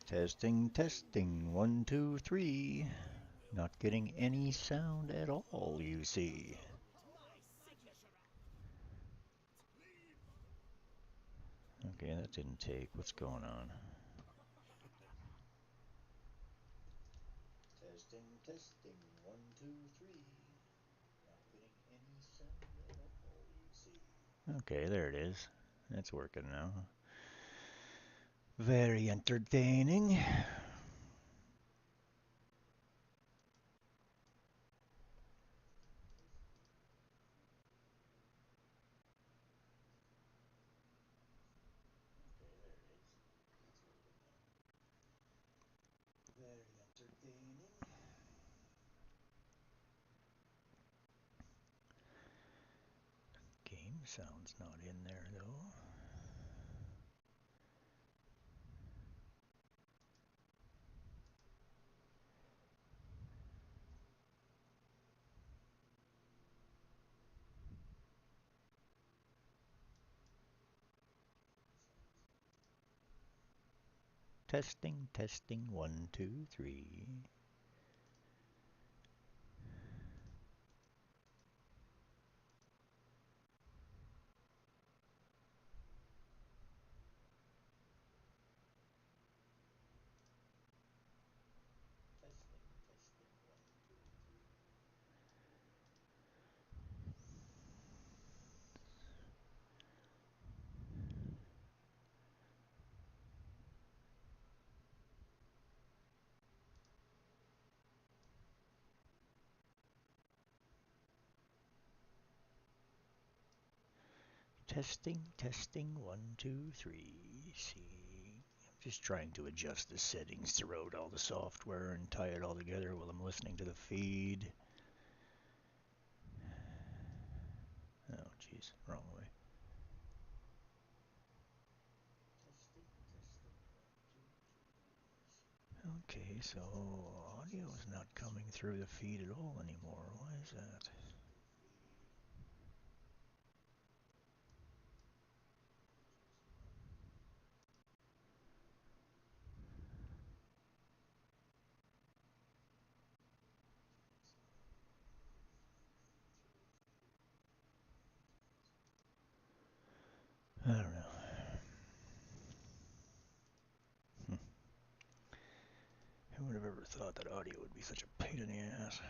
Testing, testing, 1, 2, 3. Not getting any sound at all, you see. Okay, that didn't take. What's going on? Testing, testing, 1, 2, 3. Not getting any sound at all, you see. Okay, there it is. That's working now. Very entertaining. Game sound's not in there though. Testing, testing, 1, 2, 3. Testing, testing, 1, 2, 3. See, I'm just trying to adjust the settings throughout all the software and tie it all together while I'm listening to the feed. Oh, jeez, wrong way. Okay, so audio is not coming through the feed at all anymore. Why is that? I don't know. Who would have ever thought that audio would be such a pain in the ass?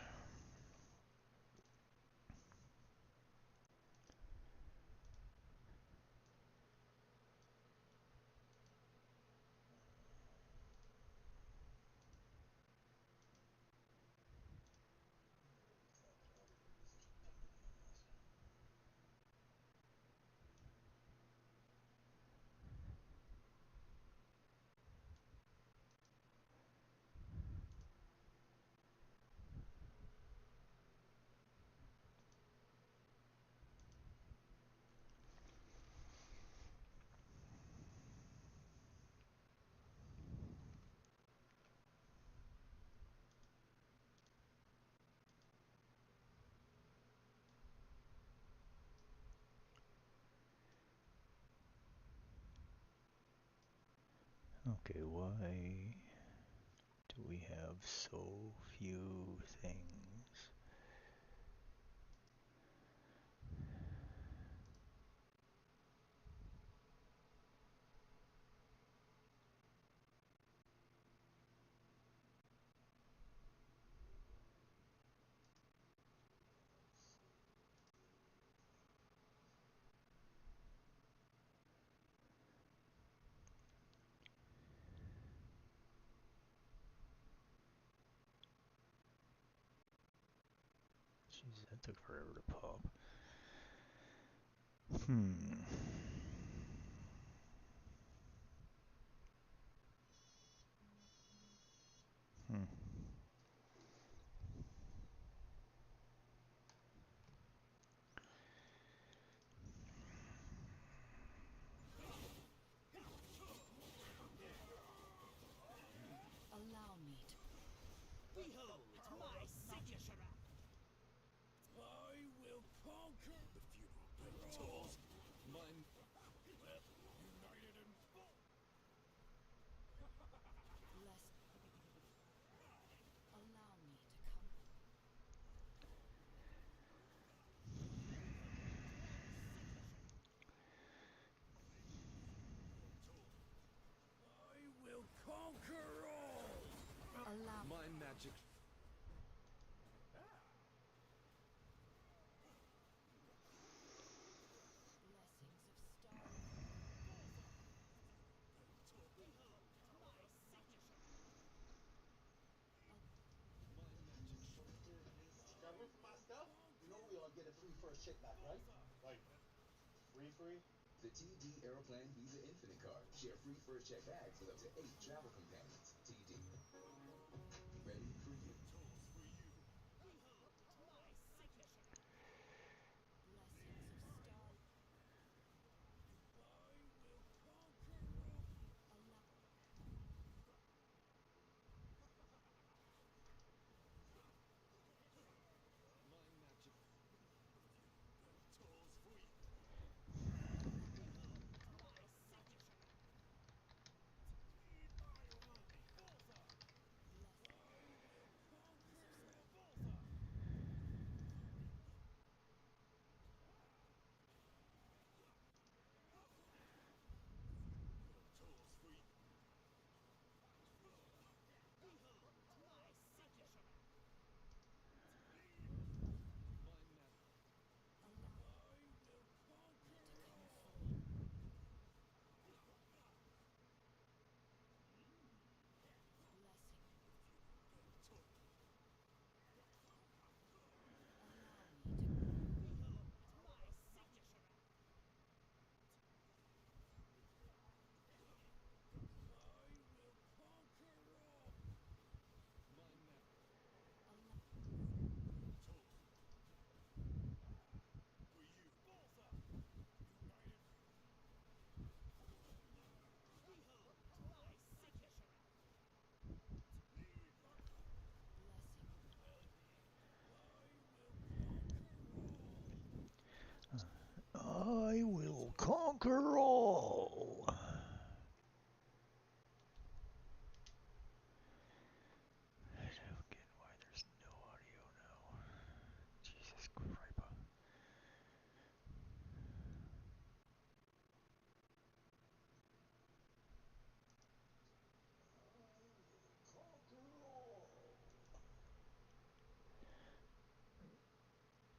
Okay, why do we have so few things? Jeez, that took forever to pop. Hmm. Hmm. Allow me to. Behold my signature! I will conquer the funeral predators. Mine, well, united and full. My magic. Blessings of star. Behold my signature. My magic. Got room for my stuff? You know we all get a free first check back, right? Like, free? The TD Aeroplan Visa Infinite Card. Share free first check bags with up to 8 travel companions. TD. Ready for you. Tools for you. Behold my signature. Blessings of star. I will conquer all. Allah. My magic. Tools for you. Behold my signature. Need my work. Bullseye. Blessings I will conquer all. of Bullseye. Tools for you. behold my signature. My magic. Allah. I will conquer To come all. forth. Blessing. Allow me to behold my signature. I will conquer all. My magic. Allah. Tools for you. Bullseye. United. Behold my signature. Need my. Blessing. I will conquer all. I will conquer all. I don't get why there's no audio now. Jesus Christ.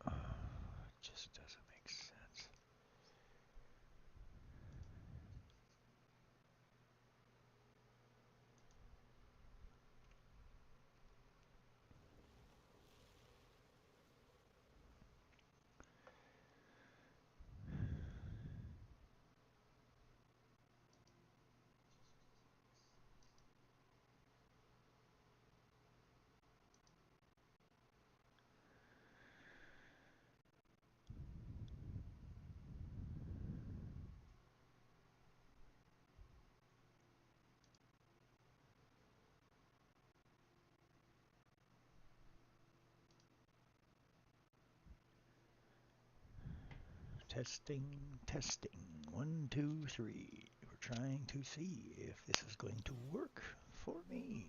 It just doesn't make sense. Testing, testing. 1, 2, 3. We're trying to see if this is going to work for me.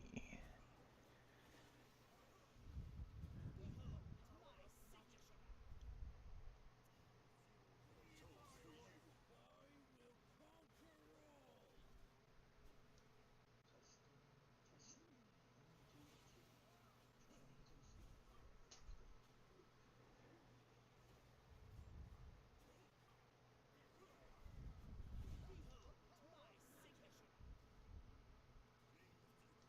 Behold my signature. Tools for you. I will conquer all. Behold my signature.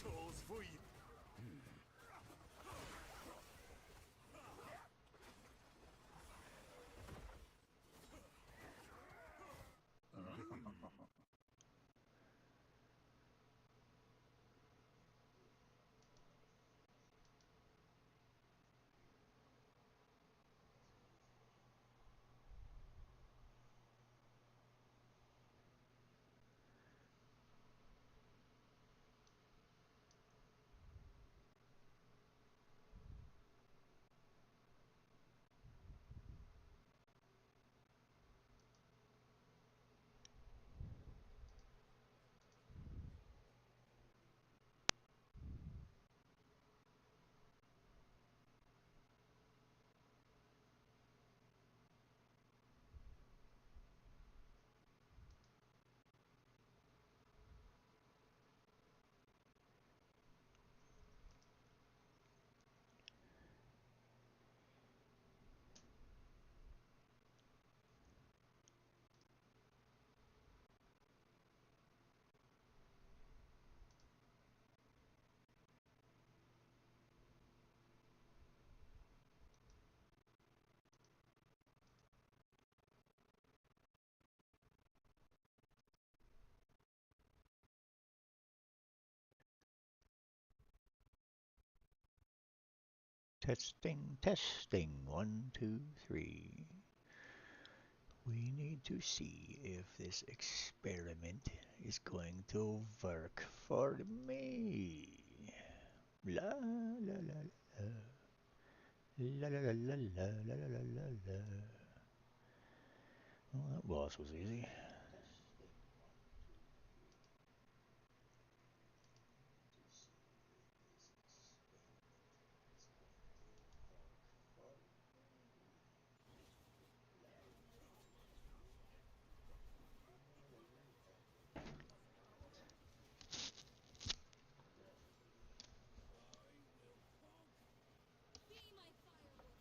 Tools for you. Testing, testing, 1, 2, 3. We need to see if this experiment is going to work for me. La la la la. La la la la la la la la la. Well, that boss was easy. Be my firewood.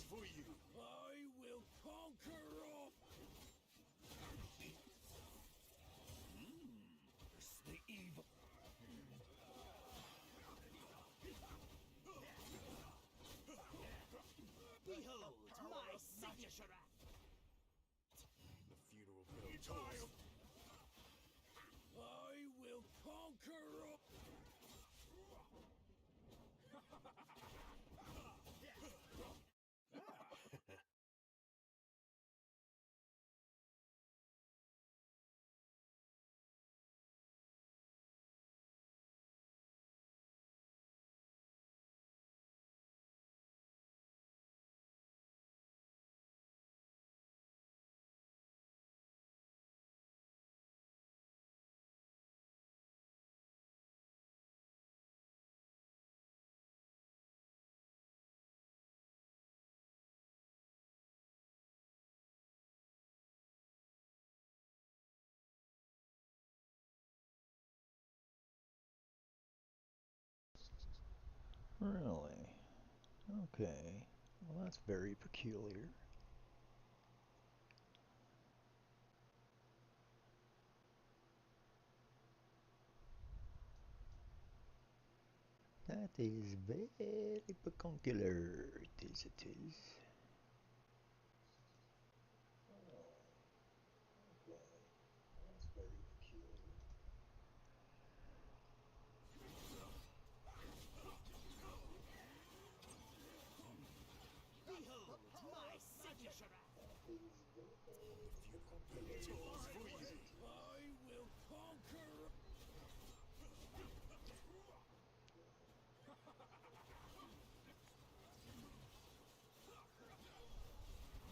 for you. I will conquer all. It's the evil. Behold my signature act. The funeral bell tolls. I will conquer all. Really? Okay. Well, that's very peculiar. That is very peculiar. It is, it is. Oh, okay. Well, that's very peculiar. Behold my signature act. That is very peculiar. Tolls for you. Yes, it is. I will conquer.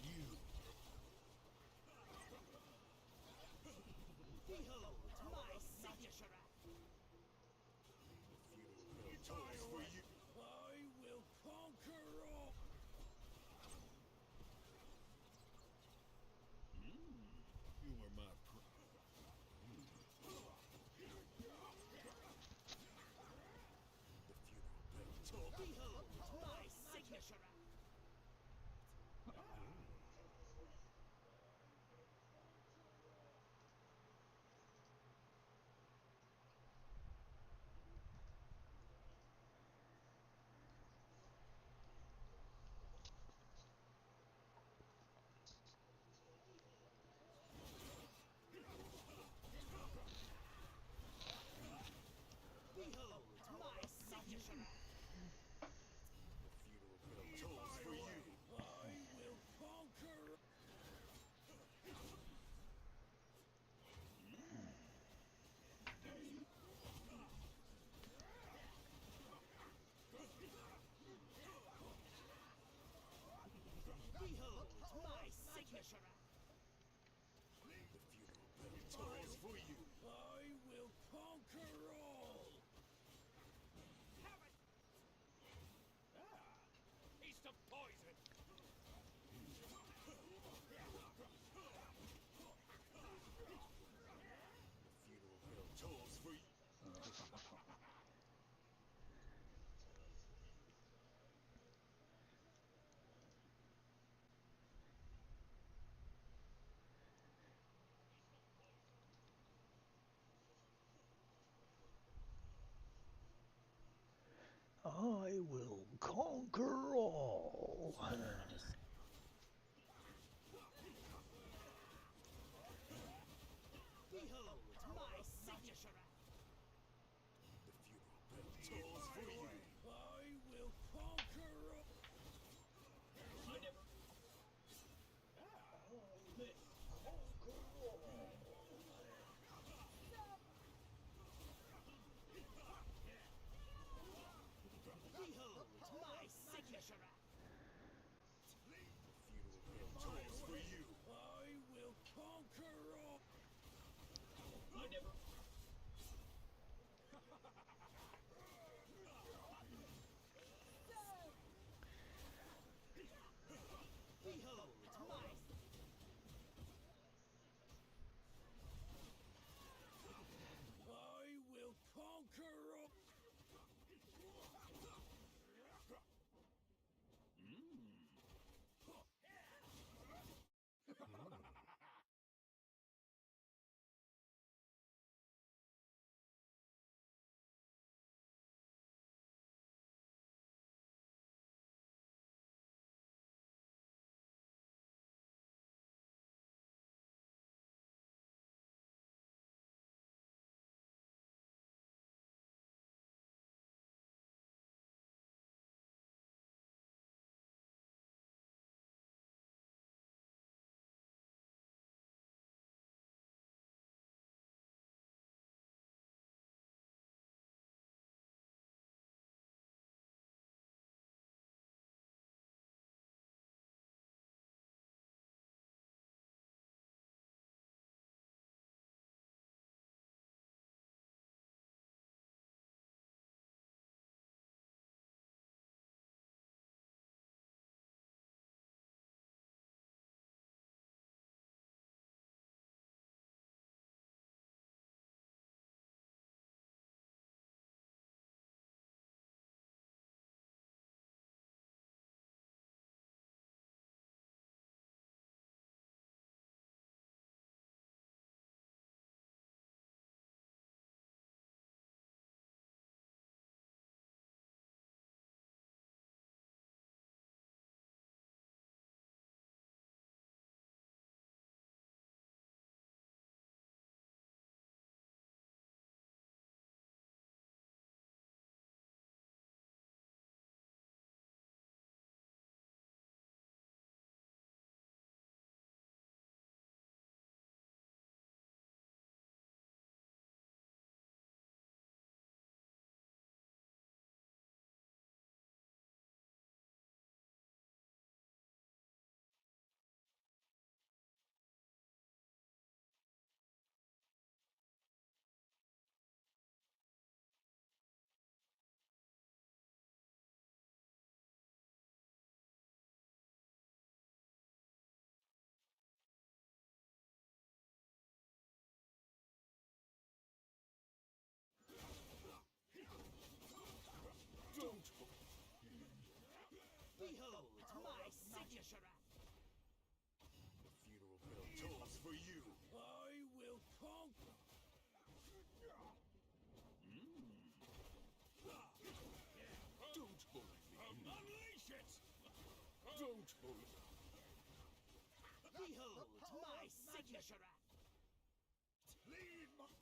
You. Behold my signature act. Tolls for you. I will conquer all. You are my Behold my signature act. Behold my signature act. tolls for you. I will conquer. Behold my signature act. Tolls for you. I will conquer all. Taste of poison. Tolls for you. I will conquer all. Behold my signature act. Tolls for you. I will conquer all. Behold my signature act.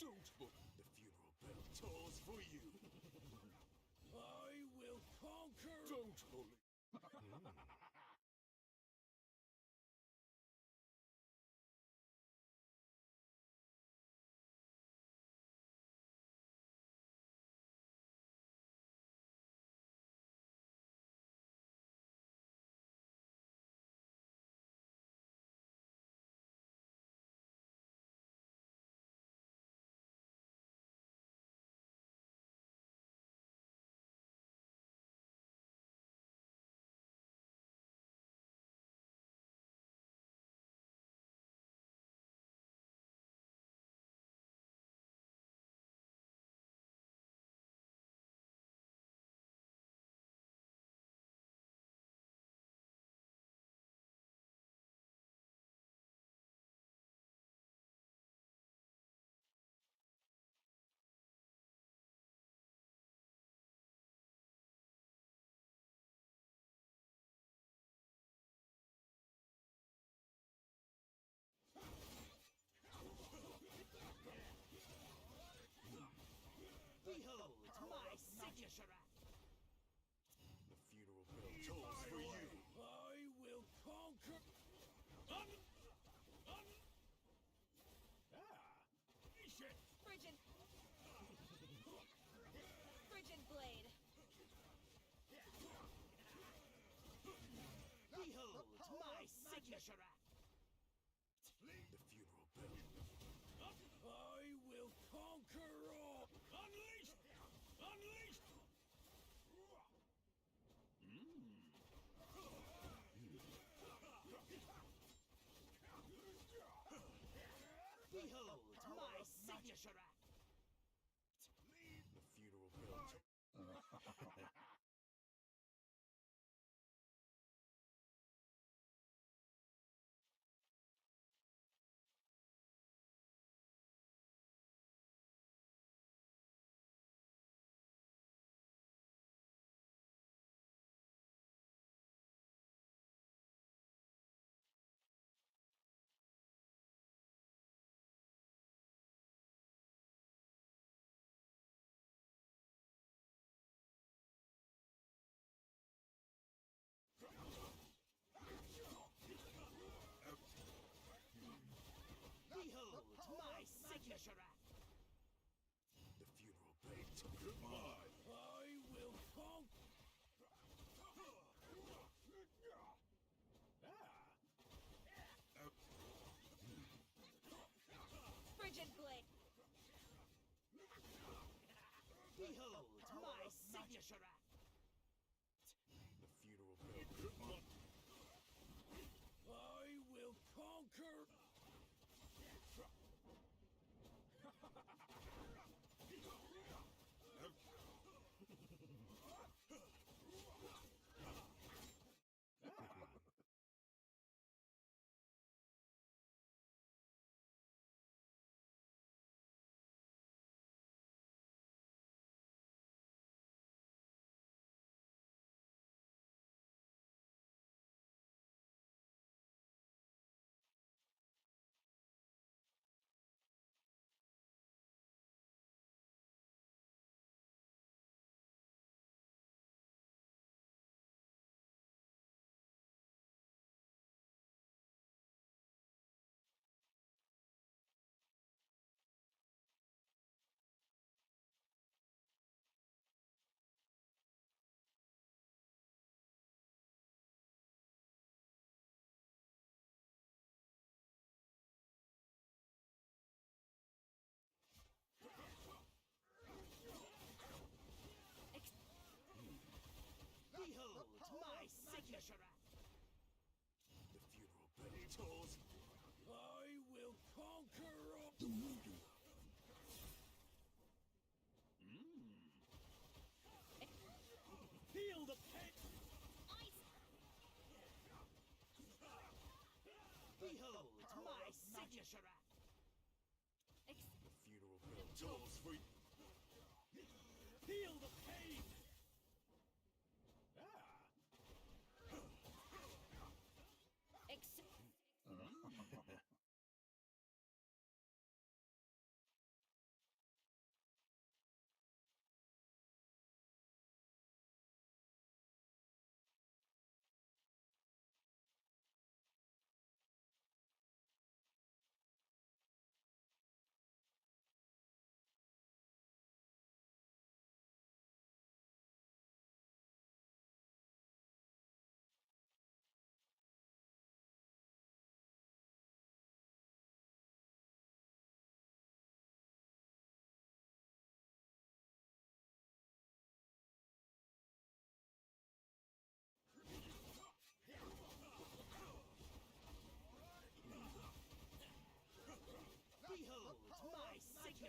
Don't book the funeral bell tolls for you. I will conquer. Don't bully. Behold my signature act. The funeral bell tolls for you. I will conquer. Frigid. Frigid blade. Behold my signature act. The funeral bell. I will conquer all. Unleash! Unleash! Behold my signature act. The funeral bell. Behold my signature act. The funeral bell. Goodbye. I will conquer. Frigid blade. Behold my signature act. The funeral bell. Goodbye. I will conquer. Behold my signature act. The funeral bell tolls. I will conquer all. Feel the pain. Behold my signature act. The funeral bell tolls for you. Feel the pain.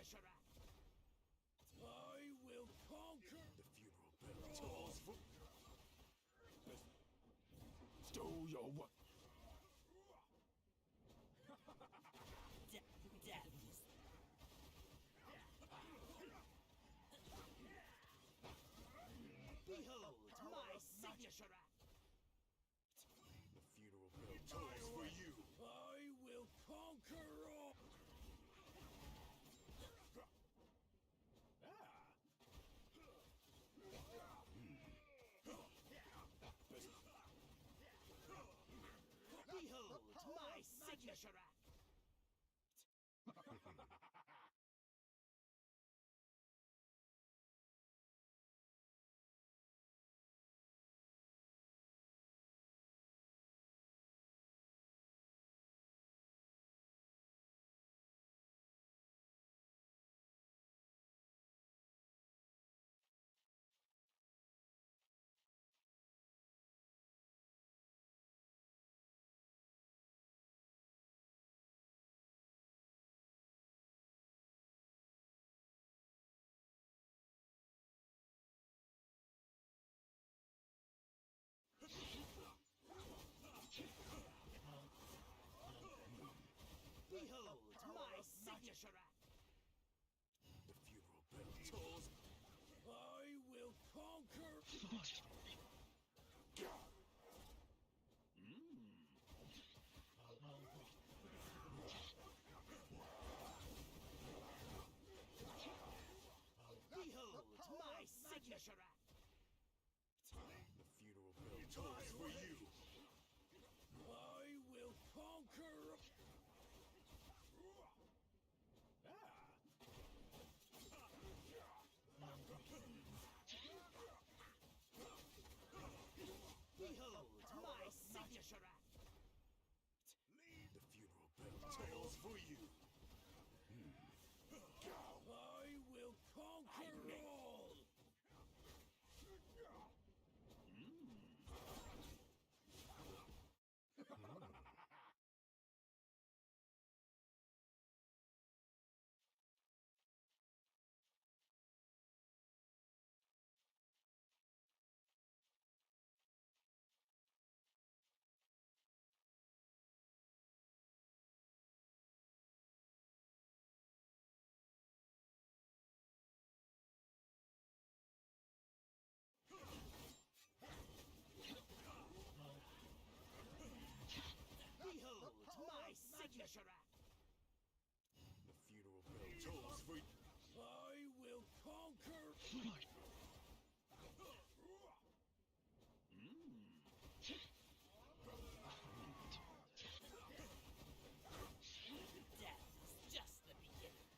signature act. I will conquer. The funeral bell tolls for. Stow your what? Death is behold my signature act. The funeral bell tolls for you. I will conquer all. Behold my signature act. Behold my signature act. The funeral bell tolls. I will conquer. Behold my signature act. The funeral bell tolls for you. I will conquer. Behold my signature act. The funeral bell tolls for you. I will conquer all. Behold my signature act. The funeral bell tolls for you. I will conquer. Death is just the beginning.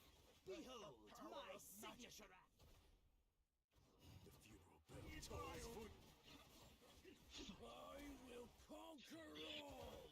Behold my signature act. The funeral bell tolls for you. I will conquer all.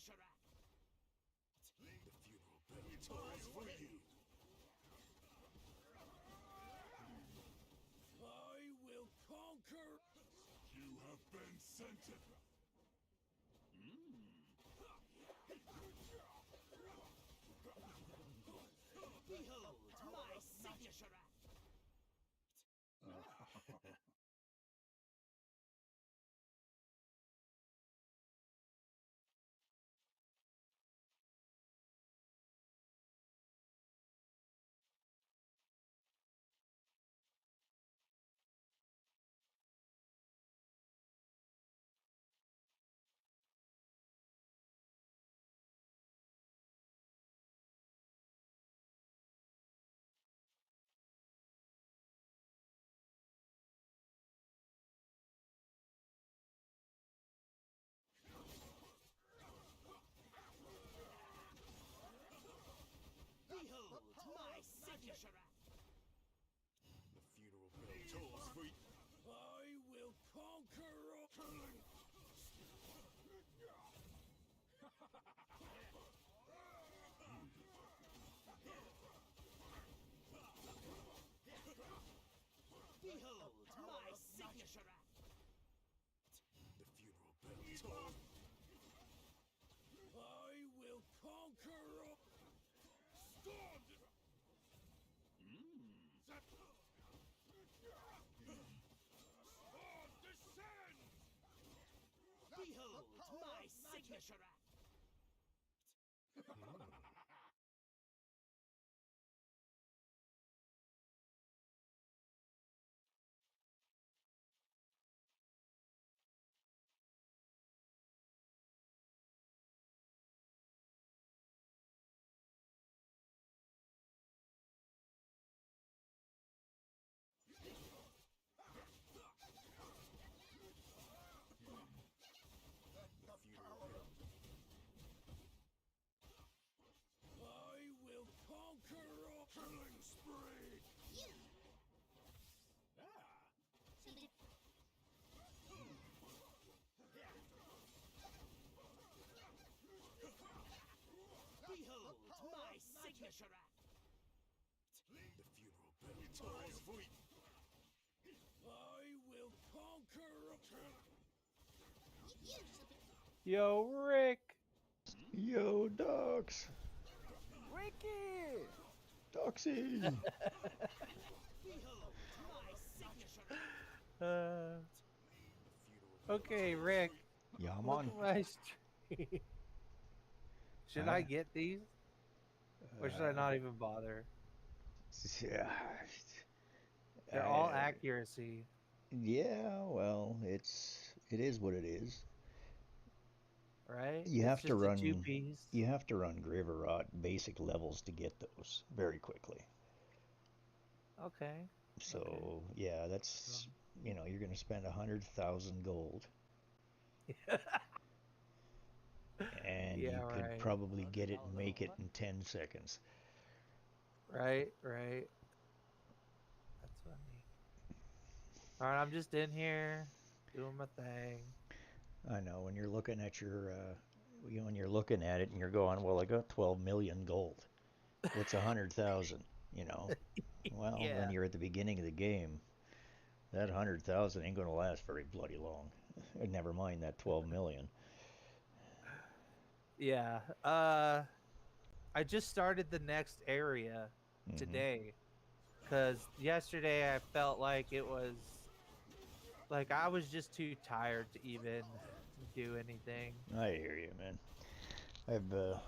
signature act. The funeral bell tolls for you. I will conquer. You have been sent. Behold my signature act. Behold my signature act. The funeral bell tolls for you. I will conquer all. Behold my signature act. The funeral bell tolls. I will conquer all. Stand! Descend! Behold my signature act. I will conquer all. Killing spree! Behold my signature act. The funeral bell tolls for you. I will conquer all. Yo, Rick! Yo, Docs. Ricky! Doxy. Behold my signature act. Okay, Rick. Yeah, I'm Look on. at my stream. Should I get these? Or should I not even bother? Yeah. They're all accuracy. Yeah, well, it is what it is. Right? You It's have to just a run two-piece. you have to run Graverot basic levels to get those very quickly. Okay. So yeah, that's you're gonna spend 100,000 gold, and Yeah, you could right. probably get it and make it in 10 seconds. Right, right. That's funny. Alright, I'm just in here doing my thing. I know when you're looking at when you're looking at it and you're going, well, I got 12 million gold. What's 100,000? You know. Well, then Yeah. you're at the beginning of the game. That 100,000 ain't gonna last very bloody long. Never mind that 12 million. Yeah. I just started the next area today. Because yesterday I felt like it was like I was just too tired to even do anything. I hear you, man. I've the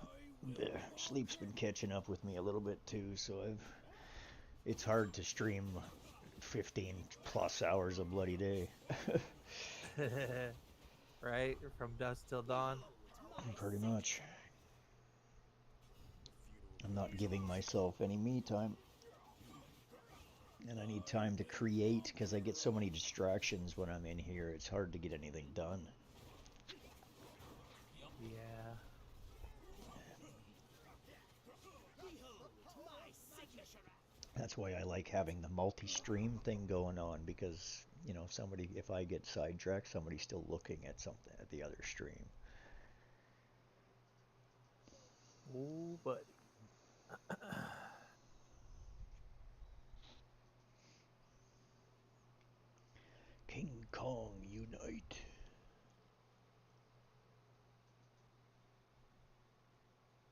sleep's been catching up with me a little bit too, so it's hard to stream 15 plus hours a bloody day. Right? From dusk till dawn. Pretty much. I'm not giving myself any me time. And I need time to create because I get so many distractions when I'm in here. It's hard to get anything done. Yeah. That's why I like having the multi-stream thing going on because, if I get sidetracked, somebody's still looking at something at the other stream. Ooh, buddy. King Kong unite.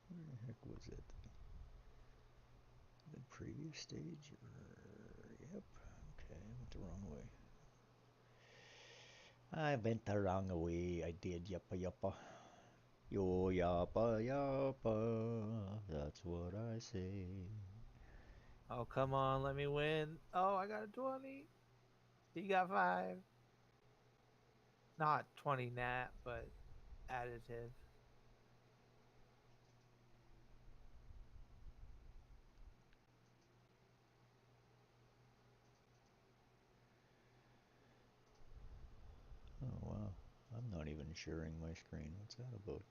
Where the heck was it? The previous stage? Yep. Okay, I went the wrong way. I went the wrong way. I did. Yappa yappa. Yo yappa yappa. That's what I say. Oh, come on, let me win. Oh, I got a 20. He got 5. Not 20 nat, but additive. Oh wow. I'm not even sharing my screen. What's that about?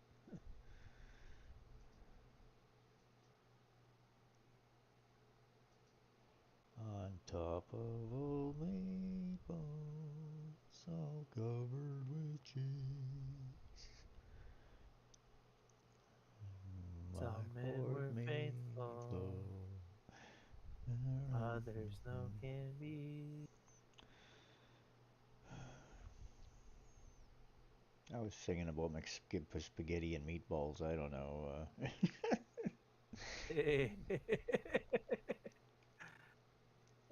On top of old maples, all covered with cheese. My Some men Ford were faithful, Maple. others no can be. I was singing about spaghetti and meatballs. I don't know.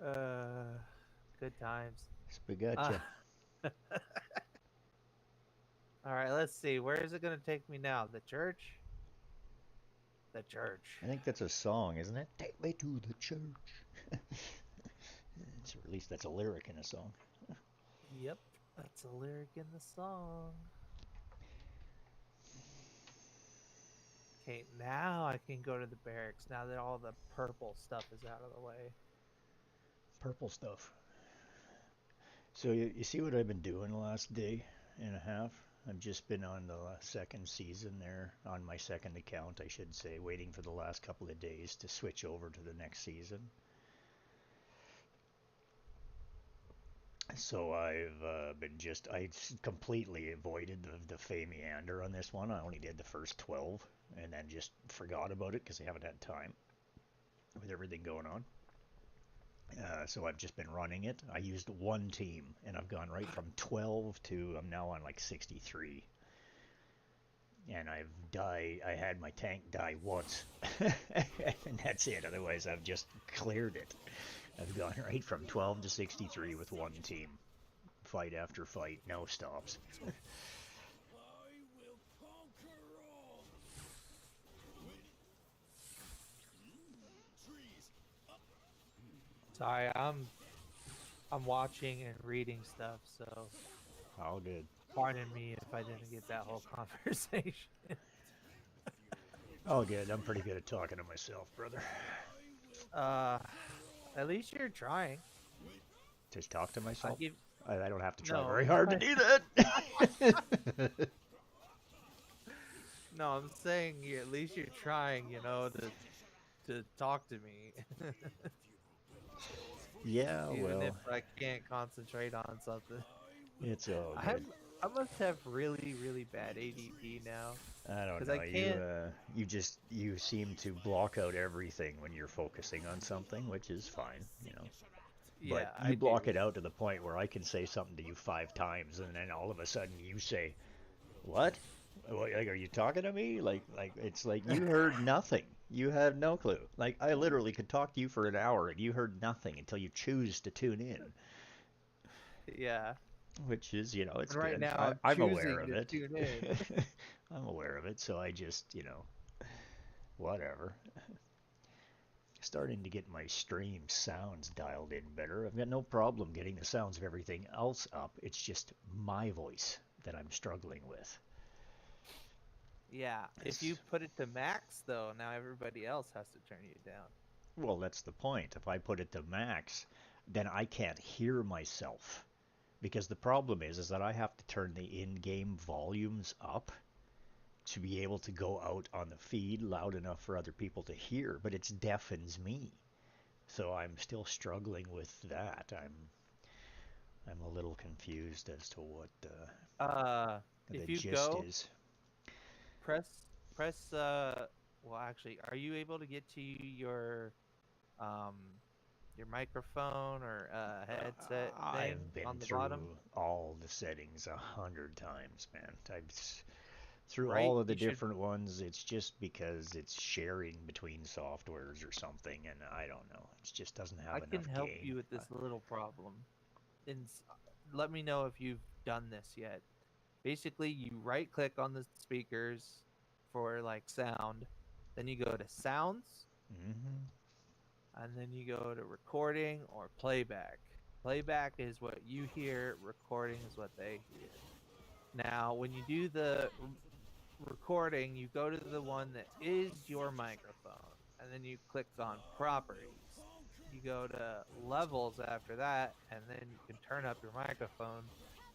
uh, good times. Spaghetti. Uh, all right, let's see. Where is it going to take me now? The church? The church. I think that's a song, isn't it? Take me to the church. Or at least that's a lyric in a song. Yep, that's a lyric in the song. Okay, now I can go to the barracks now that all the purple stuff is out of the way. Purple stuff. So you see what I've been doing the last day and a half? I've just been on the second season there, on my second account, I should say, waiting for the last couple of days to switch over to the next season. So I completely avoided the Fey Meander on this one. I only did the first 12 and then just forgot about it because I haven't had time with everything going on. So I've just been running it. I used one team and I've gone right from 12 to I'm now on like 63. And I had my tank die once. And that's it. Otherwise, I've just cleared it. I've gone right from 12 to 63 with one team. Fight after fight, no stops. I will conquer all. Trees up. Sorry, I'm watching and reading stuff, so All good. pardon me if I didn't get that whole conversation. All good. I'm pretty good at talking to myself, brother. Uh, at least you're trying. Just talk to I myself? give I don't have to try no, very hard to do that. no. I'm saying at least you're trying. You know, to talk to me, Yeah, even if well, I can't concentrate on something. it's all I good. must have really bad ADD now I don't because know. I can't. You seem to block out everything when you're focusing on something, which is fine, you know. But Yeah, you I do. block it out to the point where I can say something to you 5 times, and then all of a sudden you say, "What? Like, are you talking to me?" Like it's like you heard nothing. You have no clue. Like I literally could talk to you for an hour, and you heard nothing until you choose to tune in, Yeah, which is, it's and right good. now I'm I'm aware choosing of to it. tune in. I'm aware of it, so I just, whatever. Starting to get my stream sounds dialed in better. I've got no problem getting the sounds of everything else up. It's just my voice that I'm struggling with. Yeah, if you It's, put it to max though, now everybody else has to turn you down. well, that's the point. If I put it to max, then I can't hear myself. Because the problem is that I have to turn the in-game volumes up to be able to go out on the feed loud enough for other people to hear, but it deafens me. So I'm still struggling with that. I'm a little confused as to what Uh, the if you gist go is. press well, actually, are you able to get to um your microphone or headset thing I've been on the through bottom? all the settings 100 times, man. Through Right? all of the You should. different ones. It's just because it's sharing between softwares or something, and I don't know. It just doesn't I have can enough help gain. you with this little problem. And let me know if you've done this yet. Basically, you right click on the speakers for like sound, then you go to sounds, Mm-hmm. and then you go to recording or playback. Playback is what you hear, recording is what they hear. Now, when you do the recording, you go to the one that is your microphone, and then you click on properties. You go to levels after that, and then you can turn up your microphone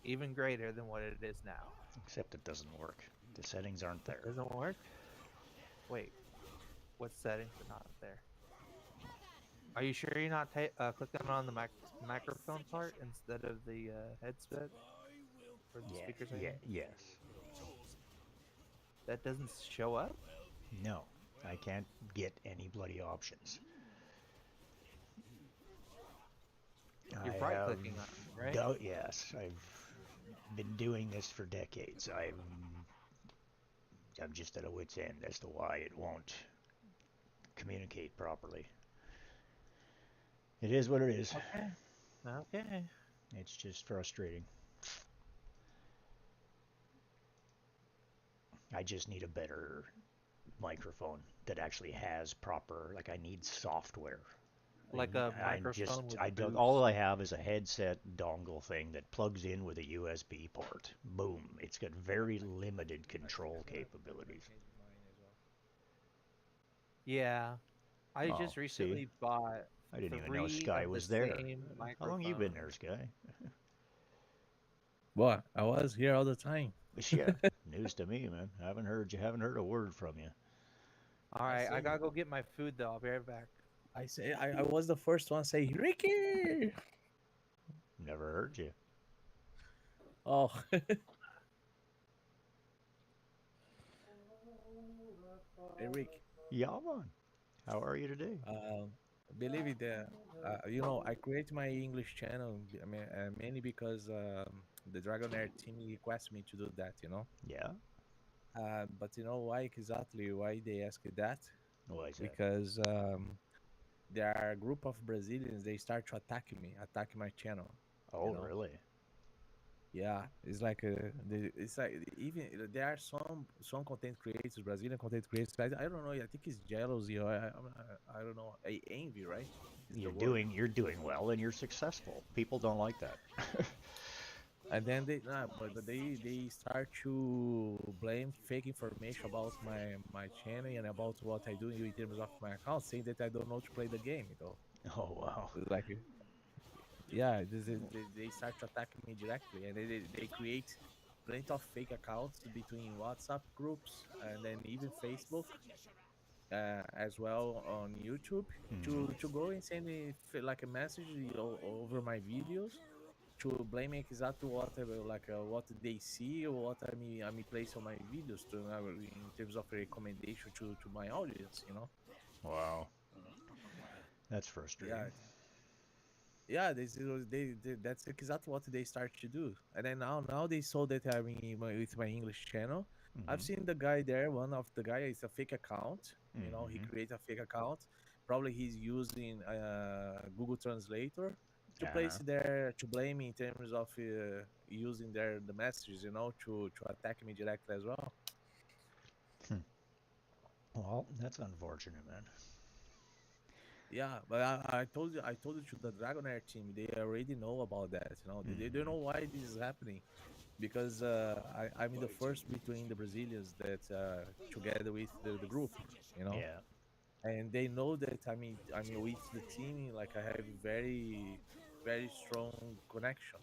even greater than what it is now. Except it doesn't work. The settings aren't there. Doesn't work? Wait, what settings are not there? Are you sure you're not clicking on the microphone part instead of the headset or the Yeah, speakers? I yeah, mean, yes. that doesn't show up. No, I can't get any bloody options. I You're right have clicking on it, right? yes, I've been doing this for decades. I'm just at a wit's end as to why it won't communicate properly. It is what it is. Okay. Okay. It's just frustrating. I just need a better microphone that actually has proper, like, I need software. Like a microphone with I don't, boost. all I have is a headset dongle thing that plugs in with a USB port. Boom. It's got very limited control capabilities. Yeah. I Oh, just see, recently bought I didn't even know 3 Sky of the was there. same How long you been there, microphones. Sky? Well, I was here all the time. Yeah, news to me, man. Haven't heard a word from you. All I right, I say, gotta go get my food though. I'll be right back. I was the first one to say Ricky. Never heard you. Oh, Eric. Yeah, man. How are you today? Um, believe it, I create my English channel. I mean, mainly because the Dragonheir team requested me to do that. Yeah. But you know why exactly why they asked that? Why is that? Because there are a group of Brazilians. They start to attack my channel. You Oh, know. really? Yeah, it's like even there are some content creators, Brazilian content creators. I don't know. I think it's jealousy or I don't know. Envy, right? Is the word. You're doing well and you're successful. People don't like that. And then they start to blame fake information about my channel and about what I do in terms of my account, saying that I don't know to play the game. Oh, wow. It's like yeah, they start to attack me directly, and they create plenty of fake accounts between WhatsApp groups and then even Facebook, as well on YouTube, Hmm. to go and send me like a message over my videos to blame exactly what they see or what I place on my videos in terms of recommendation to my audience. Wow. That's frustrating. Yeah, yeah, that's exactly what they start to do. And then now they saw that with my English channel. I've Hmm. seen the guy there. One of the guy is a fake account. He Hmm. creates a fake account. Probably he's using Google Translator to place Uh-huh. there to blame me in terms of using the messages. To attack me directly as well. Hmm. Well, that's unfortunate, man. Yeah, but I told you to the Dragonair team. They already know about that. They don't Hmm. know why this is happening, because I'm the first between the Brazilians that together with the group, you know, Yeah. and they know that I mean with the team, like I have very very strong connection,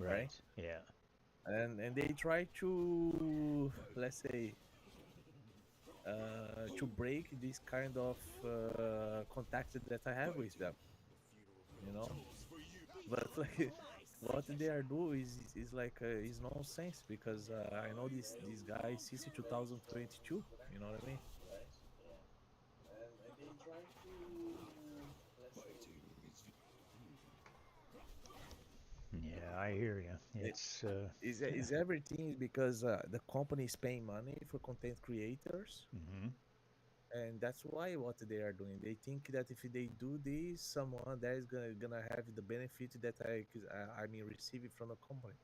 right? Right. Yeah. And they try to, let's say, to break this kind of contact that I have with them, you know. But like what they are doing is like is nonsense, because I know this guy since 2022. You know what I mean? I hear you. It, It's is everything because the company is paying money for content creators, mhm. and that's why what they are doing. They think that if they do this, someone that is gonna have the benefit that I mean receiving from the company.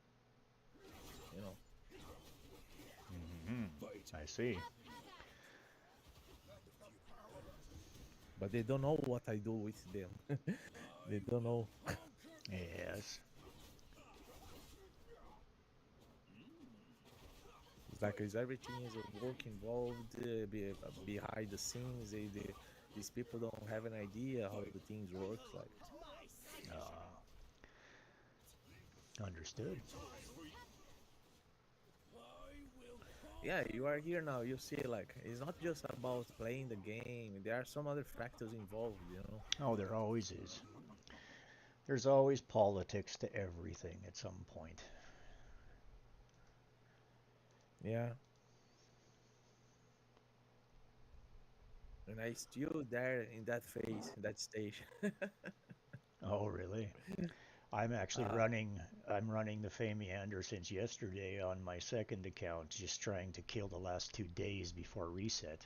You know. Mhm. I see. But they don't know what I do with them. They don't know. Yes. It's like is everything is a work involved behind the scenes. These people don't have an idea how the things works. Like Understood. yeah, you are here now. You see, like it's not just about playing the game. There are some other factors involved. You know. Oh, there always is. There's always politics to everything at some point. Yeah. And I still there in that phase, in that stage. Oh, really? I'm actually uh, running the Famiander since yesterday on my second account, just trying to kill the last 2 days before reset.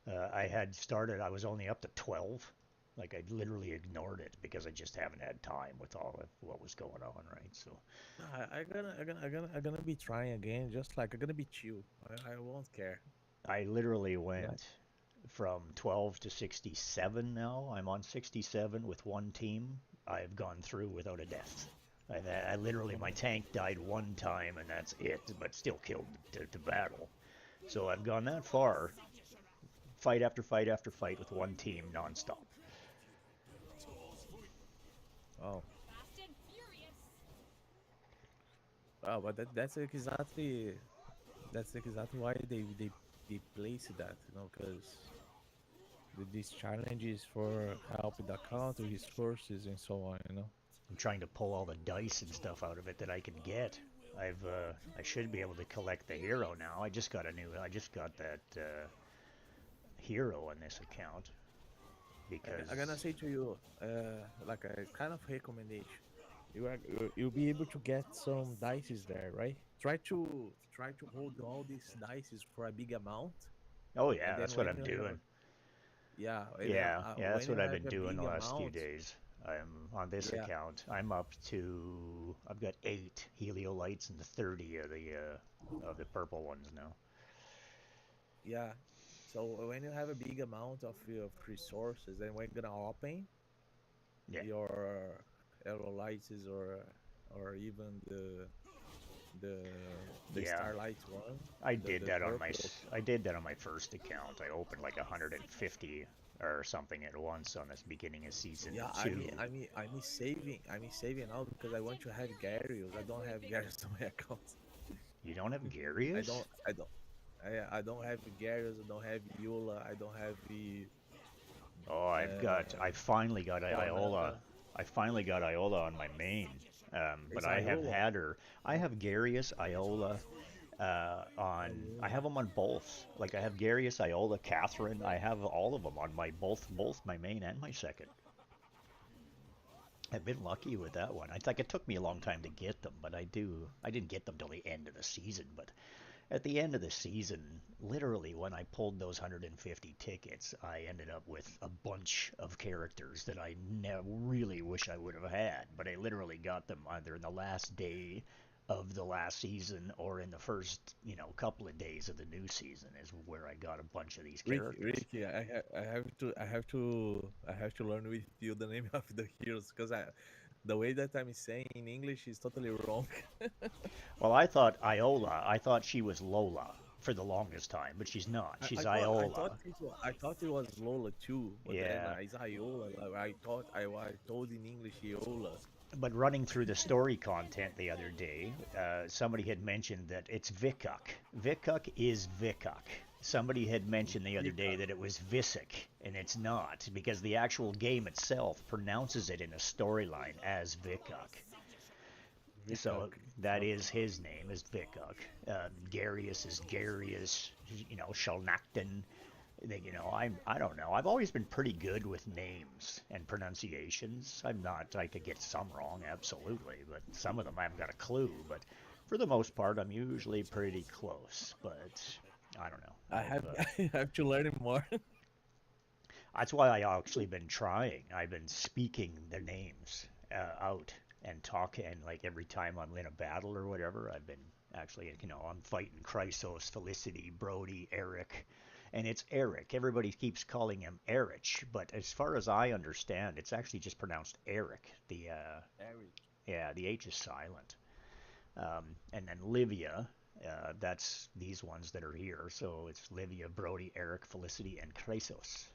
I was only up to 12. Like I literally ignored it because I just haven't had time with all of what was going on, right? So I'm gonna be trying again. Just like I'm gonna be chill. I won't care. I literally Like, went from 12 to 67 now. I'm on 67 with one team. I've gone through without a death. I literally, my tank died one time and that's it, but still killed to battle. So I've gone that far, fight after fight after fight with one team nonstop. oh, Fast and furious. oh, but that's exactly why they place that. You know, because these challenges for helping the account, resources, and so on. You know. I'm trying to pull all the dice and stuff out of it that I can get. I should be able to collect the hero now. I just got that hero on this account I'm gonna because say to you, like a kind of recommendation. You'll be able to get some dices there, right? Try to hold all these dices for a big amount, oh and yeah, then that's what when I'm you have doing. yeah, and then Yeah, yeah, that's when you what I've have been a doing big the last few amount, days. I'm on this yeah, account. I've got 8 heliolites and 30 of the purple ones now. yeah. So when you have a big amount of resources, then we're gonna open Yeah. your lights or even the the Yeah. starlight one, the purple. I did that on my first account. I opened like 150 or something at once on this beginning of season Yeah, 2. I'm saving now because I want to have Gyarius. I don't have Gyarius on my account. You don't have I Garius? don't I don't I don't have Gyarius. I don't have Eula. I don't have the Oh, I uh finally got Iola. Falnella. I finally got Iola on my main. But It's I have Iola. had her. I Oh, have Garius, Iola, I Iola. have them on both. Like I have Garius, Iola, Catherine. I have all of them on my both my main and my second. I've been lucky with that one. I think it took me a long time to get them, but I didn't get them till the end of the season. But at the end of the season, literally when I pulled those 150 tickets, I ended up with a bunch of characters that I really wish I would have had. But I literally got them either in the last day of the last season or in the first, couple of days of the new season is where I got a bunch of these characters. Ricky, I have to learn with you the name of the heroes because the way that I'm saying in English is totally wrong. Well, I thought she was Lola for the longest time, but she's not. She's Iola. I thought it was Lola too, but then Yeah. it's Iola. I thought I told in English Iola. But running through the story content the other day, somebody had mentioned that it's Vikuk. Vikuk is Vikuk. Somebody had mentioned the other day Vika, that it was Visic, and it's not, because the actual game itself pronounces it in a storyline as Vikuk. So Vikak. that Okay. is his name, is Vikuk. Garius is Garius, Shalnakton. you know, I don't know. I've always been pretty good with names and pronunciations. I'm not. I could get some wrong, absolutely, but some of them I haven't got a clue. But for the most part, I'm usually pretty close. But I don't know. I have I have to learn more. That's why I actually been trying. I've been speaking their names out and talking, and like every time I'm in a battle or whatever, I've been actually, you know, I'm fighting Chrysos, Felicity, Brody, Eric, and it's Eric. Everybody keeps calling him Erich, but as far as I understand, it's actually just pronounced Eric. Eric. Yeah, the H is silent. And then Livia, that's these ones that are here. So it's Livia, Brody, Eric, Felicity, and Chrysos.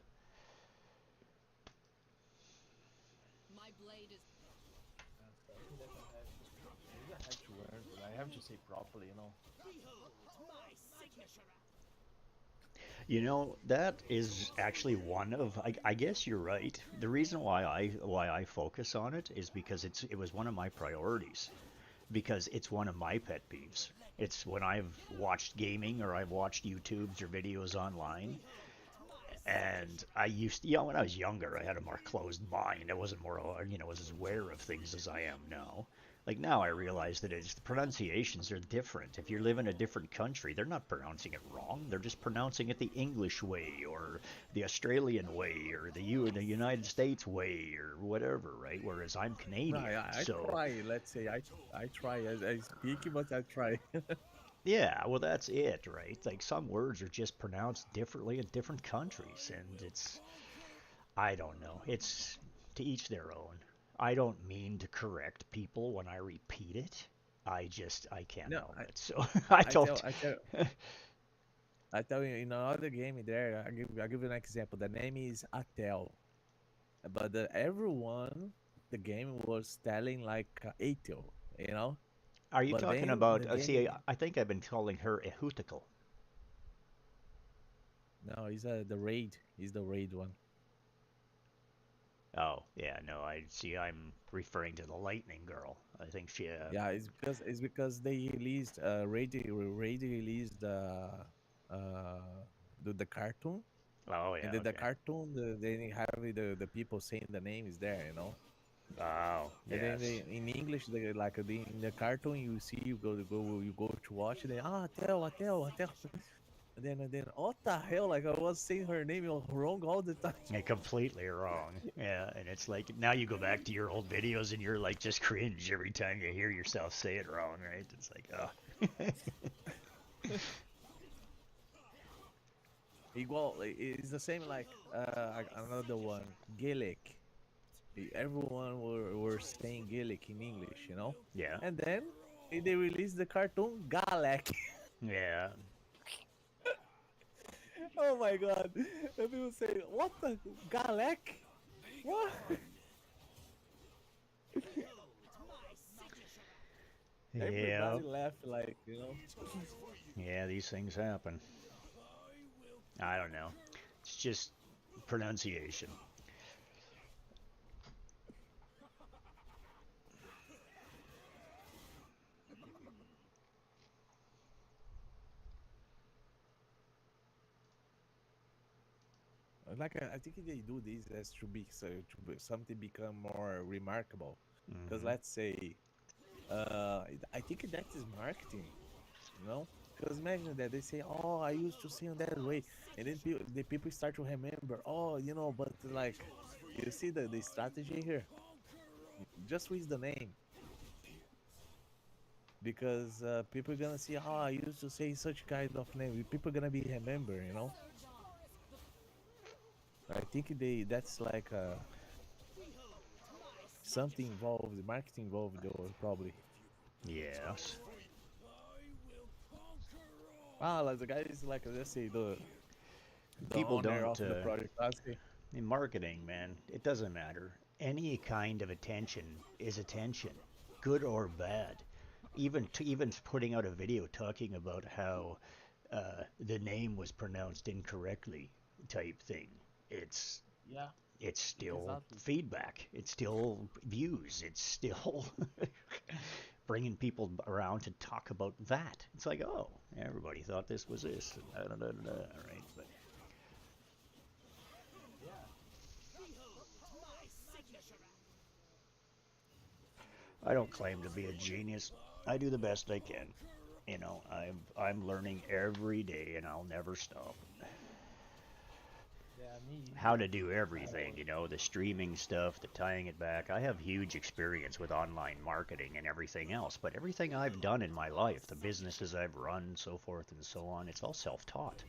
My blade is Maybe I have to learn, but I have to say properly, you know. behold my signature. You know, that is actually one of, I guess you're right. The reason why I focus on it is because it was one of my priorities, because it's one of my pet peeves. It's when I've watched gaming or I've watched YouTubes or videos online, and I used to, you know, when I was younger, I had a more closed mind. I wasn't more, you know, was as aware of things as I am now. Like now, I realize that it's the pronunciations are different. If you live in a different country, they're not pronouncing it wrong. They're just pronouncing it the English way, or the Australian way, or the United States way, or whatever, right? Whereas I'm No, Canadian, I so try. Let's say I try. I speak, but I try. yeah, well, that's it, right? Like some words are just pronounced differently in different countries, and it's I don't know. It's to each their own. I don't mean to correct people when I repeat it. I can't No, help it. So I I tell don't. I tell I tell you in another game there. I give you an example. The name is Atel, but everyone the game was telling like Atel, you know. Are you But talking then about? the game See, I think I've been calling her Ehutical. no, he's the raid. He's the raid one. Oh, yeah, no, I see. I'm referring to the Lightning Girl. I think she. Yeah, it's because they released raid released uh the cartoon, Oh, and yeah, then the okay. cartoon they have the people saying the name is there, you know. Oh, And then yes. in English, they like in the cartoon, you see you go to watch it. Tell. And then what the hell? Like I was saying her name wrong all the time. Yeah, completely wrong. Yeah, and it's like now you go back to your old videos and you're like just cringe every time you hear yourself say it wrong, right? It's like, oh. Igual, it's the same like another one, Gaelic. Everyone were saying Gaelic in English, you know. Yeah, And then they released the cartoon Galak. yeah. Oh my god! And people say, "What the Galak? What?" Yeah, Everybody laughed like, you know. yeah, these things happen. I don't know. It's just pronunciation. Like I think they do this as to be so something become more remarkable. Because Hmm. let's say, I think that is marketing, you know. Because imagine that they say, "Oh, I used to see in that way," and then the people start to remember, "Oh, you know," but like, you see the strategy here, just with the name, because people gonna see, "Oh, I used to say such kind of name." People gonna be remember, you know. I think that's like something involved, marketing involved, or probably. Yes. Ah, like the guy is like, let's say the People owner don't. of the project. Classic. In marketing, man, it doesn't matter. Any kind of attention is attention, good or bad. Even putting out a video talking about how the name was pronounced incorrectly, type thing. It's Yeah, it's still exactly. feedback. It's still views. It's still bringing people around to talk about that. It's like, oh, everybody thought this was this, and right? But I don't claim to be a genius. I do the best I can. You know, I'm learning every day, and I'll never stop. Yeah, me How either. to do everything, you know, the streaming stuff, the tying it back. I have huge experience with online marketing and everything else, but everything I've done in my life, the businesses I've run, so forth and so on, it's all self-taught.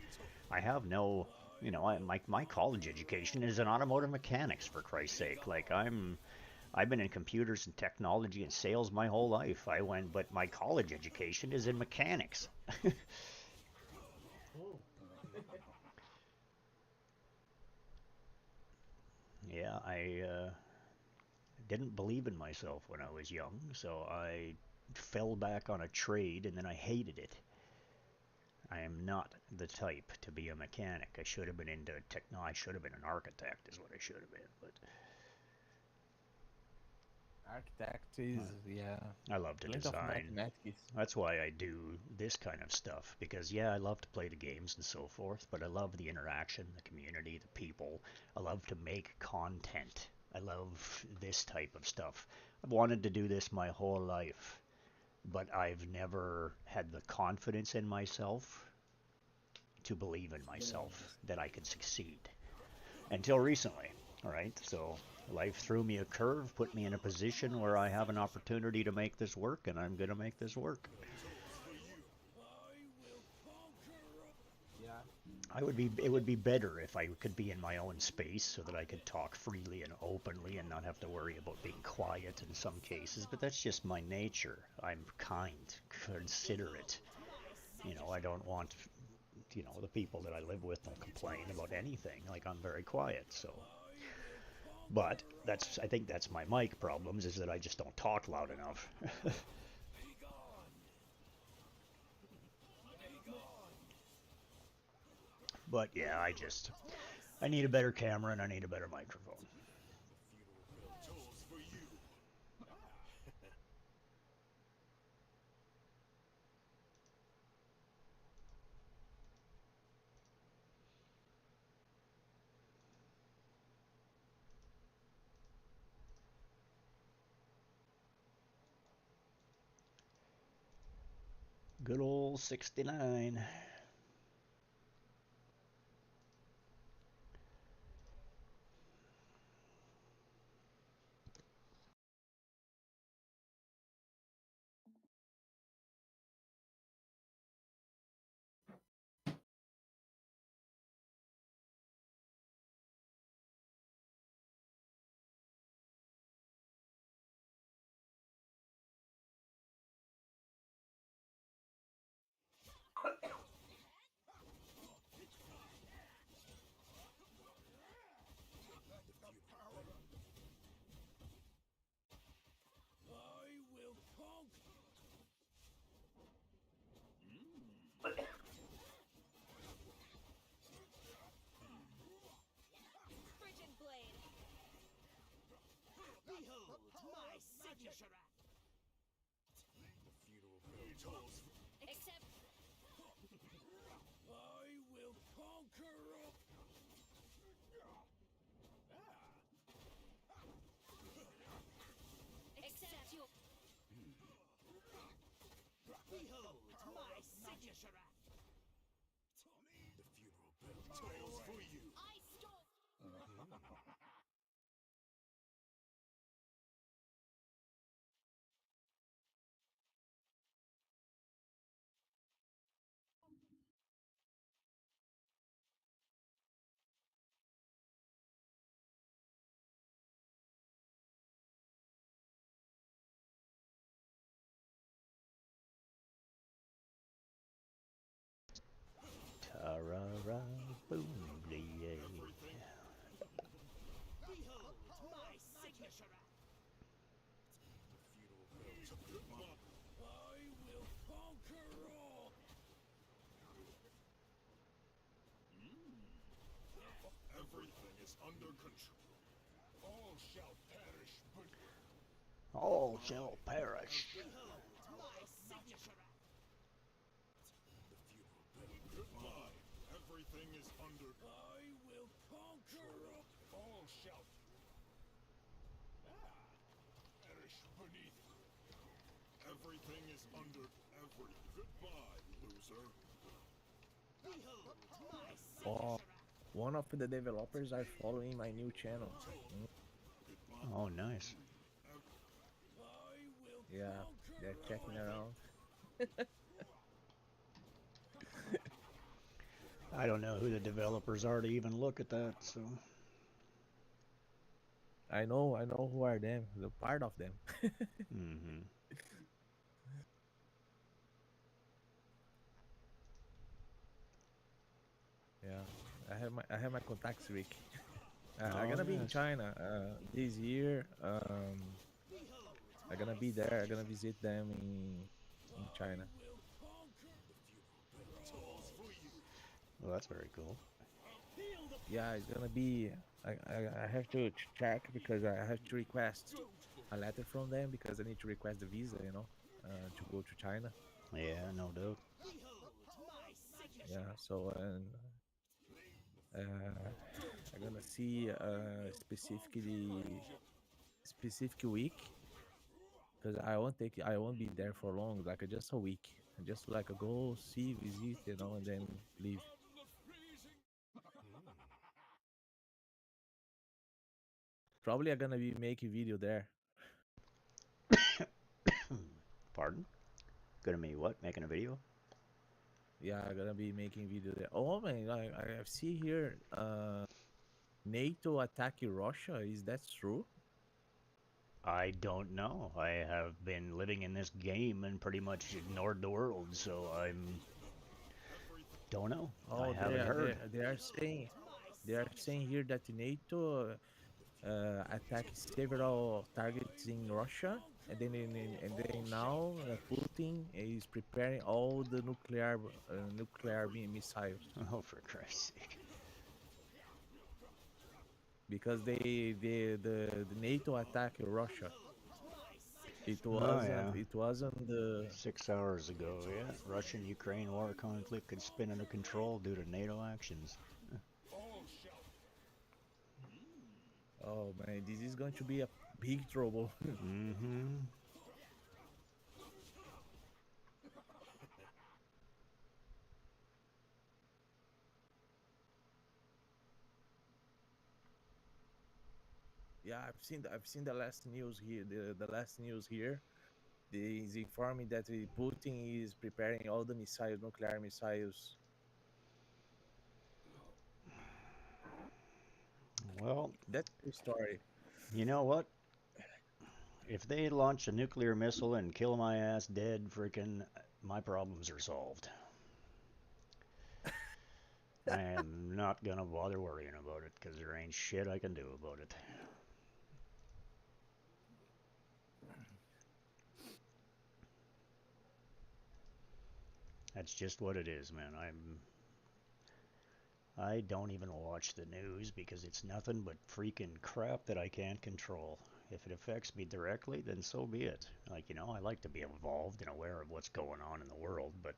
I have no, you know, my college education is in automotive mechanics, for Christ's sake. Like I've been in computers and technology and sales my whole life. But my college education is in mechanics. Oh, Yeah, I didn't believe in myself when I was young, so I fell back on a trade and then I hated it. I am not the type to be a mechanic. I should have been into techno. I should have been an architect, is what I should have been. But Architect is, yeah, I love to plenty of design. mathematics. That's why I do this kind of stuff because yeah, I love to play the games and so forth, but I love the interaction, the community, the people. I love to make content. I love this type of stuff. I've wanted to do this my whole life, but I've never had the confidence in myself to believe in myself that I could succeed until recently. All right, so life threw me a curve, put me in a position where I have an opportunity to make this work, and I'm going to make this work. Yeah. It would be better if I could be in my own space so that I could talk freely and openly and not have to worry about being quiet in some cases, but that's just my nature. I'm kind, considerate. You know, I don't want, you know, the people that I live with don't complain about anything. Like I'm very quiet, so but I think that's my mic problems is that I just don't talk loud enough. But yeah, I need a better camera and I need a better microphone. Tolls for you. Good old 69. I will conquer. Frigid blade. Behold my signature act. The funeral bell tolls for Except I will conquer all. except you. Behold my signature act. The funeral bell tolls for you. I stole. Ta-ra-ra, boom, yay. Behold my signature act. The funeral bell I will conquer all. Everything is under control. All shall perish, but All shall perish. Behold my signature act. the funeral bell. Everything is under. I will conquer all. All shall perish beneath. is under every. Goodbye, loser. Behold my Oh, signature. one of the developers are following my new channel. Oh, nice. Yeah, they're checking around. I don't know who the developers are to even look at that, so. I know who are them. The part of them. Mm-hmm. Yeah, I have my contacts, Rick. I'm Oh, gonna be in yes. China this year. Behold I'm my gonna be there. I'm gonna visit them in China. Well, that's very cool. Yeah, it's gonna be. I have to check because I have to request a letter from them because I need to request the visa, to go to China. Yeah, no doubt. behold my signature. Yeah, so I'm gonna see specific week because I won't be there for long, like just a week, just like go see, visit, and then leave. Probably I'm gonna be making video there. Pardon? Gonna be what? Making a video? Yeah, I'm gonna be making video there. Oh man, I see here NATO attacking Russia. Is that true? I don't know. I have been living in this game and pretty much ignored the world, so I'm don't know. I Oh, haven't heard. they are saying here that NATO attacked several targets in Russia, and then now Putin is preparing all the nuclear missiles Oh, for Christ's sake. because the NATO attacked Russia. Oh, yeah. It wasn't the 6 hours ago, yeah. Russian-Ukraine war conflict could spin out of control due to NATO actions. Oh man, this is going to be a big trouble. Mm-hmm. Yeah, I've seen the last news here. The last news here is informing that Putin is preparing all the missiles, nuclear missiles. Well, That's the story. you know what? If they launch a nuclear missile and kill my ass dead, freaking, my problems are solved. I am not gonna bother worrying about it because there ain't shit I can do about it. That's just what it is, man. I don't even watch the news because it's nothing but freaking crap that I can't control. If it affects me directly, then so be it. Like, I like to be involved and aware of what's going on in the world, but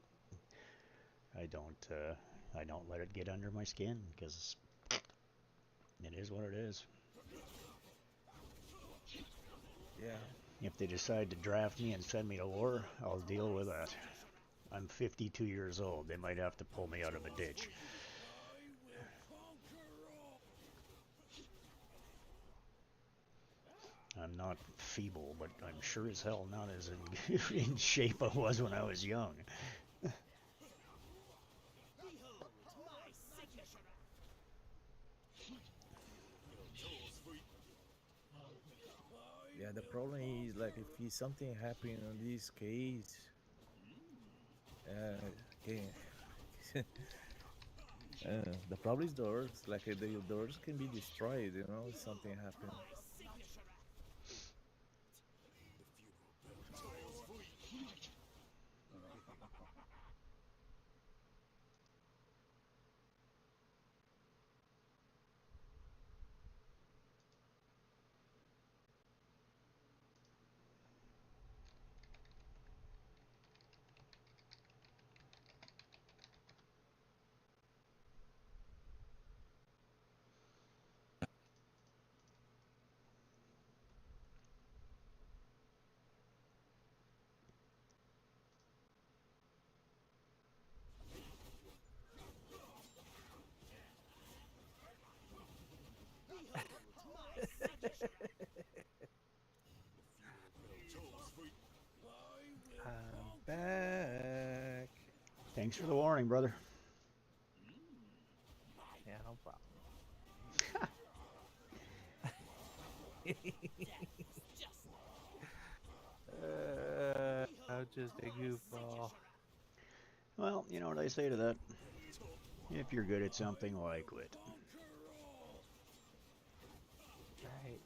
I don't I don't let it get under my skin because it is what it is. Yeah. If they decide to draft me and send me to war, I'll deal with that. I'm 52 years old. They might have to pull me out of a ditch. I'm not feeble, but I'm sure as hell not as in shape I was when I was young. Behold my signature. Yeah, the problem is like if something happened on this case, okay, the problem is doors. Like the doors can be destroyed, if something happens. My signature. Thanks for the warning, brother. Yeah, no problem. I'm just a goofball. Well, you know what I say to that? If you're good at something, why quit? Right.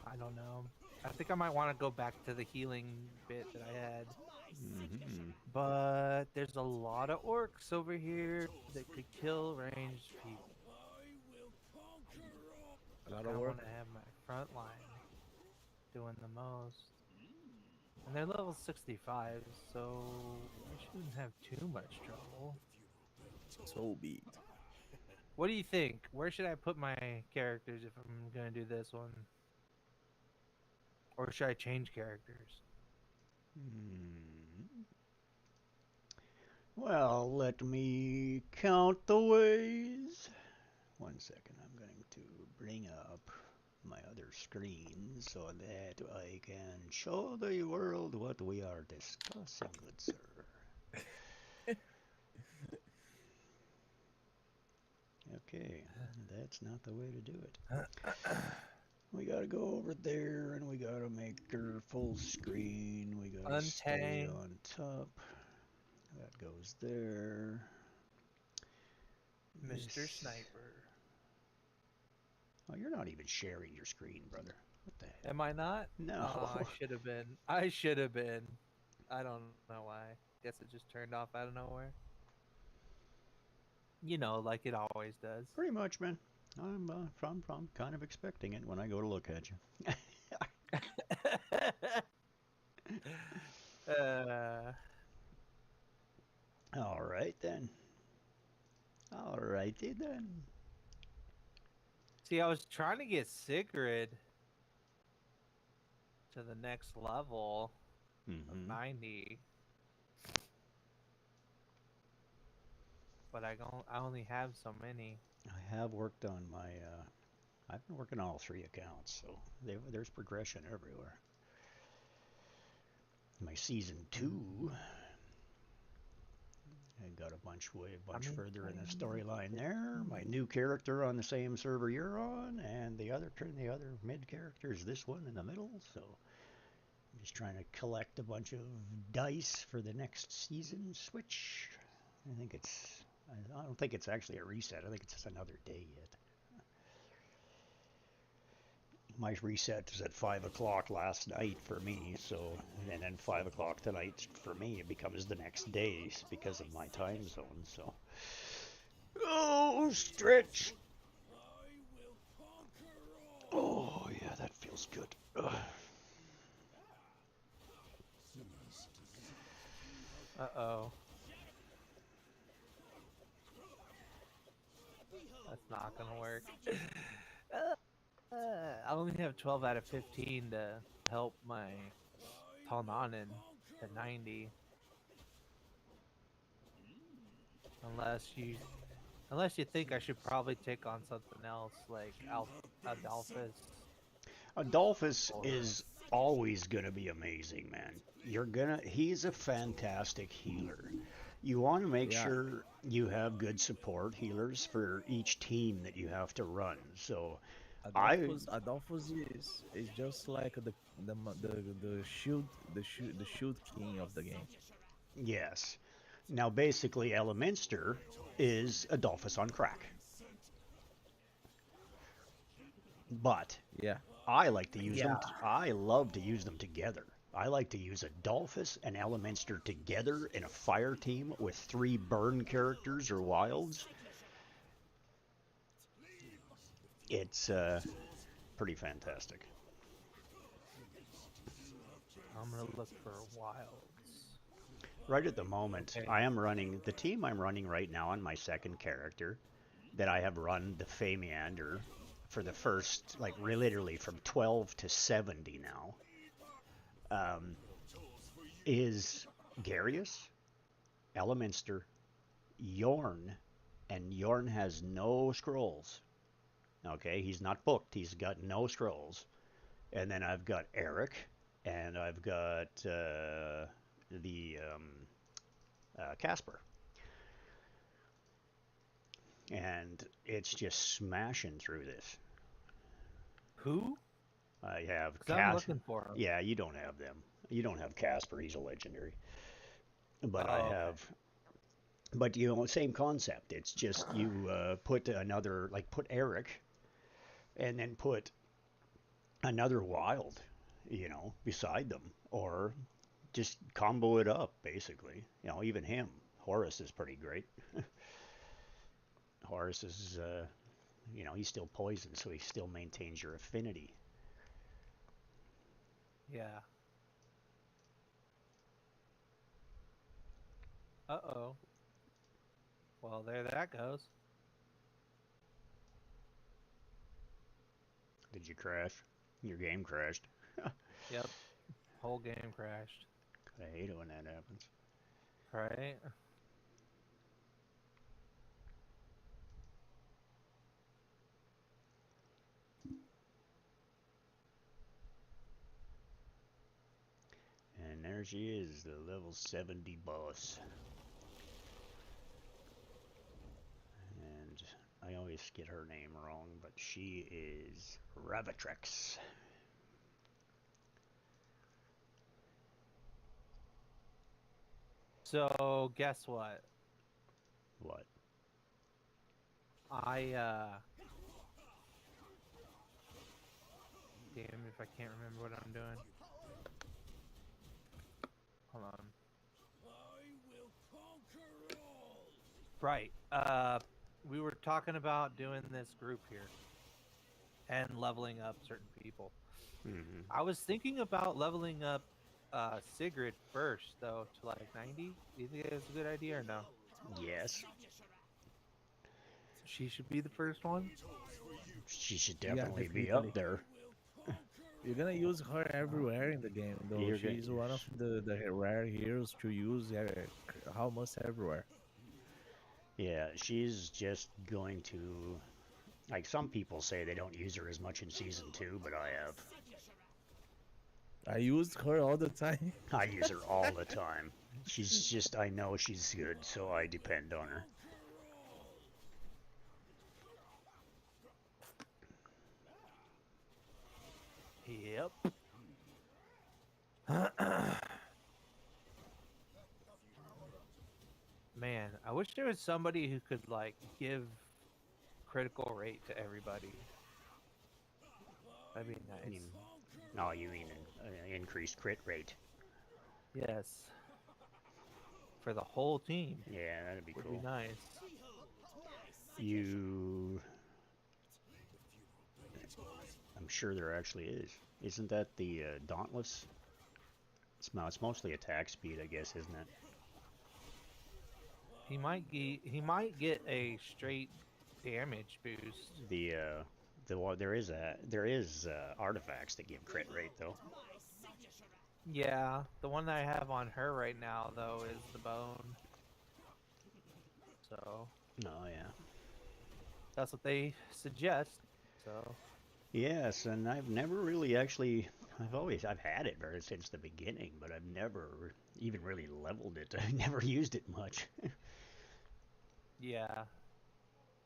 I don't know. I think I might want to go back to the healing bit that I had. Mm-hmm. But there's a lot of orcs over here that could kill ranged people. A lot I of want work. to have my front line doing the most. And they're level 65, so I shouldn't have too much trouble. So be it. What do you think? Where should I put my characters if I'm going to do this one? Or should I change characters? Well, let me count the ways. 1 second, I'm going to bring up my other screen so that I can show the world what we are discussing, good sir. Okay, that's not the way to do it. We gotta go over there and we gotta make her full screen. We gotta stay Untang. on top. That goes there. Mr. This- Sniper. Oh, you're not even sharing your screen, brother. What the heck? Am I not? No. Oh, I should have been. I should have been. I don't know why. Guess it just turned off out of nowhere. You know, like it always does. Pretty much, man. I'm kind of expecting it when I go to look at you. All right then. All righty then. See, I was trying to get Sigrid to the next level of Mm-hmm. 90. But I only have so many. I have worked on my. I've been working on all 3 accounts, so there's progression everywhere. My season 2, I got a bunch further in the storyline there. My new character on the same server you're on, and the other mid character is this one in the middle. So I'm just trying to collect a bunch of dice for the next season switch. I don't think it's actually a reset. I think it's just another day yet. My reset is at 5 o'clock last night for me, so, and then 5 o'clock tonight for me, it becomes the next day because of my time zone, so. Oh, stretch! Oh, yeah, that feels good. Uh-oh. That's not gonna work. I only have 12 out of 15 to help my Talnanen to 90. Unless you think I should probably take on something else like Adolphus. Adolphus is always gonna be amazing, man. He's a fantastic healer. You want to make sure you have good support healers for each team that you have to run. So Adolphus is just like the shield king of the game. yes. Now basically Eleminster is Adolphus on crack. But Yeah. I like to use them. I love to use them together. I like to use Adolphus and Eleminster together in a fire team with 3 burn characters or wilds. It's pretty fantastic. I'm gonna look for wilds. Right at the moment, Okay. I am running the team I'm running right now on my second character that I have run the Famiander for the first, like literally from 12 to 70 now, is Garius, Eleminster, Yorn, and Yorn has no scrolls. Okay, he's not booked. He's got no scrolls. And then I've got Eric, and I've got the Casper. And it's just smashing through this. Who? I have 'Cause I'm looking for him. Yeah, you don't have them. You don't have Casper. He's a legendary. But I Oh, okay. have. But same concept. It's just you put another, like put Eric, and then put another wild, beside them, or just combo it up basically. Even him. Horus is pretty great. Horus is, he's still poisoned, so he still maintains your affinity. Yeah. Uh-oh. Well, there that goes. Did you crash? Your game crashed. Yep. Whole game crashed. I hate it when that happens. Right? And there she is, the level 70 boss. And I always get her name wrong, but she is Ravatrex. So, guess what? What? Damn if I can't remember what I'm doing. Hold on. I will conquer all. Right. We were talking about doing this group here and leveling up certain people. Mm-hmm. I was thinking about leveling up Sigrid first, though, to like 90. Do you think that's a good idea or no? Yes. She should be the first one? She should Yeah, definitely be definitely. up there. You're gonna use her everywhere in the game, though. You're She's one of the rare heroes to use almost everywhere. Yeah, she's just going to, like, some people say they don't use her as much in Season 2, but I have. I used her all the time. I use her all the time. She's just, I know she's good, so I depend on her. Yep. Man, I wish there was somebody who could, like, give critical rate to everybody. That'd be nice. No, you mean an increased crit rate. Yes. For the whole team. Yeah, that'd be Would cool. be nice. I'm sure there actually is. Isn't that the Dauntless? It's mostly attack speed, I guess, isn't it? He might get a straight damage boost. There is artifacts that give crit rate though. Yeah, the one that I have on her right now though is the bone. So. Oh yeah. That's what they suggest. So. Yes, and I've never really actually. I've had it since the beginning, but I've never even really leveled it. I never used it much. Yeah.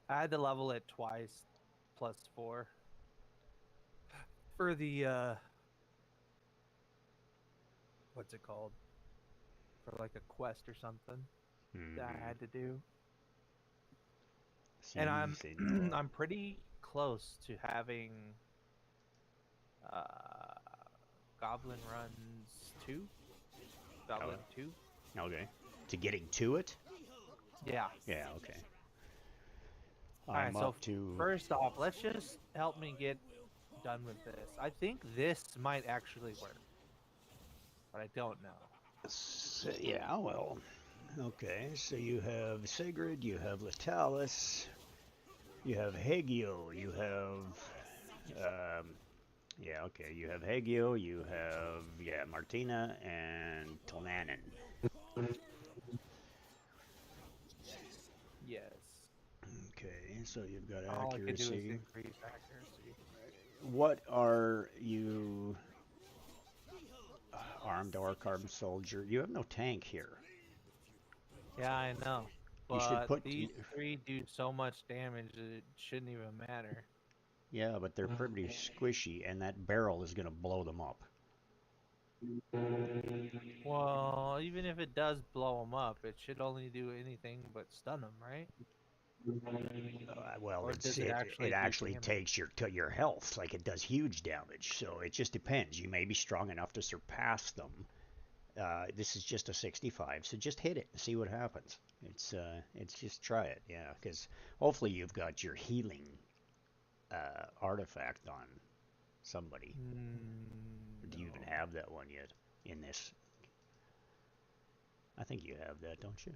I had to level it twice, +4. For the, what's it called? For like a quest or something that I had to do. And I'm pretty close to having, Goblin Runs 2? Goblin 2? Okay. To getting to it? Yeah. Yeah, okay. Alright, so up to... first off, let's just help me get done with this. I think this might actually work. But I don't know. So, yeah, well... Okay, so you have Sigrid, you have Latalis, you have Hegio, you have... yeah, okay, you have Hegio, you have, Martina, and Tonanen. Yes. Okay, so you've got All I can do is accuracy. increase accuracy. what are you, armed or carbon soldier? You have no tank here. Yeah, I know. You should But put. these three do so much damage that it shouldn't even matter. Yeah, but they're pretty squishy, and that barrel is gonna blow them up. Well, even if it does blow them up, it should only do anything but stun them, right? Well, Or does it it actually do actually damage? takes your health, like it does huge damage. So it just depends. You may be strong enough to surpass them. This is just a 65, so just hit it and see what happens. It's just try it, yeah, because hopefully you've got your healing artifact on somebody. Or do you even No. have that one yet in this? I think you have that, don't you?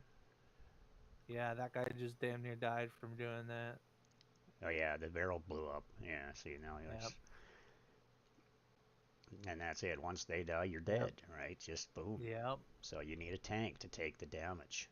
Yeah, that guy just damn near died from doing that. Oh yeah, the barrel blew up. Yeah, see now Yep. it's and that's it. Once they die, you're Yep. dead, right? Just boom. Yep. So you need a tank to take the damage.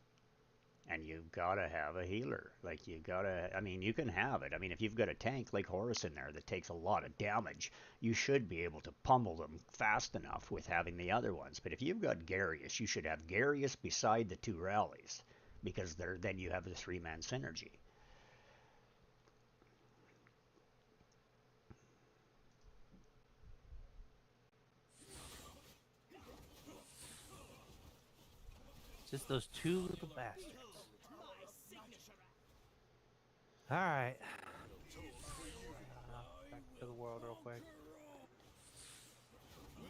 And you've got to have a healer. Like, you got to, I mean, you can have it. I mean, if you've got a tank like Horus in there that takes a lot of damage, you should be able to pummel them fast enough with having the other ones. But if you've got Garius, you should have Garius beside the two rallies, because then you have the three-man synergy. Just those two little bastards. My signature. All right. Back to the world real quick. My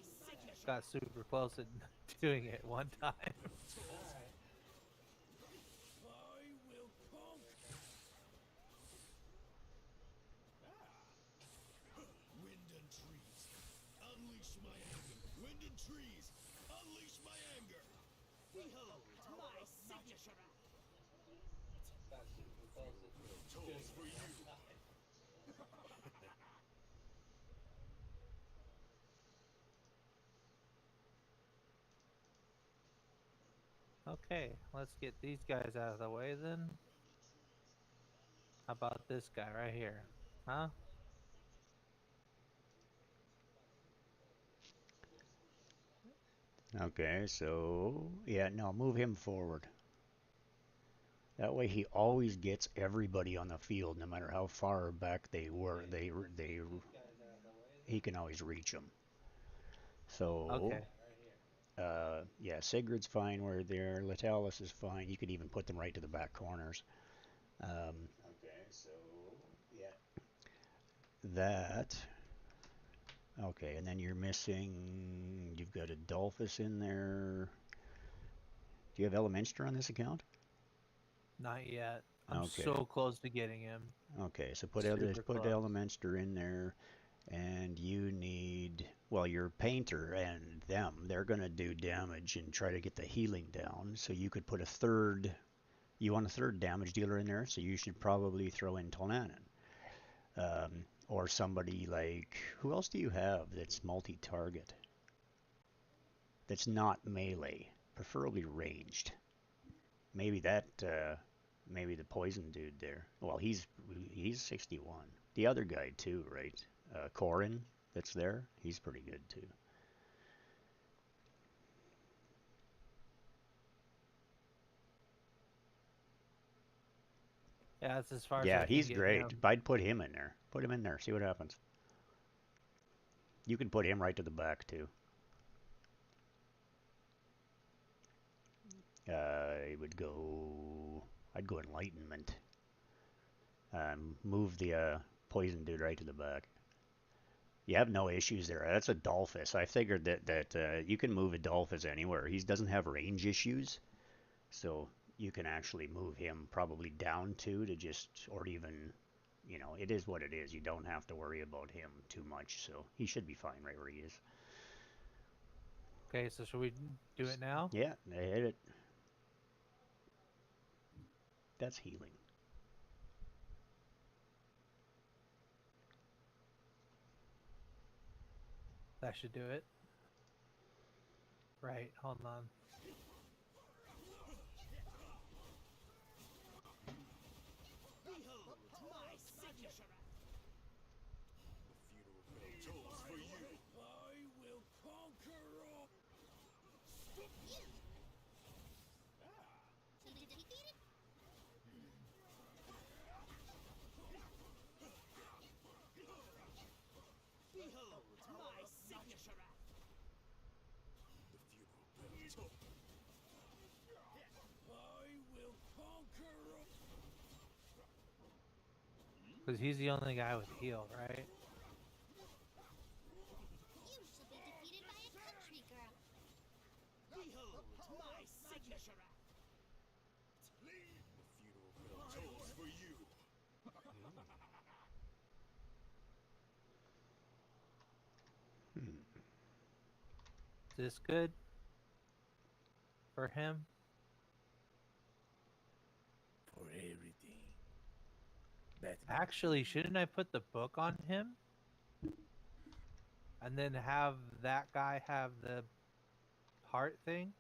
signature. Got super close at doing it one time. Wind and trees, unleash my anger. Wind and trees, unleash my anger. Behold my signature. Tolls for you. Okay, let's get these guys out of the way then. How about this guy right here? Huh? Okay, so, yeah, no, move him forward. That way he always gets everybody on the field, no matter how far back they were. He can always reach them. So, Okay. yeah, Sigurd's fine where they're. Letalis is fine. You could even put them right to the back corners. Okay, so yeah, that. Okay, and then you're missing. You've got Adolphus in there. Do you have Elemenster on this account? Not yet. I'm Okay. so close to getting him. Okay, so Super put close. Elemenster in there, and you need, well, your painter and them. They're gonna do damage and try to get the healing down. So you could put a third. You want a third damage dealer in there, so you should probably throw in Tolnanen. Or somebody like, who else do you have that's multi-target? That's not melee, preferably ranged. Maybe maybe the poison dude there. Well, he's 61. The other guy too, right? Corin, that's there. He's pretty good too. Yeah, that's as far as Yeah, I can he's get him. great. I'd put him in there. Put him in there. See what happens. You can put him right to the back too. I would go. I'd go enlightenment. Move the poison dude right to the back. You have no issues there. That's Adolphus. I figured that you can move Adolphus anywhere. He doesn't have range issues, so you can actually move him probably down to just, or even, it is what it is. You don't have to worry about him too much, so he should be fine right where he is. Okay, so should we do it now? Yeah, they hit it. That's healing. That should do it. Right, hold on. Behold my signature. The funeral bell tolls for you. I will conquer all. To be defeated? Behold my signature. The funeral bell tolls. I will conquer all. Because he's the only guy with heal, right? You shall be defeated by a country girl. Behold my signature. The funeral bell tolls for you. Is this good for him? For everything. Batman. Actually, shouldn't I put the book on him? And then have that guy have the heart thing?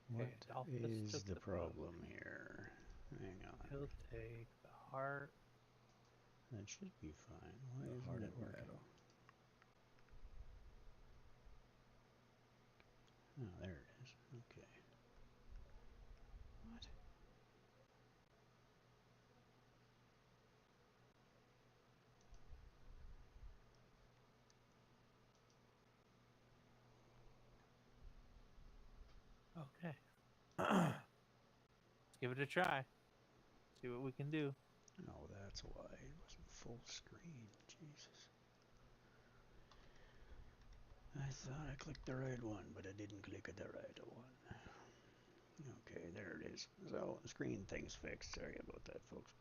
What Okay, Dolphus is took the book. problem here? Hang on. He'll take the heart. That should be fine. Why The isn't heart it of working? battle. Oh, there it is. Okay. What? Okay. Let's give it a try. See what we can do. Oh, that's why it wasn't full screen. Jesus. I thought I clicked the right one, but I didn't click the right one. Okay, there it is. So, the screen thing's fixed. Sorry about that, folks.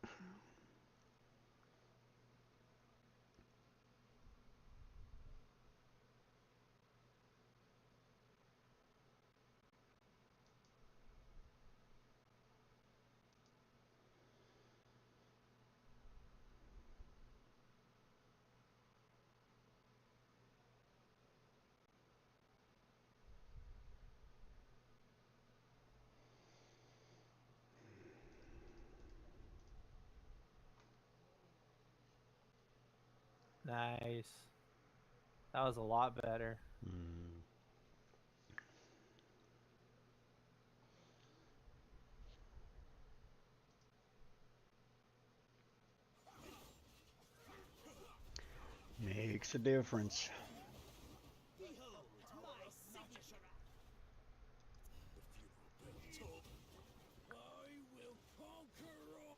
Nice. That was a lot better. Makes a difference. Behold my signature. The funeral bell tolls. I will conquer all.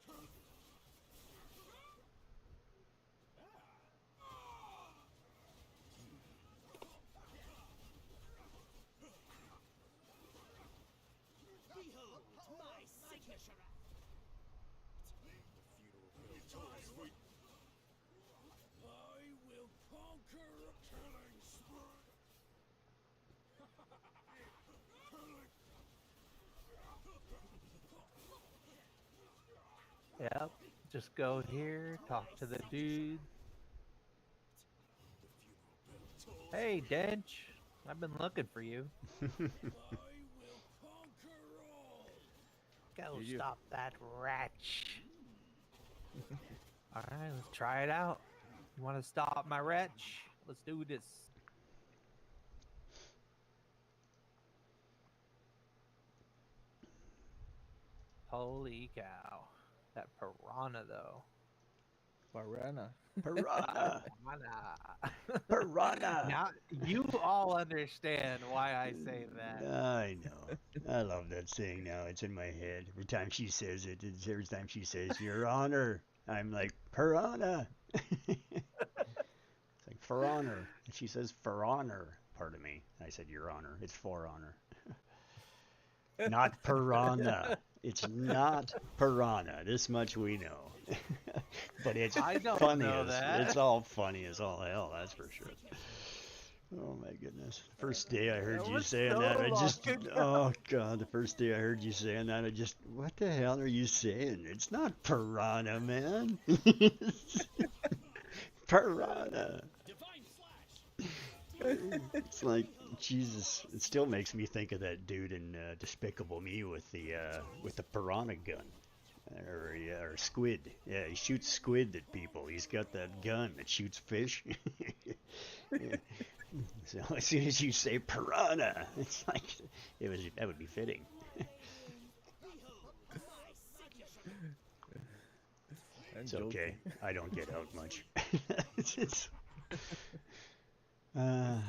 Behold my signature. The funeral bell tolls for you. I will conquer a killing spree. Yep. Just go here, talk to the dude. The funeral bell tolls. Hey, Dench. I've been looking for you. I will conquer all. Go Did you? stop that wretch. Alright, let's try it out. You want to stop my wretch? Let's do this. Holy cow. That piranha, though. Piranha. Piranha! Piranha. Piranha! Now, you all understand why I say that. I know. I love that saying now. It's in my head. Every time she says it, every time she says, Your Honor, I'm like, Piranha! It's like, For Honor. And she says, For Honor. Pardon me. I said, Your Honor. It's For Honor. Not Piranha. It's not Piranha. This much we know. But it's I don't funny know as that. it's all funny as all hell, that's for sure. Oh my goodness. First day I heard That you was saying so that, I long just ago. oh god, the first day I heard you saying that, I just what the hell are you saying? It's not Piranha, man. Piranha. Divine It's like Jesus. It still makes me think of that dude in Despicable Me with the piranha gun, or squid. Yeah, he shoots squid at people. He's got that gun that shoots fish. Yeah. So as soon as you say piranha, it's like that would be fitting. I'm It's joking. okay. I don't get out much. it's uh,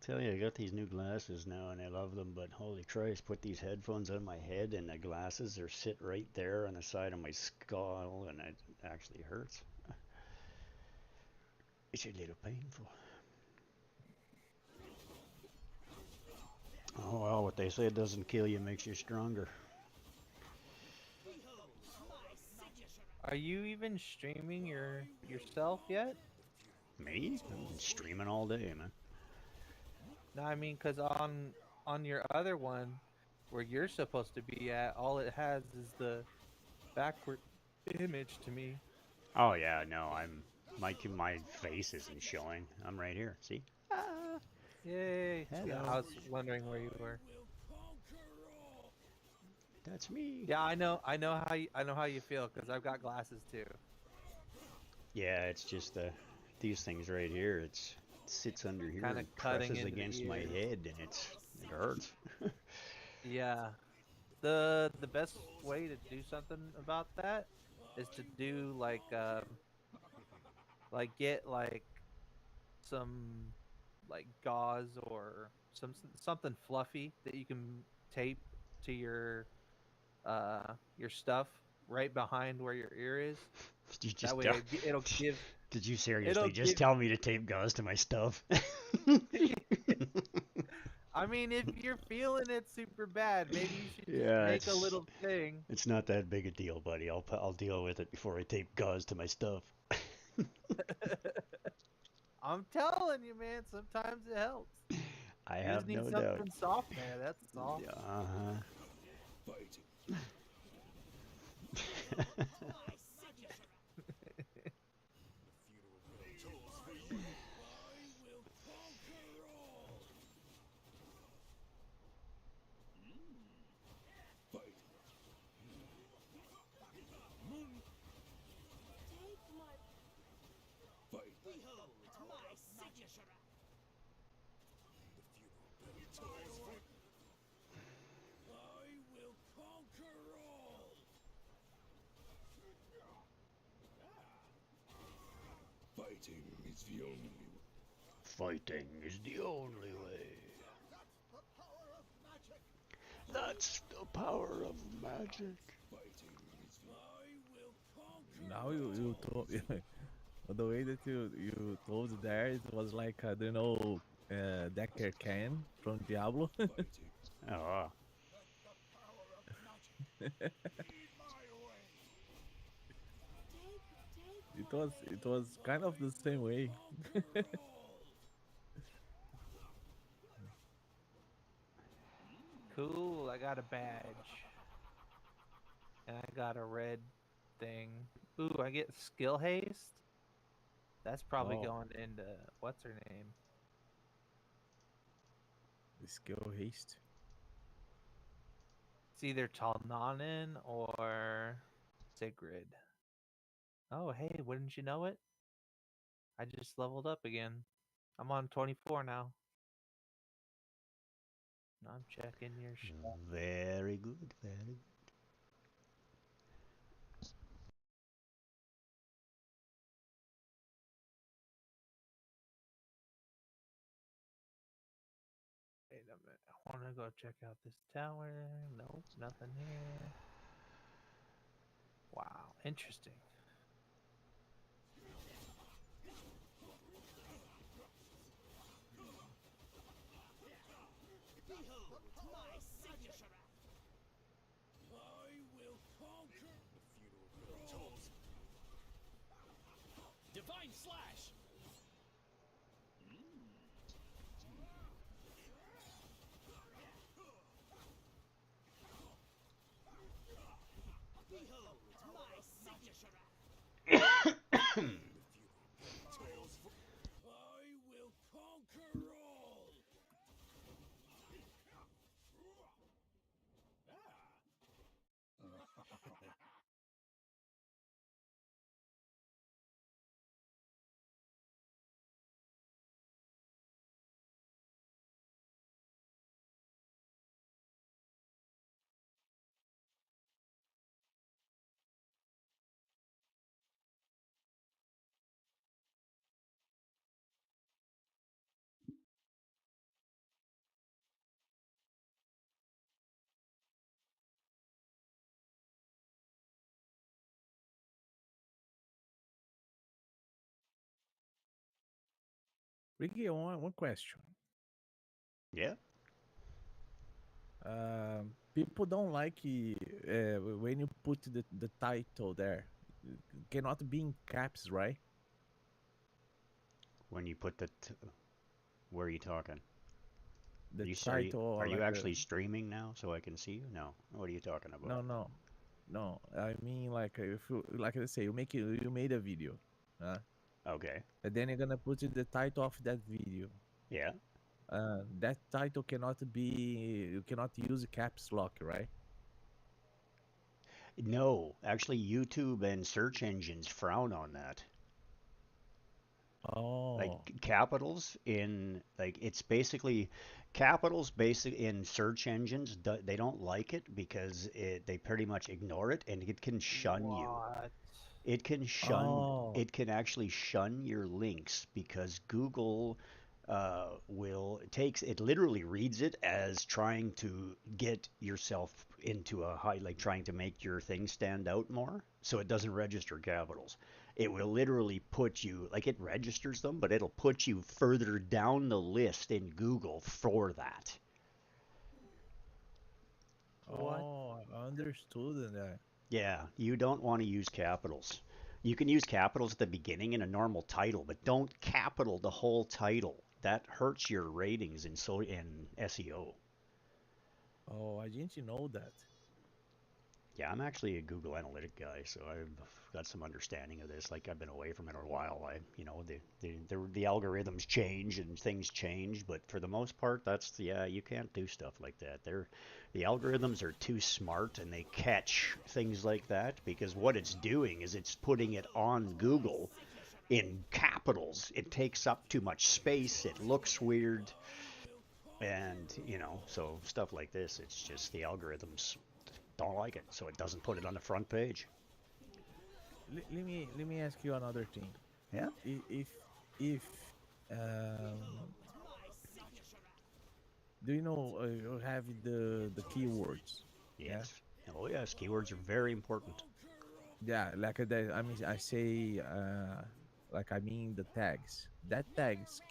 tell you, I got these new glasses now and I love them, but holy Christ, put these headphones on my head and the glasses are sit right there on the side of my skull and it actually hurts. It's a little painful. Oh well, what they say doesn't kill you makes you stronger. Are you even streaming yourself yet? Me? I've been streaming all day, man. No, I mean, cause on your other one, where you're supposed to be at, all it has is the backward image to me. Oh yeah, no, my face isn't showing. I'm right here. See? Yay! Yeah, Hello. I was wondering where you were. That's me. Yeah, I know how you feel, cause I've got glasses too. Yeah, it's just these things right here. It sits under here Kind of and cutting presses into the against my ears. head, and it hurts. Yeah. The best way to do something about that is to do like get like some like gauze or something fluffy that you can tape to your stuff right behind where your ear is. You That just way it'll give did you it'll seriously just give tell me to tape gauze to my stuff? I mean, if you're feeling it super bad, maybe you should just Yeah, make a little thing. it's not that big a deal, buddy. I'll deal with it before I tape gauze to my stuff. I'm telling you, man, sometimes it helps. I You just have need no doubt. something soft there, that's all. Uh-huh. Fighting is the only Fighting is the only way. That's the power of magic. Now you told the way that you told there, it was like I don't know, Decker Can from Diablo. Oh, It was kind of the same way. Cool, I got a badge. And I got a red thing. Ooh, I get skill haste? That's probably Oh, going into what's her name? the skill haste. It's either Talnanen or Sigrid. Oh, hey, wouldn't you know it? I just leveled up again. I'm on 24 now. I'm checking your stuff. very good, very good. Wait a minute. I want to go check out this tower. Nope, nothing here. Wow, interesting. Divine slash. Behold my signature. will conquer all. Ricky, one question. Yeah. People don't like when you put the title there. Cannot be in caps, right? When you put the, where are you talking? The Are you title, are you like a actually streaming now so I can see you? No. What are you talking about? no, no, no. I mean, like if you, like I say, you made a video, huh? Okay. And then you're gonna put the title of that video. Yeah. That title cannot be. You cannot use caps lock, right? No, actually, YouTube and search engines frown on that. Like Oh, capitals in like it's basically capitals basic in search engines. They don't like it because they pretty much ignore it and it can shun you. What? It can shun. oh, It can actually shun your links because Google will takes it literally reads it as trying to get yourself into a high, like trying to make your thing stand out more, so it doesn't register capitals. It will literally put you, like it registers them, but it'll put you further down the list in Google for that. What? oh. I understood that. Yeah, you don't want to use capitals. You can use capitals at the beginning in a normal title, but don't capital the whole title. That hurts your ratings in SEO. Oh, I didn't know that. Yeah, I'm actually a Google Analytic guy, so I've got some understanding of this. Like I've been away from it a while. The algorithms change and things change, but for the most part, yeah, you can't do stuff like that. The algorithms are too smart and they catch things like that because what it's doing is it's putting it on Google in capitals. It takes up too much space. It looks weird, and so stuff like this. It's just the algorithms don't like it, so it doesn't put it on the front page. Let me ask you another thing. Yeah. If do you know you have the keywords? Yeah, Yes. Oh yes. Keywords are very important. yeah. Like I mean, I say like I mean the tags. That tags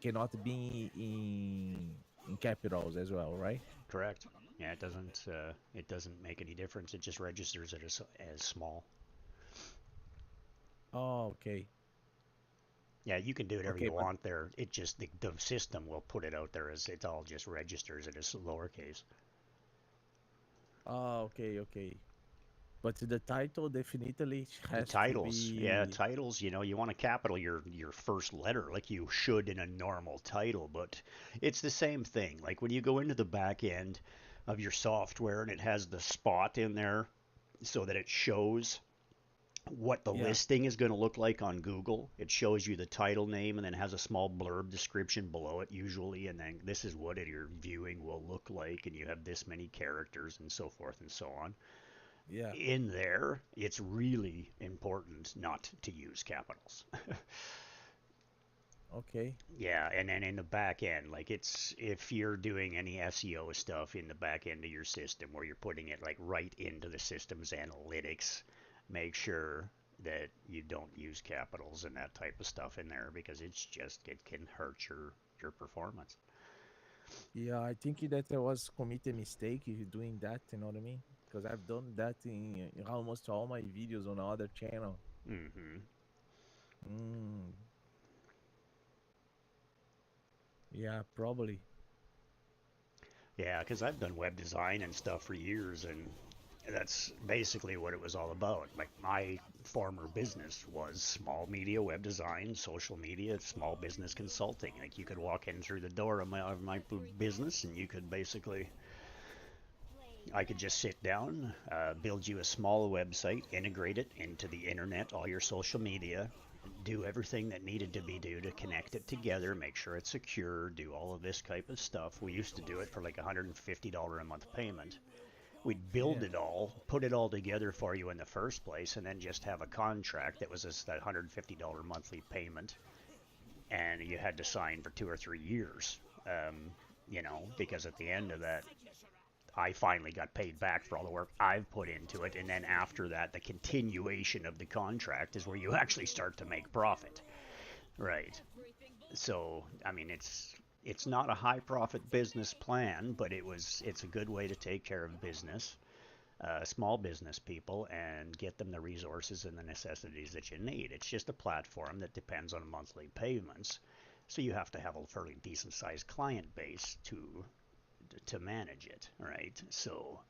cannot be in capitals as well, right? Correct. Yeah. It doesn't make any difference. It just registers it as small. Oh, okay, Yeah. You can do whatever okay, you but want there. It just the system will put it out there as it all just registers it as lowercase. oh, okay, okay. But the title definitely The has to titles, yeah, be. titles. You want to capital your first letter like you should in a normal title, but it's the same thing. Like when you go into the back end of your software and it has the spot in there so that it shows what the Yeah, listing is going to look like on Google. It shows you the title name and then has a small blurb description below it usually, and then this is what your viewing will look like, and you have this many characters and so forth and so on. yeah. In there, it's really important not to use capitals. Okay. Yeah, and then in the back end, like it's if you're doing any SEO stuff in the back end of your system where you're putting it like right into the system's analytics, make sure that you don't use capitals and that type of stuff in there because it can hurt your performance. Yeah, I think that I was commit a mistake if doing that. You know what I mean? Because I've done that in almost all my videos on other channel. Hmm. Mm, yeah, probably. Yeah, because I've done web design and stuff for years, and That's basically what it was all about. Like my former business was small media, web design, social media, small business consulting. Like you could walk in through the door of my business, and you could basically, I could just sit down, build you a small website, integrate it into the internet, all your social media, do everything that needed to be done to connect it together, make sure it's secure, do all of this type of stuff. We used to do it for like $150 a month payment. We'd build it all, put it all together for you in the first place, and then just have a contract that was that $150 monthly payment, and you had to sign for 2 or 3 years. You know, because at the end of that, I finally got paid back for all the work I've put into it, and then after that, the continuation of the contract is where you actually start to make profit. Right. So, I mean, it's not a high profit business plan, but it's a good way to take care of business, small business people, and get them the resources and the necessities that you need. It's just a platform that depends on monthly payments, so you have to have a fairly decent sized client base to manage it, right? So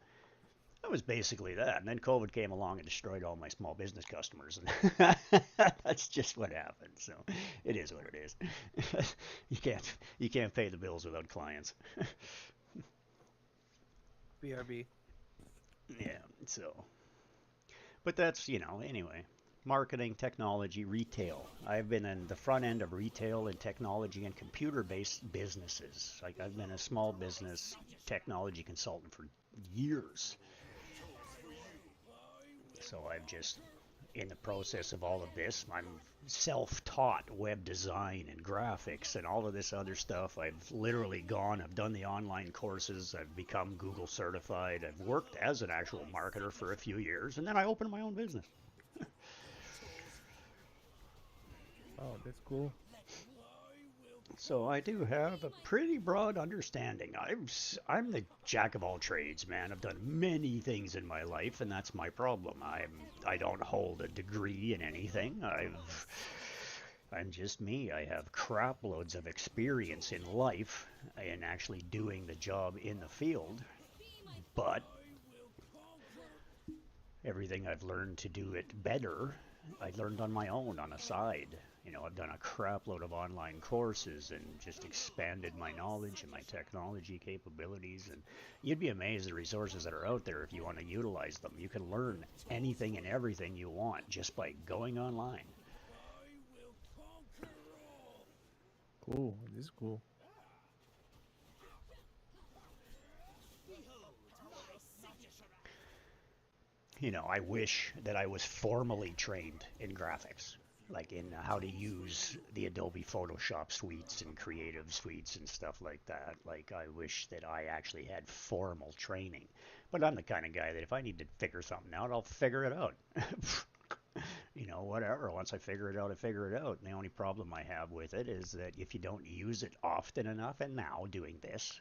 that was basically that. And then COVID came along and destroyed all my small business customers, and that's just what happened. So it is what it is. You can't pay the bills without clients. BRB. Yeah. So, but that's anyway. Marketing, technology, retail. I've been in the front end of retail and technology and computer-based businesses. Like I've been a small business technology consultant for years. So I'm just in the process of all of this. I'm self-taught web design and graphics and all of this other stuff. I've literally I've done the online courses. I've become Google certified. I've worked as an actual marketer for a few years, and then I opened my own business. Oh, that's cool. So I do have a pretty broad understanding. I'm the jack of all trades, man. I've done many things in my life, and that's my problem. I don't hold a degree in anything. I'm just me. I have crap loads of experience in life and actually doing the job in the field, but everything I've learned to do it better, I learned on my own on a side. I've done a crap load of online courses and just expanded my knowledge and my technology capabilities. And you'd be amazed at the resources that are out there if you want to utilize them. You can learn anything and everything you want just by going online. Cool. This is cool. I wish that I was formally trained in graphics, like in how to use the Adobe Photoshop suites and creative suites and stuff like that. Like I wish that I actually had formal training. But I'm the kind of guy that if I need to figure something out, I'll figure it out. Whatever. Once I figure it out, I figure it out. And the only problem I have with it is that if you don't use it often enough, and now doing this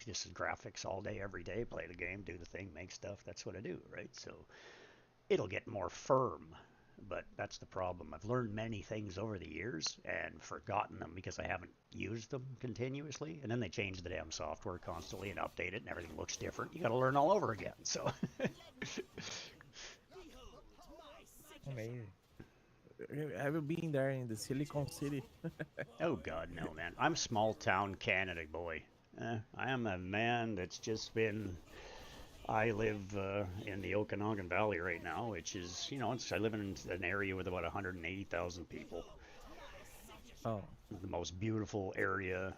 is graphics all day, every day, play the game, do the thing, make stuff. That's what I do, right? So it'll get more firm. But that's the problem. I've learned many things over the years and forgotten them because I haven't used them continuously. And then they change the damn software constantly and update it, and everything looks different. You got to learn all over again. So Amazing. Have you been there in the Silicon City? oh God, no, man. I'm a small town Canada boy. I am a man that's just been. I live in the Okanagan Valley right now, which is, I live in an area with about 180,000 people. Oh, The most beautiful area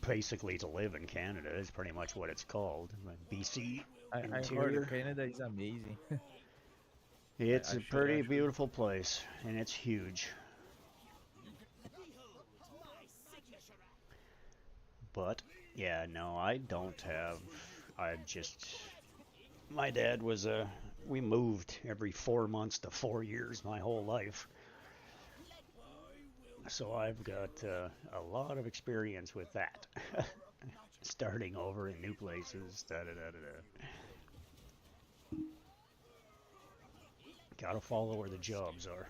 basically to live in Canada is pretty much what it's called. BC I interior. heard Canada is amazing. It's I a should pretty actually. beautiful place, and it's huge. But, yeah, no, I don't have. My dad was we moved every 4 months to 4 years my whole life. So I've got a lot of experience with that. Starting over in new places, Gotta follow where the jobs are.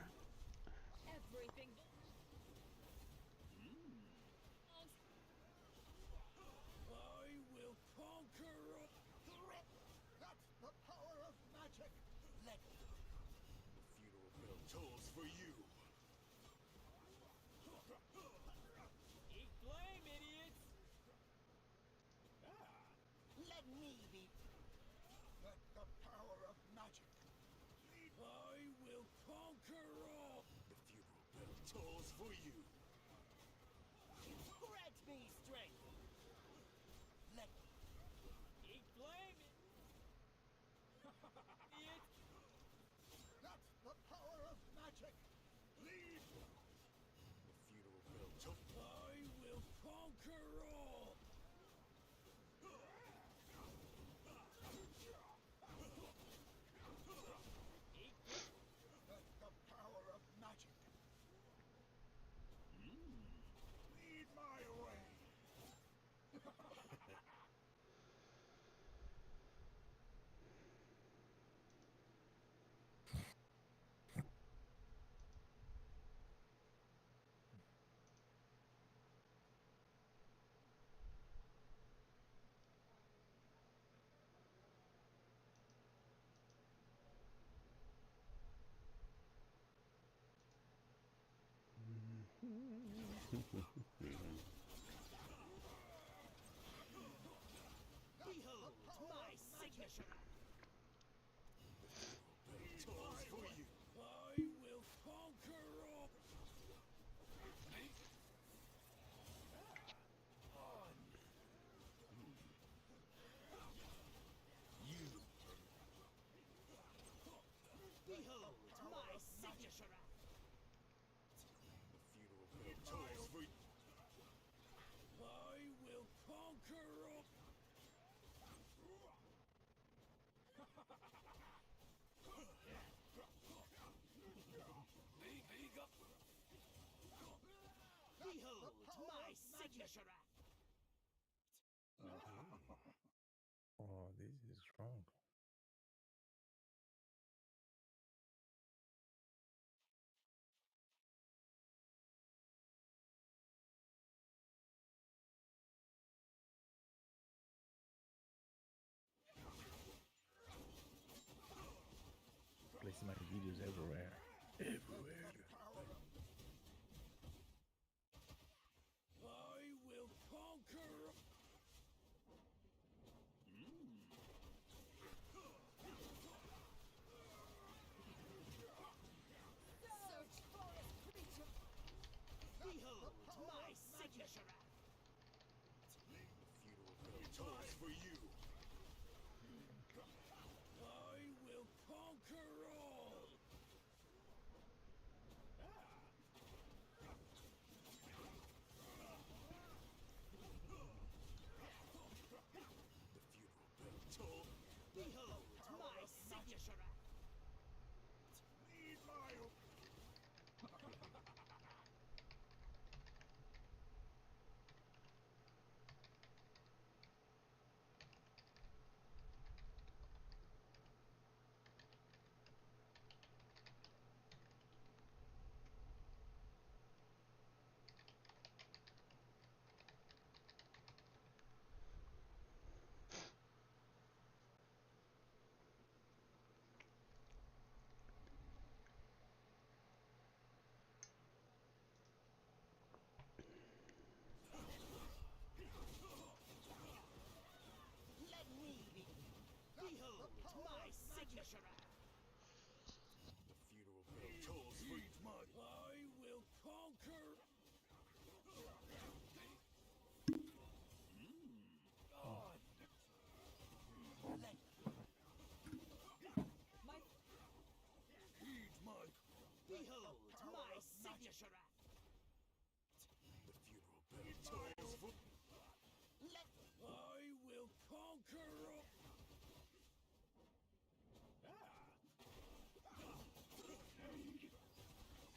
for you. Eat flame, idiots! Let me be. Let the power of magic lead. I will conquer all. The funeral bell tolls for you. Grant me strength. Let eat flame, idiots! That's the power of magic. Lead. The funeral bell tolls. I will conquer all. Let the power of magic lead my way. Behold my signature! Tolls for you. I will conquer all. You. Behold my signature! The funeral bell tolls for you. I will conquer all. Behold my signature! Oh, this is wrong. Placing my videos everywhere. Everywhere. I will conquer. Search for a creature! Behold my signature! The funeral bell tolls for you. I will conquer all. The funeral bell tolls. Behold my signature! Lead my. Let me be. Behold my signature! The funeral bell tolls for you. I will conquer. Let my Heed my. behold my signature! The funeral bell tolls for. Let I will conquer all.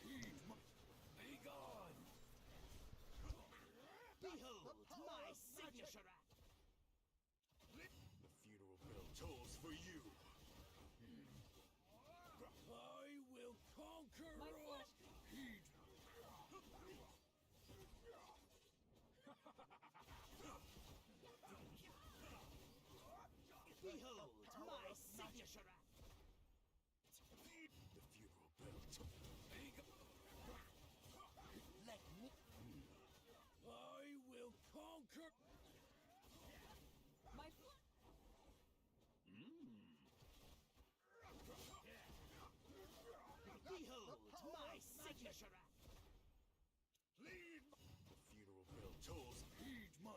Heed my. Be gone. behold my signature! The funeral bell tolls for you. I will conquer My all. flesh. Heed. Behold my signature! The funeral bell tolls. Be signature act. Lead the funeral bell tolls. Heed my.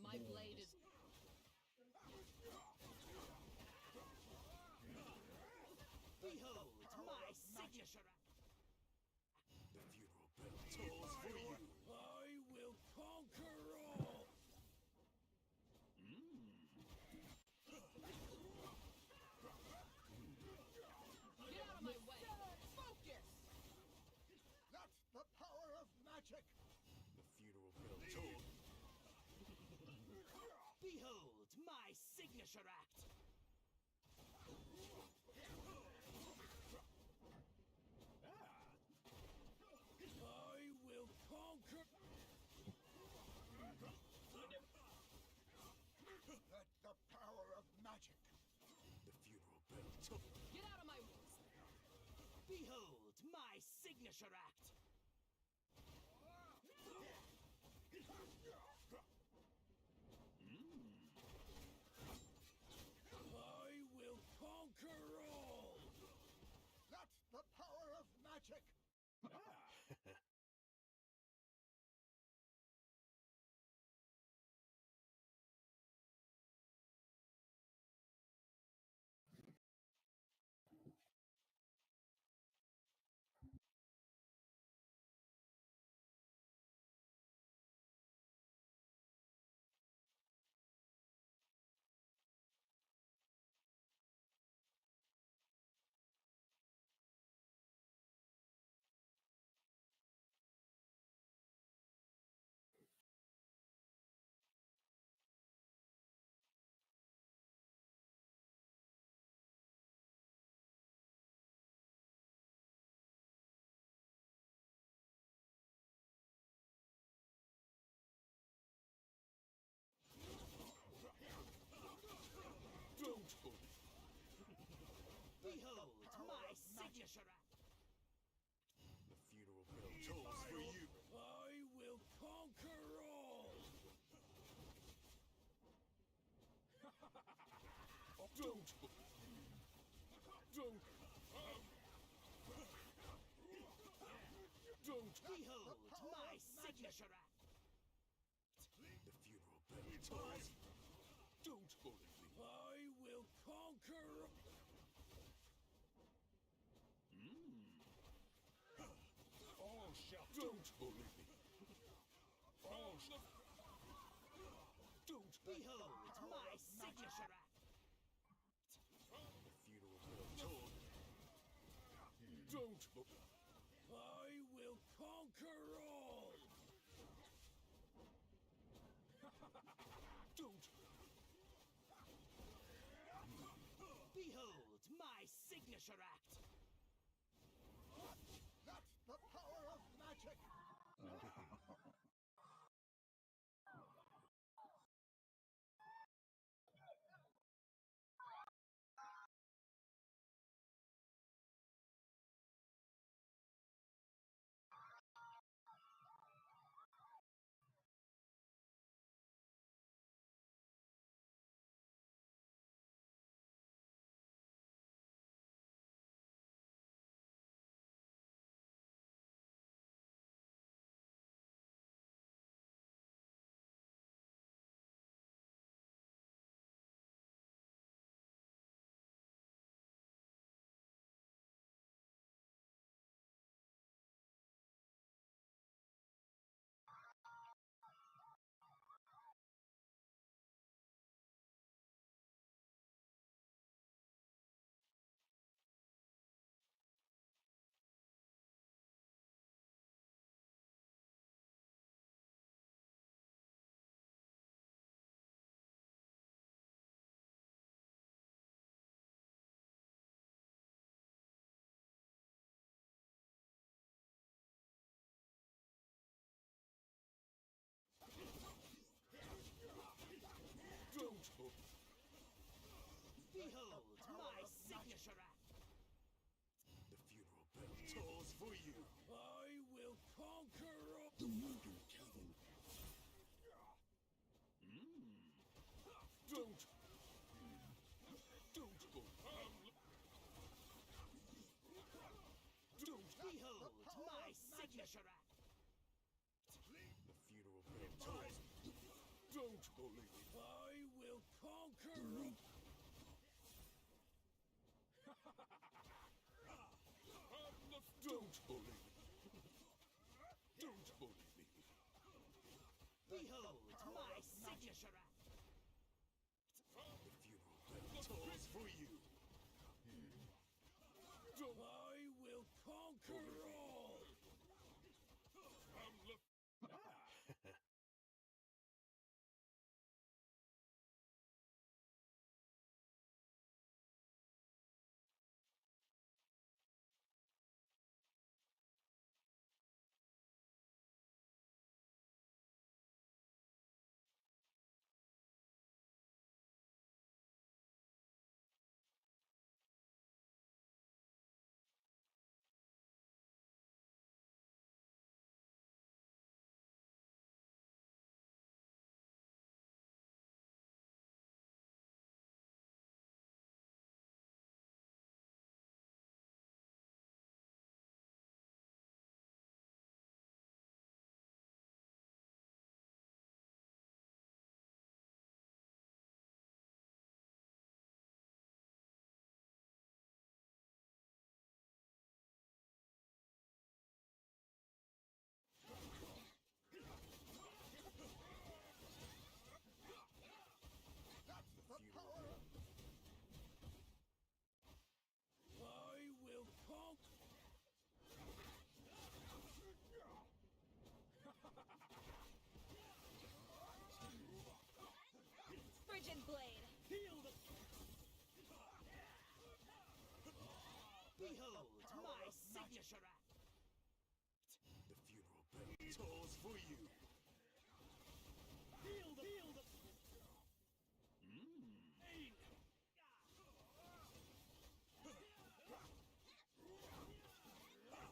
My blade is. Behold my signature act. The funeral bell tolls for you. I will conquer all. Get out of my way. Focus. That's the power of magic. The funeral bell tolls. Behold my signature act. I will conquer. Let the power of magic. The funeral bell tolls. Get out of my way. Behold my signature act. I will conquer all. That's the power of magic. Don't worry. Behold my signature act. The funeral bell tolls for you. I will conquer all. Don't. Don't. Don't. Behold my signature act. The funeral bell tolls. Don't bully me. I will conquer. All shall. Don't bully me. All shall. Don't. Behold my signature act. The funeral bell tolls. Don't. I will conquer all. Don't. Behold bully me. I will conquer all. Don't bully me. Don't bully me. Behold my signature act. The funeral bell tolls for you. I will conquer all. I will conquer. Frigid blade. Behold my signature act. The funeral bell tolls for you.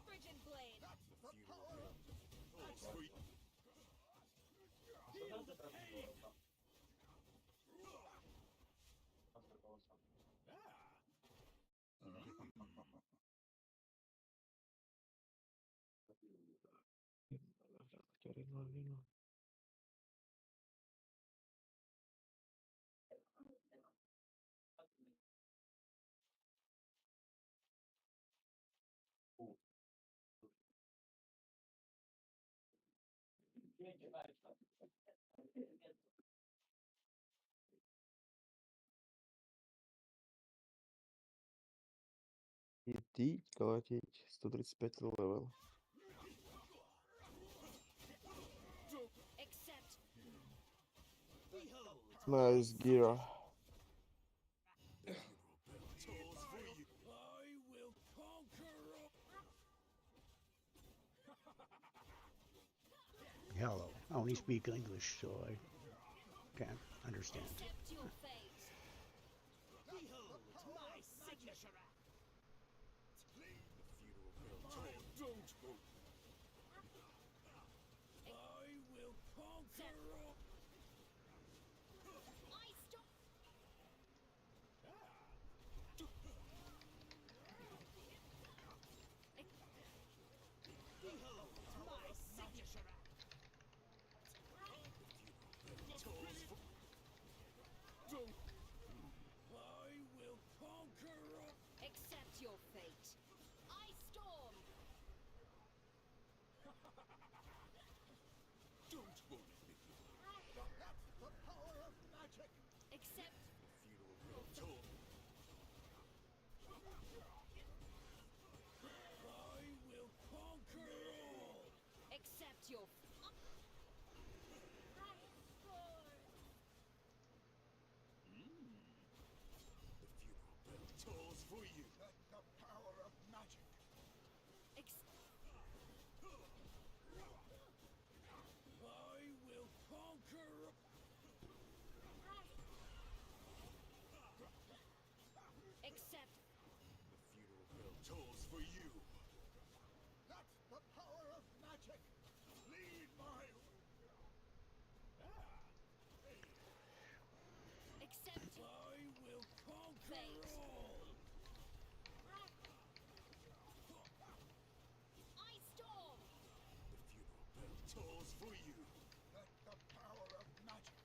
Frigid blade. The funeral bell tolls for you. Іди, колотіть, 135 левел. Accept. Найс, Гіра. The funeral bell tolls for you. I will conquer all. Hello. I only speak English, so I can't understand. Accept your fate. Behold my signature act. The funeral bell tolls. Don't hope. I will conquer all. I stop. Behold my signature act. Tolls for. Don't. I will conquer all. Accept your fate. I storm. Don't bully me. That's the power of magic. Accept. The funeral bell tolls. I will conquer all. Accept your. The funeral bell tolls for you. Let the power of magic. I will conquer. Accept. The funeral bell tolls for you. That's the power of magic. Lead my. Accept. I will conquer Fate. all. I storm. The funeral bell tolls for you. Let the power of magic.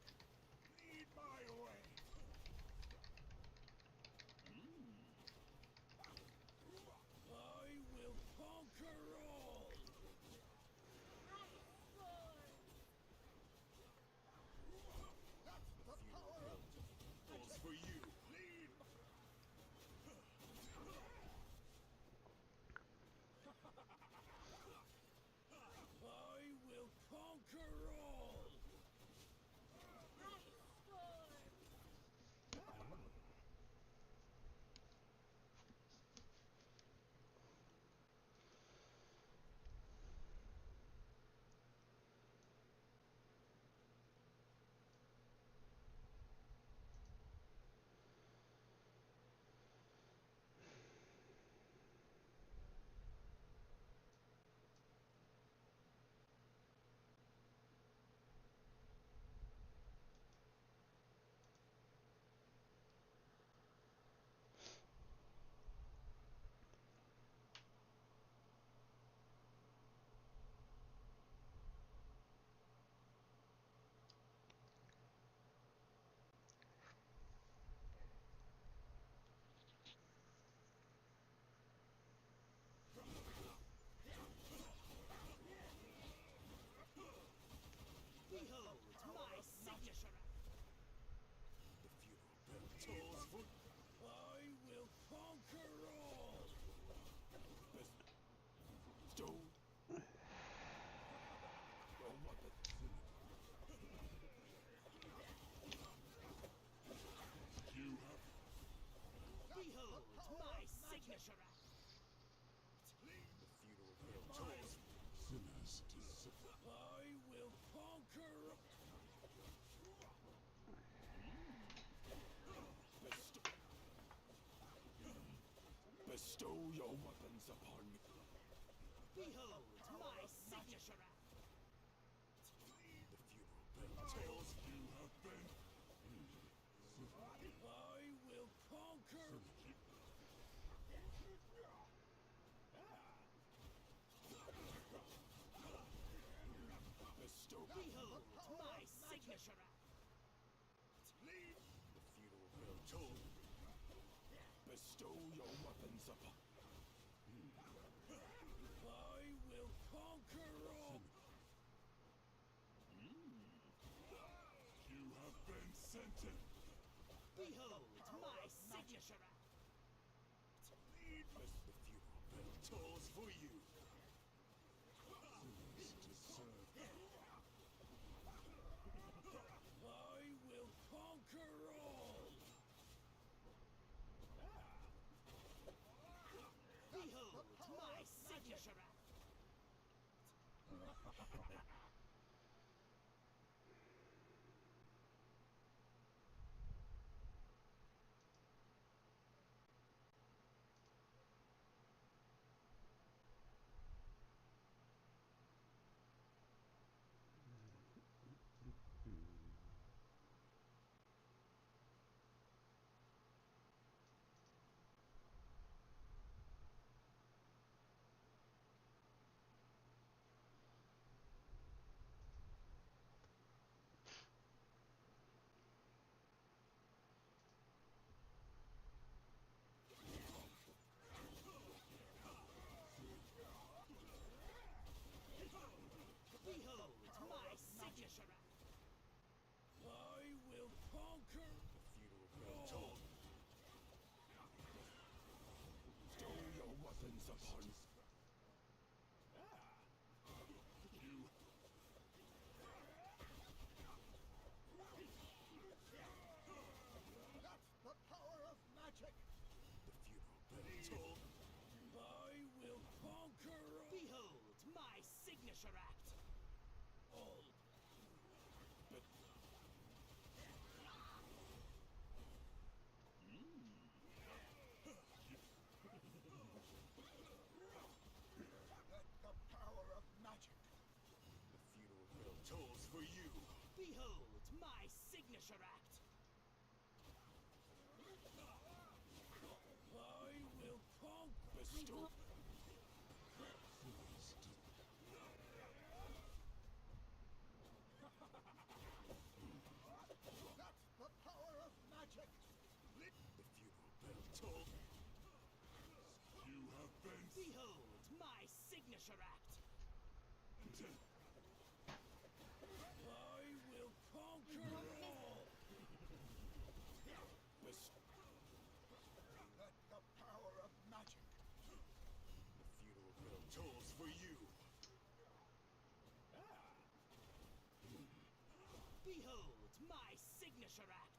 upon me. Behold my signature act. The funeral bell tolls. You have been. I will conquer. Bestow. Behold my signature act. Leave. The funeral bell toll. Bestow your weapons upon. I will conquer all. You have been sentenced. Behold my signature act. Lead us. The funeral bell tolls for you. Please to serve. I will conquer all. Behold my signature act. Behold my signature act. I will conquer. The funeral bell toll. Stow your weapons upon. You. That's the power of magic. The funeral bell toll. I will conquer. Behold my signature act. All. But. Let the power of magic. The funeral bell tolls for you. Behold my signature act. I will conquer. Bestow. That's the power of magic. The funeral bell toll. You have been. Behold my signature act. I will conquer all. Let the power of magic. The funeral bell tolls for you. Behold my signature act.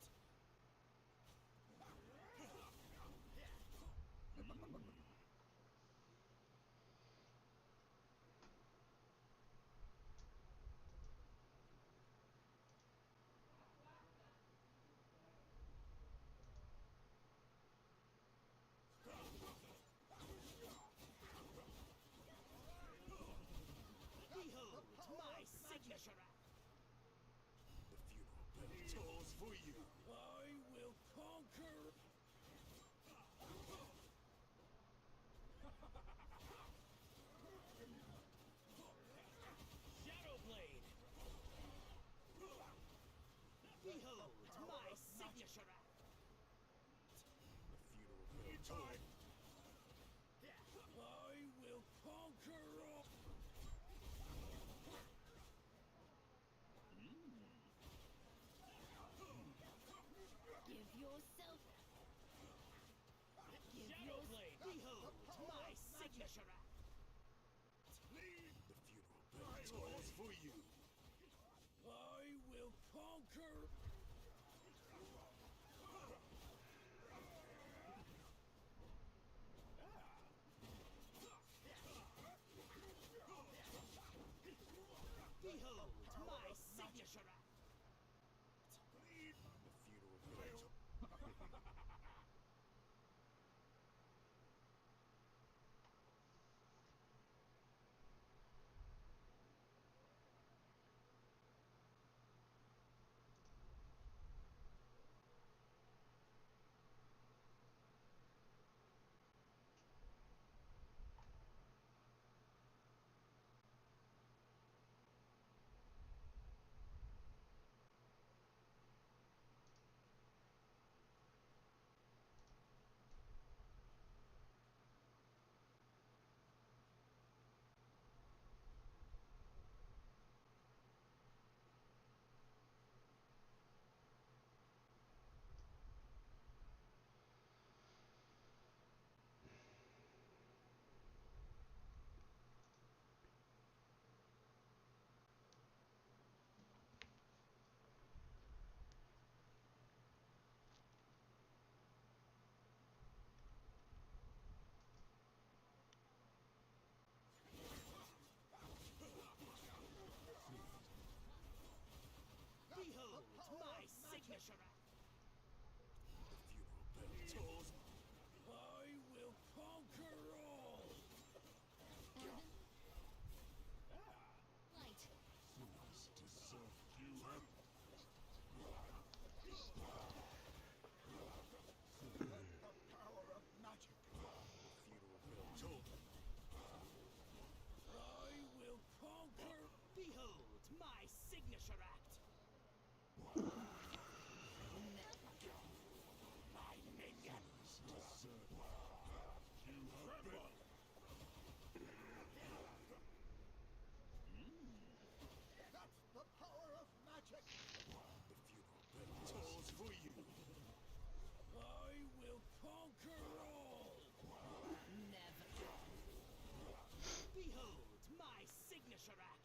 Behold my signature act. The funeral bell tolls for you. I will conquer. Shadowblade. Behold my signature act. The funeral bell tolls. I will conquer all. Give yourself. Give yourself. Shadowblade. Behold my signature act. The funeral bell tolls for you. I will conquer. Behold my signature act. The funeral bell. for you. I will conquer all. Never. Behold my signature act.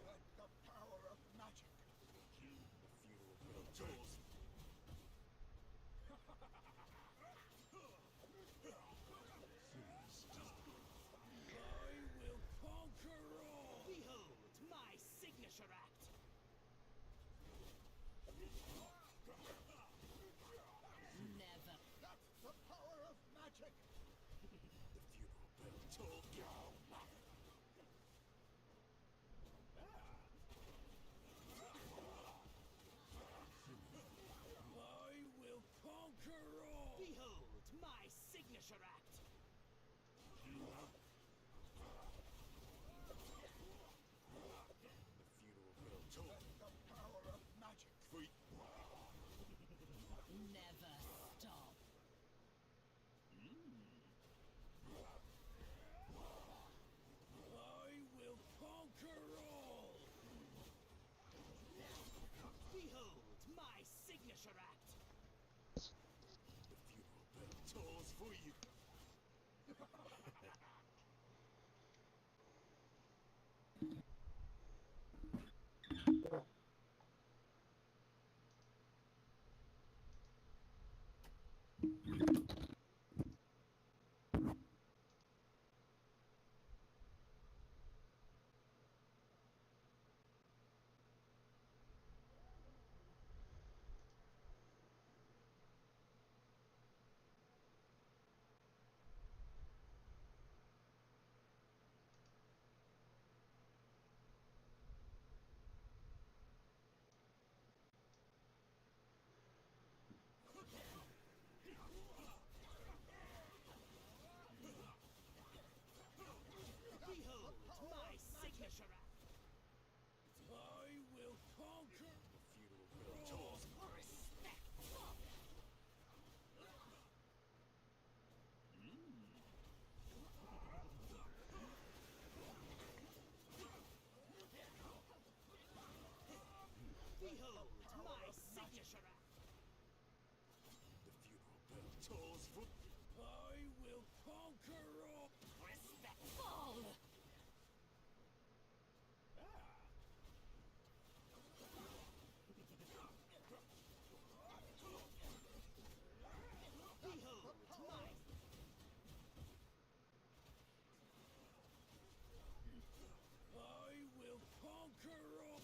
Let the power of magic. The funeral bell tolls. I will conquer all. Behold my signature act. Never. That's the power of magic. The funeral bell tolls. I will conquer all. Behold my signature act. The funeral bell tolls. Let the power of magic. Free. Never stop. I will conquer all. Behold my signature act. The funeral bell tolls for you. Behold my signature act. I will conquer. The funeral bell tolls. Behold my signature act. The funeral bell tolls for. I will conquer all. Respectful. Behold my. I will conquer all.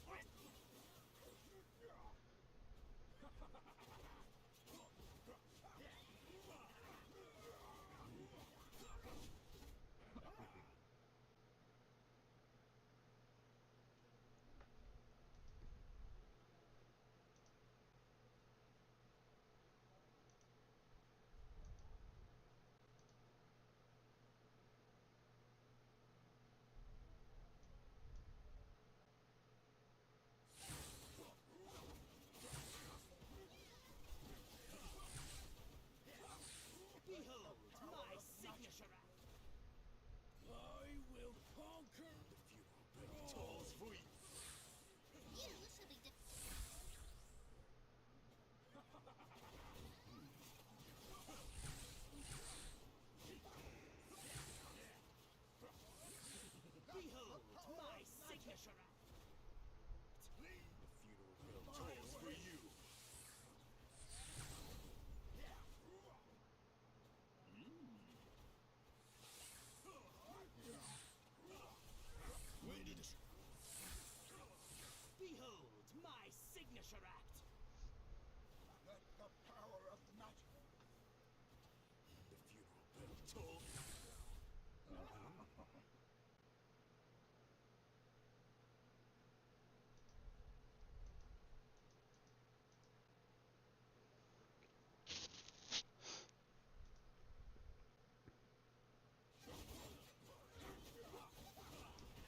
Behold my signature act. I will conquer. The funeral bell tolls for you. You should be Behold my signature act. The funeral bell tolls for you. Behold my signature act. Let the power of magic. The funeral bell tolls.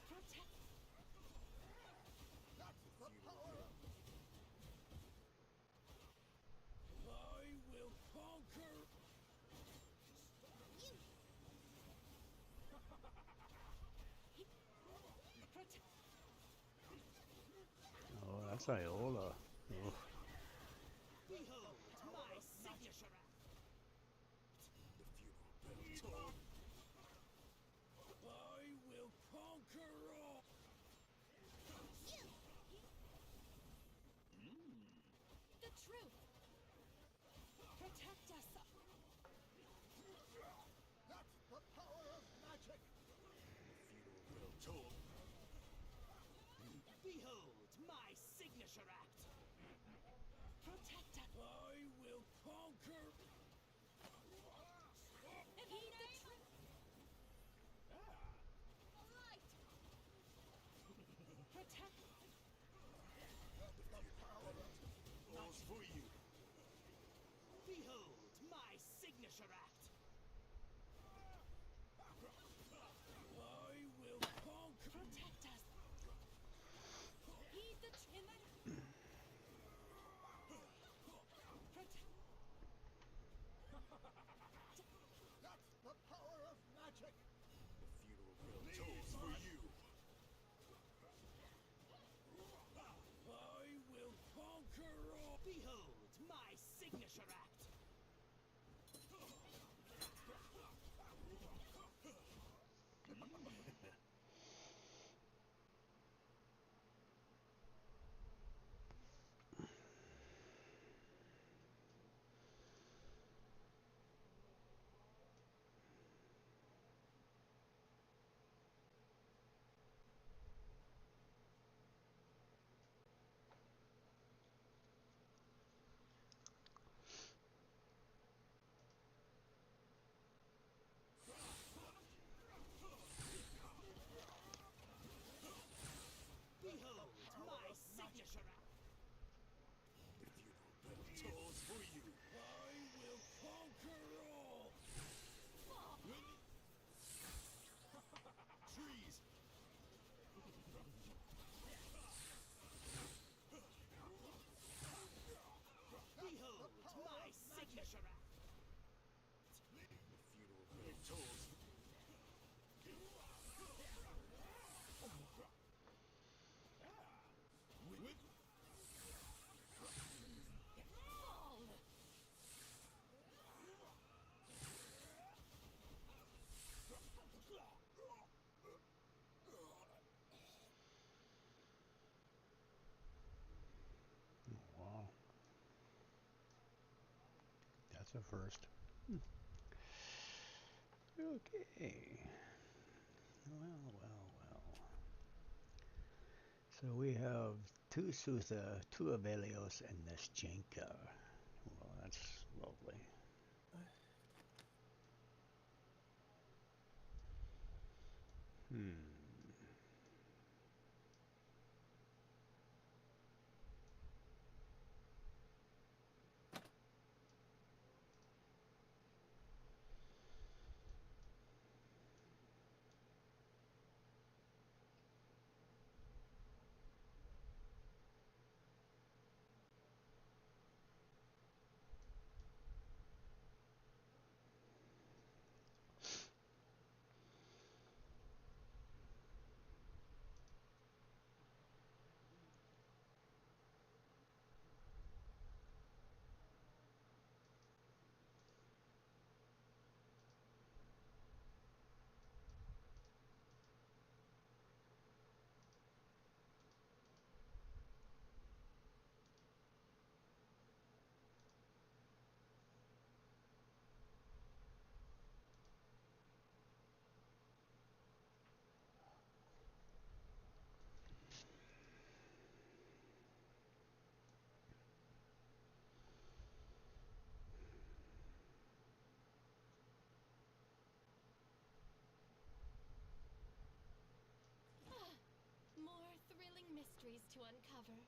Protect. That's the power of Sayola. Ugh. Behold my signature act. The funeral bell tolled. I will conquer all. The truth. Protect us. That's the power of magic. The funeral bell tolled. Behold my signature act. Protect us. I will conquer. Heed the truth. Light. Protect. All's for you. Behold my signature act. I will conquer. Protect us. Heed the truth. That's the power of magic. The funeral bell tolls for you. I will conquer all. Behold my signature act. Behold my signature act. The funeral bell tolls for you. I will conquer all. Trees. Behold my signature act. The funeral bell tolls. Wow. That's a first. Okay. Well. So we have two Sutha, two Avelios, and Neschenka. Well, that's lovely. Hmm. More thrilling mysteries to uncover.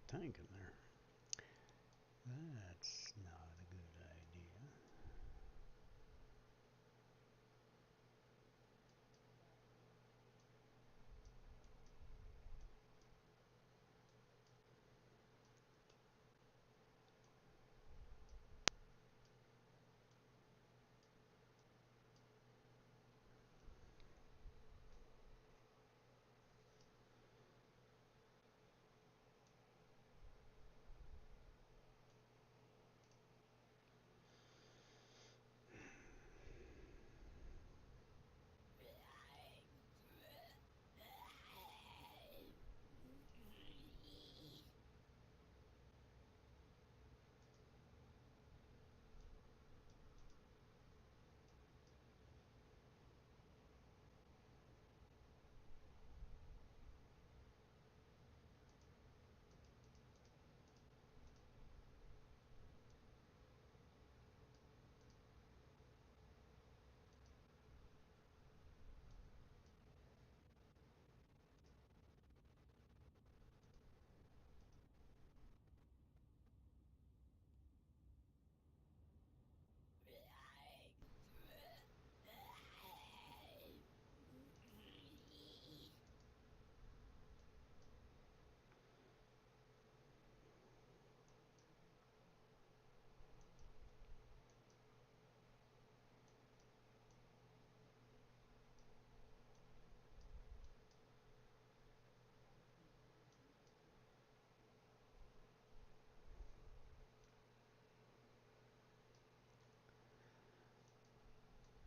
tank in there. That's not a good idea.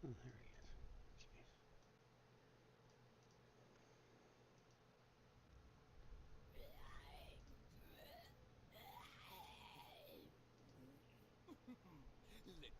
Oh, there he is. Jeez. Let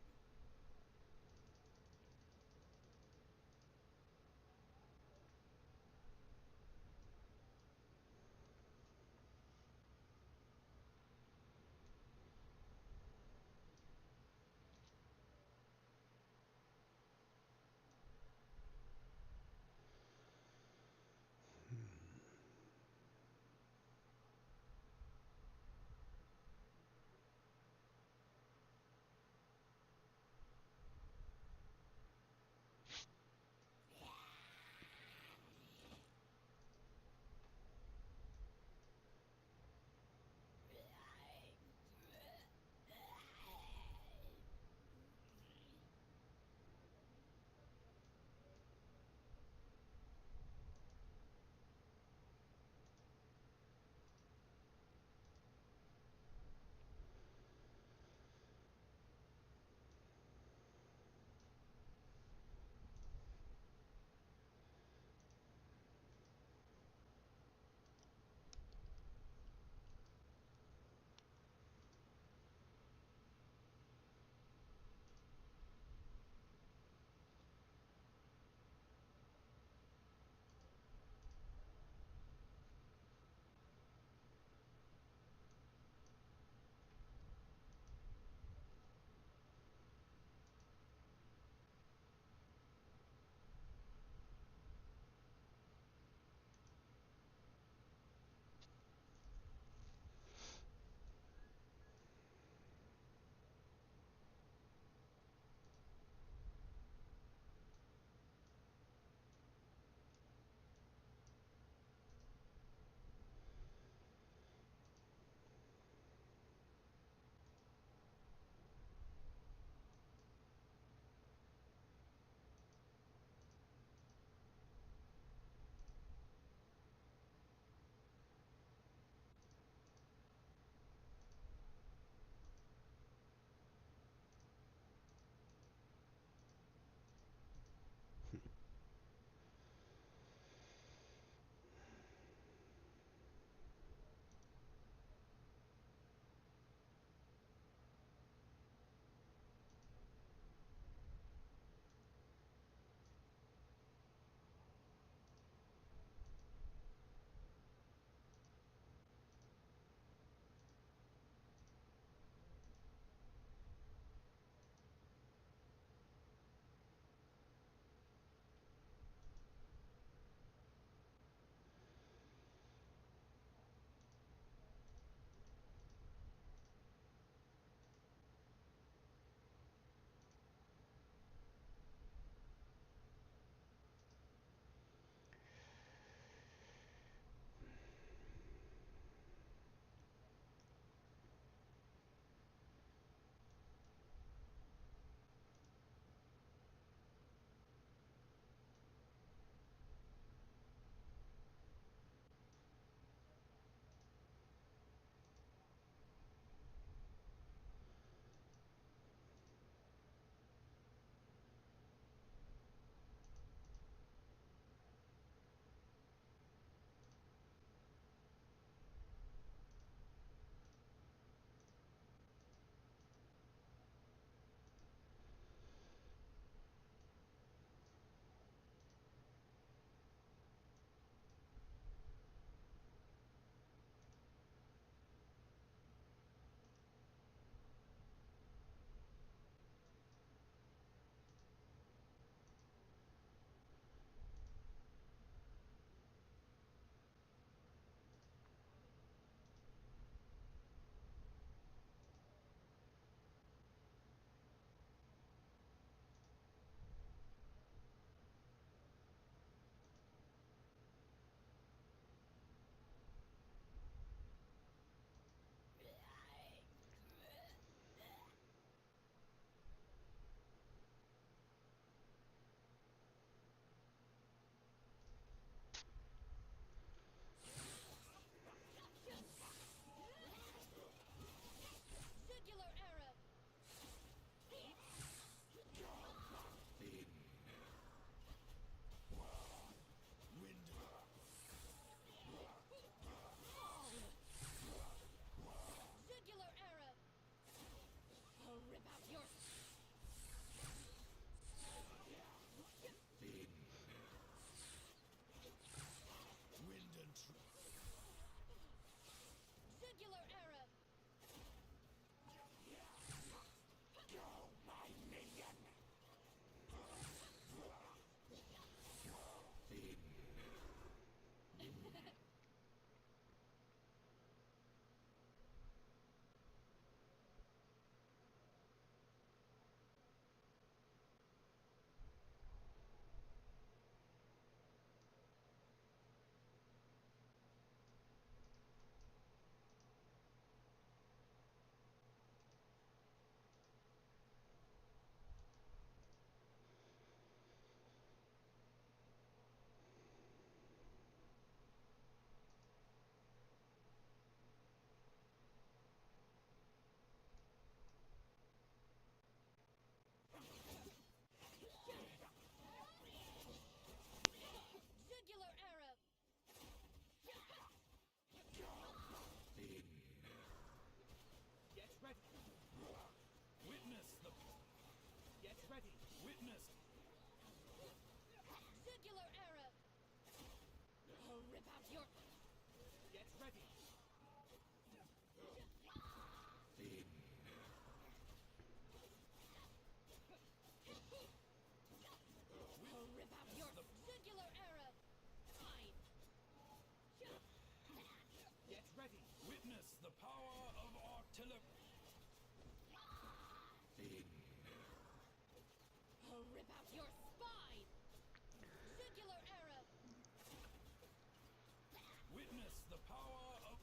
the power of...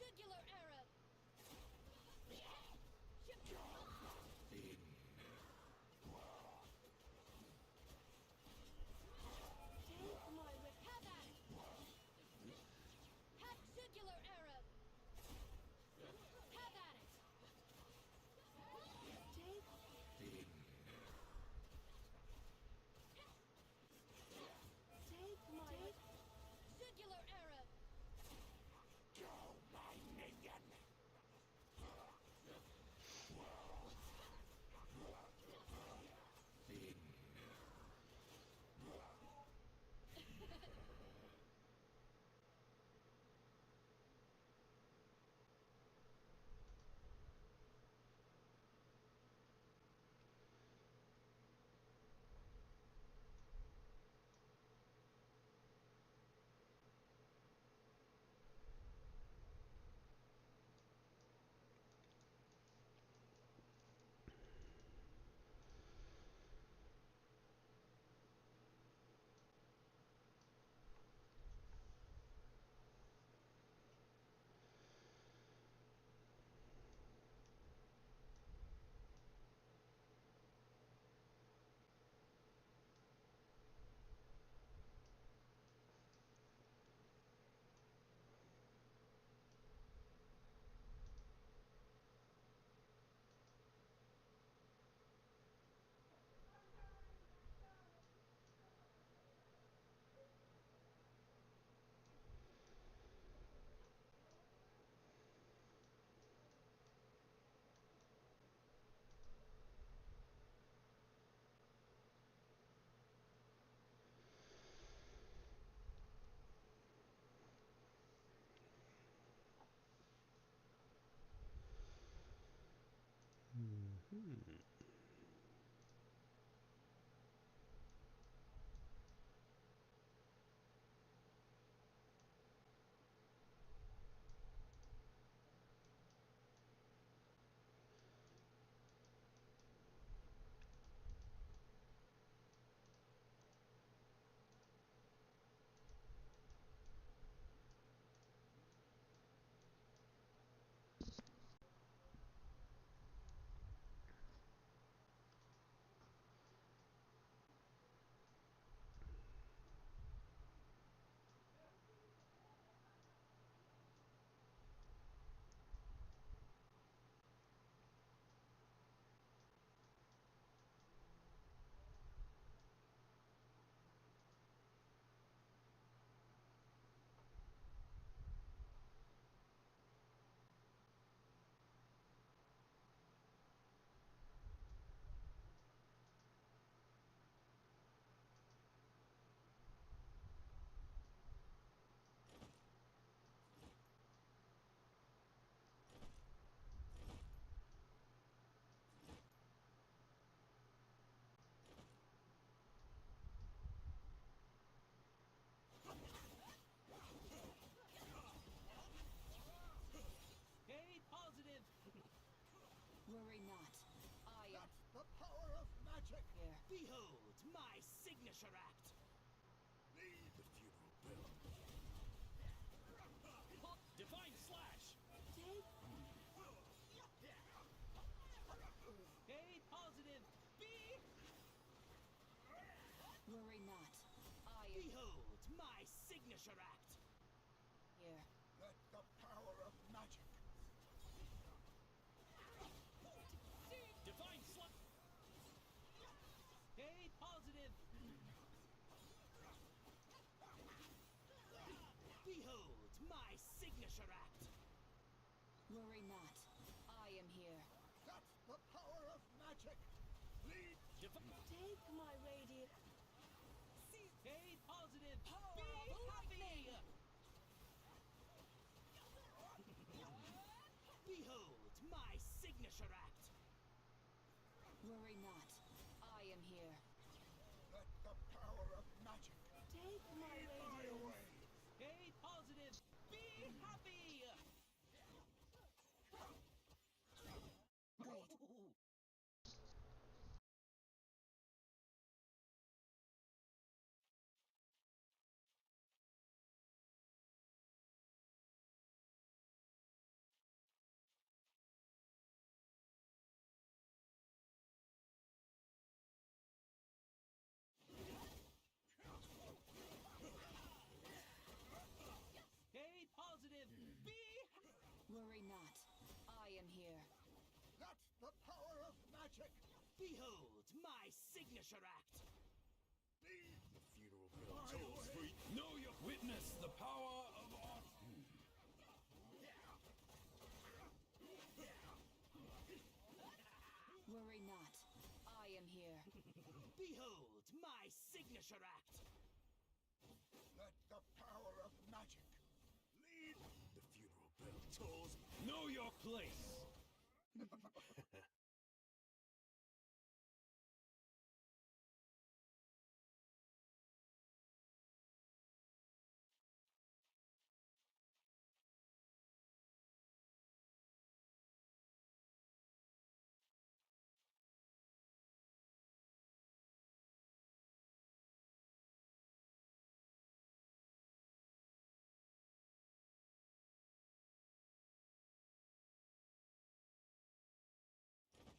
Jugular Arab. Take my whip. Have at it. Have jugular Arab. Have at it. Take. Take my whip. Jugular Arab. Hey, positive. Worry not. I am That's the power of magic! here. Behold my signature act. Lead the funeral bell. Divine slash. Take. Hey, positive. Be. Worry not. I am Behold my signature act. here. Let the power of magic... Divine slash. Hey, positive. Behold my signature act. Worry not. I am here. That's the power of magic! Lead... Divine. Take my radiant. Stay positive. Be happy. Behold my signature act. Worry not. I am here. Let the power of magic Take my lead my radiance. way. Stay positive. Be happy. Great. Stay positive. Be Worry not. I am here. Let the power of magic Behold my signature act. lead The funeral bell my tolls for way. Know your witness the power of art. Worry not. I am here. Behold my signature act. Let the power of magic lead. The funeral bell tolls. Know your place.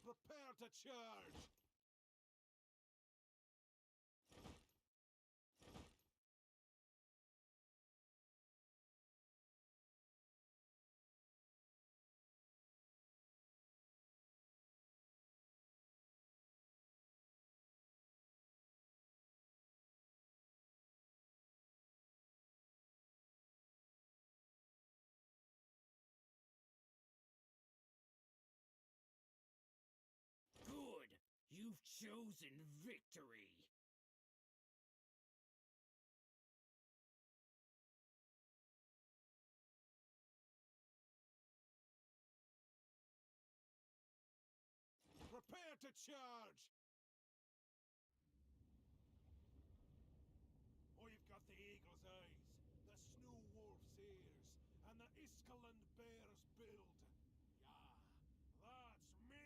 Prepare to charge. Good. You've chosen victory. Prepare to charge. I've got the eagle's eyes, the snow wolf's ears, and the Iskaland bear's build. Yeah, that's me.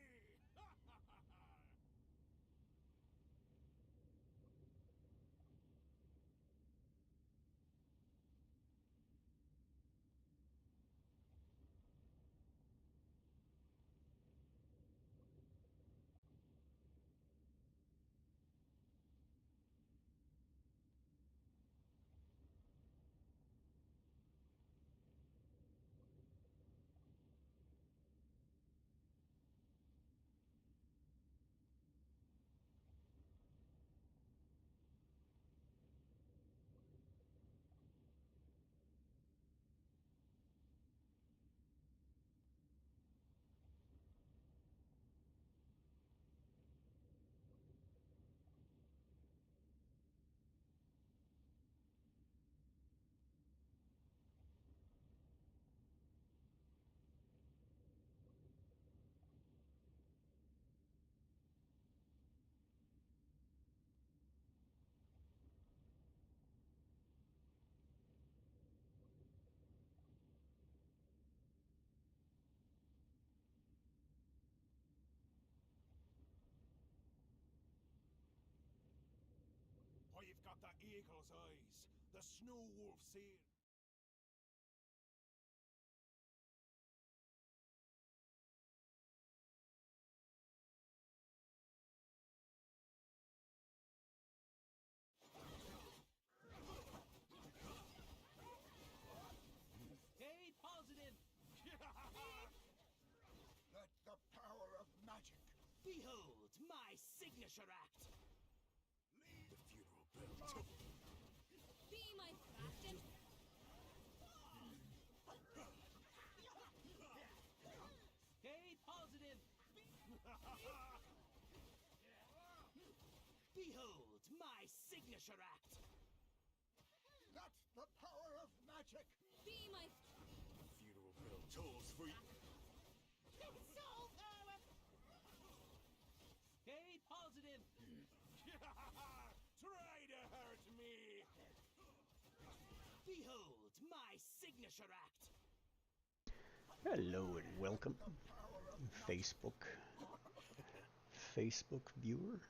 I've got the eagle's eyes, the snow wolf's ears. Stay positive. Let the power of magic Behold my signature act. lead The funeral bell tolls. Be my bastion. Stay positive. Behold my signature act. magic. Be my The funeral bell tolls for you. Stay positive. Try to hurt me. Behold my signature act. Hello and welcome, Facebook viewer.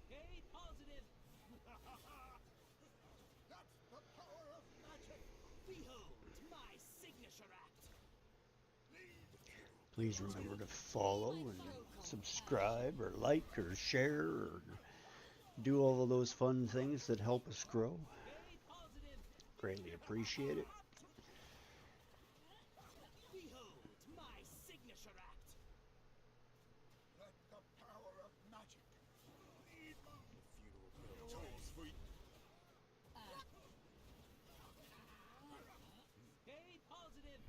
Stay positive. That's the power of magic. Behold my signature act. Please remember to follow and subscribe or like or share or do all of those fun things that help us grow. Stay positive. Greatly appreciate it. Behold my signature act. Let the power of magic lead. The funeral bell tolls for you. Stay positive.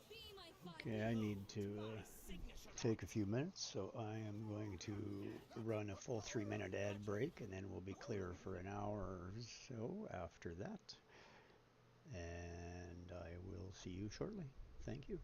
be my fire. Okay, I need to My signature take a few minutes, so I am going to run a full 3-minute ad break, and then we'll be clear for an hour or so after that. And I will see you shortly. Thank you.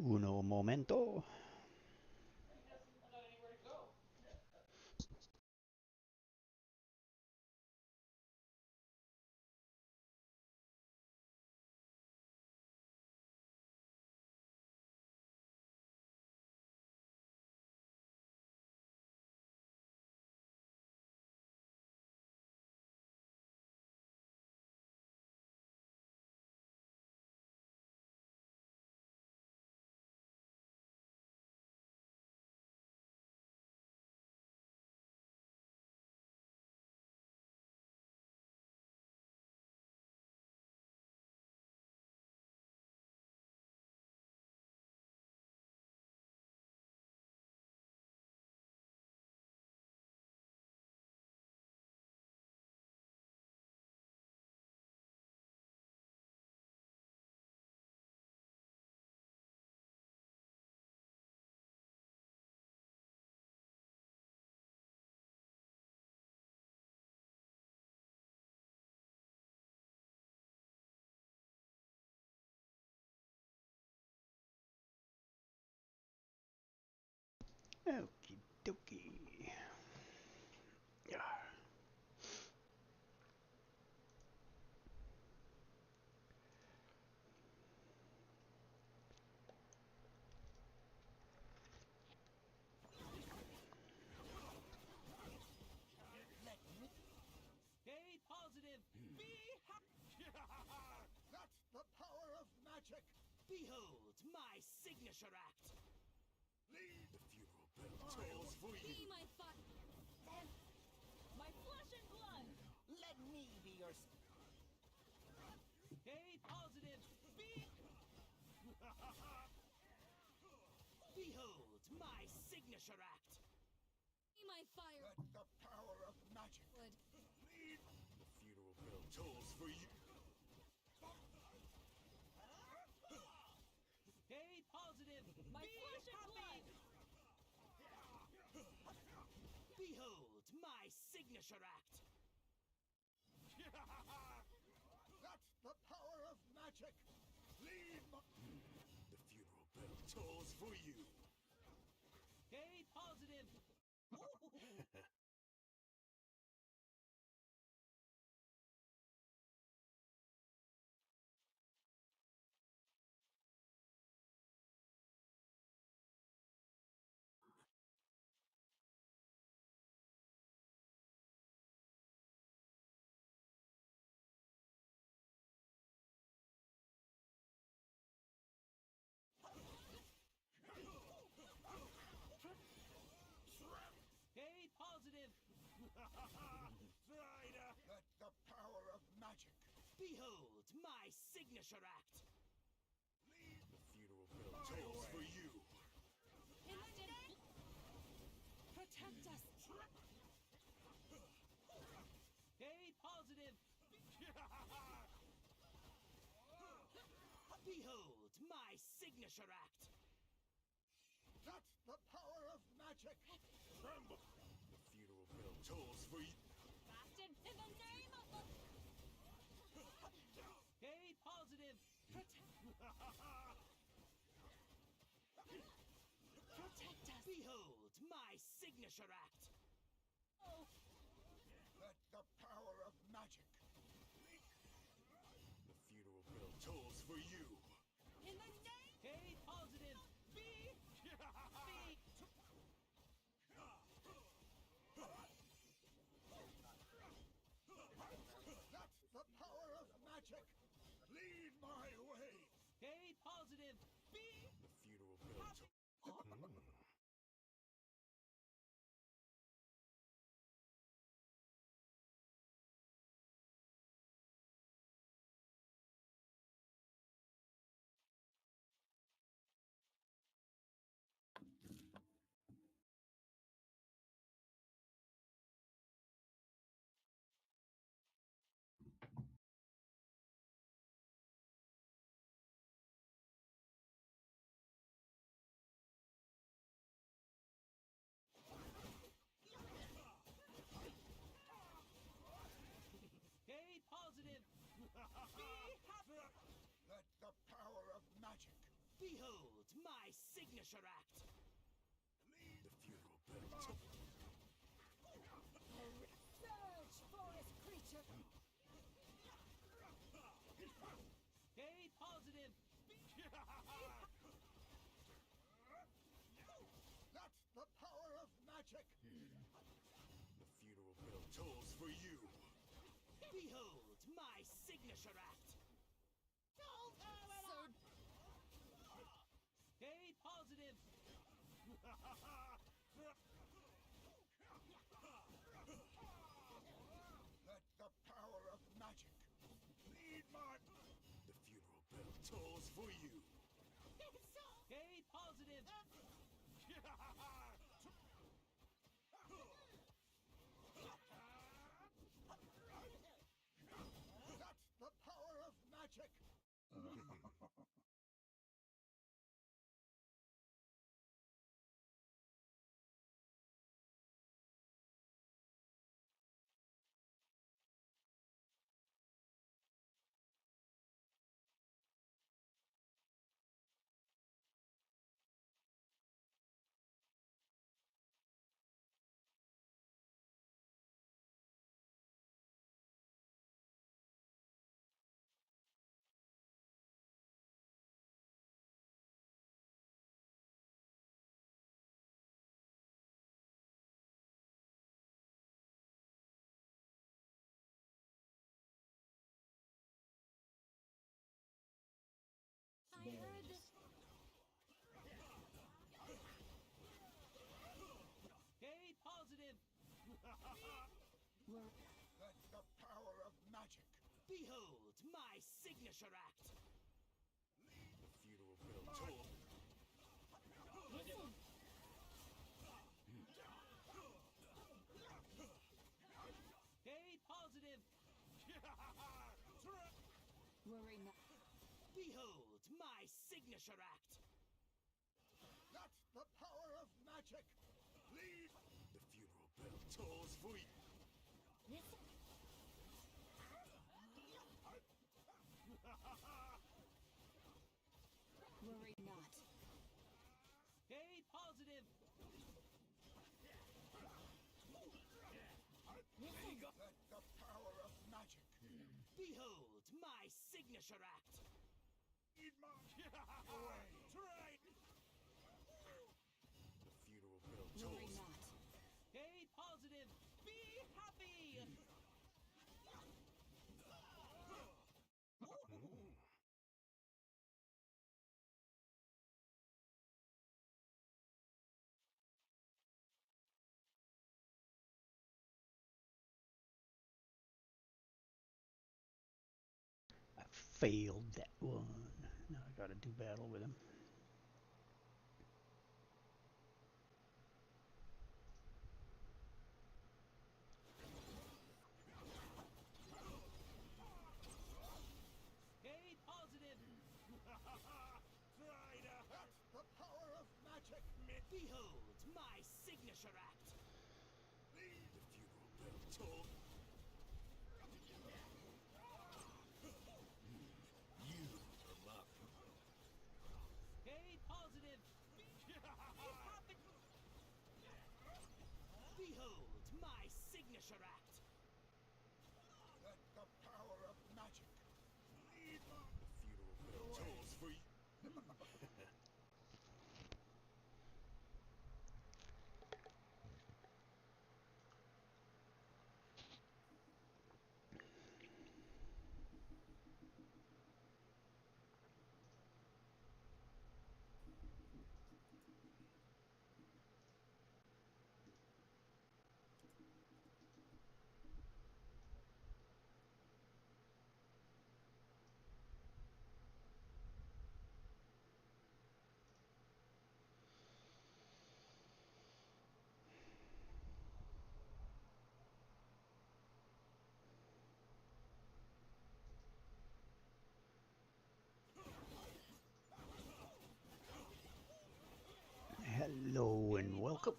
Uno momento. Okie dokie. Yeah. Stay positive. Be happy. That's the power of magic. Behold my signature act. Lead. The funeral bell tolls for Be you. my my flesh and blood. Let me be your. Stay positive. Behold my signature act. Be my fire. Let the power of magic. Wood. Lead. The funeral bell tolls for you. Stay positive. My Be flesh and blood. Behold my signature act. That's the power of magic. Lead. The funeral bell tolls for you. Stay positive. Stay positive. Strider. Let the power of magic. Behold my signature act. The funeral bell tolls for you. Instant. Protect us. Stay positive. Behold my signature act. That's the power of magic. Tremble. The funeral bell tolls for you. Bastard. In the name of the. Stay positive. Protect us. Behold my signature act. Oh. Let the power of magic. The funeral bell tolls for you. In the name. Stay positive. That's the power of magic. Lead my way. Stay positive. The funeral bell tolls. Stay positive. Let the power of magic. Behold my signature act. The funeral bell tolls. Surge, forest creature. Stay positive. That's the power of magic. The funeral bell tolls for you. Behold my signature act. Surge. Stay positive. Let the power of magic. Lead my. The funeral bell tolls for you. Stay positive. That's the power of magic. We're Let the power of magic. Behold my signature act. The funeral bell toll. listen. Hey, positive. Worry not. Behold my signature act. Let the power of magic lead. The funeral bell tolls for you. Listen. Worry not. Hey, positive. Listen. Let the power of magic. Behold my signature act. Eat my away. Right. The funeral bell Worry tolls. not. Hey, positive. Be happy. I failed that one. Now I gotta do battle with him. Hey, positive. Try to let the power of magic. Behold my signature act. Lead. The funeral bell toll. You are my. Hey, positive. Be happy. Behold my signature act. Let the power of magic lead. The funeral bell tolls for you. Hello and welcome.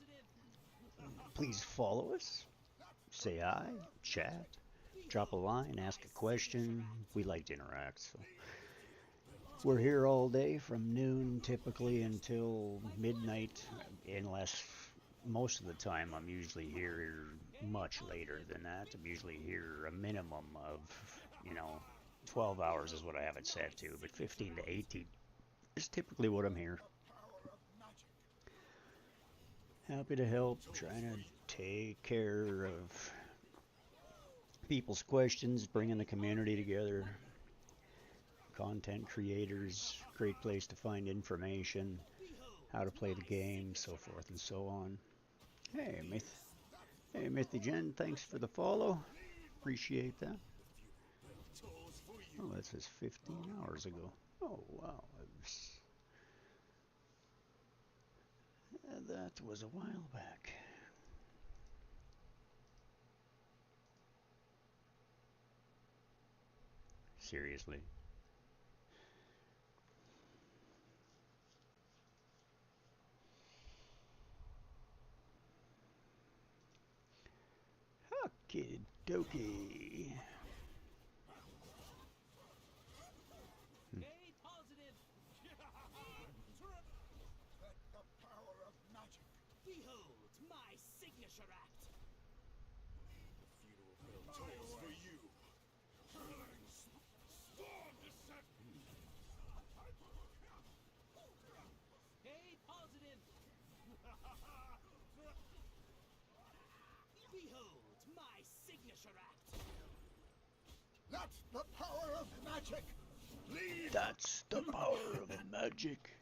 Please follow us, say hi, chat, drop a line, ask a question. We like to interact, so we're here all day from noon typically until midnight, unless most of the time I'm usually here much later than that. I'm usually here a minimum of, 12 hours is what I have it set to, but 15 to 18 is typically what I'm here. Happy to help, trying to take care of people's questions, bringing the community together. Content creators, great place to find information, how to play the game, so forth and so on. Hey, Mythy Jen, thanks for the follow. Appreciate that. Oh, that says 15 hours ago. Oh, wow. That was a while back. Seriously. Okie dokie. Hey, positive. Let the power of magic. Behold my signature act. The funeral bell tolls for you. Storm descent. Hey, positive. Behold my signature act. Let the power of magic lead. That's the power of magic.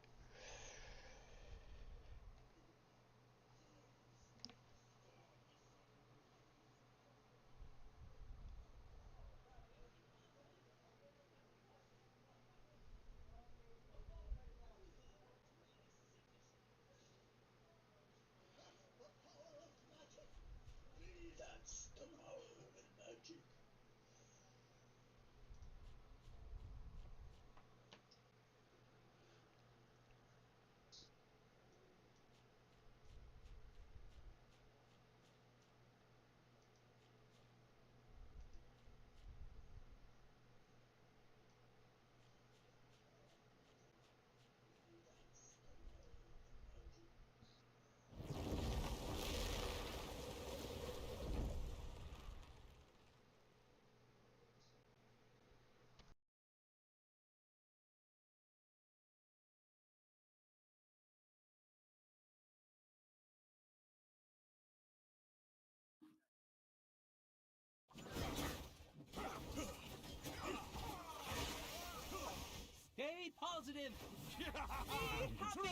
positive! Be happy!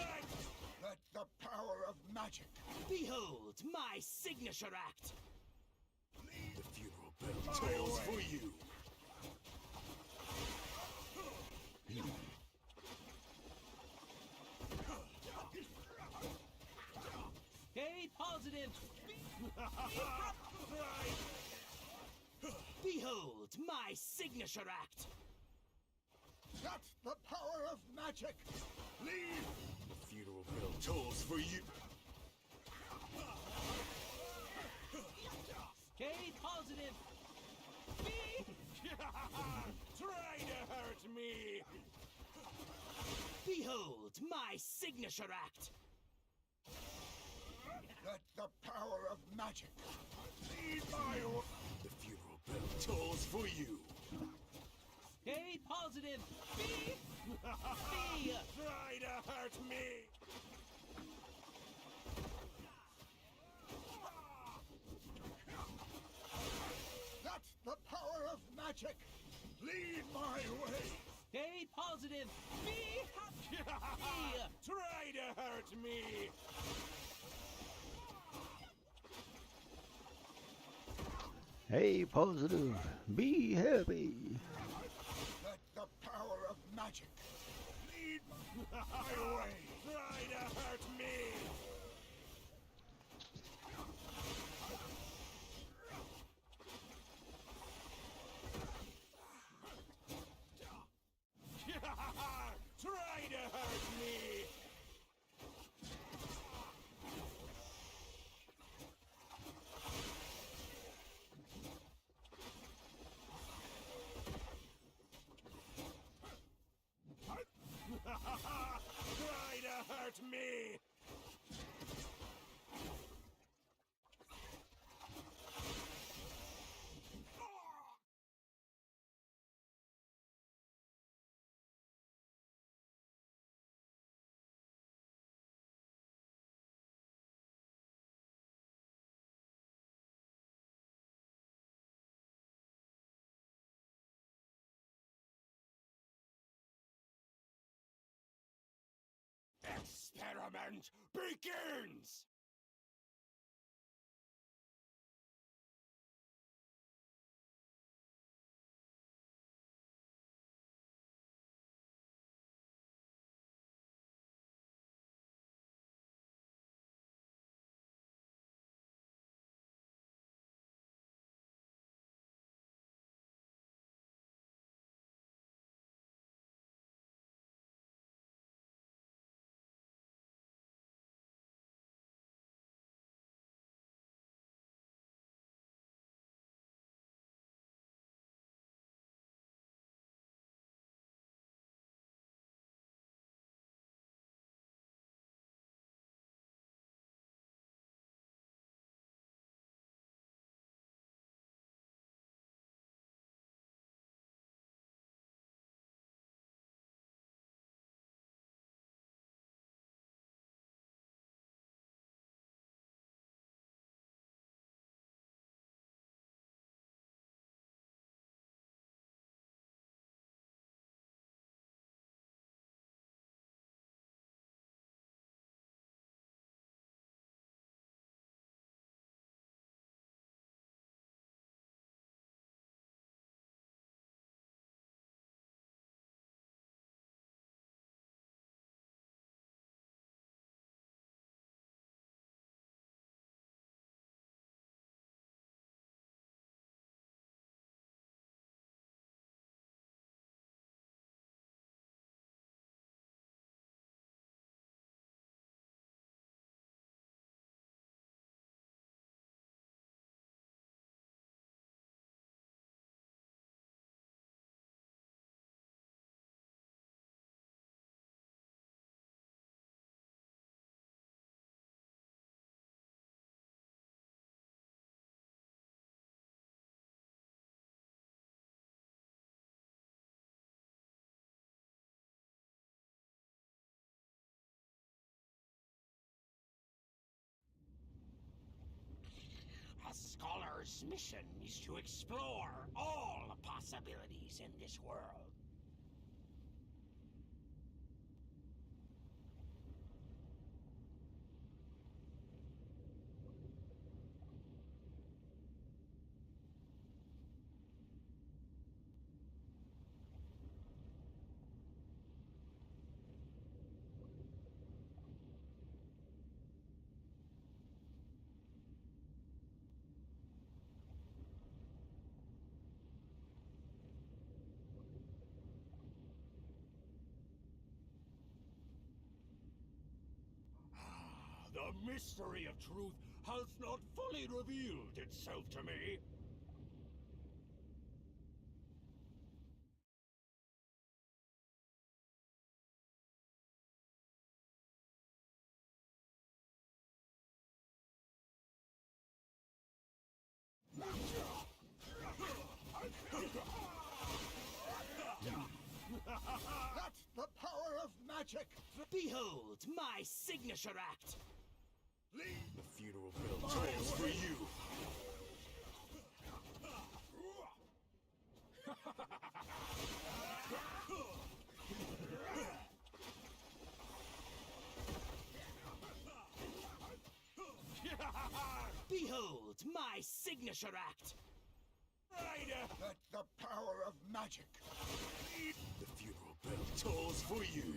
Let the power of magic Behold my signature act! lead. The funeral bell tolls for you. Stay positive! Behold my signature act! That's the power of magic. Lead. The funeral bell tolls for you. Stay positive! Try to hurt me! Behold my signature act! Let the power of magic lead my or. The funeral bell tolls for you. Stay positive! Be Try to hurt me! That's the power of magic. Lead my way. Stay positive! Be happy! Try to hurt me! Hey, positive. Be happy. Let the power of magic lead my way. Try to hurt me! Try to hurt me! Try to hurt me! Experiment begins! A scholar's mission is to explore all possibilities in this world. The mystery of truth has not fully revealed itself to me. That's the power of magic! Behold my signature act! Leave The funeral bell tolls for you. Behold my signature act! Let the power of magic! The funeral bell tolls for you.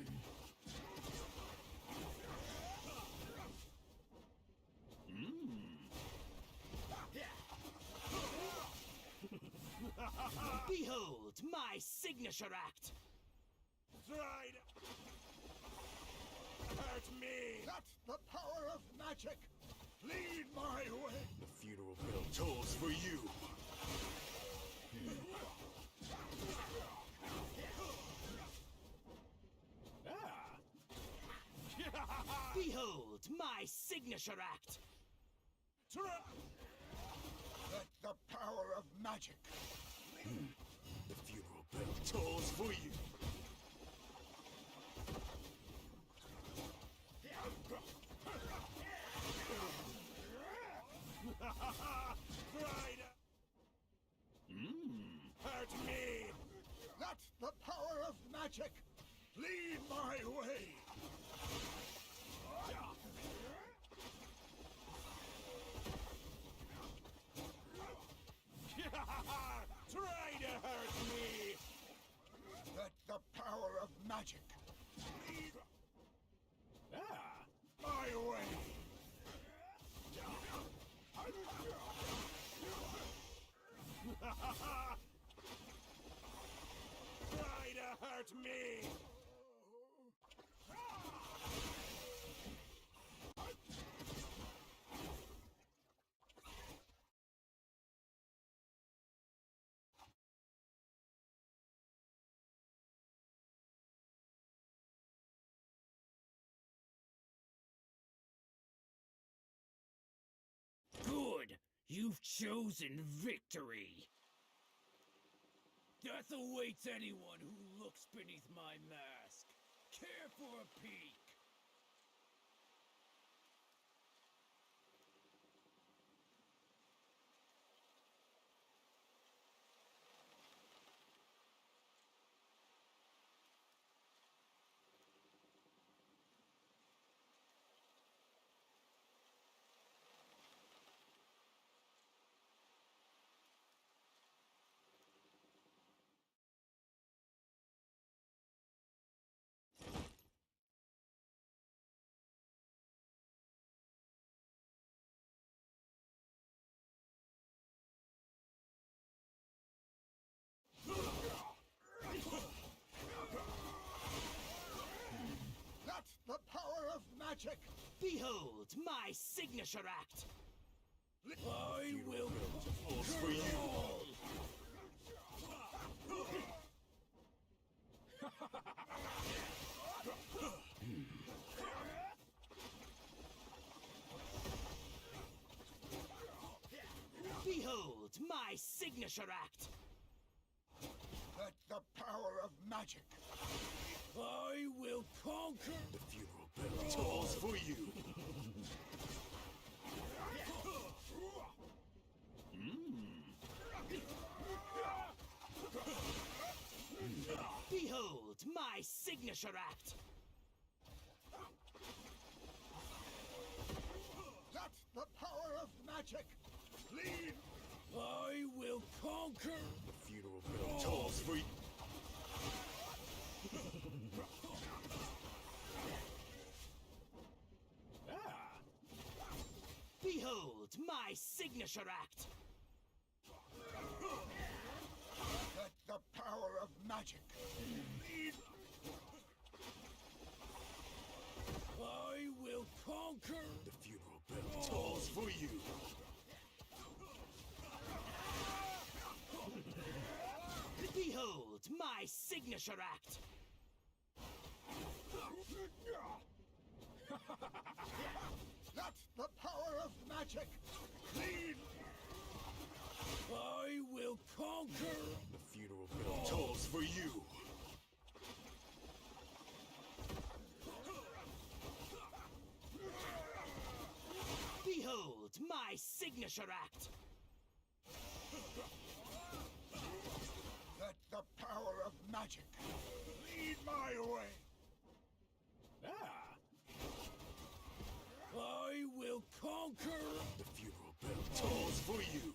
Behold my signature act! Tried. Hurt me. That's the power of magic! Lead my way! The funeral bell tolls for you. Behold my signature act! Let the power of magic! The funeral bell tolls for you. Tried. Hurt me. That's the power of magic! Lead my way! Try to hurt me. Let the power of magic! Lead my way! Try to hurt me. Good! You've chosen victory! Death awaits anyone who looks beneath my mask. Care for a peek? That's the power of magic! Behold my signature act! I will Tolls for you. Behold my signature act! Let the power of magic! I will conquer. The funeral bell tolls for you. Behold my signature act! That's the power of magic! Lead! I will conquer. The funeral bell tolls for you. Behold my signature act! Let the power of magic! Lead! I will conquer. The my signature act! That's the power of magic! Lead! I will conquer! The funeral bell tolls for you! Behold my signature act! Let the power of magic lead my way! Ah! I will conquer! The funeral bell tolls for you!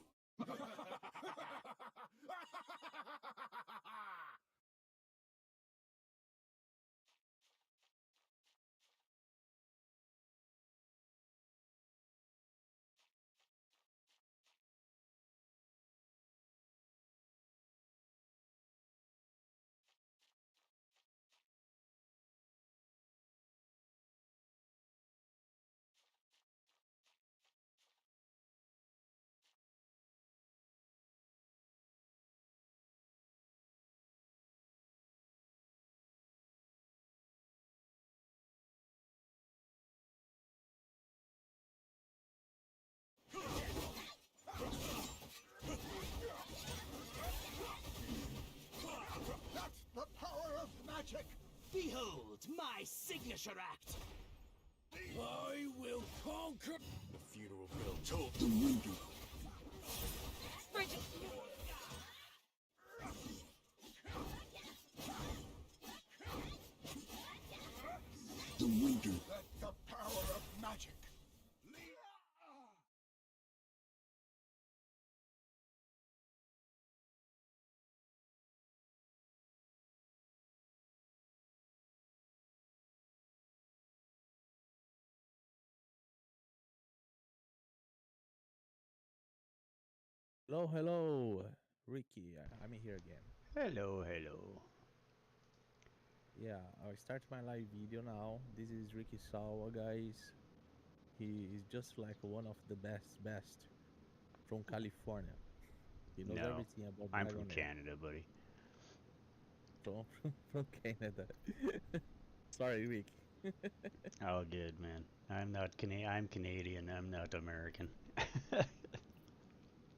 That's the power of magic! Behold my signature act! I will conquer! The funeral bell tolls the window! The winter. Let the power of magic lead. Hello, hello, Ricky. I'm here again. Hello, hello. Yeah, I'll start my live video now. This is Ricky Sawa, guys. He is just like one of the best from California. He knows No, everything about I'm from Dragonheir. Canada, buddy. From Canada. Sorry, Rick. Oh, good, man. I'm not I'm Canadian. I'm not American.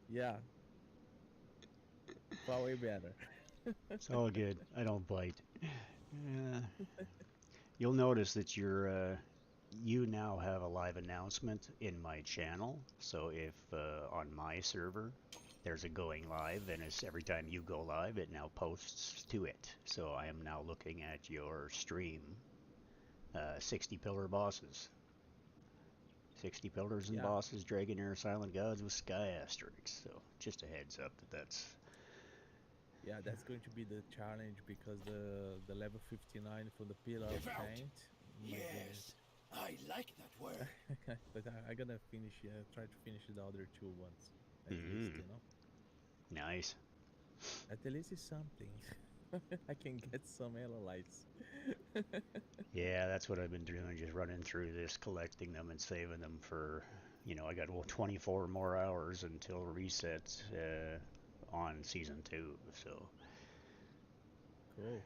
Yeah, far way better. It's all good. I don't bite. You'll notice that you now have a live announcement in my channel. So if on my server there's a going live, and it's every time you go live, it now posts to it. So I am now looking at your stream, 60 pillar bosses. 60 pillars and Yeah, bosses, Dragonheir, Silent Gods with Sky Asterisks. So just a heads up that's yeah, that's going to be the challenge because the level 59 from the Pillar of Devout. Paint. My Yes, I like that word. goodness. But I gotta finish. Try to finish the other two ones at least. nice. At least it's something. I can get some yellow lights. Yeah, that's what I've been doing, just running through this, collecting them and saving them for, I got 24 more hours until reset on season 2. So, Cool.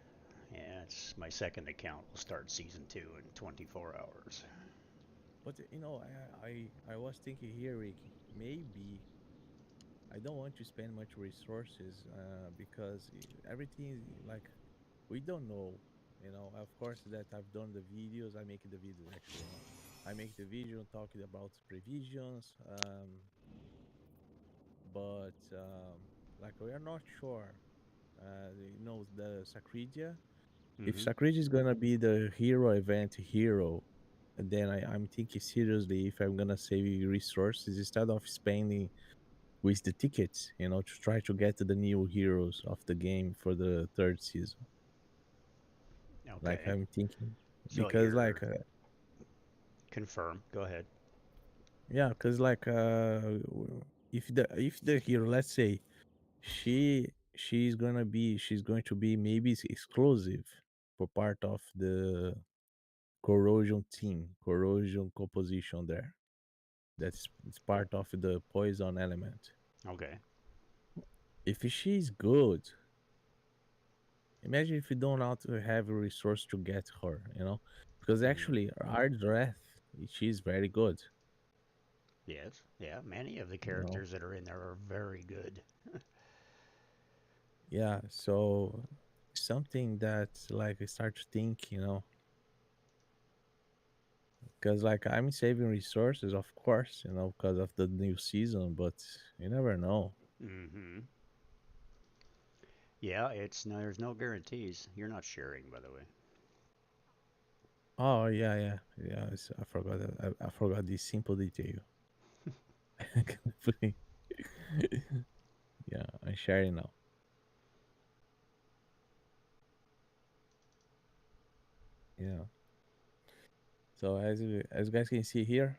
yeah, it's my second account will start season 2 in 24 hours. But I was thinking here, Rick. Maybe I don't want to spend much resources because everything like we don't know. Of course that I've done the videos. I make the videos actually. I make the video talking about previsions, but like we are not sure. The Sacridia. If Mm-hmm. Sacridia is gonna be the hero event hero, then I'm thinking seriously if I'm gonna save resources instead of spending with the tickets, to try to get the new heroes of the game for the third season. Like Okay. I'm thinking So because you're confirm. Go ahead. yeah, because if the hero, let's say she's going to be maybe exclusive for part of the corrosion team, corrosion composition there. That's it's part of the poison element. Okay. If she's good, Imagine if you don't know to have a resource to get her, you know, because Mm. actually our breath, she's very good, Yes, yeah, many of the you know. characters that are in there are very good. Yeah, so something that like I start to think, you know, because like I'm saving resources, of course, you know, because of the new season, but you never know. Hmm. Yeah, it's no, there's no guarantees. You're not sharing, by the way. Oh yeah, yeah, yeah. I forgot that. I forgot this simple detail. Yeah, I'm sharing now. Yeah. So as you guys can see here,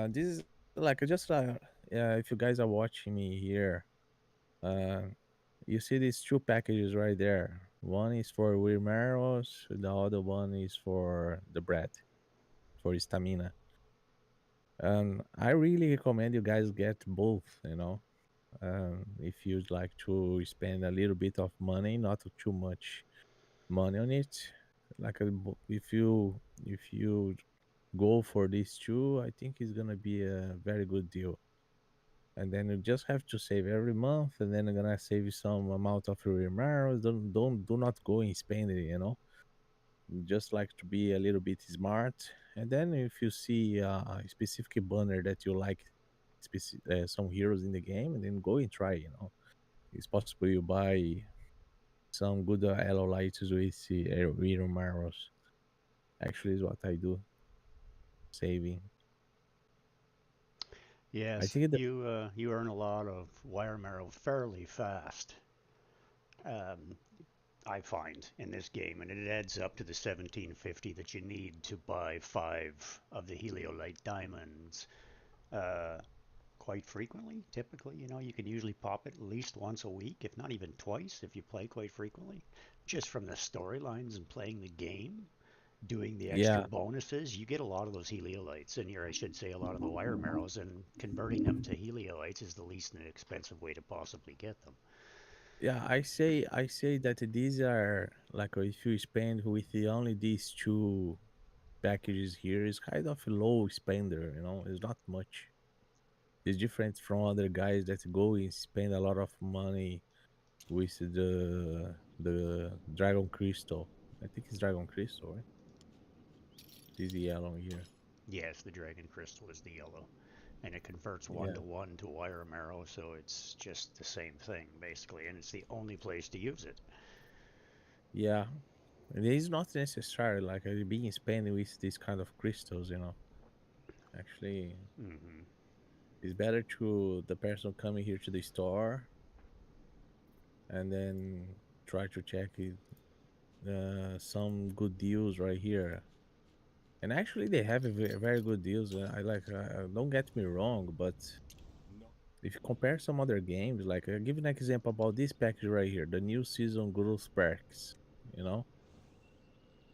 this is like just yeah. If you guys are watching me here, uh, you see these two packages right there. One is for Wimeros, the other one is for the bread for stamina. I really recommend you guys get both. You know, if you'd like to spend a little bit of money, not too much money on it. Like if you go for these two, I think it's gonna be a very good deal. And then you just have to save every month, and then you're gonna save some amount of your remarrows. Do not go and spend it. You know, just like to be a little bit smart. And then if you see a specific banner that you like, some heroes in the game, and then go and try. You know, it's possible you buy some good elo lights with remarrows. Actually, is what I do, saving. I Yes, think that you earn a lot of wire marrow fairly fast. Um, I find in this game, and it adds up to the 1750 that you need to buy 5 of the heliolite diamonds. Uh, Quite frequently, typically, you can usually pop it at least once a week, if not even twice, if you play quite frequently. Just from the storylines and playing the game, doing the extra yeah, bonuses, you get a lot of those heliolites, and I should say a lot of the wire marrows, and converting them to heliolites is the least inexpensive way to possibly get them. yeah, I say that these are like if you spend with only these two packages here is kind of a low spender, you know, it's not much. It's different from other guys that go and spend a lot of money with the Dragon Crystal. I think it's Dragon Crystal, right? This yellow here. Yes, the dragon crystal is the yellow, and it converts one Yeah. to one to wire marrow, so it's just the same thing basically, and it's the only place to use it. Yeah. It is not necessary like being spending with these kind of crystals, you know. Actually, Hmm. it's better to the person coming here to the store and then try to check it, some good deals right here. And actually, they have very good deals. I like. Don't get me wrong, but if you compare some other games, like I give you an example about this package right here, the new season growth perks. You know,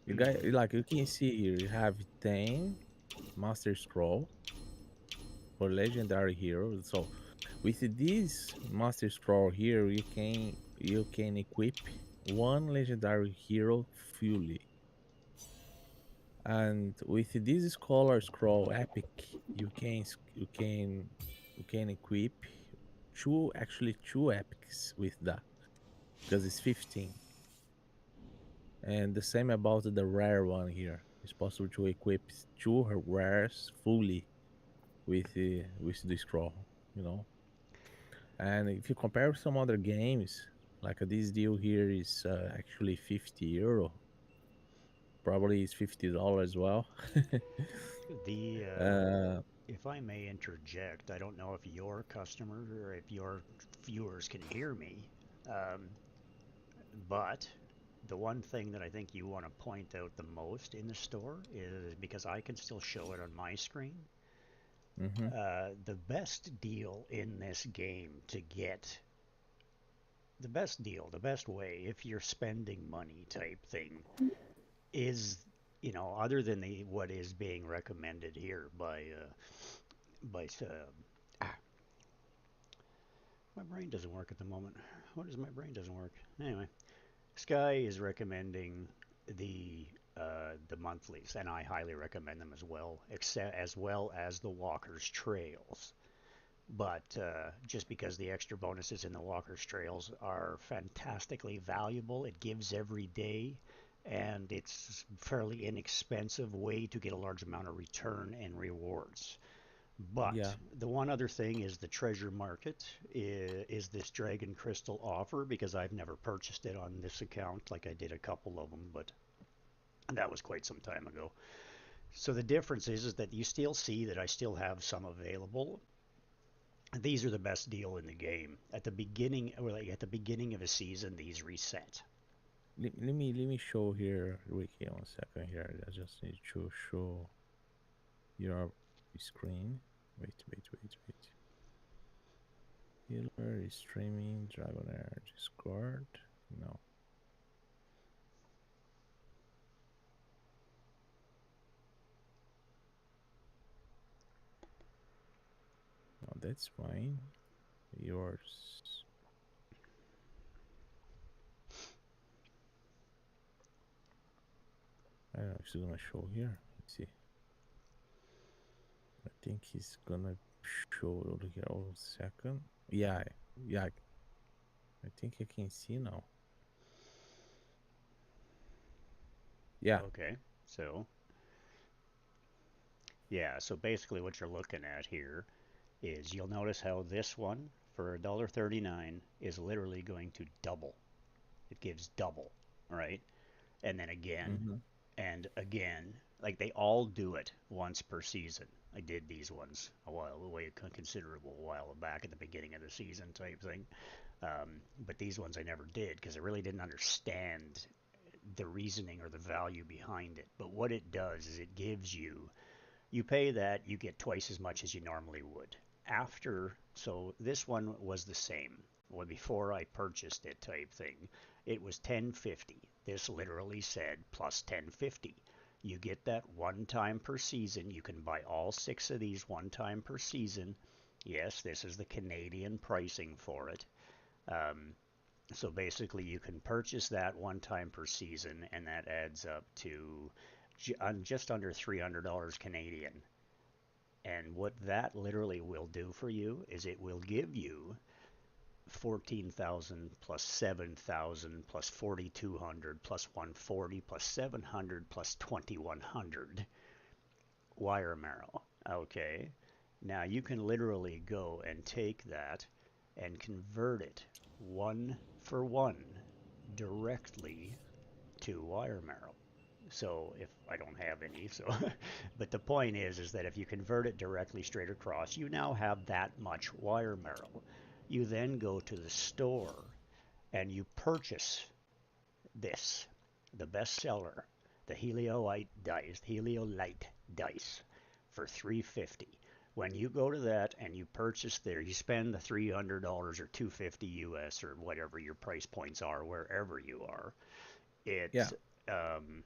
you guys Hmm. like you can see here, you have 10 Master Scroll for legendary heroes. So with this Master Scroll here, you can equip one legendary hero fully. And with this Scholar Scroll epic, you can equip two epics with that because it's 15. And the same about the rare one here. It's possible to equip two rares fully with the scroll, you know. And if you compare with some other games, like this deal here is actually €50. Probably is $50 as well. The uh, If I may interject, I don't know if your customer or if your viewers can hear me, um, but the one thing that I think you want to point out the most in the store is because I can still show it on my screen. mhm. The best deal in this game to get the best deal, the best way, if you're spending money type thing, is other than what is being recommended here by my brain doesn't work at the moment. What is my brain doesn't work? Anyway, Sky is recommending the monthlies, and I highly recommend them as well as the Walker's Trails. But just because the extra bonuses in the Walker's Trails are fantastically valuable, it gives every day, and it's a fairly inexpensive way to get a large amount of return and rewards. But Yeah. the one other thing is the treasure market is this dragon crystal offer, because I've never purchased it on this account. Like I did a couple of them, but that was quite some time ago. So the difference is that you still see that I still have some available. These are the best deal in the game. At the beginning, or like at the beginning of a season, these reset. Let me show here, Ricky, 1 second here. I just need to show your screen. Wait. Healer is streaming. Dragonheir Discord. No. No, that's fine. Yours. I don't know if it's gonna show here. Let's see. I think he's gonna show over here. 1 second. Yeah. I think I can see now. Yeah. Okay, so yeah, so basically what you're looking at here is you'll notice how this one for $1.39 is literally going to double. It gives double, right? And then again Mm-hmm. and again. Like they all do it once per season. I did these ones a considerable while back at the beginning of the season type thing. But these ones I never did because I really didn't understand the reasoning or the value behind it. But what it does is it gives you, you pay that, you get twice as much as you normally would. So this one was the same. Well, before I purchased it type thing, it was 1050. This literally said plus 1050. You get that one time per season. You can buy all 6 of these one time per season. Yes, this is the Canadian pricing for it. Um, so basically, you can purchase that one time per season, and that adds up to just under $300 Canadian. And what that literally will do for you is it will give you 14,000 plus 7,000 plus 4,200 plus 140 plus 700 plus 2,100 wire marrow. Okay. Now you can literally go and take that and convert it one for one directly to wire marrow. So if I don't have any, so but the point is that if you convert it directly straight across, you now have that much wire marrow. You then go to the store and you purchase this, the bestseller, the Heliolite dice for 350. When you go to that and you purchase there, you spend the $300 or 250 US or whatever your price points are wherever you are. Yeah. It um,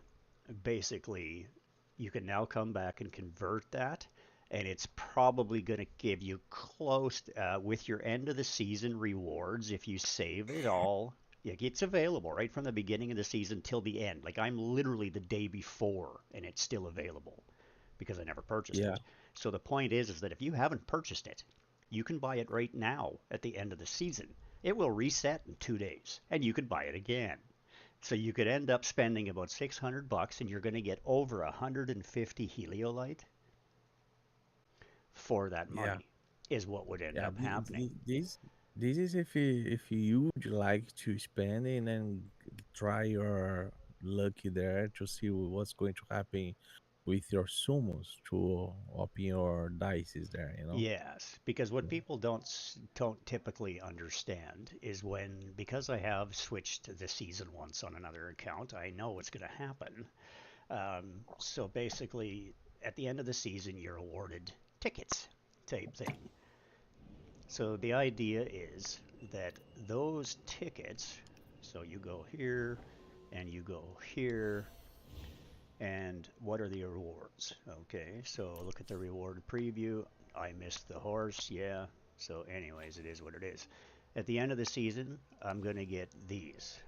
basically you can now come back and convert that, and it's probably going to give you close with your end of the season rewards if you save it all. Yeah, it's available right from the beginning of the season till the end. Like I'm literally the day before, and it's still available because I never purchased Yeah. it. So the point is that if you haven't purchased it, you can buy it right now at the end of the season. It will reset in 2 days, and you can buy it again. So you could end up spending about $600 and you're going to get over 150 heliolite for that Yeah. money is what would end Yeah. up happening. This is if you would like to spend and then try your lucky there to see what's going to happen with your summons to open your dices there, you know? Yes, because what people don't typically understand is when, because I have switched the season once on another account, I know what's going to happen. So basically, at the end of the season, you're awarded tickets type thing. So the idea is that those tickets, so you go here and you go here, and what are the rewards? Okay, so look at the reward preview. I missed the horse, yeah. So, anyways, it is what it is. At the end of the season, I'm going to get these.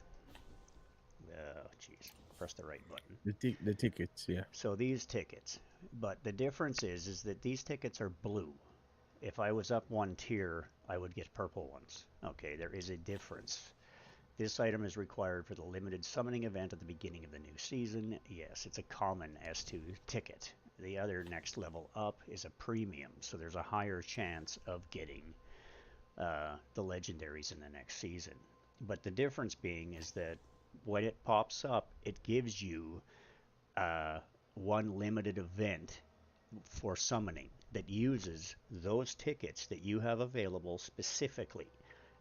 Jeez, press the right button. The tickets, yeah. So these tickets, but the difference is that these tickets are blue. If I was up one tier, I would get purple ones. Okay, there is a difference. This item is required for the limited summoning event at the beginning of the new season. Yes, it's a common S2 ticket. The other next level up is a premium, so there's a higher chance of getting the legendaries in the next season. But the difference being is that when it pops up, it gives you one limited event for summoning that uses those tickets that you have available specifically.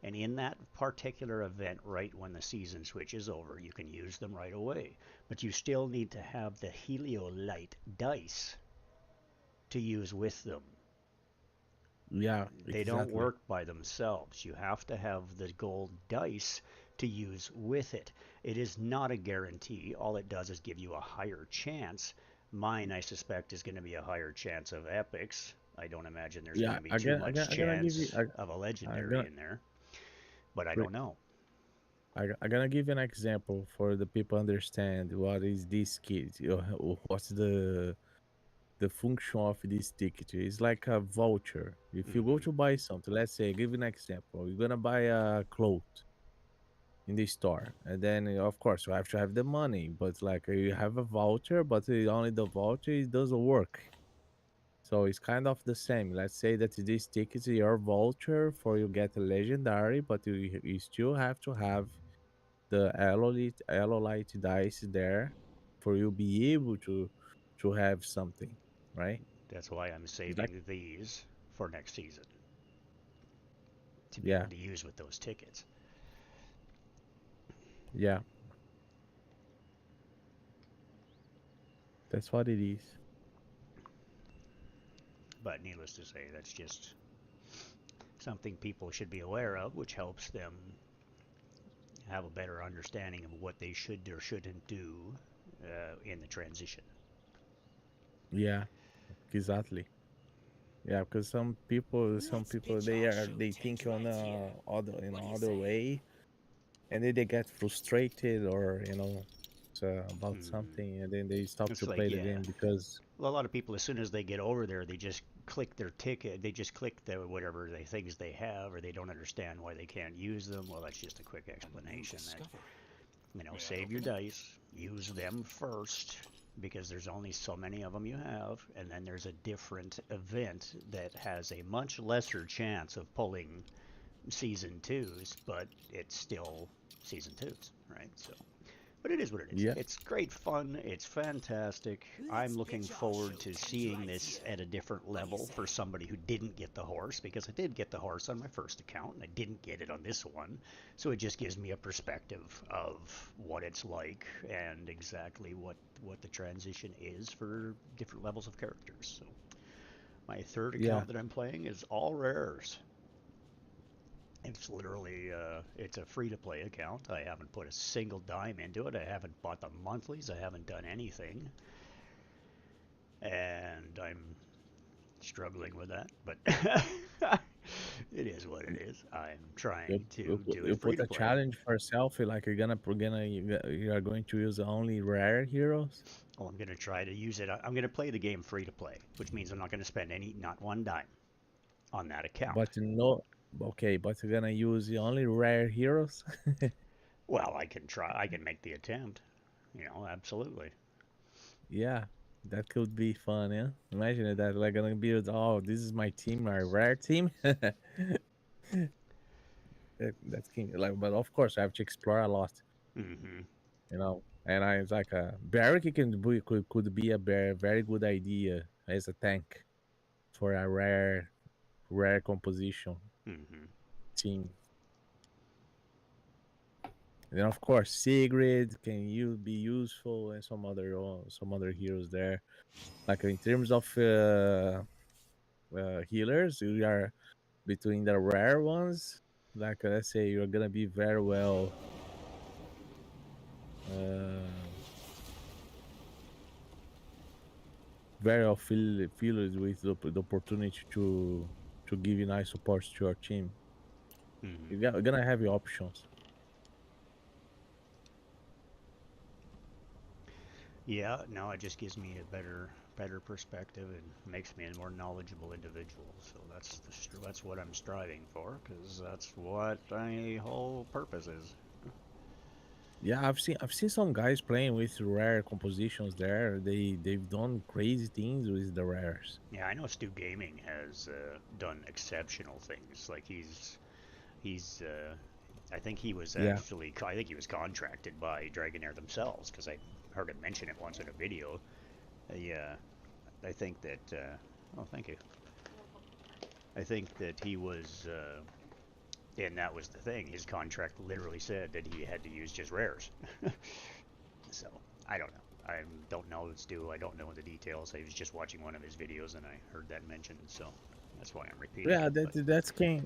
And in that particular event, right when the season switch is over, you can use them right away. But you still need to have the Heliolite dice to use with them. Yeah, They don't exactly. work by themselves. You have to have the gold dice to use with it. It is not a guarantee. All it does is give you a higher chance. Mine, I suspect, is going to be a higher chance of epics. I don't imagine there's going Yeah, to be too much I gonna give you. chance of a I'm legendary gonna in there, but I don't know. I'm gonna give you an example for the people understand what is this kit. What's the function of this ticket? It's like a voucher. If you go to buy something, let's say, give you an example. You're gonna buy a cloth in the store, and then of course you have to have the money. But like you have a voucher, but only the voucher it doesn't work. So it's kind of the same. Let's say that this ticket is your voucher for you get a legendary, but you still have to have the Elolite dice there for you be able to have something, right? That's why I'm It's like, saving these for next season to be yeah, able to use with those tickets. yeah, that's what it is. But needless to say, that's just something people should be aware of, which helps them have a better understanding of what they should or shouldn't do in the transition. Yeah, exactly. Yeah, because some people they think on other other way, and then they get frustrated or about something, and then they stop It's to like, play the yeah, game because well, a lot of people, as soon as they get over there, they just click their ticket, they just click the whatever they things they have, or they don't understand why they can't use them. Well, that's just a quick explanation that, save your dice, use them first, because there's only so many of them you have, and then there's a different event that has a much lesser chance of pulling season twos, but it's still season twos, right? So, but it is what it is. yeah, It's great fun. It's fantastic. I'm looking forward to seeing this at a different level for somebody who didn't get the horse, because I did get the horse on my first account and I didn't get it on this one. So it just gives me a perspective of what it's like and exactly what the transition is for different levels of characters. So my third yeah, account that I'm playing is all rares. It's literally it's a free to play account. I haven't put a single dime into it. I haven't bought the monthlies. I haven't done anything, and I'm struggling with that. But it is what it is. I'm trying to do it you free put to a play. challenge for yourself, like you are going to use only rare heroes. Well, I'm going to try to use it. I'm going to play the game free to play, which means I'm not going to spend not one dime on that account. But no, okay, but you're gonna use the only rare heroes. Well, I can try. I can make the attempt. Absolutely. Yeah, that could be fun. Yeah, imagine that like gonna be oh, this is my team, my rare team. That's king. Like, but of course, I have to explore a lot. Mm-hmm. And I was like a barrack could be a very good idea as a tank for a rare composition Mm-hmm. team. And then of course Sigrid can you be useful and some other heroes there. Like in terms of healers, we are between the rare ones. Like let's say you're gonna be very well. Uh, very well filled with the opportunity to give you nice support to your team. Mm-hmm. You're gonna have your options. Yeah, no, it just gives me a better perspective and makes me a more knowledgeable individual. So that's what I'm striving for, because that's what my whole purpose is. Yeah, I've seen some guys playing with rare compositions there. They've done crazy things with the rares. Yeah, I know Stu Gaming has done exceptional things. Like he's I think he was Yeah. actually I think he was contracted by Dragonheir themselves, because I heard him mention it once in a video. Yeah, I think that. Oh, thank you. I think that he was, and that was the thing. His contract literally said that he had to use just rares. So I don't know. I don't know Stu. I don't know the details. I was just watching one of his videos and I heard that mentioned, so that's why I'm repeating Yeah, it. But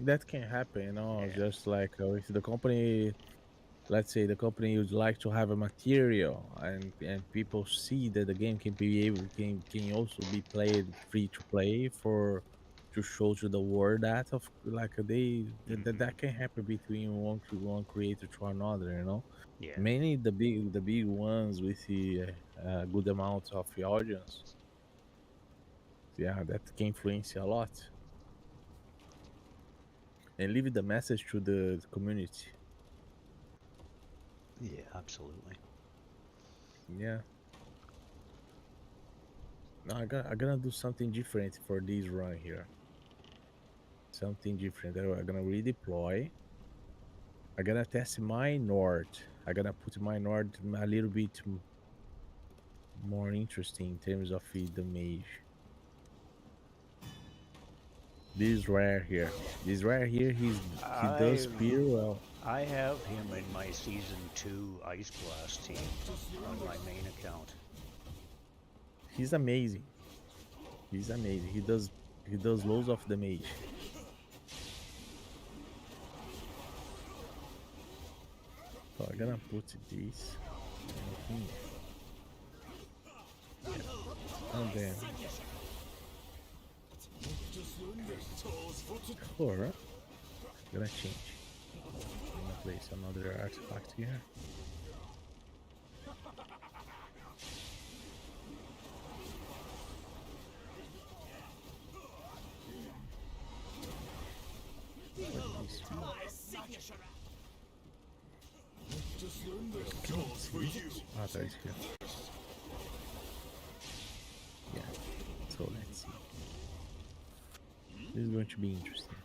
that can happen, yeah, just like if the company, let's say the company would like to have a material, and people see that the game can also be played free to play for to show to the world that of like that can happen between one creator to another. yeah, Mainly the big ones with the good amount of the audience. Yeah, that can influence a lot and leave the message to the community. yeah, absolutely. Yeah. No, I gonna do something different for this run here. Something different. I'm gonna redeploy. I'm gonna test my Nord. I'm gonna put my Nord a little bit more interesting in terms of the mage. This rare here. This rare here, he does I spear well. I have him in my season 2 Ice Blast team on my main account. He's amazing. He's amazing. He does loads of damage. So I'm gonna put this in here. And then color, I'm gonna change. I'm gonna place another artifact here. Put this one. My signature. Ah, there is here. Yeah. So let's see. This is going to be interesting.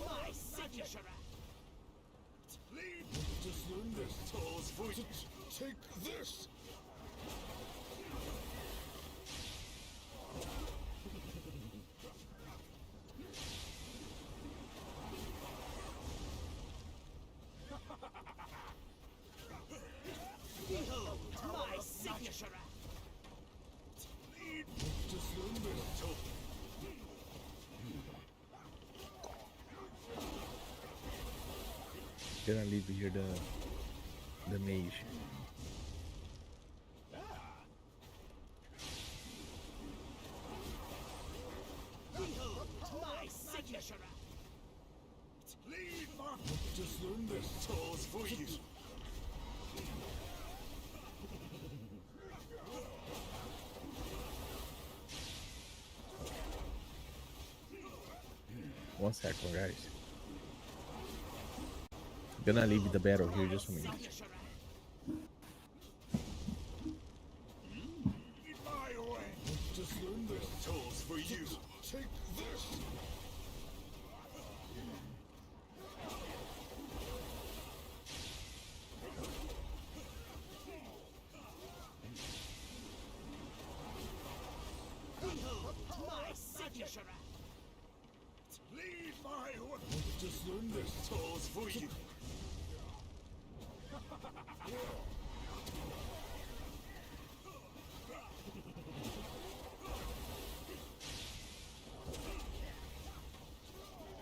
My signature. Just learn this. Tools for you. Take this. Behold my signature. Just learn this. Gonna leave here the mage. Behold my signature. Lead on. Just learn this. Tools for you. One second, guys. Gonna leave the battle here just a minute. My way. Just learn this. Tools for you. Take this. Behold my signature. Lead my way. Just learn this. Tools for you.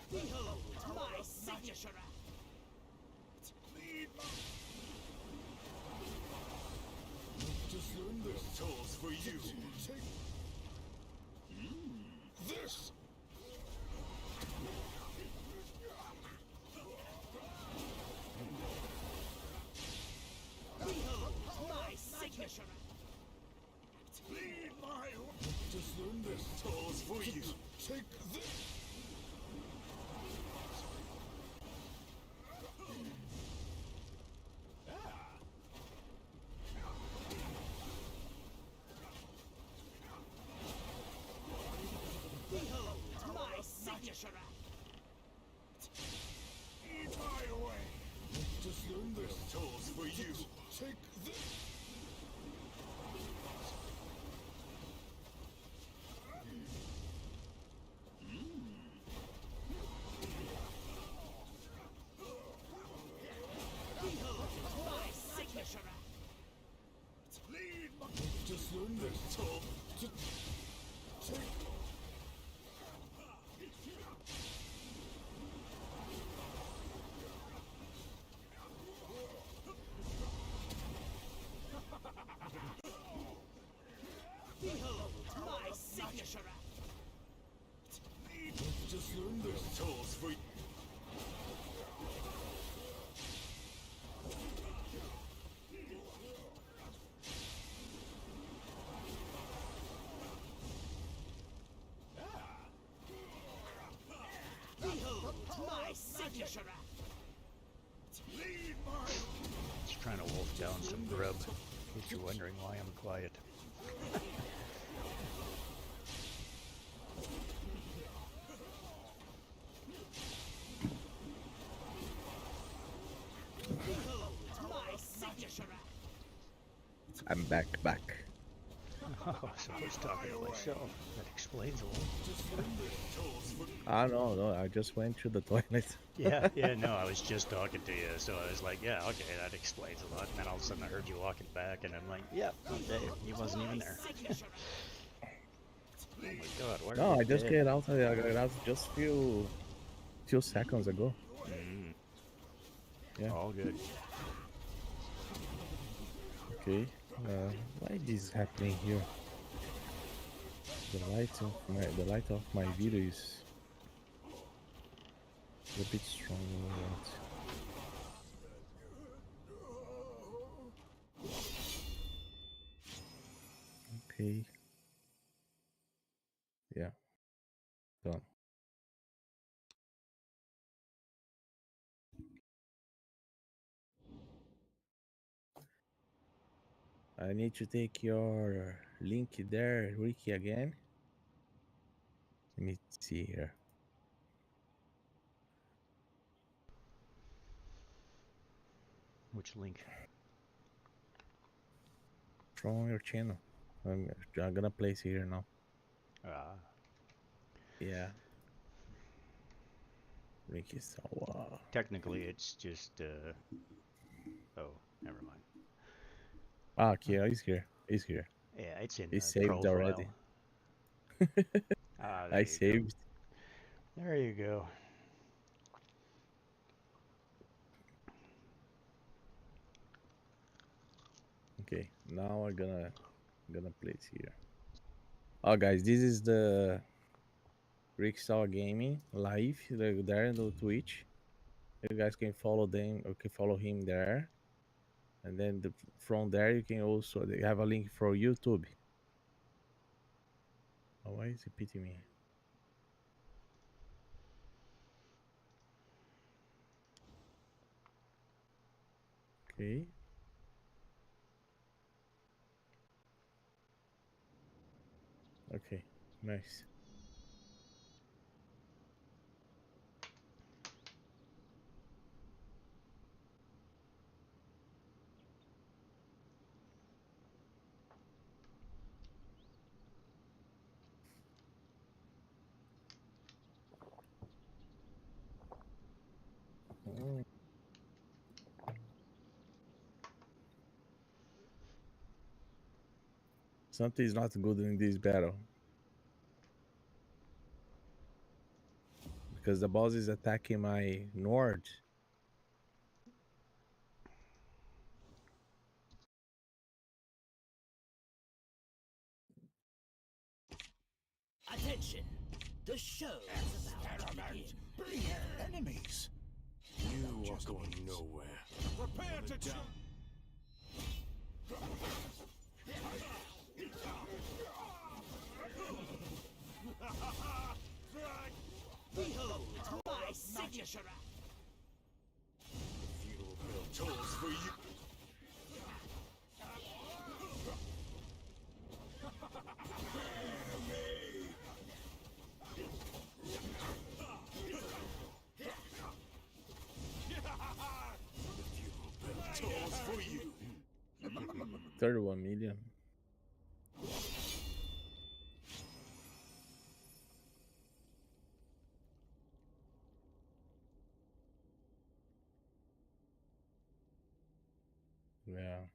Behold my signature. Lead my. Just learn this. Tools for you. Take this. Take this. Behold my signature act. Eat my way. Just learn this. Tools for you. Take this. Behold my signature act. Lead my. Just learn this. Tool. Take. Behold my signature act. Just learn this. Tools for you. Behold my signature act. Lead my. Just trying to wolf down some grub. In case you're wondering why I'm quiet. Behold my signature act. I'm back. Oh, so I was talking to myself. That explains a lot. Ah, no, I just went to the toilet. Yeah, no, I was just talking to you, so I was like, yeah, okay, that explains a lot. And then all of a sudden I heard you walking back, and I'm like, yeah, okay, he wasn't even there. Oh my god, why are No, you I just dead? get out. I got out just few seconds ago. Mm. Yeah. All good. Okay. Why this is happening here? The light of my video is a bit strong. Okay. Yeah. Done. I need to take your link there, Ricky, again. Let me see here. Which link? From your channel. I'm gonna place here now. Ah. Yeah. Ricky Sawa. Technically, it's just, oh, never mind. Ah, okay, he's here. Yeah, it's in It's the saved profile. already. Ah, there I you saved. go. There you go. Okay, now I'm gonna place here. Oh, guys, this is the Rickstar Gaming live there on the Twitch. You guys can follow them. You can follow him there, and then from there you can also they have a link for YouTube. Oh, why is it pitying me? Okay. Okay. Nice. Mm. Something is not good in this battle because the boss is attacking my Nord. Attention! The show is about to begin. Enemies. You are going nowhere. Prepare to jump. Behold my signature. The funeral bell tolls for you. The funeral bell tolls for you. 31 million. Yeah.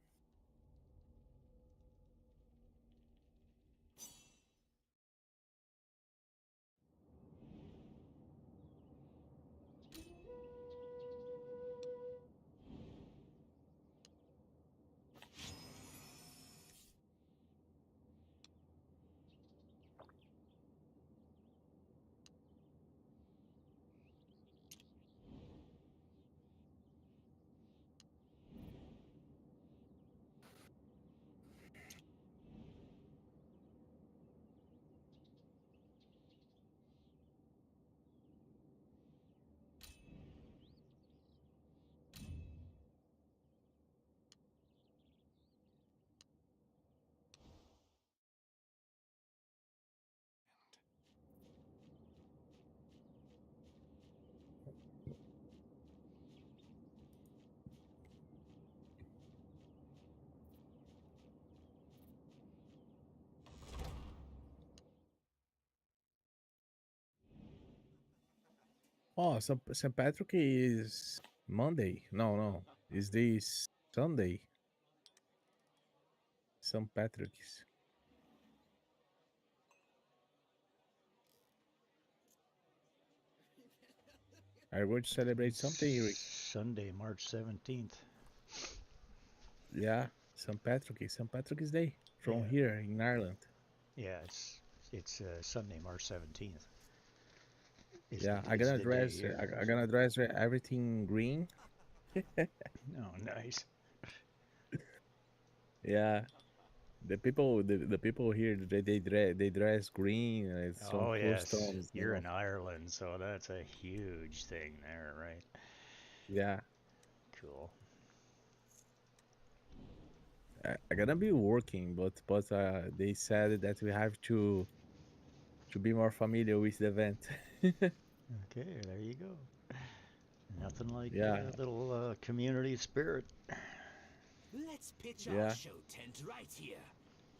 Oh, St. Patrick is Monday. No. Is this Sunday? St. Patrick's. Are you going to celebrate something, Eric? Sunday, March 17th. Yeah, St. Patrick's Day from Yeah. here in Ireland. Yeah, it's Sunday, March 17th. Yeah, Is the day here. I gonna dress everything green. Oh, nice. Yeah, the people here they dress green. It's some Oh, yes. customs, You're in Ireland, so that's a huge thing there, right? Yeah, Cool. I gonna be working, but they said that we have to be more familiar with the event. Okay, there you go. Nothing like Yeah, a little community spirit. Let's pitch our yeah. show tent right here.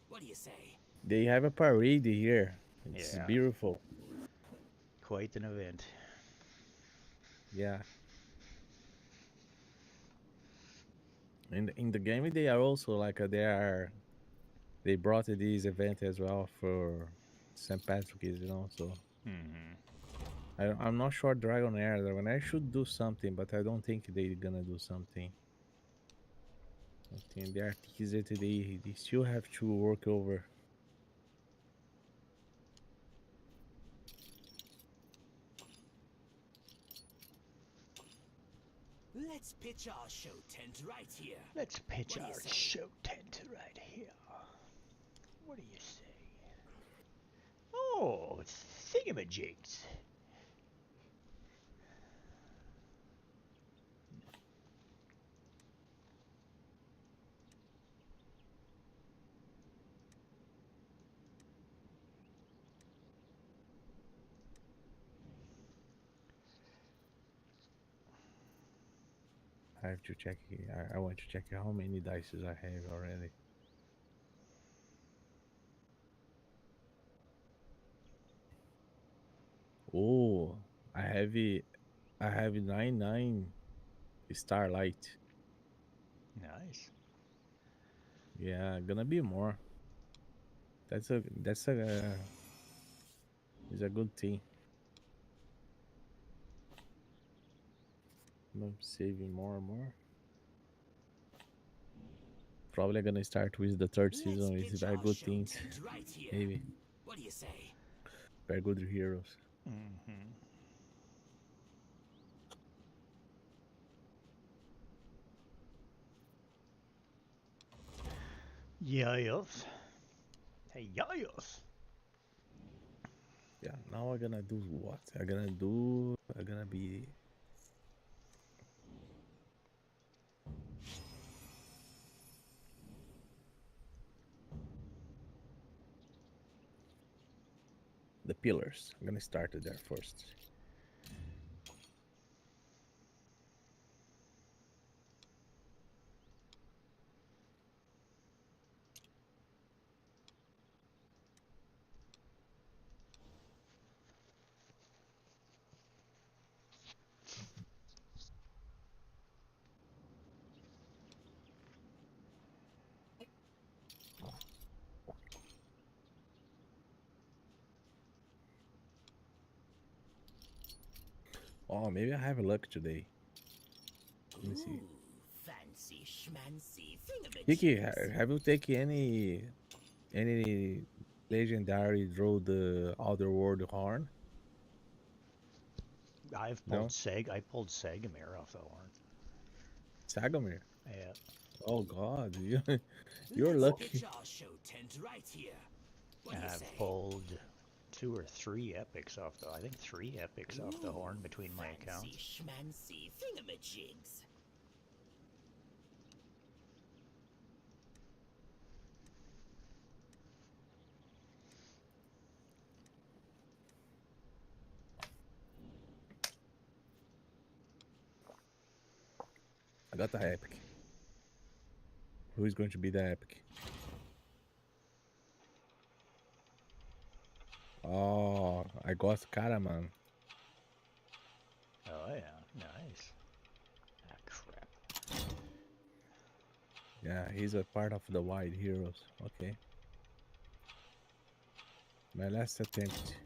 What do you say? They have a parade here. It's Yeah, beautiful. quite an event. Yeah. In the game they are also like they brought this event as well for St. Patrick's, so Hmm. I'm not sure Dragonheir should do something, but I don't think they're gonna do something. I think the artists that they still have to work over. Let's pitch our show tent right here. Let's pitch What do you our say? show tent right here. What do you say? Oh, thingamajigs. I have to check. I want to check how many dices I have already. Oh, I have it. I have 9 Starlight. Nice. Yeah, gonna be more. That's is a good thing. I'm saving more and more. Probably gonna start with the third Let's season with pitch very our good show things. tent right here. Maybe What do you say? very good heroes. Mm-hmm. Yes. Hey, yes. Yeah, now I'm gonna do what? I'm gonna be. The pillars. I'm gonna start it there first. Oh, maybe I have luck today. Let me see. Fancy schmancy Kiki, thingamajigs. have you taken any legendary draw the Otherworld horn? I've pulled No? Seg. I pulled Sagamir off the horn. Sagomir. Yeah. Oh God, you're Let's pitch lucky. our show tent right here. What And do you I've say? pulled 2 or 3 epics off the. I think 3 epics off the horn between my Fancy accounts. schmancy thingamajigs. I got the epic. Who is going to be the epic? Oh, I got Karaman. Oh yeah, nice. Ah crap. Yeah, he's a part of the Wild Heroes. Okay. My last attempt.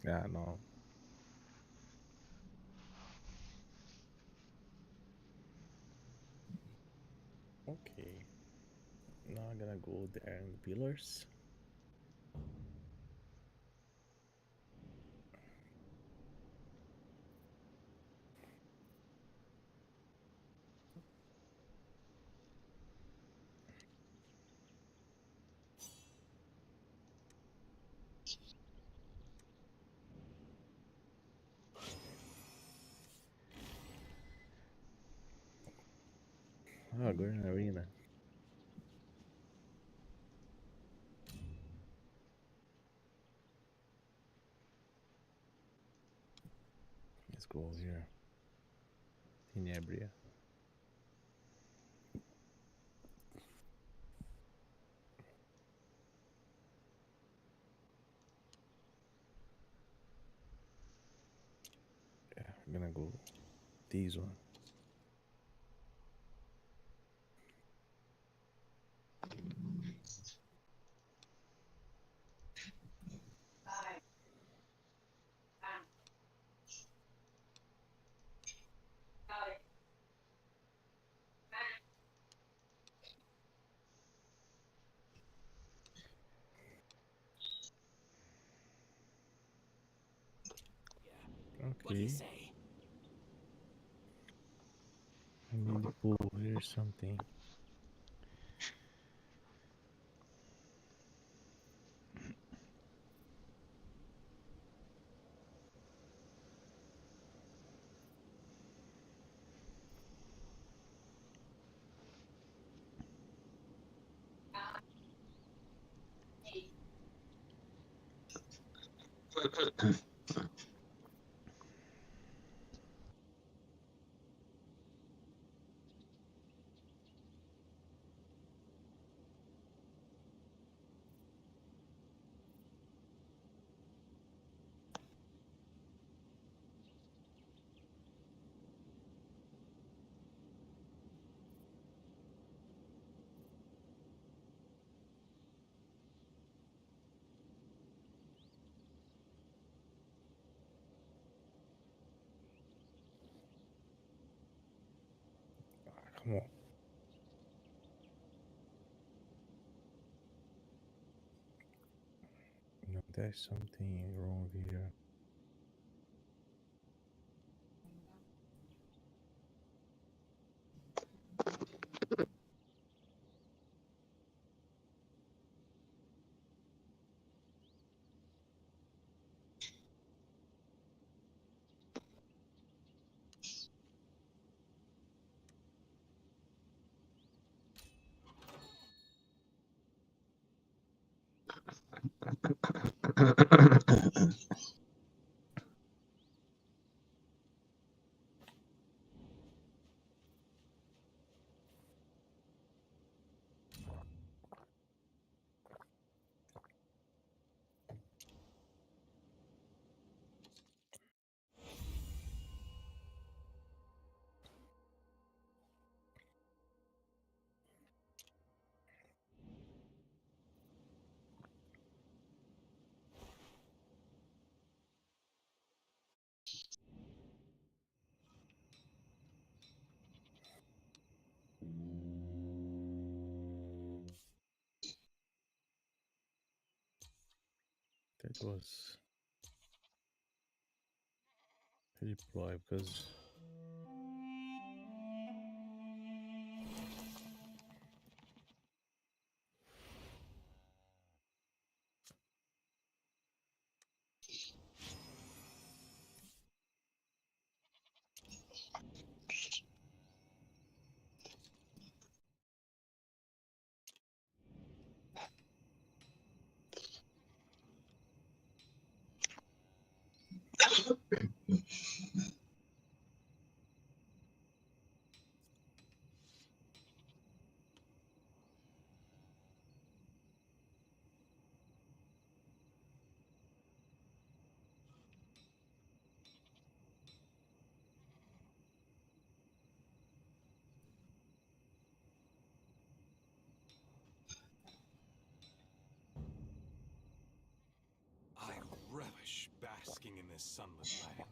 Yeah, no. Okay. Now I'm gonna go there in the pillars. Oh, go in arena. Let's go here. Tenebria. Yeah, I'm gonna go this one. What do you Okay. say? I need to pull here something. Oh. No, there's something wrong here. That was reply because I relish basking in this sunlit land.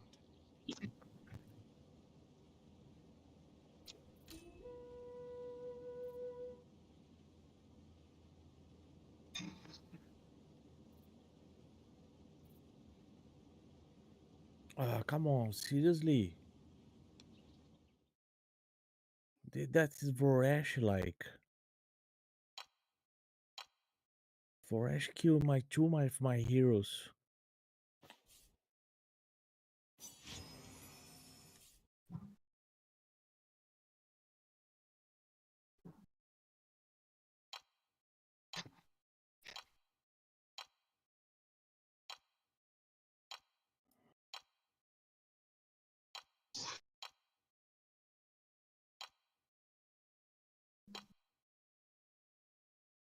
come on, seriously. That is Vorash like. Vorash killed my two of my heroes.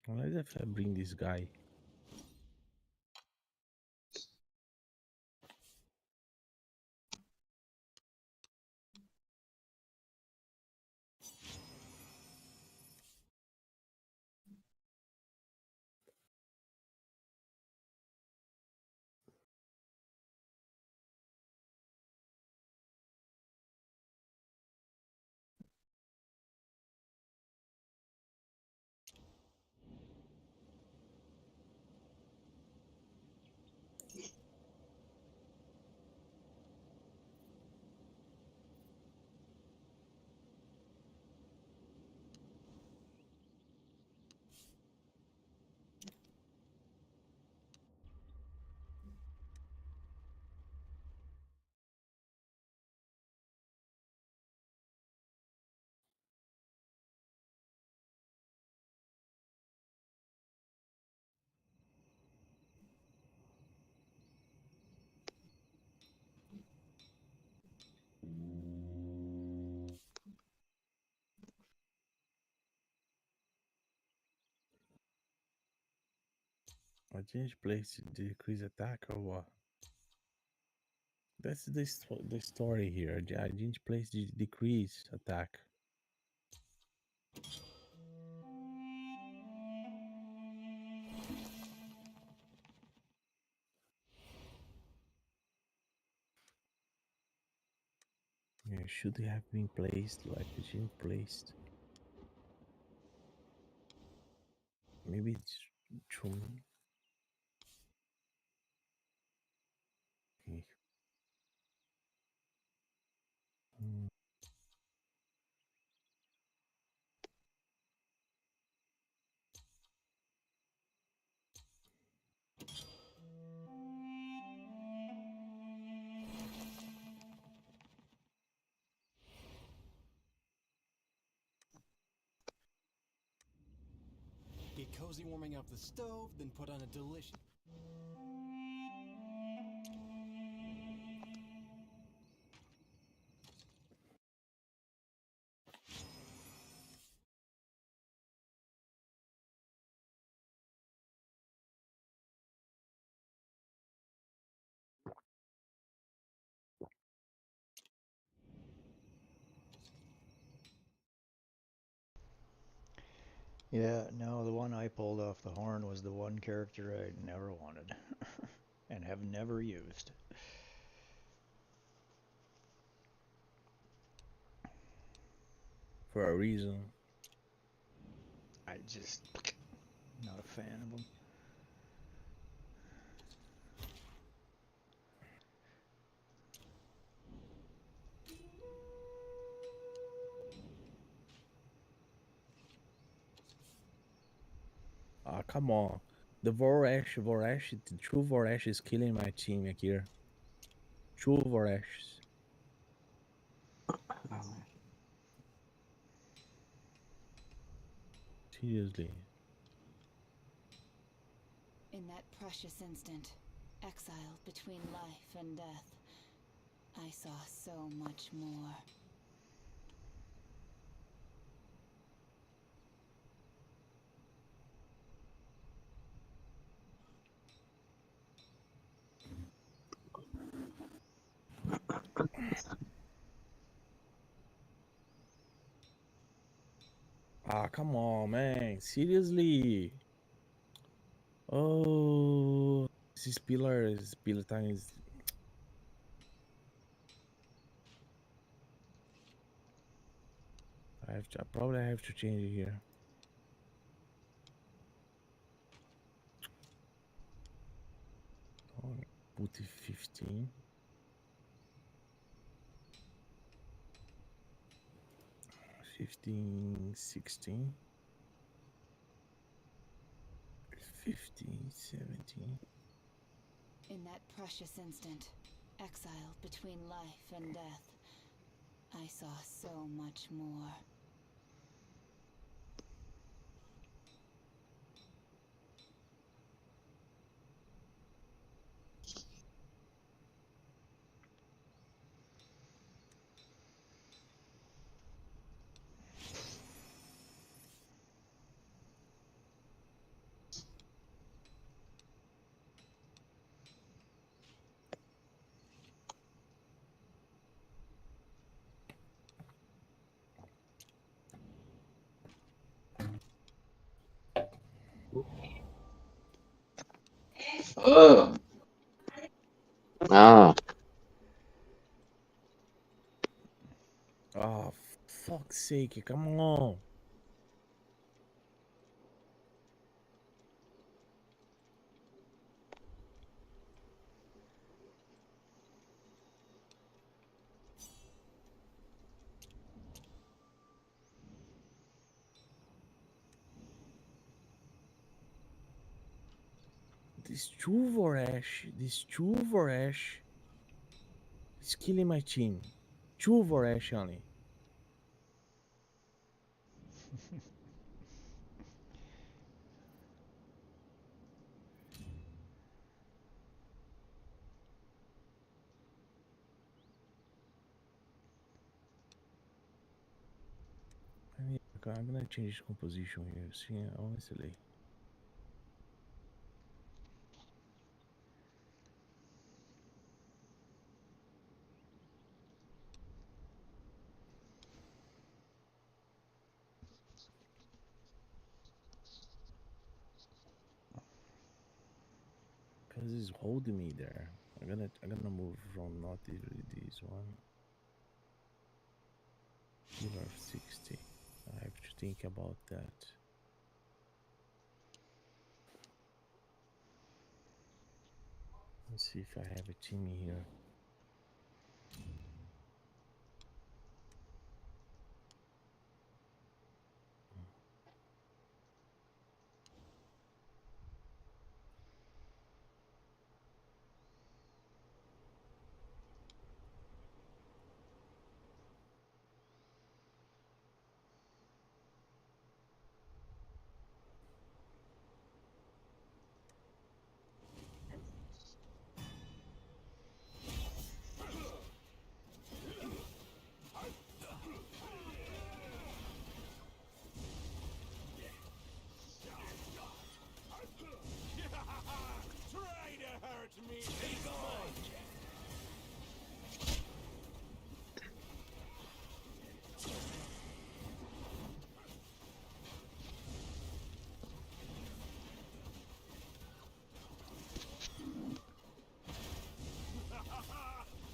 Let's if I bring this guy. I change place to decrease attack or what? That's the story here. I change place to decrease attack. Yeah, should have been placed like the change placed. Maybe it's true. Okay. Mm. Get cozy warming up the stove, then put on a delicious... Yeah, no, the one I pulled off the horn was the one character I never wanted and have never used. For a reason. I just not a fan of them. Ah, come on. The Vorash, the true Vorash is killing my team here. True Vorash. Seriously. In that precious instant, exiled between life and death, I saw so much more. Ah, come on, man. Seriously. Oh, this pillar time is. I probably have to change it here. Oh, put it 15. 15, 16. 15, 17. In that precious instant, exiled between life and death, I saw so much more. Ah, Oh, fuck's sake. Come on. This true Vorash is killing my team. True Vorash only. I'm gonna change composition here. See, honestly. Because it's holding me there. I'm gonna move from not even this one. Pillar 60. I have to think about that. Let's see if I have a team here. Try to hurt me! Be gone!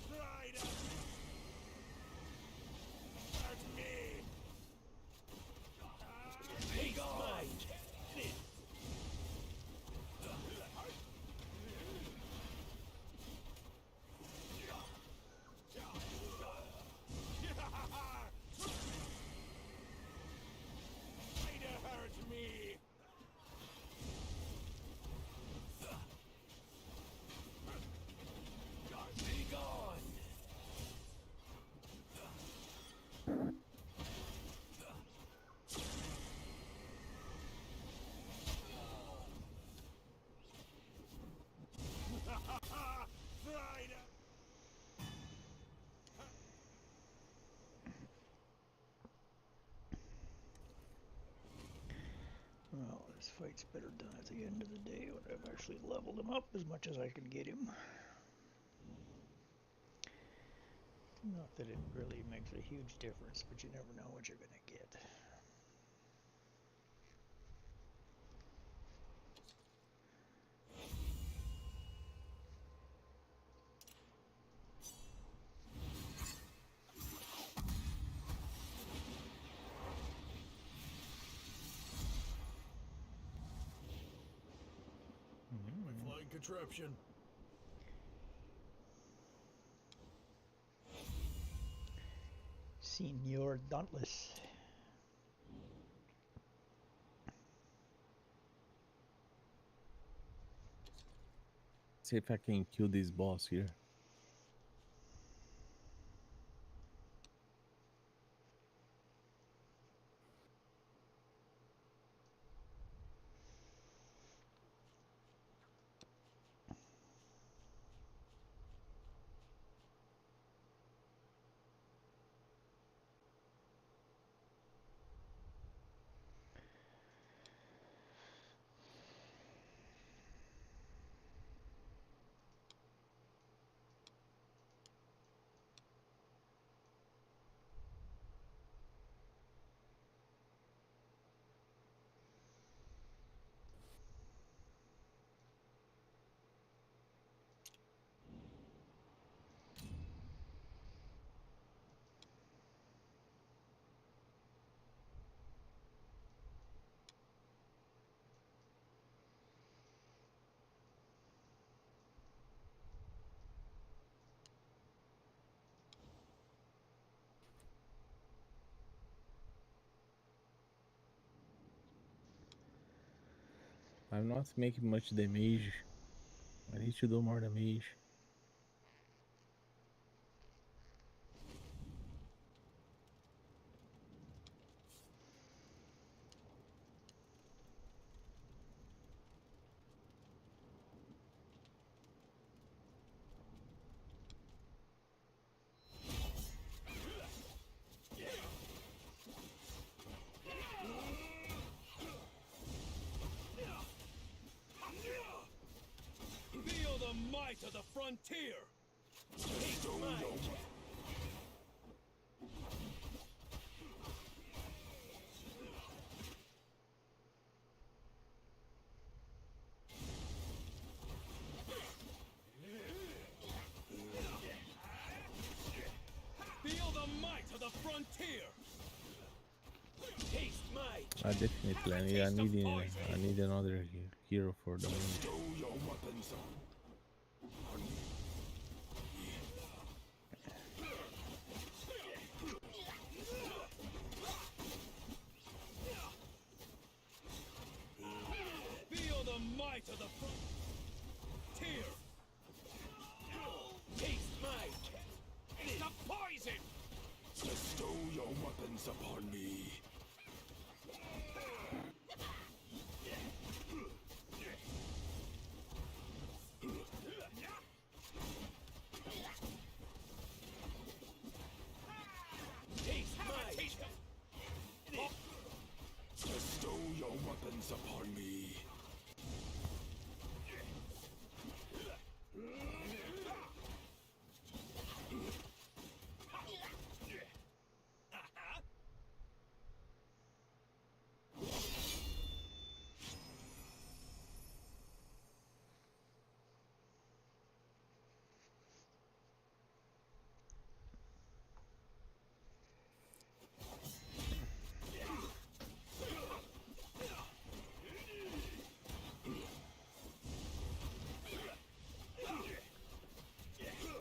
Try to hurt me! Be gone! Try to hurt me! Be gone! Try to... Well, this fight's better done at the end of the day when I've actually leveled him up as much as I can get him. Not that it really makes a huge difference, but you never know what you're going to get. My flying contraption. Senior Dauntless. See if I can kill this boss here. I'm not making much damage. I need to do more damage. Feel the might of the frontier! Take mine! Feel the might of the frontier! Taste might! Definitely. I need another hero for the moment. Stow your weapons. Gaze upon me.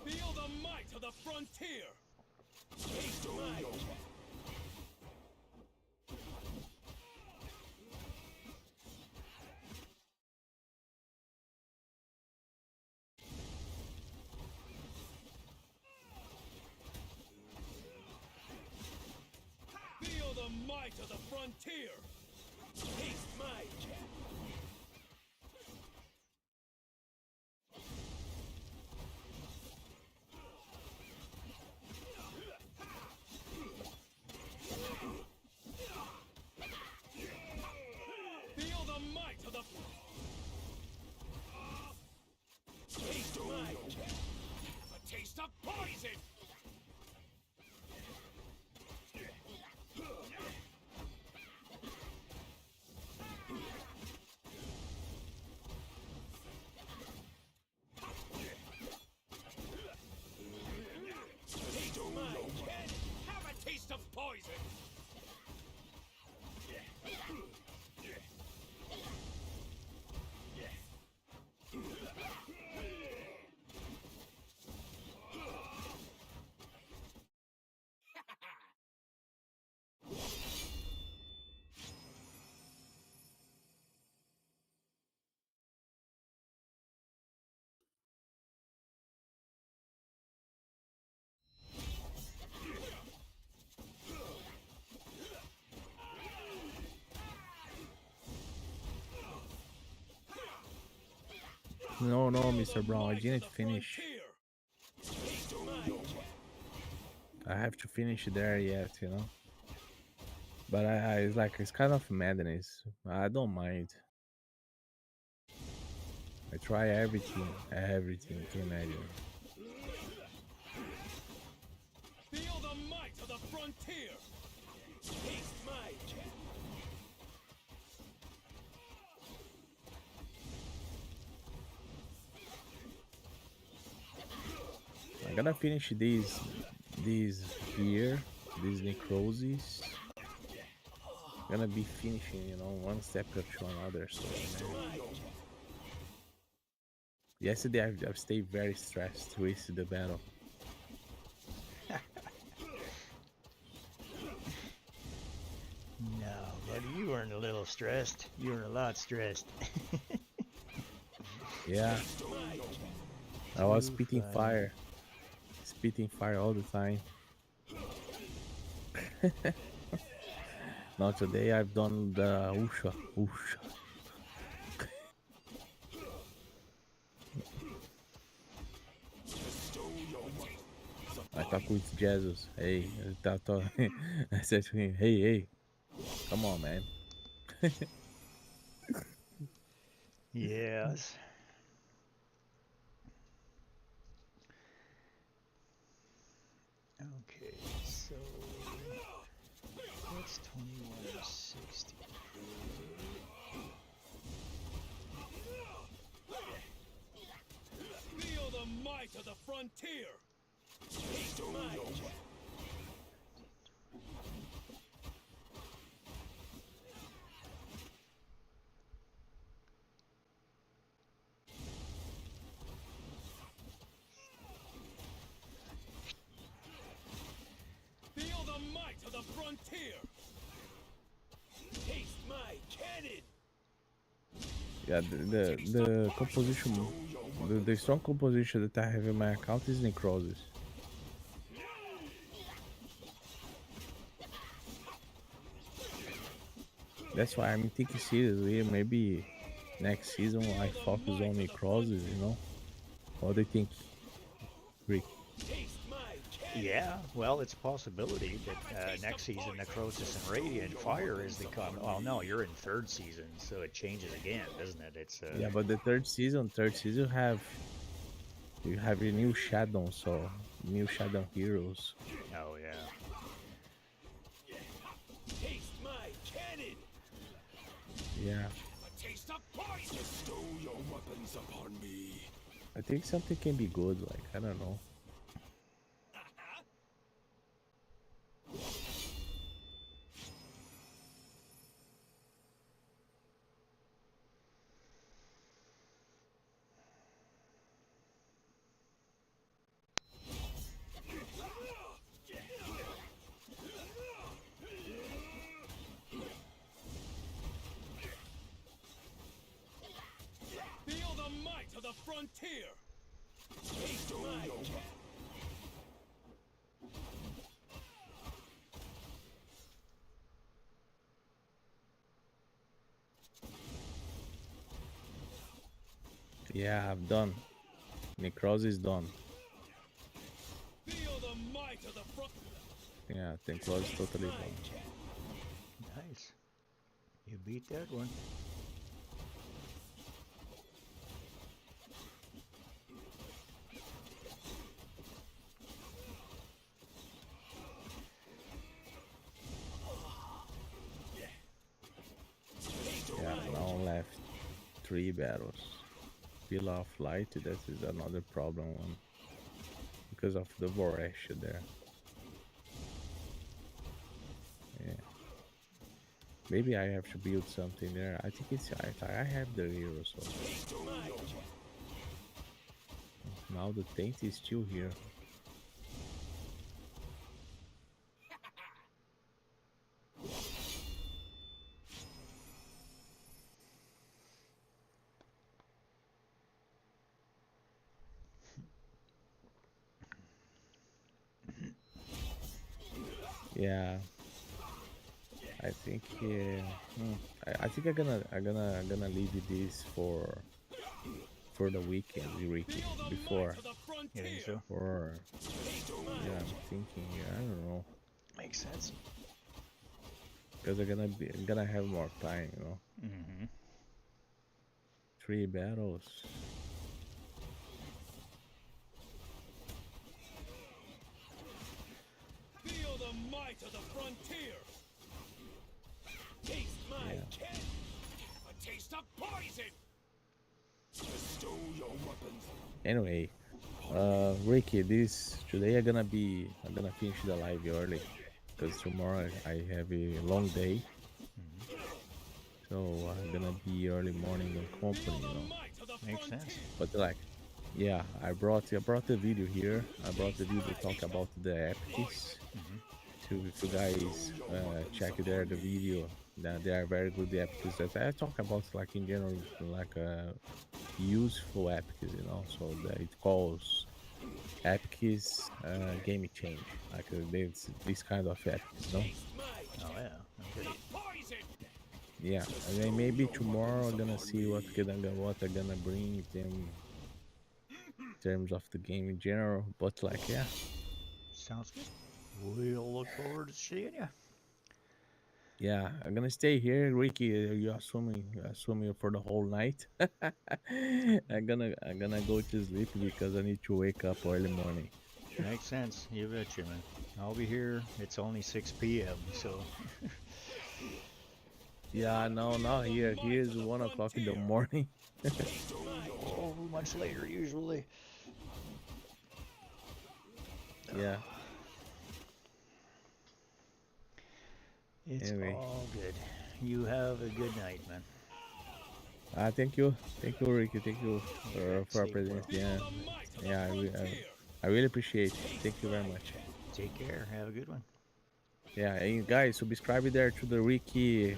Feel the might of the frontier! Taste my Feel the might of the frontier! Taste my Feel the might of the Taste my A taste of poison! Taste my Have a taste of poison! No, no, Mr. Brown, I didn't finish. I have to finish there yet, you know. But it's like, it's kind of madness. I don't mind. I try everything to imagine. Feel the might of the frontier! Taste my I'm gonna finish these here, these necroses. Gonna be finishing, you know, one step to another. So, man. Yesterday I've stayed very stressed with the battle. No, buddy, you weren't a little stressed. You were a lot stressed. Yeah. I was spitting fire all the time. Now today I've done the Usha. I talk with Jesus. Hey, I said to him, hey, come on, man. Yes. Okay, so that's 2160. Feel the might of the frontier! Taste my Feel the might of the frontier! Taste my cannon! Yeah, the composition, the strong composition that I have in my account is necrosis. That's why I'm thinking seriously. Maybe next season I focus on necrosis, you know. What do you think, Rick? Taste my Yeah, well, it's a possibility that next season Necrosis and Radiant Fire is the come. Well, no, you're in third season, so it changes again, doesn't it? It's Yeah, but the third season you have your new shadow, so new shadow heroes. Oh yeah. Taste my cannon. Yeah, A taste of poison. Bestow your weapons upon me. I think something can be good. Like I don't know. Feel the might of the frontier. Taste my cannon. Yeah, I've done. Necrosis is done. Feel the might of the front. Yeah, Necrosis is totally done. Nice. You beat that one. Yeah, now left 3 battles. Pillar of Light, that is another problem one. Because of the Voresh there. Yeah. Maybe I have to build something there. I think it's I have the hero, so now the taint is still here. Yeah, I think I think I'm gonna leave this for the weekend, Ricky. Before, You think so? or yeah, I'm thinking. I don't know, Makes sense. because I'm gonna have more time, you know. Mm-hmm. 3 battles. Feel the might of the frontier. Taste my cannon. A taste of poison. Bestow your weapons. Anyway, Ricky, today I'm gonna finish the live early, because tomorrow I have a long day. So I'm gonna be early morning on company, you know. Makes sense. But like, yeah, I brought the video here. I brought the video to talk about the epics. So if you guys check there the video, that they are very good epics. That I talk about like in general, like useful epics, you know. So that it calls epics game change, like this kind of epics, no? Oh yeah. Okay. Yeah, and then maybe tomorrow I'm gonna see what they're gonna bring them in terms of the game in general. But like, yeah, Sounds good. We'll look forward to seeing you. yeah, I'm gonna stay here, Ricky. You assuming for the whole night. I'm gonna go to sleep because I need to wake up early morning. Makes sense. You betcha, man. I'll be here. It's only 6 p.m. So. Yeah, no, not here. Here's 1 o'clock in the morning. Oh, much later usually. Yeah. It's Anyway. all good. You have a good night, man. Thank you, Ricky. Thank you for our presence. Yeah, yeah. I really appreciate it. Thank you very much. Take care. Have a good one. Yeah, and guys, subscribe there to the Ricky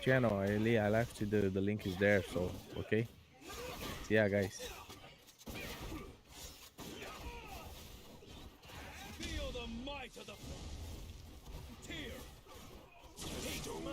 channel. I left the link is there. So okay. Yeah, guys. Feel the might of the frontier. Taste my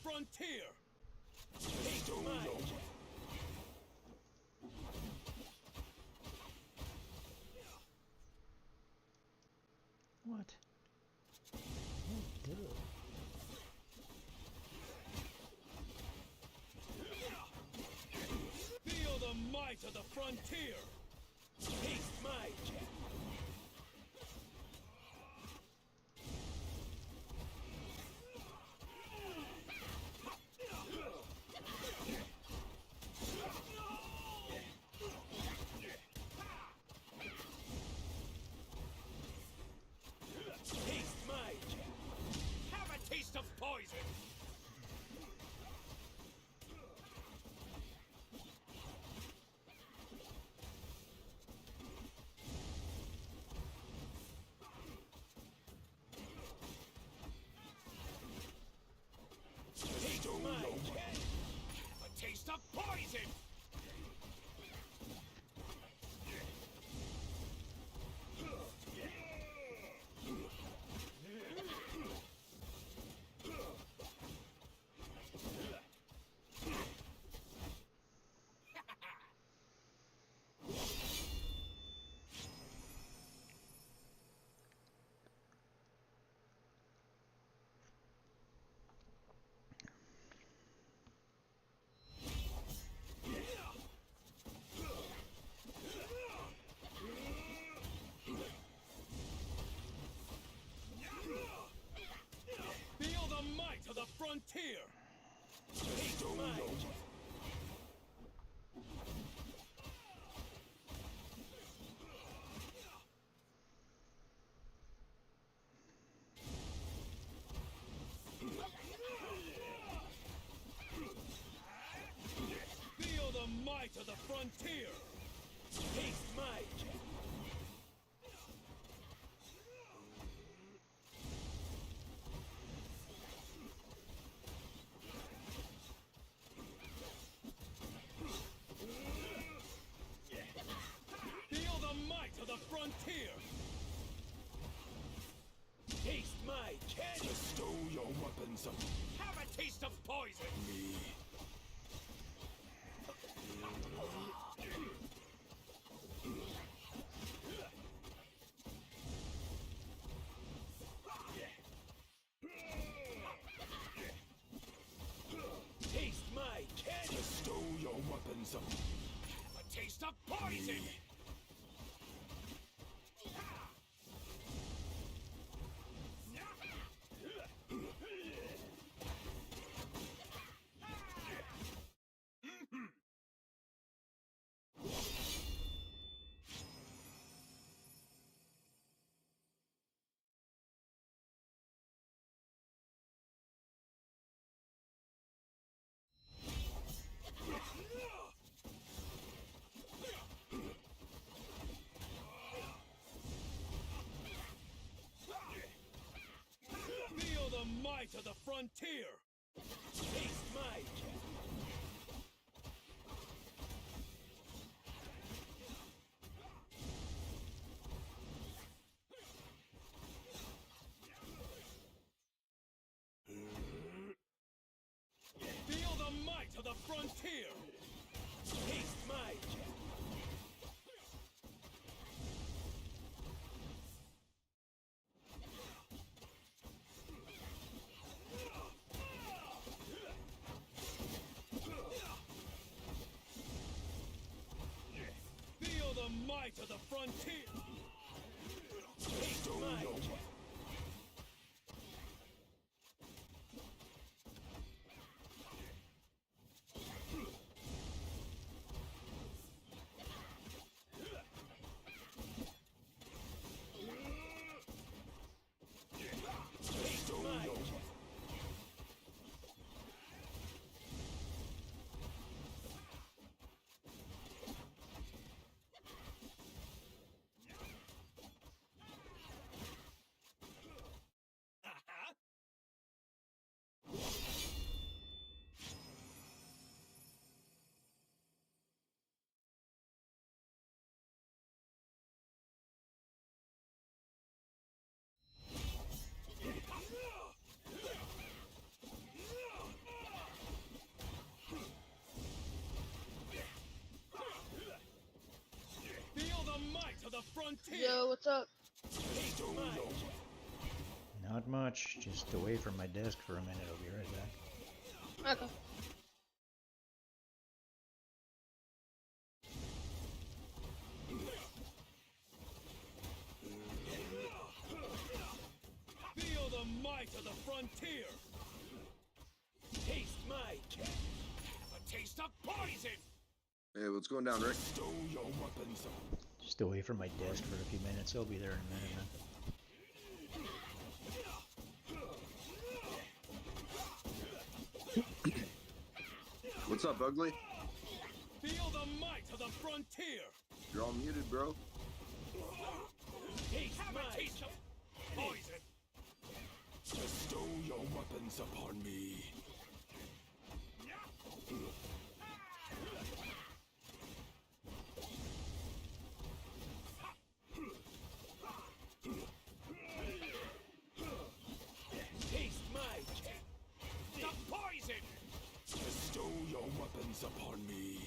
frontier. Taste mine. What? Oh, duh. Feel the might of the frontier. Taste mine. Taste mine. Have a taste of poison. Taste mine. Have a taste of poison. Feel the might of the frontier. Taste mine. Feel the might of the frontier. Taste mine. Feel the might of the frontier. Taste my candy. Bestow your weapons. Have a taste of poison. Me. Taste my candy. Bestow your weapons. Have a taste of poison. Me. Feel the might of the frontier. Taste mine. Feel the might of the frontier. Taste mine. Feel the might of the frontier. Taste mine. Taste mine. frontier. Yo, what's up? Taste my Not much. Just away from my desk for a minute. I'll be right back. Okay. Feel the might of the frontier. Taste my cat. A taste of poison. Hey, what's going down, Rick? Stow your weapons. Just away from my desk for a few minutes. I'll be there in a minute, man. What's up, Ugly? Feel the might of the frontier. You're all muted, bro. Taste my taste of poison. Bestow your weapons upon me. Taste my the poison. Bestow your weapons upon me.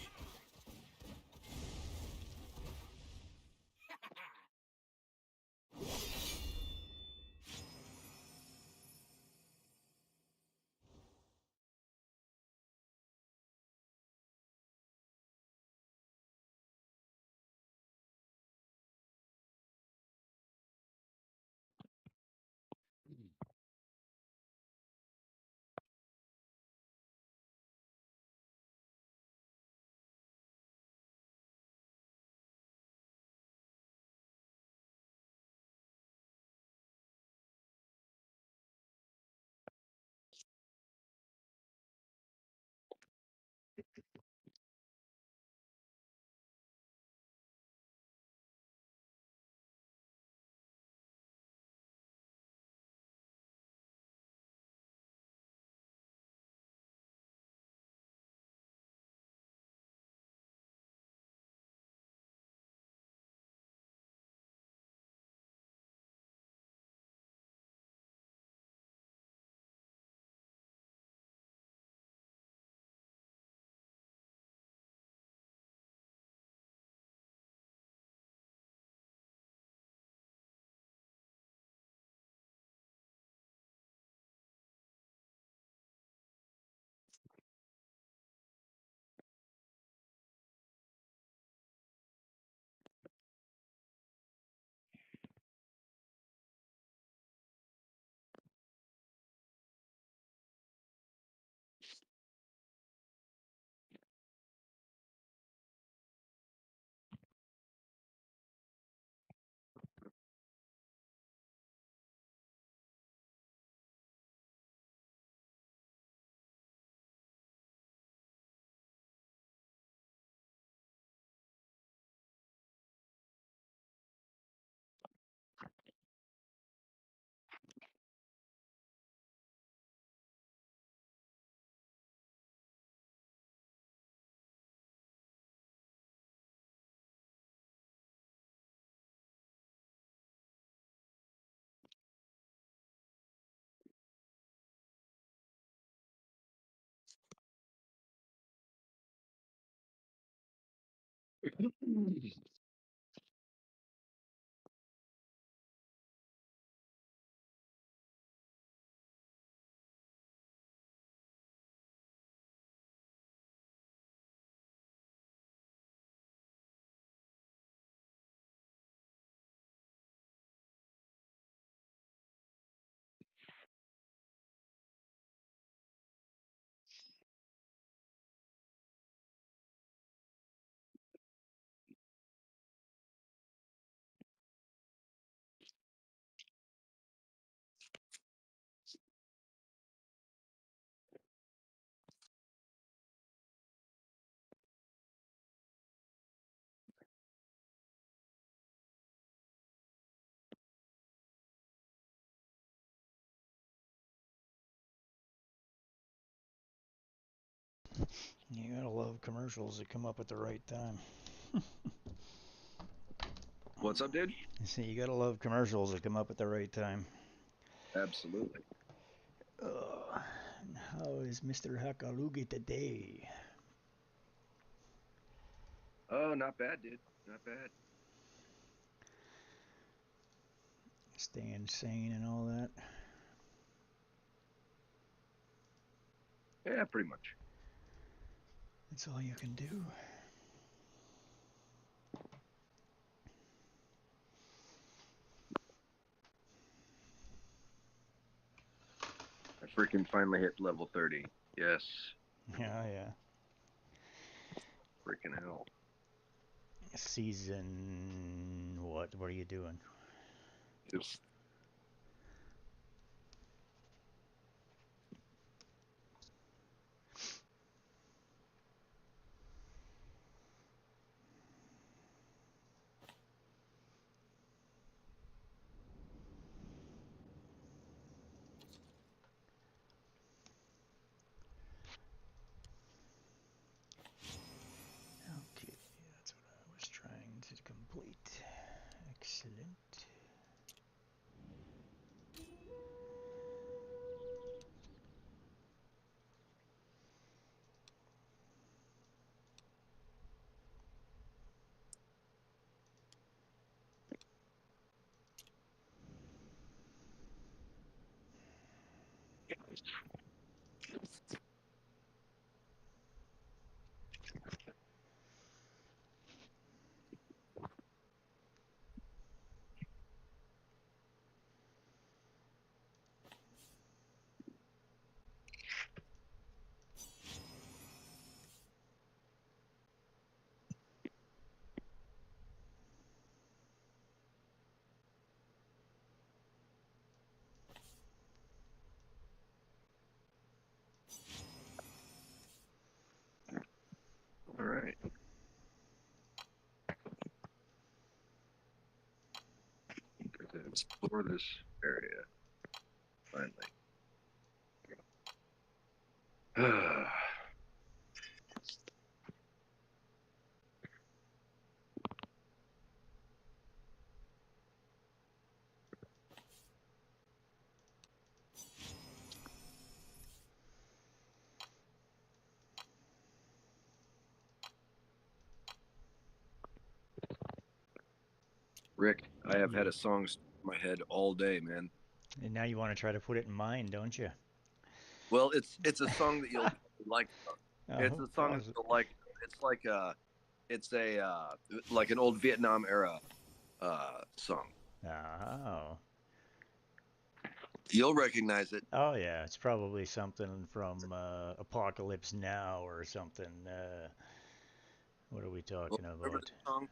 You gotta love commercials that come up at the right time. What's up, dude? See, you gotta love commercials that come up at the right time. Absolutely. How is Mr. Hakalugi today? Oh, not bad, dude. Not bad. staying sane and all that. Yeah, pretty much. That's all you can do. I freaking finally hit level 30. Yes. Yeah, yeah. Freaking hell. Season what? What are you doing? Just Okay, that's what I was trying to complete. Excellent. all right. Explore this area. Finally. Rick, I have had a song stuck in my head all day, man. And now you want to try to put it in mind, don't you? Well, it's a song that you'll like. It's a song that you'll like. It's like like an old Vietnam era song. Oh. You'll recognize it. Oh yeah, it's probably something from Apocalypse Now or something. What are we talking Remember about? the song?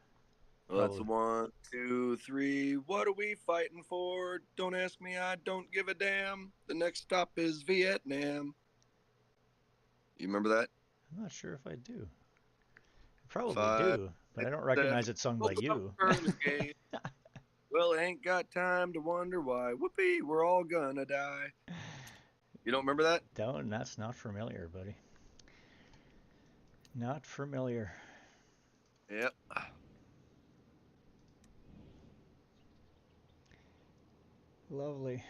Well, that's the 1, 2, 3. What are we fighting for? Don't ask me, I don't give a damn. The next stop is Vietnam. You remember that? I'm not sure if I do. I probably do, but I don't recognize it sung by you. Well, ain't got time to wonder why. Whoopee, we're all gonna die. You don't remember that? Don't. That's not familiar, buddy. Not familiar. Yep. Lovely.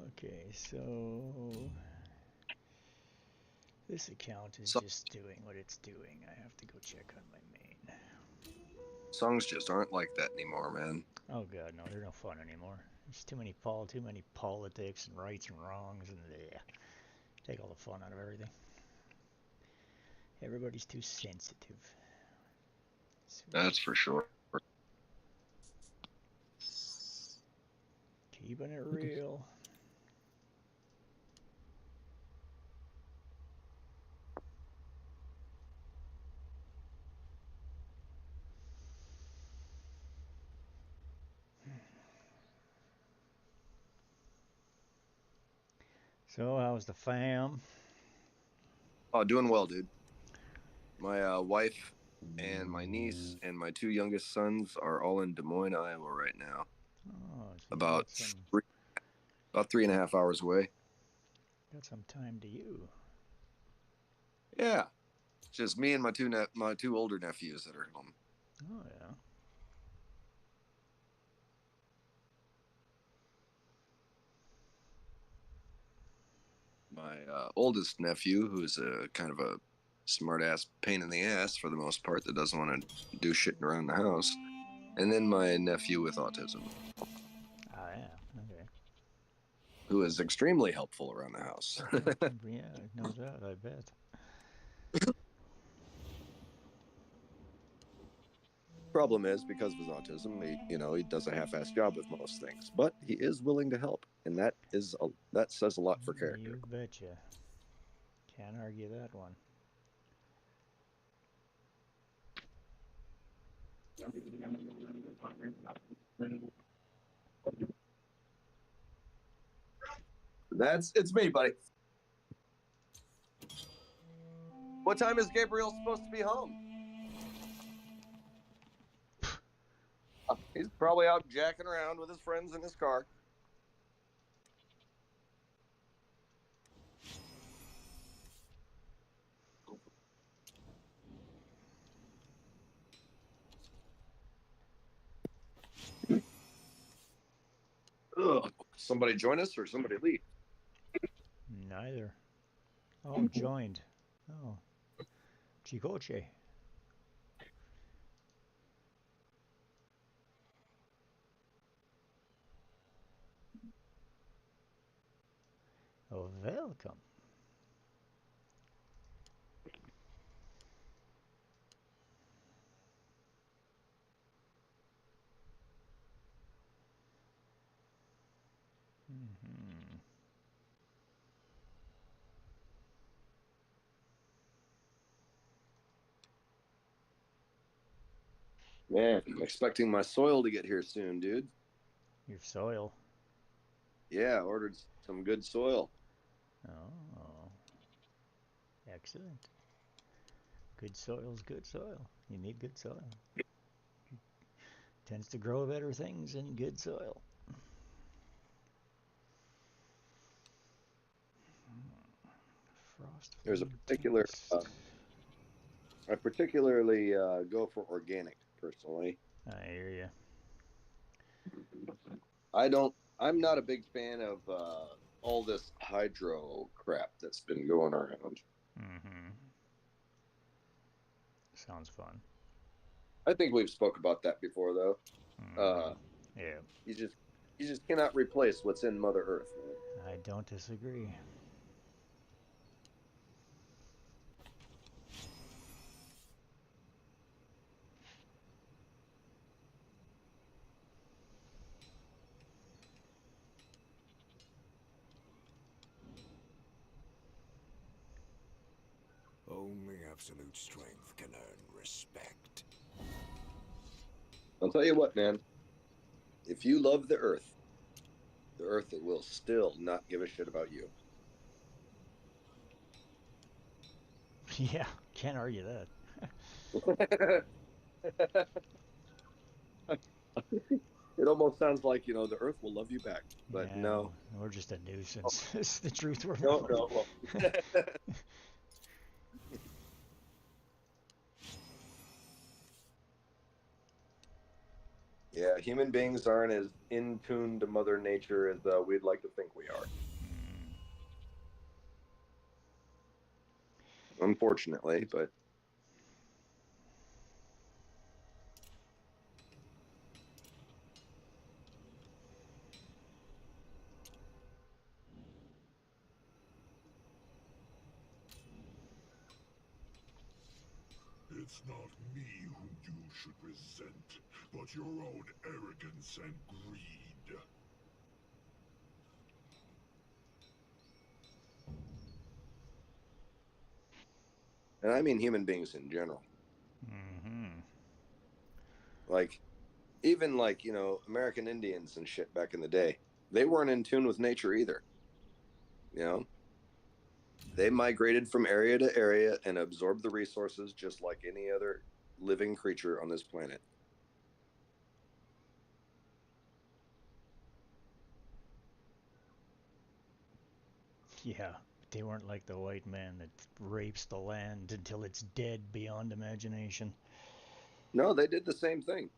Okay, so this account is just doing what it's doing. I have to go check on my main. Songs just aren't like that anymore, man. Oh god, no, they're no fun anymore. There's too many politics and rights and wrongs, and take all the fun out of everything. Everybody's too sensitive. That's for sure. Keeping it real. So, how's the fam? Oh, doing well, dude. My wife and my niece and my 2 youngest sons are all in Des Moines, Iowa right now. Oh, so about 3.5 hours away. Got some time to you. Yeah, just me and my two older nephews that are home. Oh yeah. My oldest nephew, who's a kind of a smart-ass pain in the ass for the most part, that doesn't want to do shit around the house. And then my nephew with autism. Oh, yeah. Okay. Who is extremely helpful around the house. Yeah, no doubt, I bet. Problem is, because of his autism, he does a half-assed job with most things, but he is willing to help, and that says a lot for character. You betcha. Can't argue that one. It's me, buddy. What time is Gabriel supposed to be home? He's probably out jacking around with his friends in his car. Ugh. Somebody join us or somebody leave? Neither. Oh, joined. Oh. Chicoche. Oh, welcome. Mm-hmm. Man, I'm expecting my soil to get here soon, dude. Your soil. Yeah, ordered some good soil. Oh. Excellent. Good soil's good soil. You need good soil. Tends to grow better things in good soil. Frost. There's a particular. I particularly go for organic personally. I hear you. I'm not a big fan of all this hydro crap that's been going around. Mm-hmm. Sounds fun. I think we've spoke about that before, though. Mm-hmm. Yeah. You just cannot replace what's in Mother Earth, man. I don't disagree. Only absolute strength can earn respect. I'll tell you what, man. If you love the Earth will still not give a shit about you. Yeah, can't argue that. It almost sounds like, the Earth will love you back, but yeah, no. We're just a nuisance. It's the truth. We're No. Yeah, human beings aren't as in tune to Mother Nature as we'd like to think we are. Unfortunately, but It's not me whom you should resent, but your own arrogance and greed. and I mean human beings in general. Mm-hmm. Like, even American Indians and shit back in the day, they weren't in tune with nature either. They migrated from area to area and absorbed the resources just like any other living creature on this planet. Yeah, they weren't like the white man that rapes the land until it's dead beyond imagination. No, they did the same thing.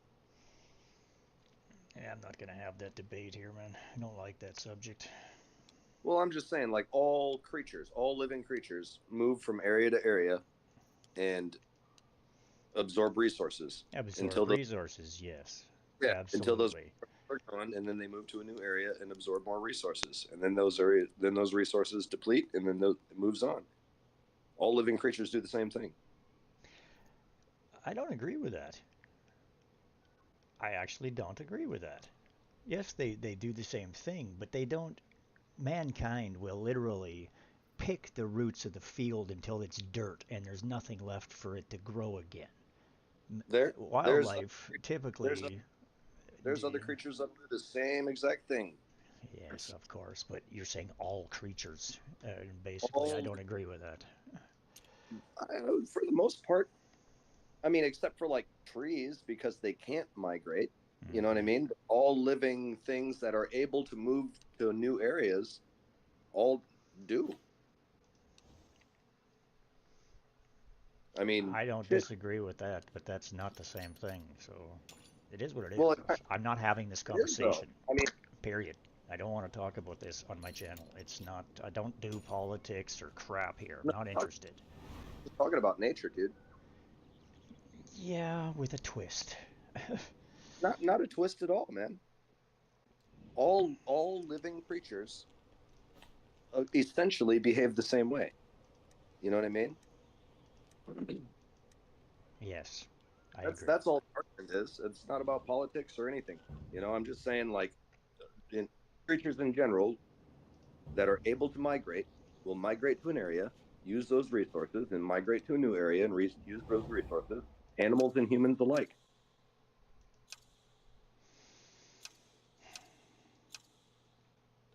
Yeah, I'm not gonna have that debate here, man. I don't like that subject. Well, I'm just saying, like, all living creatures move from area to area and absorb resources. Absorb resources, yes. Yeah, Absolutely. until those are gone, and then they move to a new area and absorb more resources, and then those resources deplete, and then it moves on. All living creatures do the same thing. I don't agree with that. I actually don't agree with that. Yes, they do the same thing, but they don't. Mankind will literally pick the roots of the field until it's dirt and there's nothing left for it to grow again. Wildlife typically. There's other creatures that do the same exact thing. Yes, of course, but you're saying all creatures. Basically, I don't agree with that. For the most part, I mean, except for like trees, because they can't migrate. You know what I mean? All living things that are able to move to new areas all do. I mean, I don't disagree with that, but that's not the same thing. So it is what it is. I'm not having this conversation. I mean, period. I don't want to talk about this on my channel. It's not. I don't do politics or crap here. I'm not interested. Just talking about nature, dude. Yeah, with a twist. Not a twist at all, man. All living creatures essentially behave the same way. You know what I mean? Yes, I agree. That's all argument is. It's not about politics or anything. You know, I'm just saying, like, creatures in general that are able to migrate will migrate to an area, use those resources, and migrate to a new area and use those resources. Animals and humans alike.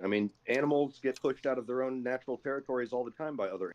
I mean, animals get pushed out of their own natural territories all the time by other.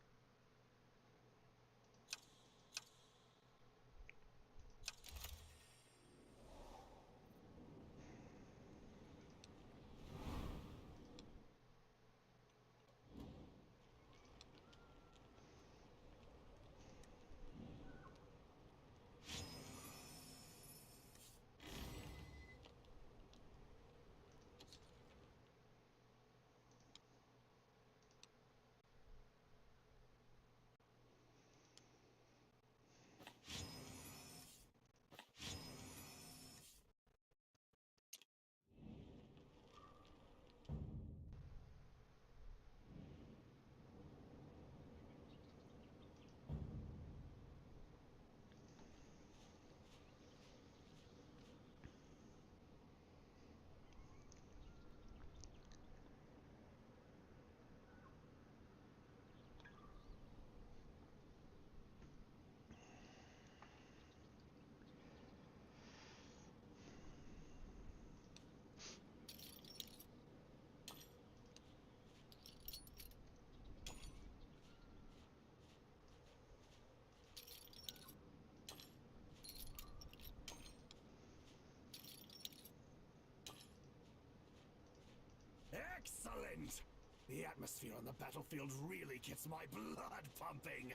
Excellent! The atmosphere on the battlefield really gets my blood pumping.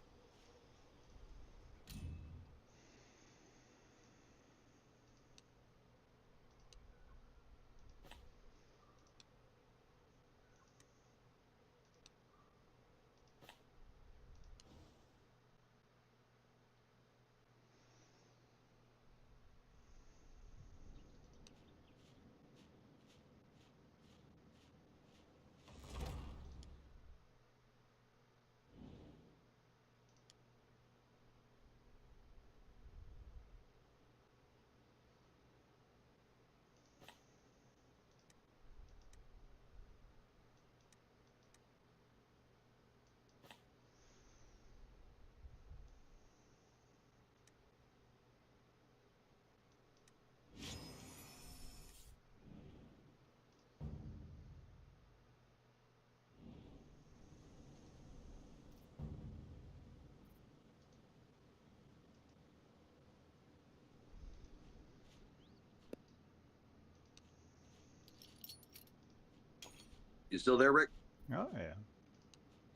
You still there, Rick? Oh, yeah.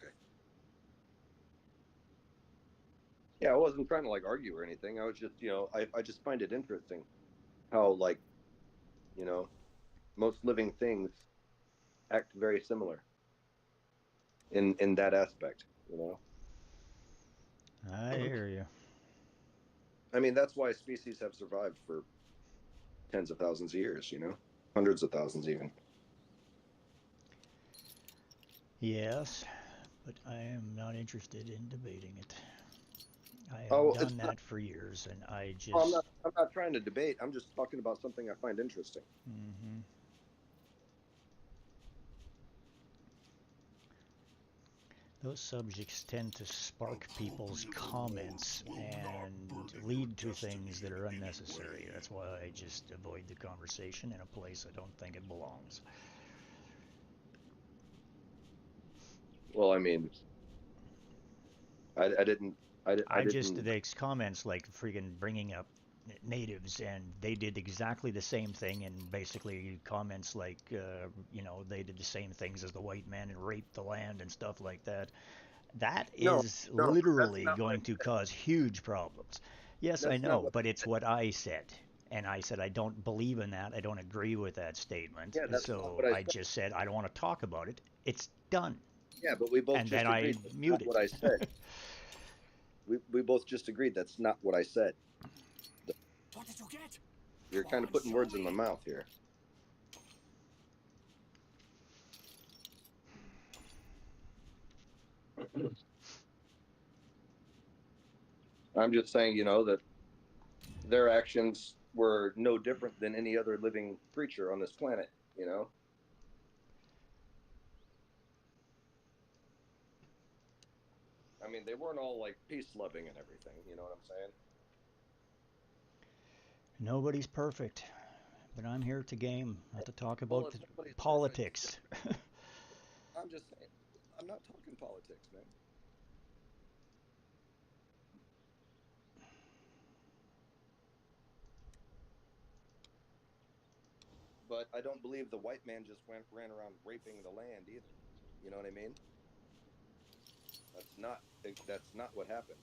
Okay. Yeah, I wasn't trying to like argue or anything. I was just, I just find it interesting how, like, most living things act very similar in that aspect, I hear you. I mean, that's why species have survived for tens of thousands of years, you know, hundreds of thousands even. Yes, but I am not interested in debating it. I have Oh, done that for years, and I Oh, just. I'm not trying to debate. I'm just talking about something I find interesting. Mm-hmm. Those subjects tend to spark people's comments and lead to things that are unnecessary. That's why I just avoid the conversation in a place I don't think it belongs. Well, I mean, I didn't. I just didn't. the comments like freaking bringing up natives, and they did exactly the same thing, and basically comments like they did the same things as the white man and raped the land and stuff like that. That is No, that's literally not what going to cause huge problems. Yes, I That's not know, what. but it's what I said. And I said I don't believe in that. I don't agree with that statement. Yeah, that's not So what I I said. just said I don't want to talk about it. It's done. Yeah, but we both And just then I agreed that's not muted. what I said. we both just agreed that's not what I said. What did you get? You're kind of putting words in my mouth here. I'm just saying, you know, that their actions were no different than any other living creature on this planet, you know? I mean, they weren't all like peace loving and everything, you know what I'm saying? Nobody's perfect. But I'm here to game, not to talk Well, about if nobody's politics. perfect, I'm just saying, I'm not talking politics, man. But I don't believe the white man just ran around raping the land either. You know what I mean? That's not what happened.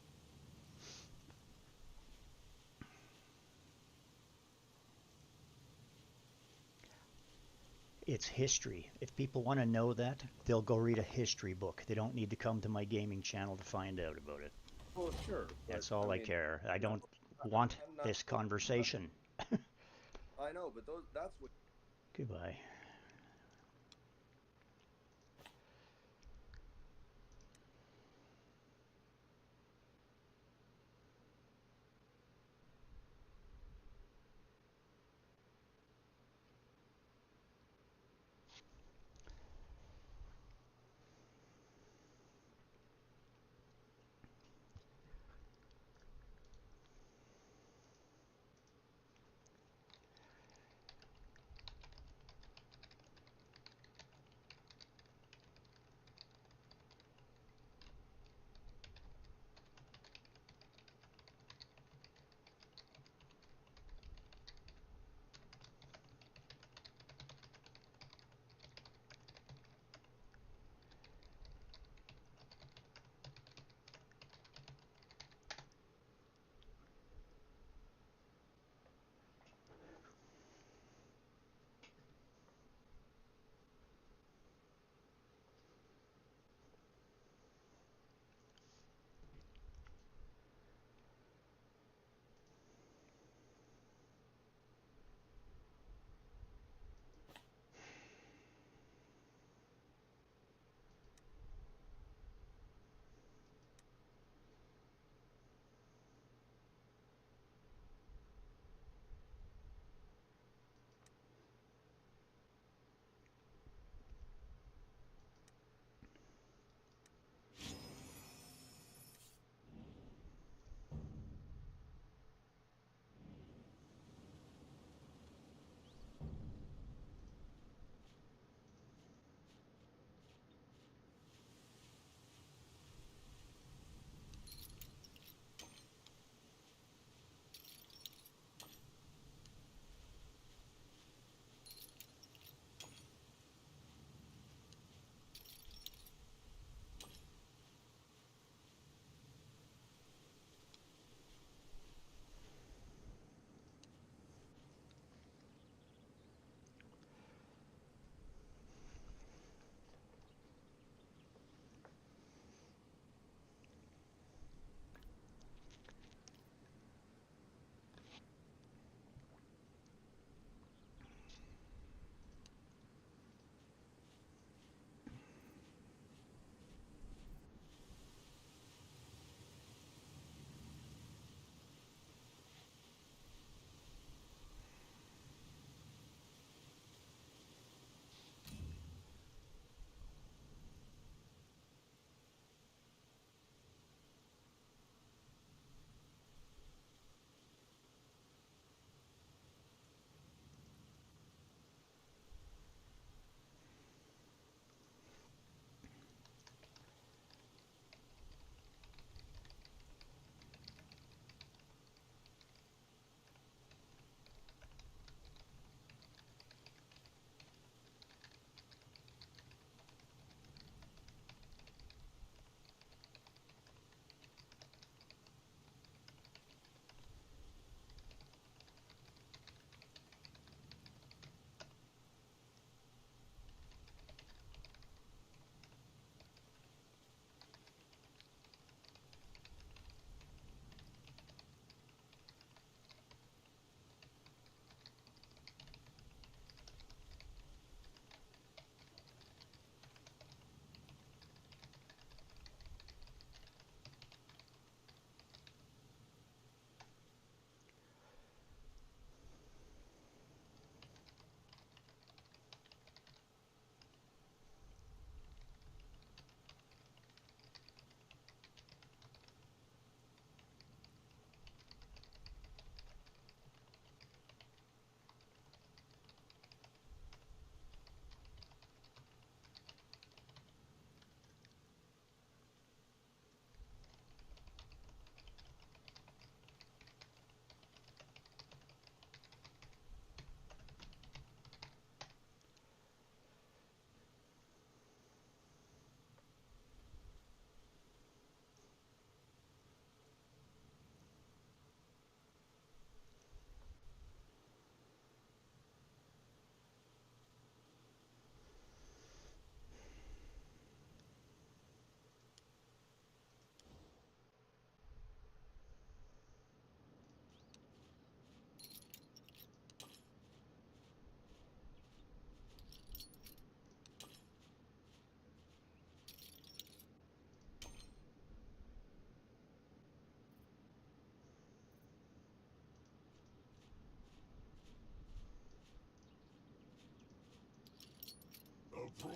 It's history. If people want to know that, they'll go read a history book. They don't need to come to my gaming channel to find out about it. Well, sure. That's all I care. I don't want this conversation. I know, but that's what. Goodbye.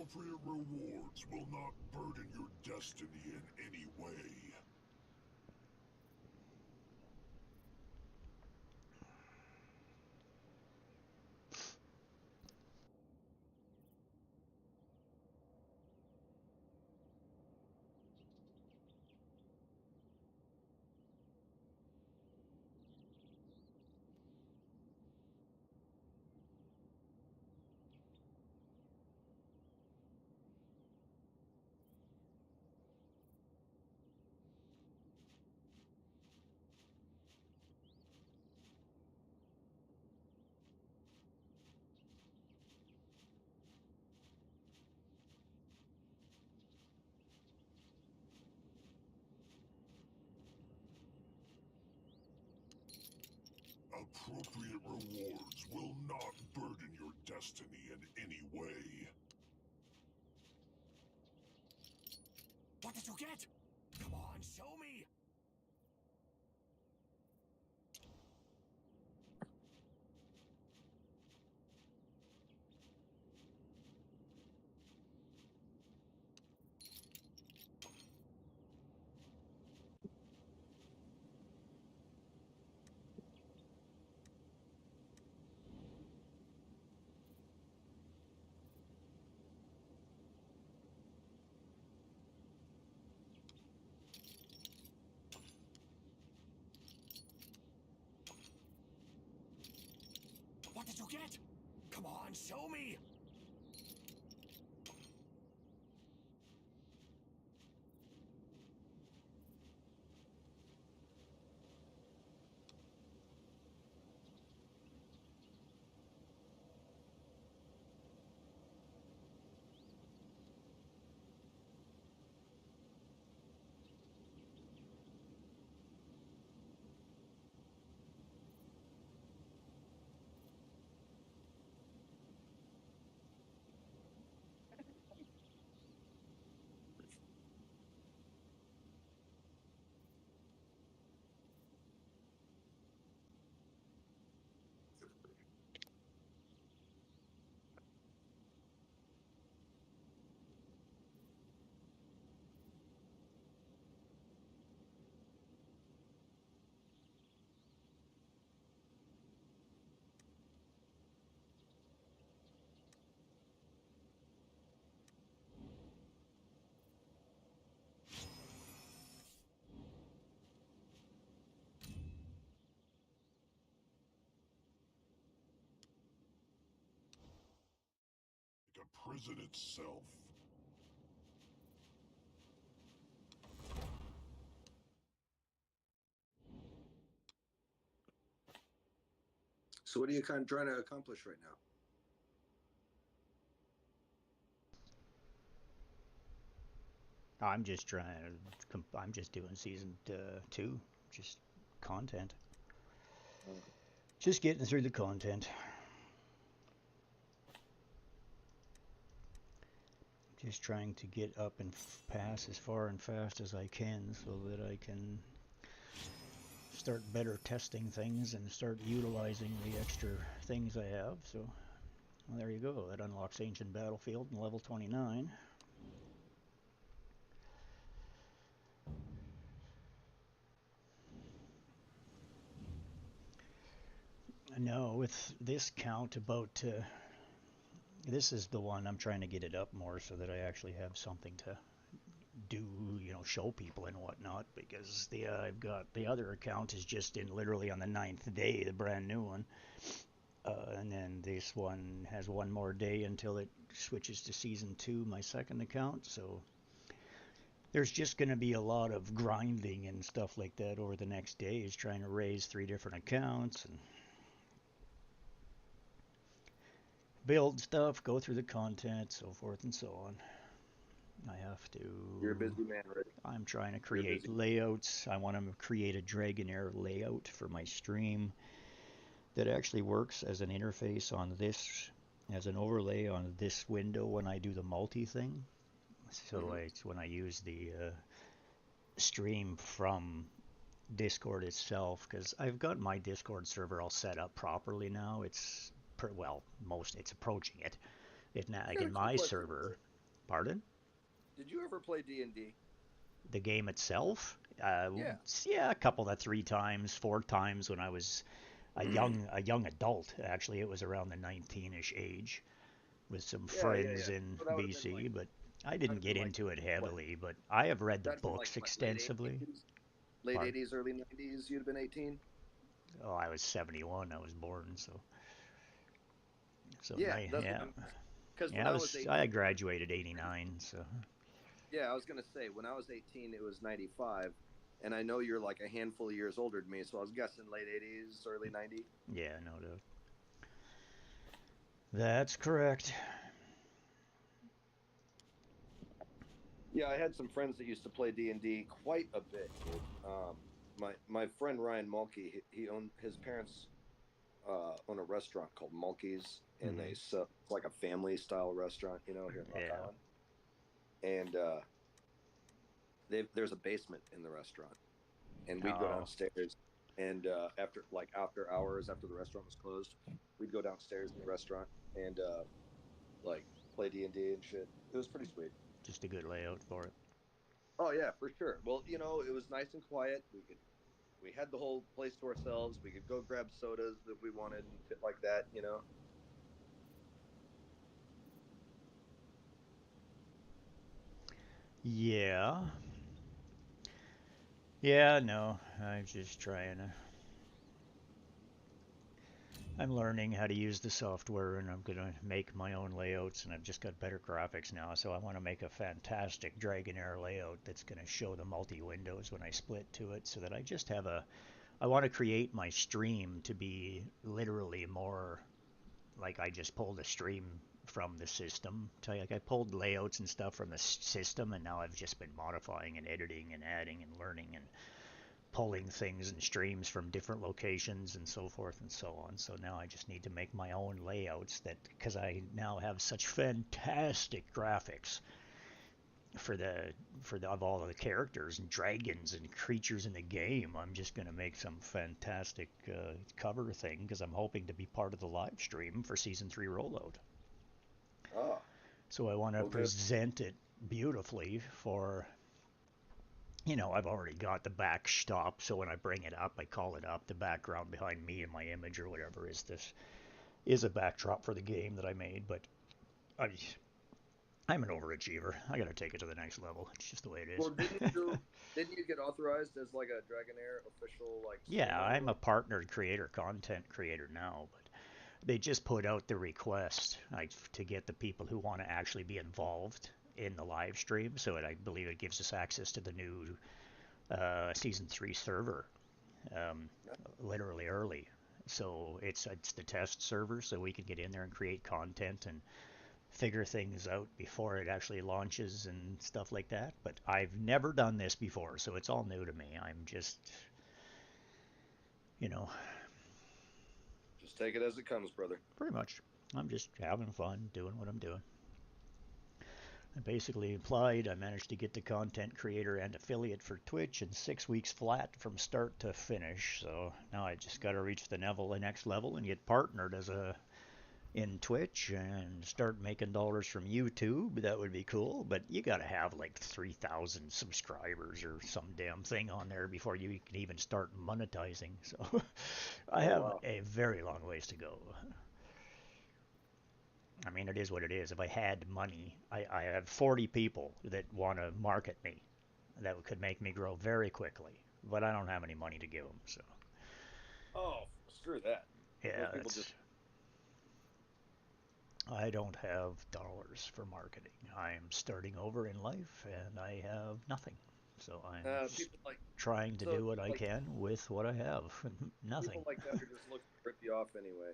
Appropriate rewards will not burden your destiny in any way. Appropriate rewards will not burden your destiny in any way. What did you get? Come on, show me! What did you get? Come on, show me! Like a prison itself. So what are you kind of trying to accomplish right now? I'm just trying to. I'm just doing season 2, just content. Just getting through the content. Just trying to get up and pass as far and fast as I can so that I can start better testing things and start utilizing the extra things I have. So, well, there you go. That unlocks Ancient Battlefield in level 29. No, with this count about this is the one I'm trying to get it up more so that I actually have something to do, show people and whatnot, because I've got the other account is just in literally on the 9th day, the brand new one, and then this one has one more day until it switches to season 2, my second account. So there's just going to be a lot of grinding and stuff like that over the next days, trying to raise 3 different accounts and build stuff, go through the content, so forth and so on. I have to. You're a busy man, right? I'm trying to create layouts. I want to create a Dragonheir layout for my stream that actually works as an interface on this, as an overlay on this window when I do the multi thing. So it's when I use the stream from Discord itself, because I've got my Discord server all set up properly now. It's it's approaching it. It's not like in my server. Pardon? Did you ever play D&D? The game itself? Yeah. Yeah, a couple of 3 times, 4 times when I was a young adult. Actually, it was around the 19-ish age with some friends in So that would have been BC, like, but I didn't get into it heavily. But I have read the that'd been like books what, late extensively. 80s? Late Pardon? 80s, early 90s, you'd have been 18? Oh, I was 71. I was born, so Yeah, that's yeah, because when yeah. I was I 18, graduated '89, so yeah, I was gonna say when I was 18, it was 95, and I know you're like a handful of years older than me, so I was guessing late 80s, early 90s. yeah, no doubt. That's correct. Yeah, I had some friends that used to play D&D quite a bit. My friend Ryan Mulkey, he owned his parents own a restaurant called Mulkey's, and they sell it's like a family style restaurant, you know, here in Rock Island. And there's a basement in the restaurant, and we'd go downstairs. And after hours, after the restaurant was closed, we'd go downstairs in the restaurant and like play D&D and shit. It was pretty sweet. Just a good layout for it. Oh yeah, for sure. Well, you know, it was nice and quiet. We had the whole place to ourselves. We could go grab sodas if we wanted and shit like that, you know. Yeah. Yeah, no, I'm just trying to. I'm learning how to use the software, and I'm gonna make my own layouts, and I've just got better graphics now, so I want to make a fantastic Dragonheir layout that's gonna show the multi-windows when I split to it, so that I just have a. I want to create my stream to be literally more like I just pulled a stream from the system. Like I pulled layouts and stuff from the system, and now I've just been modifying and editing and adding and learning and pulling things and streams from different locations and so forth and so on. So now I just need to make my own layouts that because I now have such fantastic graphics for the of all of the characters and dragons and creatures in the game. I'm just going to make some fantastic cover thing because I'm hoping to be part of the live stream for season 3 rollout. Oh. So I want to present it beautifully for, you know, I've already got the backstop, so when I bring it up, I call it up. The background behind me and my image or whatever is a backdrop for the game that I made, but I'm an overachiever. I got to take it to the next level. It's just the way it is. Well, didn't you get authorized as like a Dragonheir official like? Yeah, I'm a partnered creator, content creator now, but they just put out the request to get the people who want to actually be involved in the live stream. So I believe it gives us access to the new season 3 server, literally early. So it's the test server, so we can get in there and create content and figure things out before it actually launches and stuff like that. But I've never done this before, so it's all new to me. I'm just, you know, just take it as it comes, brother. Pretty much. I'm just having fun, doing what I'm doing. I basically applied. I managed to get the content creator and affiliate for Twitch in 6 weeks flat from start to finish. So now I just got to reach the next level and get partnered in Twitch and start making dollars from YouTube. That would be cool, but you got to have like 3,000 subscribers or some damn thing on there before you can even start monetizing. So I have a very long ways to go. I mean, it is what it is. If I had money, I have 40 people that want to market me that could make me grow very quickly, but I don't have any money to give them, so. Oh, screw that. Yeah, I don't have dollars for marketing. I'm starting over in life, and I have nothing. So I'm trying to do what I can with what I have. Nothing. People like that are just looking to rip you off anyway.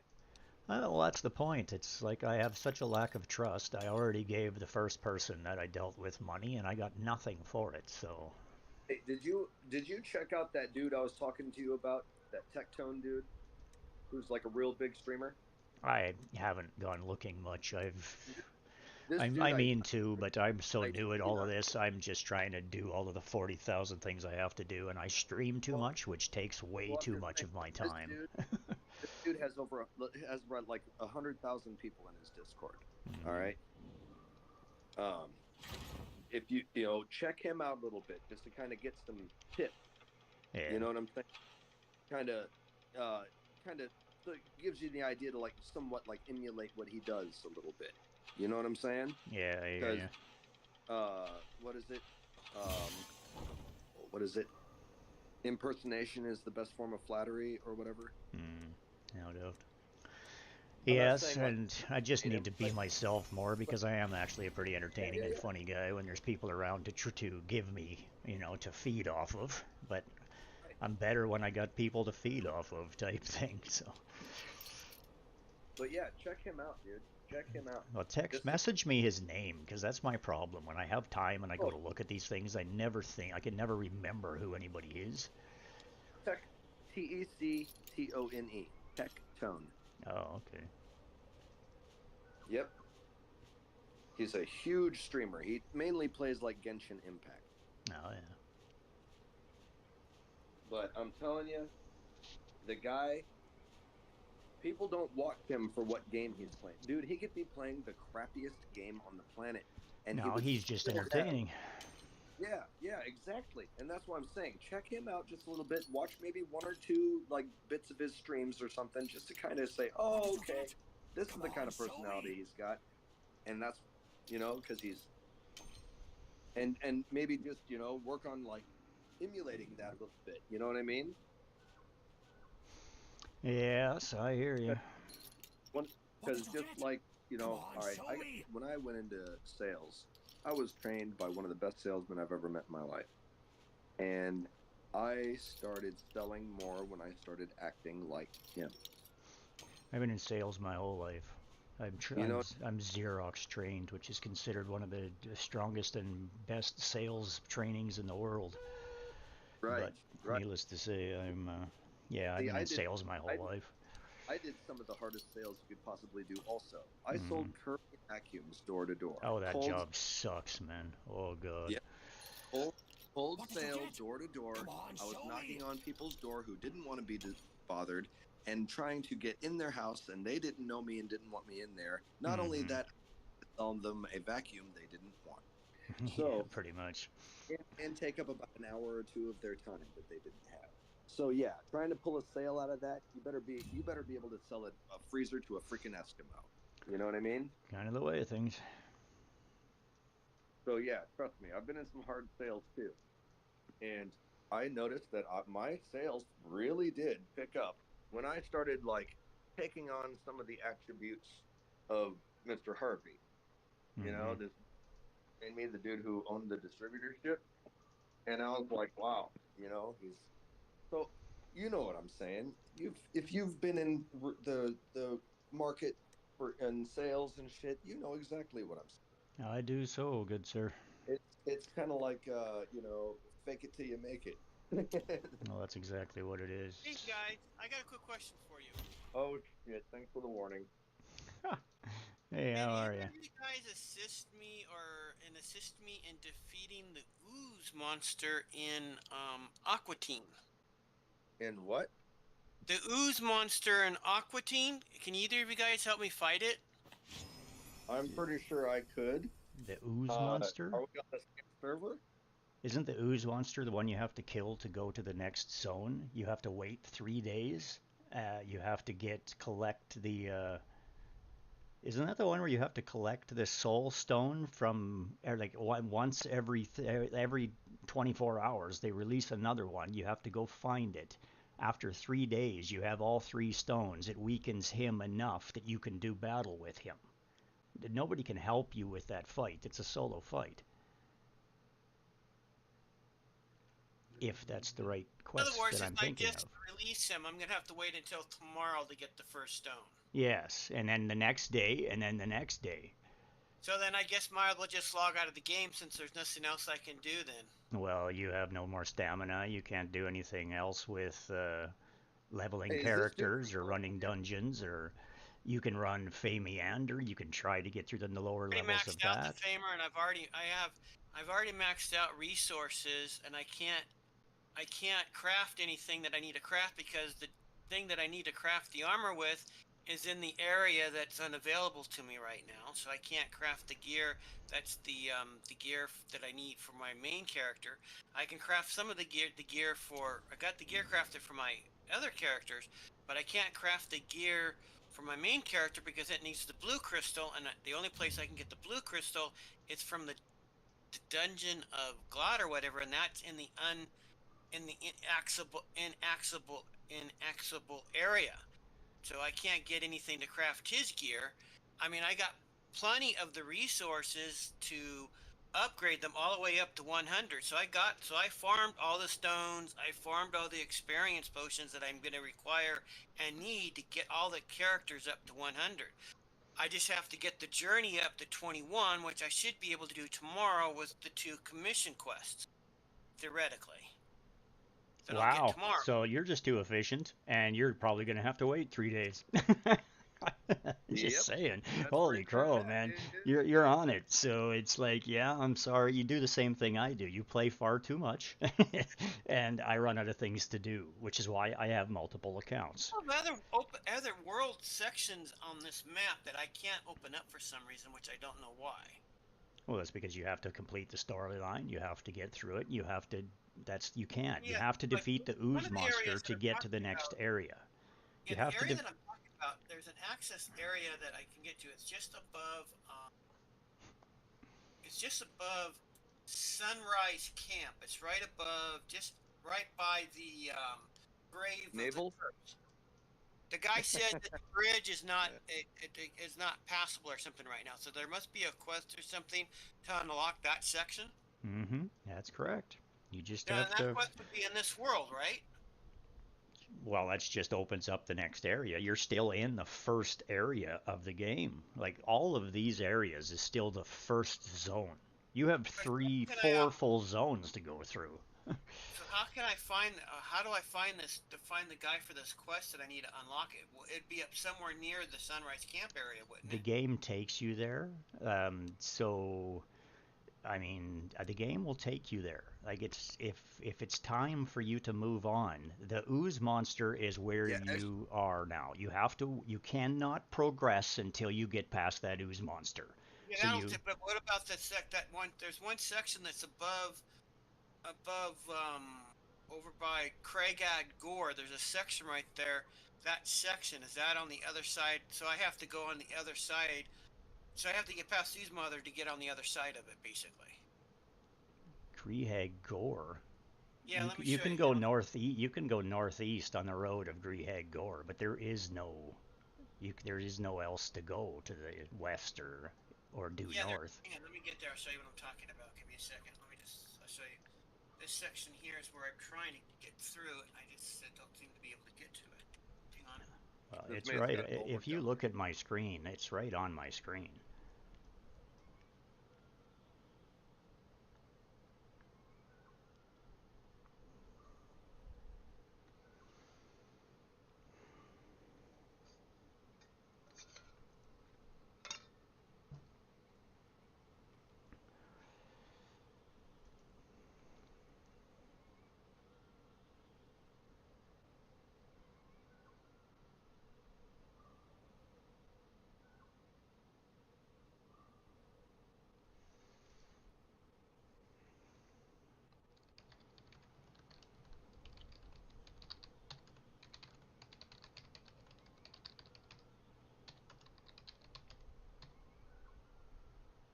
Well, that's the point. It's like I have such a lack of trust. I already gave the first person that I dealt with money, and I got nothing for it. So. Hey, did you check out that dude I was talking to you about? That Tectone dude, who's like a real big streamer. I haven't gone looking much. I mean to, but I'm so new at all of this. I'm just trying to do all of the 40,000 things I have to do, and I stream too much, which takes way too much of my time. This dude has like 100,000 people in his Discord. All right. if you check him out a little bit just to kind of get some tips. Yeah. You know what I'm saying? Kind of so it gives you the idea to like somewhat like emulate what he does a little bit. You know what I'm saying? Yeah, I hear Because you. what is it? What is it? Impersonation is the best form of flattery, or whatever. No doubt. I'm not Yes, saying, like, and I just hate need him, to be but myself more because I am actually a pretty entertaining and yeah. funny guy when there's people around to give me, to feed off of. But I'm better when I got people to feed off of type thing. So, But yeah, check him out, dude. Check him out. well, text Just to, message me his name because that's my problem. When I have time and I go oh, to look at these things, I can never remember who anybody is. Tech, Tectone, Tech Tone. Oh, okay. Yep. He's a huge streamer. He mainly plays like Genshin Impact. Oh yeah. But I'm telling you, the guy, people don't watch him for what game he's playing. Dude, he could be playing the crappiest game on the planet, and he No, would he's just still have. entertaining. Yeah, exactly. And that's what I'm saying. Check him out just a little bit. Watch maybe one or two like bits of his streams or something, just to kind of say, oh, okay, this is the kind of personality he's got, and that's because he's and maybe just work on like emulating that a little bit. You know what I mean? Yes, I hear you. Because just like all right, when I went into sales, I was trained by one of the best salesmen I've ever met in my life, and I started selling more when I started acting like him. I've been in sales my whole life. I'm Xerox trained, which is considered one of the strongest and best sales trainings in the world. Right. But needless to say, I've been in sales my whole life. I did some of the hardest sales you could possibly do also. I sold Curry vacuums door to door. Oh, that job sucks, man. Oh, God. Yeah. Cold sale door to door. I was knocking on people's door who didn't want to be bothered and trying to get in their house, and they didn't know me and didn't want me in there. Not only that, selling them a vacuum they didn't want. So, yeah, pretty much. And take up about an hour or two of their time that they didn't have. So yeah, trying to pull a sale out of that, you better be able to sell a freezer to a freaking Eskimo. You know what I mean? Kind of the way of things. So yeah, trust me, I've been in some hard sales too, and I noticed that my sales really did pick up when I started like taking on some of the attributes of Mr. Harvey. You know, this made me the dude who owned the distributorship, and I was like, wow, he's so. You know what I'm saying? If you've been in the market and sales and shit, you know exactly what I'm saying. I do so, good sir. It's kind of like fake it till you make it. Well, that's exactly what it is. Hey guys, I got a quick question for you. Oh shit! Thanks for the warning. Hey, how are you? Can you guys assist me in defeating the ooze monster in Aqua Team? In what? The ooze monster in Aqua Team. Can either of you guys help me fight it? I'm pretty sure I could. The ooze monster? Are we on the same server? Isn't the ooze monster the one you have to kill to go to the next zone? You have to wait 3 days. You have to collect the. Isn't that the one where you have to collect the soul stone from like once every 24 hours? They release another one. You have to go find it. After 3 days, you have all 3 stones. It weakens him enough that you can do battle with him. Nobody can help you with that fight. It's a solo fight. If that's the right quest that I'm thinking of. In other words, if I just release him, I'm going to have to wait until tomorrow to get the first stone. Yes, and then the next day, and then the next day. So then I guess might as well just log out of the game since there's nothing else I can do then. Well, you have no more stamina. You can't do anything else with leveling characters or running dungeons, or you can run Fey Meander. You can try to get through the lower levels of that. I've maxed out the Famer, and I've already maxed out resources, and I can't craft anything that I need to craft because the thing that I need to craft the armor with is in the area that's unavailable to me right now, so I can't craft the gear. That's the gear that I need for my main character. I can craft some of the gear for. I got the gear crafted for my other characters, but I can't craft the gear for my main character because it needs the blue crystal, and the only place I can get the blue crystal is from the dungeon of Glot or whatever, and that's in the inaccessible area. So I can't get anything to craft his gear. I mean, I got plenty of the resources to upgrade them all the way up to 100. So I farmed all the stones, I farmed all the experience potions that I'm going to require and need to get all the characters up to 100. I just have to get the journey up to 21, which I should be able to do tomorrow with the 2 commission quests, theoretically. That I'll get Wow. tomorrow. So you're just too efficient, and you're probably gonna have to wait 3 days. Just Yep. saying. That's Holy pretty true. crow, man. You're on it. So it's like, yeah, I'm sorry. You do the same thing I do. You play far too much, and I run out of things to do, which is why I have multiple accounts. Other world sections on this map that I can't open up for some reason, which I don't know why. Well, that's because you have to complete the storyline. You have to get through it. You can't. You Yeah, have to but defeat the one ooze of the monster areas that to I'm get to the talking next about, area. You the have to area that I'm talking about, there's an access area that I can get to. It's just above. It's just above Sunrise Camp. It's right above, just right by the grave Naval? of the church. The guy said that the bridge is not it is not passable or something right now. So there must be a quest or something to unlock that section. Mm-hmm. That's correct. You just Now, have and that to. quest would be in this world, right? Well, that just opens up the next area. You're still in the first area of the game. Like all of these areas is still the first zone. You have But three, how can I, four full zones to go through. so how can I find? How do I find this to find the guy for this quest that I need to unlock it? It'd be up somewhere near the Sunrise Camp area, wouldn't The it? game takes you there. So I mean, the game will take you there. Like it's if it's time for you to move on, the ooze monster is where Yeah, you are now. You cannot progress until you get past that ooze monster. Yeah, So that'll. you But what about that one? There's one section that's above over by Craigad Gore. There's a section right there. That section is that on the other side. So I have to go on the other side. So I have to get past these mother to get on the other side of it, basically. Grehag Gore. Yeah, let me You show can you. go northeast. You can go northeast on the road of Grehag Gore, but there is no else to go to the west or due Yeah, north. hang on, let me get there. I'll show you what I'm talking about. Give me a second. I'll show you. This section here is where I'm trying to get through, and I just don't seem to be able to get to it. Hang on. Well, This it's man's right. got it all If worked you out. look at my screen, it's right on my screen.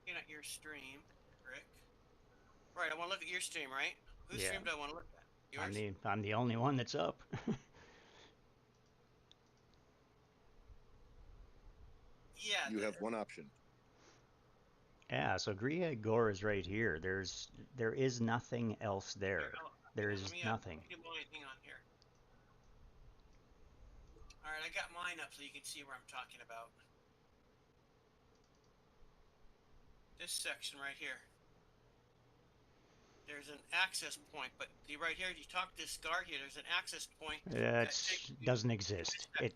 Looking at your stream, Rick. Right, I want to look at your stream, right? Whose Yeah, stream do I want to look at? Yours? I'm the only one that's up. Yeah. You have one option. Yeah, so Grehag Gore is right here. There is nothing else there. There Let is me nothing. get mine. Hang on here. All right, I got mine up so you can see where I'm talking about. This section right here. There's an access point, but right here, you talk to this guard here. There's an access point It that takes you doesn't to exist. this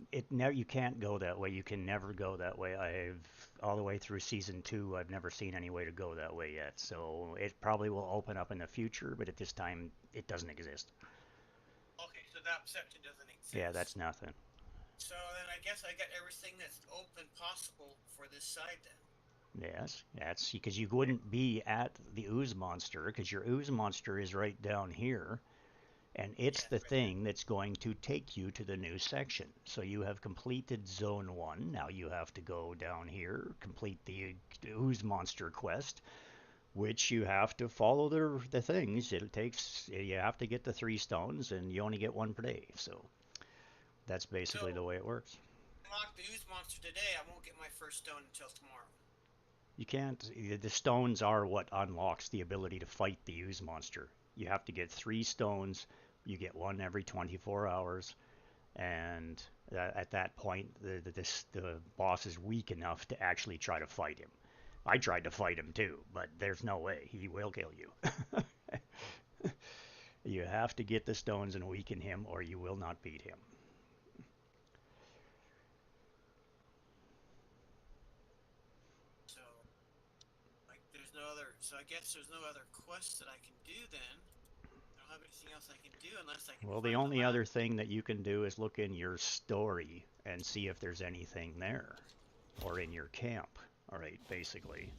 You can't go that way. You can never go that way. I've all the way through season 2. I've never seen any way to go that way yet. So it probably will open up in the future, but at this time, it doesn't exist. Okay, so that section doesn't exist. Yeah, that's nothing. So then I guess I got everything that's open possible for this side then. Yes, that's because you wouldn't be at the ooze monster because your ooze monster is right down here, and it's the thing that's going to take you to the new section. So you have completed zone 1. Now you have to go down here, complete the ooze monster quest, which you have to follow the things. It takes, you have to get the 3 stones, and you only get 1 per day. So that's basically the way it works. Unlock the ooze monster today. I won't get my first stone until tomorrow. You can't. The stones are what unlocks the ability to fight the ooze monster. You have to get 3 stones. You get 1 every 24 hours, and at that point, the boss is weak enough to actually try to fight him. I tried to fight him too, but there's no way. He will kill you. You have to get the stones and weaken him, or you will not beat him. So, like, there's no other. So I guess there's no other quests that I can do then. I don't have anything else I can do unless I can. Well, the only other thing that you can do is look in your story and see if there's anything there, or in your camp. All right, basically.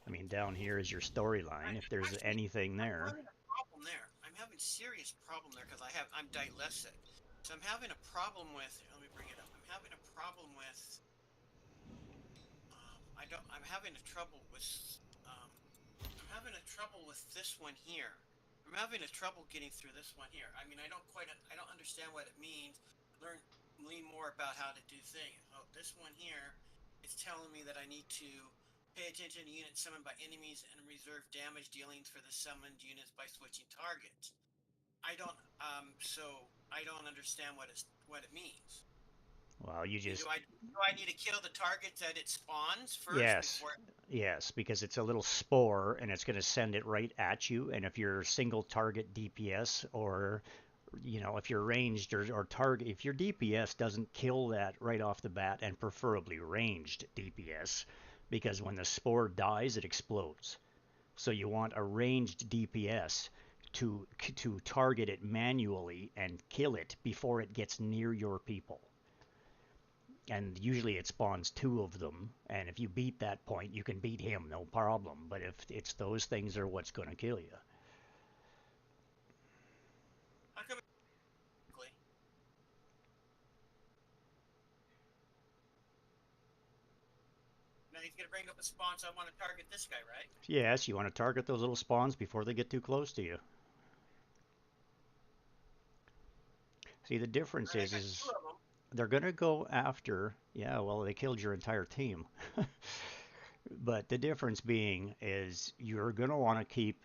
I mean, down here is your storyline. If there's anything there. I'm having a problem there. I'm having serious problem there because I'm dyslexic. So I'm having a problem with. Let me bring it up. I'm having a problem with. I'm having a trouble with. I'm having a trouble with this one here. I'm having a trouble getting through this one here. I mean, I don't understand what it means. Learn more about how to do things. Oh, this one here, it's telling me that I need to pay attention to units summoned by enemies and reserve damage dealings for the summoned units by switching targets. So I don't understand what it means. Well, you just. Do I need to kill the targets that it spawns first? Yes. Yes, because it's a little spore and it's going to send it right at you. And if you're single target DPS, or, you know, if you're ranged or target, if your DPS doesn't kill that right off the bat, and preferably ranged DPS, because when the spore dies, it explodes. So you want a ranged DPS to target it manually and kill it before it gets near your people. And usually it spawns 2 of them, and if you beat that point, you can beat him, no problem. But if it's those things are what's going to kill you. How come now he's going to bring up a spawn, so I want to target this guy, right? Yes, you want to target those little spawns before they get too close to you. See, the difference is they're going to go after, yeah, well, they killed your entire team. But the difference being is you're going to want to keep,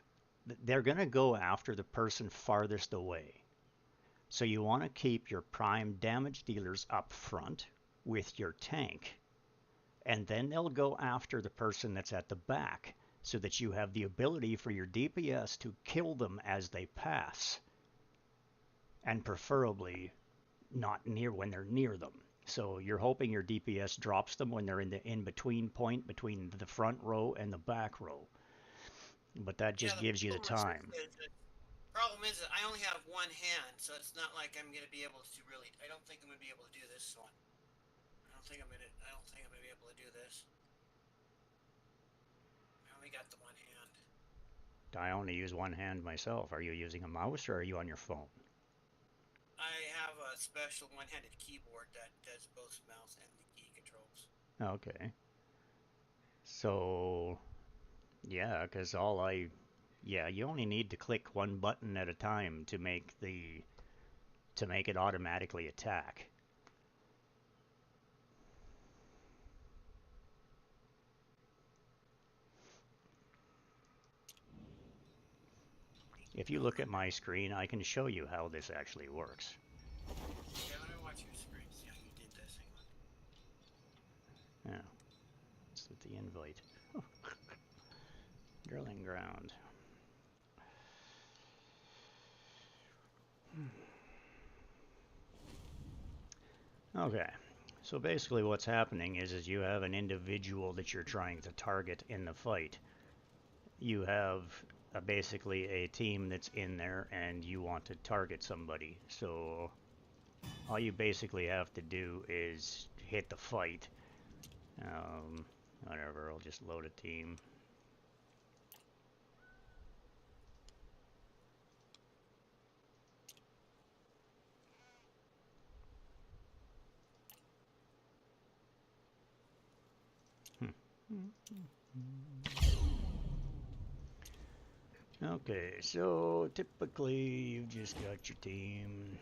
they're going to go after the person farthest away. So you want to keep your prime damage dealers up front with your tank, and then they'll go after the person that's at the back, so that you have the ability for your DPS to kill them as they pass, and preferably not near when they're near them. So you're hoping your DPS drops them when they're in the in-between point between the front row and the back row. But that just gives you the time. Problem is that I only have one hand, so it's not like I'm going to be able to really. I don't think I'm going to be able to do this one. I don't think I'm going to be able to do this. I only got the one hand. I only use one hand myself. Are you using a mouse or are you on your phone? I have a special one-handed keyboard that does both mouse and the key controls. Okay. So, yeah, because you only need to click one button at a time to make it automatically attack. If you look at my screen, I can show you how this actually works. Yeah, let me watch your screen, see how you did this. Yeah, it's with the invite. Drilling ground. Okay, so basically what's happening is you have an individual that you're trying to target in the fight. You have basically a team that's in there and you want to target somebody. So all you basically have to do is hit the fight. Whatever, I'll just load a team. Okay, so typically you've just got your team.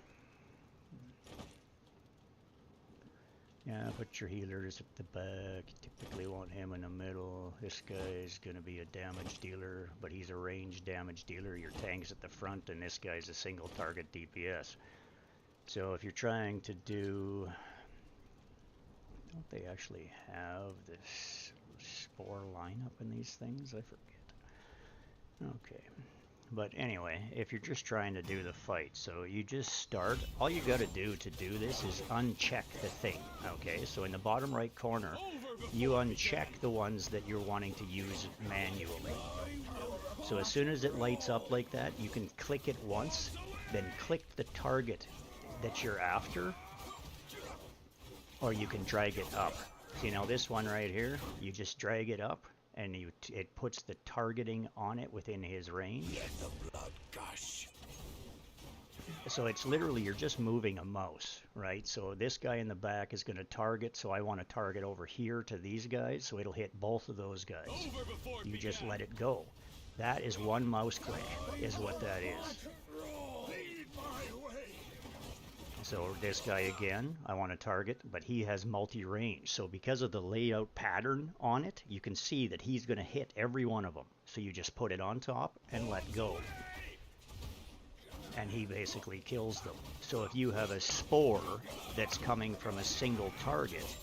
Yeah, put your healers at the back. You typically want him in the middle. This guy is going to be a damage dealer, but he's a ranged damage dealer. Your tank's at the front, and this guy's a single target DPS. So if you're trying to do... Don't they actually have this spore lineup in these things? I forget. Okay. But anyway, if you're just trying to do the fight, so you just start, all you got to do this is uncheck the thing, okay? So in the bottom right corner, you uncheck the ones that you're wanting to use manually. So as soon as it lights up like that, you can click it once, then click the target that you're after, or you can drag it up. See, now this one right here, you just drag it up, and it puts the targeting on it within his range. Let the blood gush. So it's literally, you're just moving a mouse, right? So this guy in the back is going to target, so I want to target over here to these guys, so it'll hit both of those guys. You just let it go. That is one mouse click, is what that is. So this guy again, I want to target, but he has multi-range. So because of the layout pattern on it, you can see that he's going to hit every one of them. So you just put it on top and let go. And he basically kills them. So if you have a spore that's coming from a single target,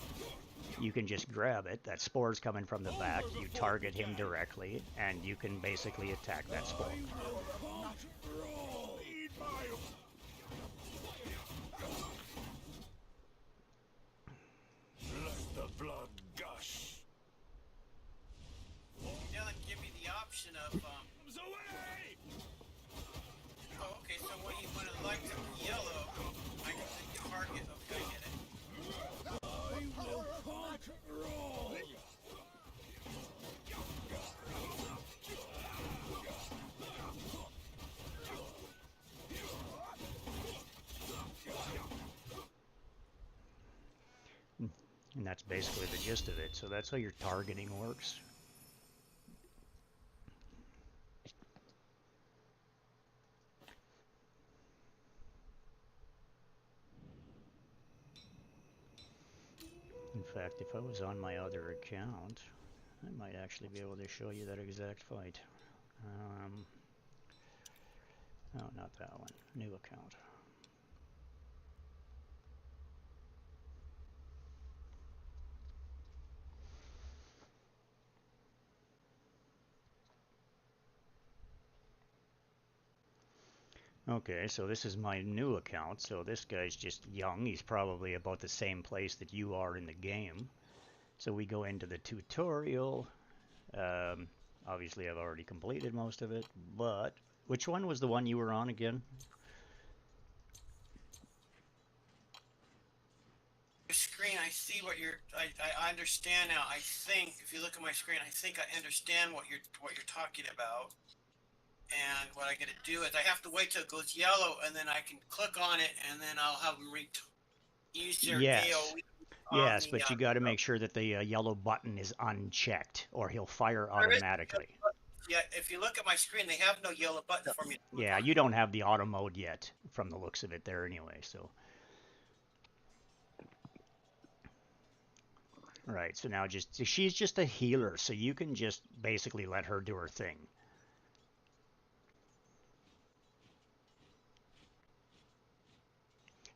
you can just grab it. That spore's coming from the back. You target him directly, and you can basically attack that spore. Let the blood gush. It doesn't give me the option of Oh, okay, so when it lights up yellow, I can pick the target. Okay, I get it. I will conquer all. And that's basically the gist of it. So that's how your targeting works. In fact, if I was on my other account, I might actually be able to show you that exact fight. No, not that one. New account. Okay, so this is my new account. So this guy's just young. He's probably about the same place that you are in the game. So we go into the tutorial. Obviously, I've already completed most of it, but which one was the one you were on again? Your screen, I see what you're. I understand now. I think if you look at my screen, I think I understand what you're talking about. And what I got to do is I have to wait till it goes yellow, and then I can click on it, and then I'll have them use their AOE. Yes, but you got to make sure that the yellow button is unchecked, or he'll fire automatically. Yeah, if you look at my screen, they have no yellow button for me. Yeah, you don't have the auto mode yet, from the looks of it there anyway, so. Right, so now she's just a healer, so you can just basically let her do her thing.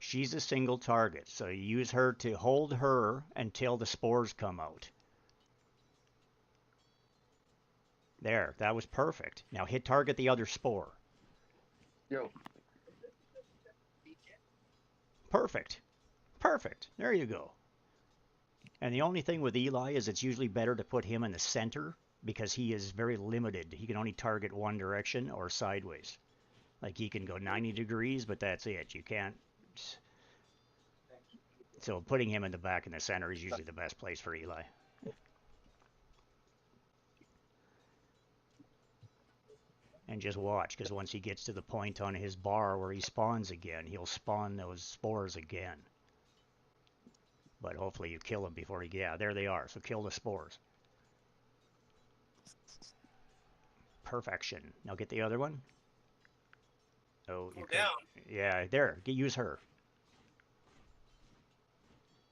She's a single target, so you use her to hold her until the spores come out. There, that was perfect. Now hit target the other spore. Yo. Perfect. Perfect. There you go. And the only thing with Eli is it's usually better to put him in the center because he is very limited. He can only target one direction or sideways. Like he can go 90 degrees, but that's it. You can't... So putting him in the back and the center is usually the best place for Eli. And just watch, because once he gets to the point on his bar where he spawns again, he'll spawn those spores again. But hopefully you kill him before he... Yeah, there they are. So kill the spores. Perfection. Now get the other one. Oh, you could... Yeah, there. Use her.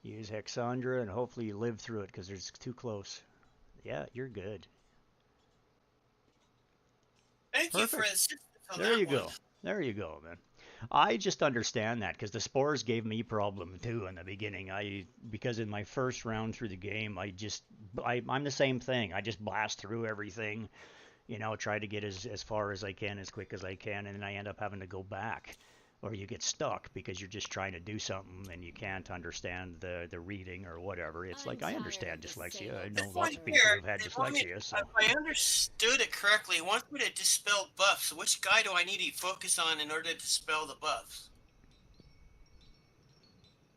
Use Hexandra, and hopefully you live through it, because it's too close. Yeah, you're good. Thank you for assistance on There that you one. go. There you go, man. I just understand that because the spores gave me problem too in the beginning. Because in my first round through the game, I'm the same thing. I just blast through everything, try to get as far as I can, as quick as I can, and then I end up having to go back. Or you get stuck because you're just trying to do something and you can't understand the reading or whatever. It's like, I understand dyslexia. I know lots of people who've had dyslexia. So. If I understood it correctly, it wants me to dispel buffs. So which guy do I need to focus on in order to dispel the buffs?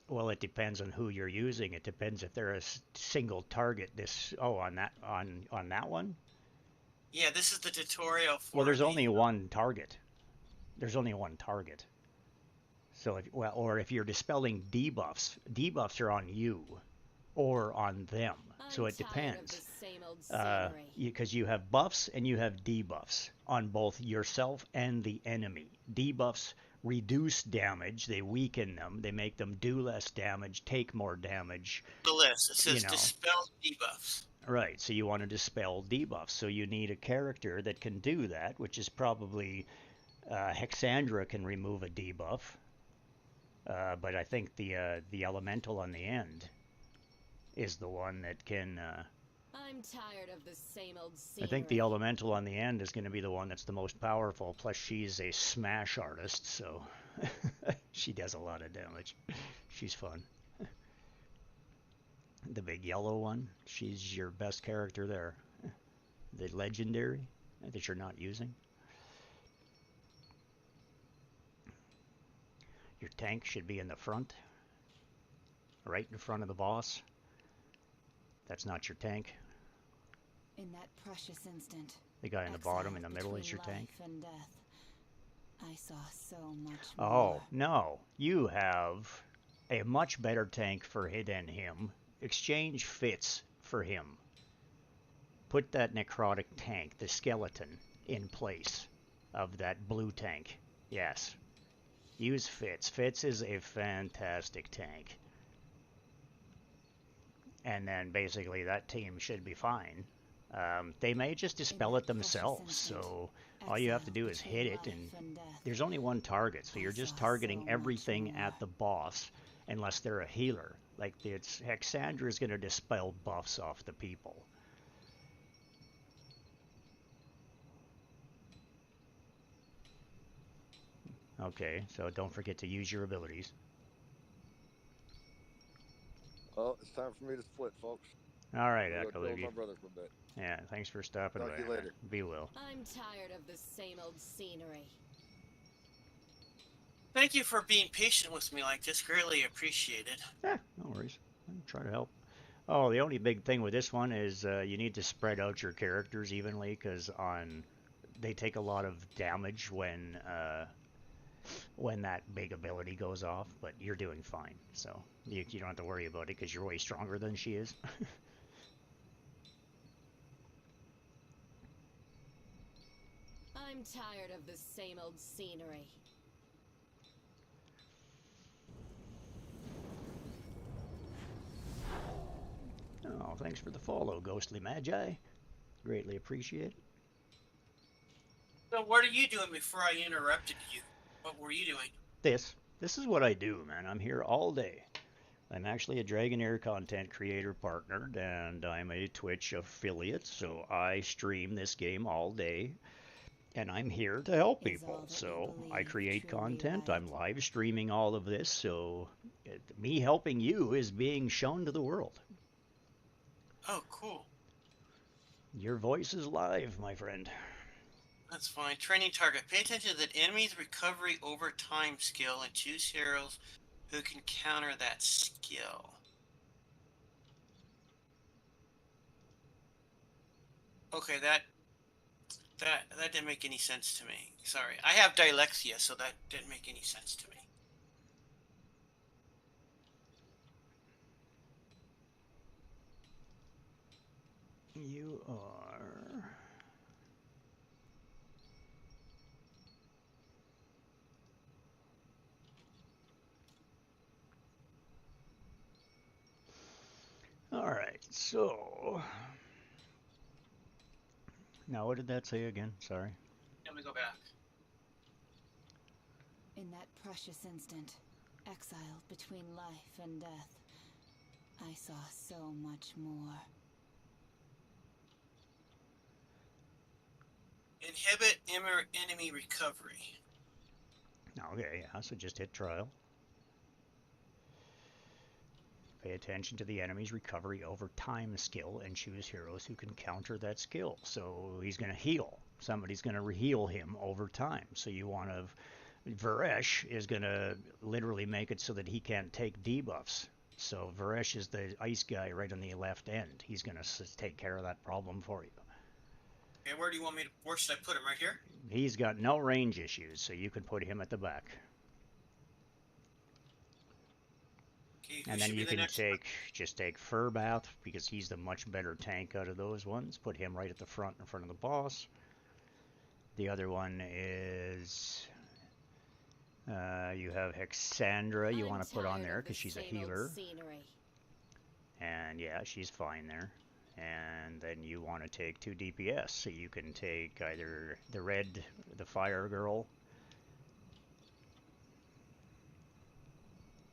Well, it depends on who you're using. It depends if they're a single target. On that one? Yeah, this is the tutorial for... Well, there's only one target. There's only one target. So, if you're dispelling debuffs, debuffs are on you or on them. So it depends. Because you have buffs and you have debuffs on both yourself and the enemy. Debuffs reduce damage, they weaken them, they make them do less damage, take more damage. The list, it says dispel debuffs. Right, so you want to dispel debuffs. So you need a character that can do that, which is probably Hexandra can remove a debuff. But I think the elemental on the end is the one that can... I'm tired of the same old scenery. I think the elemental on the end is going to be the one that's the most powerful, plus she's a smash artist, so she does a lot of damage. She's fun. The big yellow one, she's your best character there. The legendary that you're not using. Your tank should be in the front, right in front of the boss. That's not your tank. In that precious instant, the guy in the bottom, in the middle is your tank. And death, I saw so much more. Oh, no. You have a much better tank than him. Exchange Fitz for him. Put that necrotic tank, the skeleton, in place of that blue tank. Yes. Use Fitz. Fitz is a fantastic tank. And then basically that team should be fine. They may just dispel it themselves, so all you have to do is hit it, and there's only one target, so you're just targeting everything at the boss, unless they're a healer. Like, Hexandra is going to dispel buffs off the people. Okay, so don't forget to use your abilities. Well, it's time for me to split, folks. All right, Echo. My brother for a bit. Yeah, thanks for stopping by. Talk to you later. Be well. I'm tired of the same old scenery. Thank you for being patient with me like this. Greatly appreciated. Yeah, no worries. I'll try to help. Oh, the only big thing with this one is you need to spread out your characters evenly, because they take a lot of damage when that big ability goes off, but you're doing fine, so you don't have to worry about it because you're way stronger than she is. I'm tired of the same old scenery. Oh, thanks for the follow, Ghostly Magi. Greatly appreciate it. So what are you doing before I interrupted you? What were you doing? This is what I do, man. I'm here all day. I'm actually a Dragonheir content creator partnered, and I'm a Twitch affiliate, so I stream this game all day, and I'm here to help people. So I create content, I'm live streaming all of this, so me helping you is being shown to the world. Oh, cool. Your voice is live, my friend. That's fine. Training target. Pay attention to the enemy's recovery over time skill and choose heroes who can counter that skill. Okay, that didn't make any sense to me. Sorry. I have dyslexia, so that didn't make any sense to me. You are... Alright, so... Now, what did that say again? Sorry. Let me go back. In that precious instant, exiled between life and death, I saw so much more. Inhibit enemy recovery. Okay, yeah, so just hit trial. Pay attention to the enemy's recovery over time skill and choose heroes who can counter that skill. So he's going to heal. Somebody's going to heal him over time. So you want to... Varesh is going to literally make it so that he can't take debuffs. So Varesh is the ice guy right on the left end. He's going to take care of that problem for you. Okay, where do you want me to... Where should I put him? Right here? He's got no range issues, so you can put him at the back. Okay, And then you can just take Furbath, because he's the much better tank out of those ones. Put him right at the front in front of the boss. The other one is... you have Hexandra you want to put on there because she's a healer. And yeah, she's fine there. And then you want to take 2 DPS, so you can take either the Fire Girl,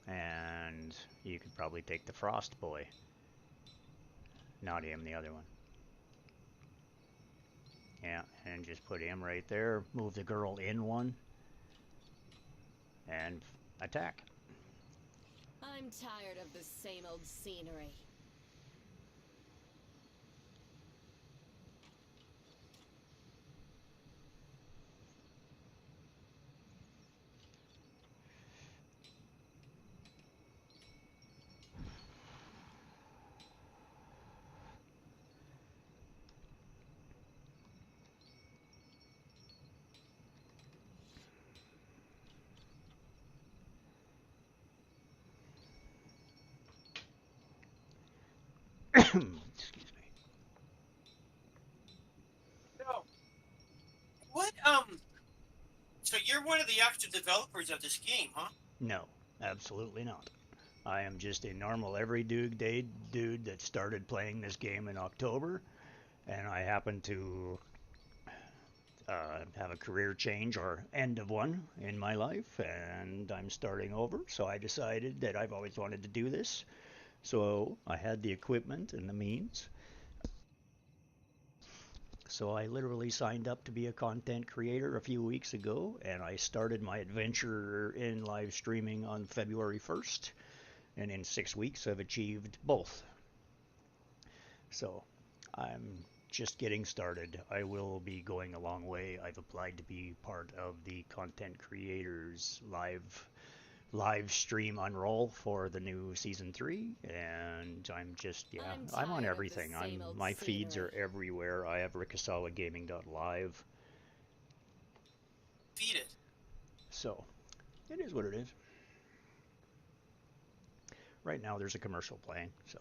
and you could probably take the Frost Boy. Not him, the other one. Yeah, and just put him right there. Move the girl in one. And attack. I'm tired of the same old scenery. Excuse me. So, what, so you're one of the active developers of this game, huh? No, absolutely not. I am just a normal everyday dude that started playing this game in October, and I happen to have a career change or end of one in my life, and I'm starting over, so I decided that I've always wanted to do this. So I had the equipment and the means. So I literally signed up to be a content creator a few weeks ago, and I started my adventure in live streaming on February 1st, and in 6 weeks I've achieved both. So I'm just getting started. I will be going a long way. I've applied to be part of the content creators live stream unroll for the new season 3, and I'm just I'm on everything. My feeds are everywhere. I have rikasawagaming.live. Feed it. So it is what it is. Right now there's a commercial playing, so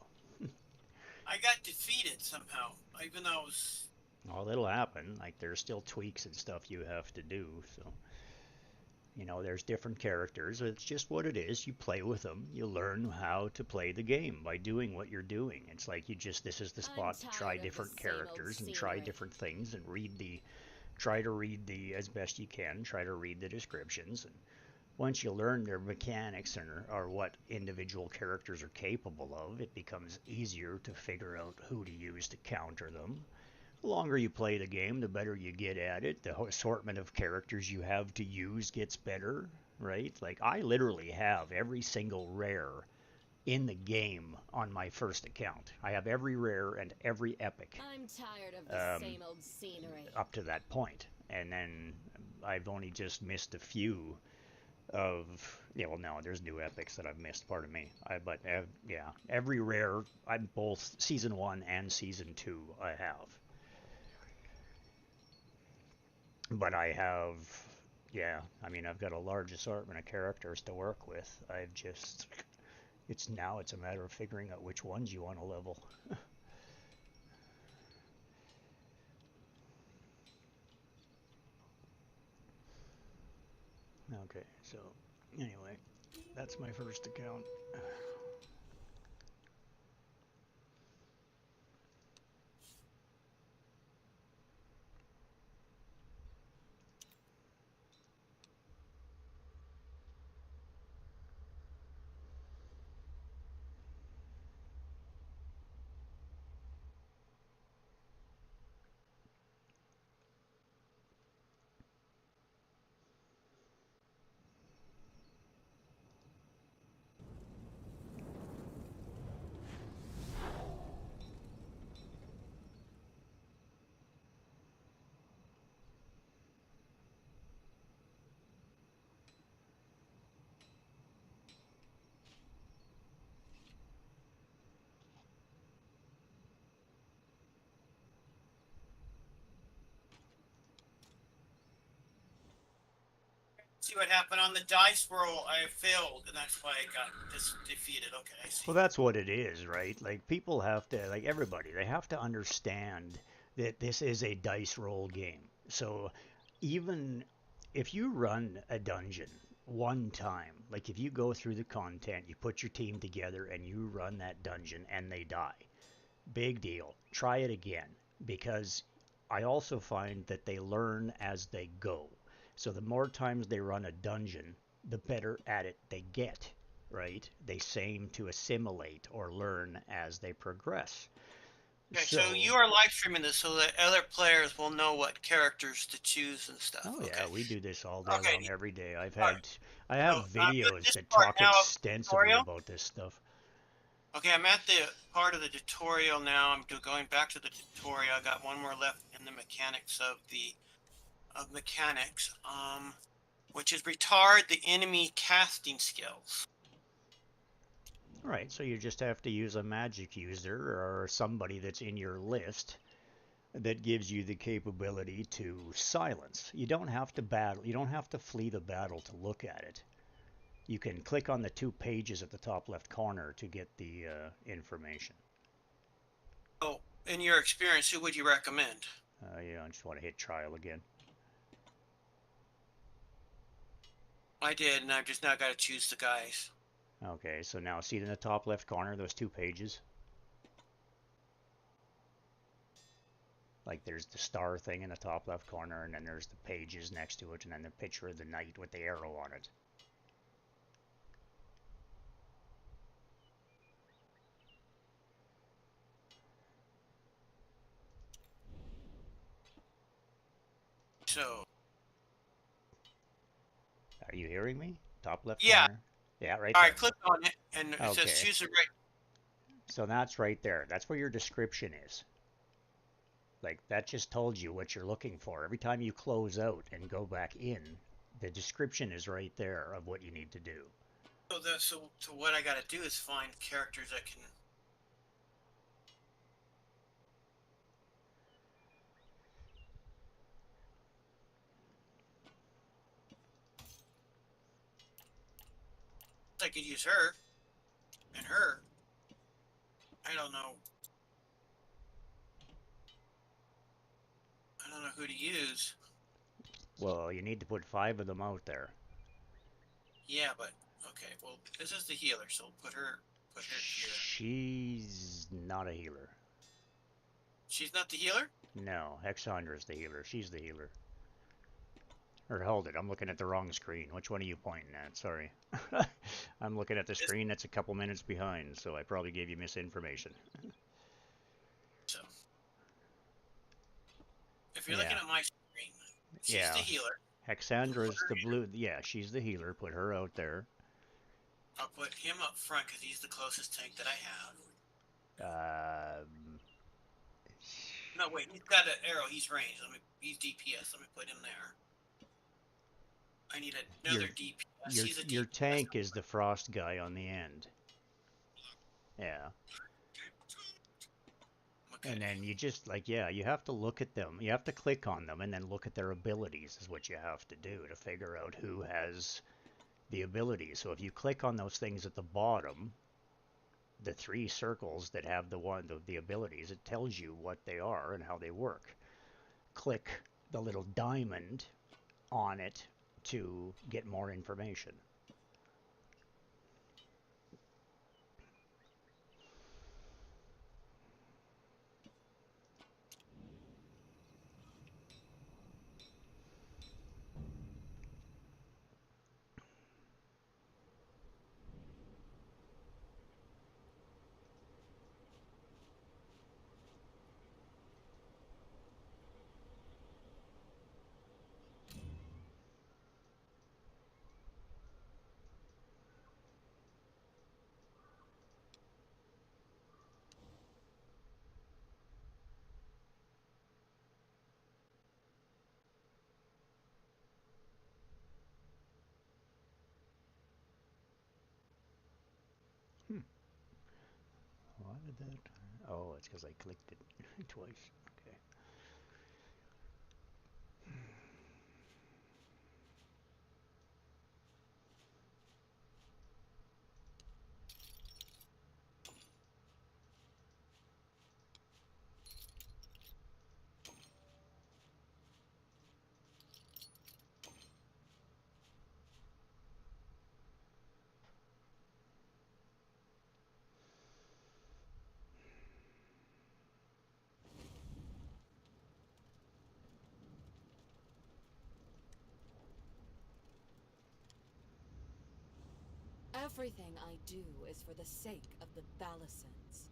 I got defeated somehow, even though I was... well, it'll happen. Like, there's still tweaks and stuff you have to do, so you know, there's different characters. It's just what it is. You play with them. You learn how to play the game by doing what you're doing. It's like this is the spot to try different characters and try different things and try to read the, as best you can, try to read the descriptions. And once you learn their mechanics or what individual characters are capable of, it becomes easier to figure out who to use to counter them. The longer you play the game, the better you get at it. The assortment of characters you have to use gets better, right? Like, I literally have every single rare in the game on my first account. I have every rare and every epic. I'm tired of the same old scenery. Up to that point. And then I've only just missed a few Yeah, well, no, there's new epics that I've missed. Pardon me. Yeah, every rare. I'm both season 1 and season 2. I have, but I have. Yeah, I mean, I've got a large assortment of characters to work with. I've just. It's a matter of figuring out which ones you want to level. Okay, so anyway, that's my first account. See what happened on the dice roll? I failed, and that's why I got defeated. Okay, I see. Well, that's what it is, right? Like people have to, like everybody, they have to understand that this is a dice roll game. So even if you run a dungeon one time, like if you go through the content, you put your team together and you run that dungeon and they die, big deal. Try it again because I also find that they learn as they go. So the more times they run a dungeon, the better at it they get, right? They seem to assimilate or learn as they progress. Okay, so you are live streaming this so that other players will know what characters to choose and stuff. Oh okay. yeah, we do this all day long, every day. I So, have videos that part talk now of the extensively tutorial? about this stuff. Okay, I'm at the part of the tutorial now. I'm going back to the tutorial. I got one more left in the mechanics of mechanics, which is retard the enemy casting skills. Right, so you just have to use a magic user or somebody that's in your list that gives you the capability to silence. You don't have to battle, you don't have to flee the battle to look at it. You can click on the 2 pages at the top left corner to get the information. So, in your experience, who would you recommend? Yeah, I just want to hit trial again. I did, and I've just now got to choose the guys. Okay, so now see it in the top left corner, those 2 pages? Like there's the star thing in the top left corner, and then there's the pages next to it, and then the picture of the knight with the arrow on it. So, are you hearing me? Top left yeah. corner? Yeah, right All there. right, click on it, and it says choose the right. So that's right there. That's where your description is. Like, that just told you what you're looking for. Every time you close out and go back in, the description is right there of what you need to do. So what I got to do is find characters that can... I could use her and her. I don't know. I don't know who to use. Well, you need to put 5 of them out there. Yeah, but okay. Well, this is the healer, so put her here. She's not a healer. She's not the healer? No, Hexandra's the healer. She's the healer. Or hold it, I'm looking at the wrong screen. Which one are you pointing at? Sorry. I'm looking at the screen that's a couple minutes behind, so I probably gave you misinformation. So, if you're looking at my screen, she's the healer. Hexandra's the blue. Yeah, she's the healer. Put her out there. I'll put him up front because he's the closest tank that I have. No, wait, he's got an arrow. He's ranged. He's DPS. Let me put him there. I need another DPS. your tank is the frost guy on the end. Yeah. Okay. And then you just you have to look at them. You have to click on them and then look at their abilities is what you have to do to figure out who has the abilities. So if you click on those things at the bottom, the 3 circles that have the abilities, it tells you what they are and how they work. Click the little diamond on it to get more information. Why did that? Oh, it's because I clicked it twice. Okay. Everything I do is for the sake of the Balisons.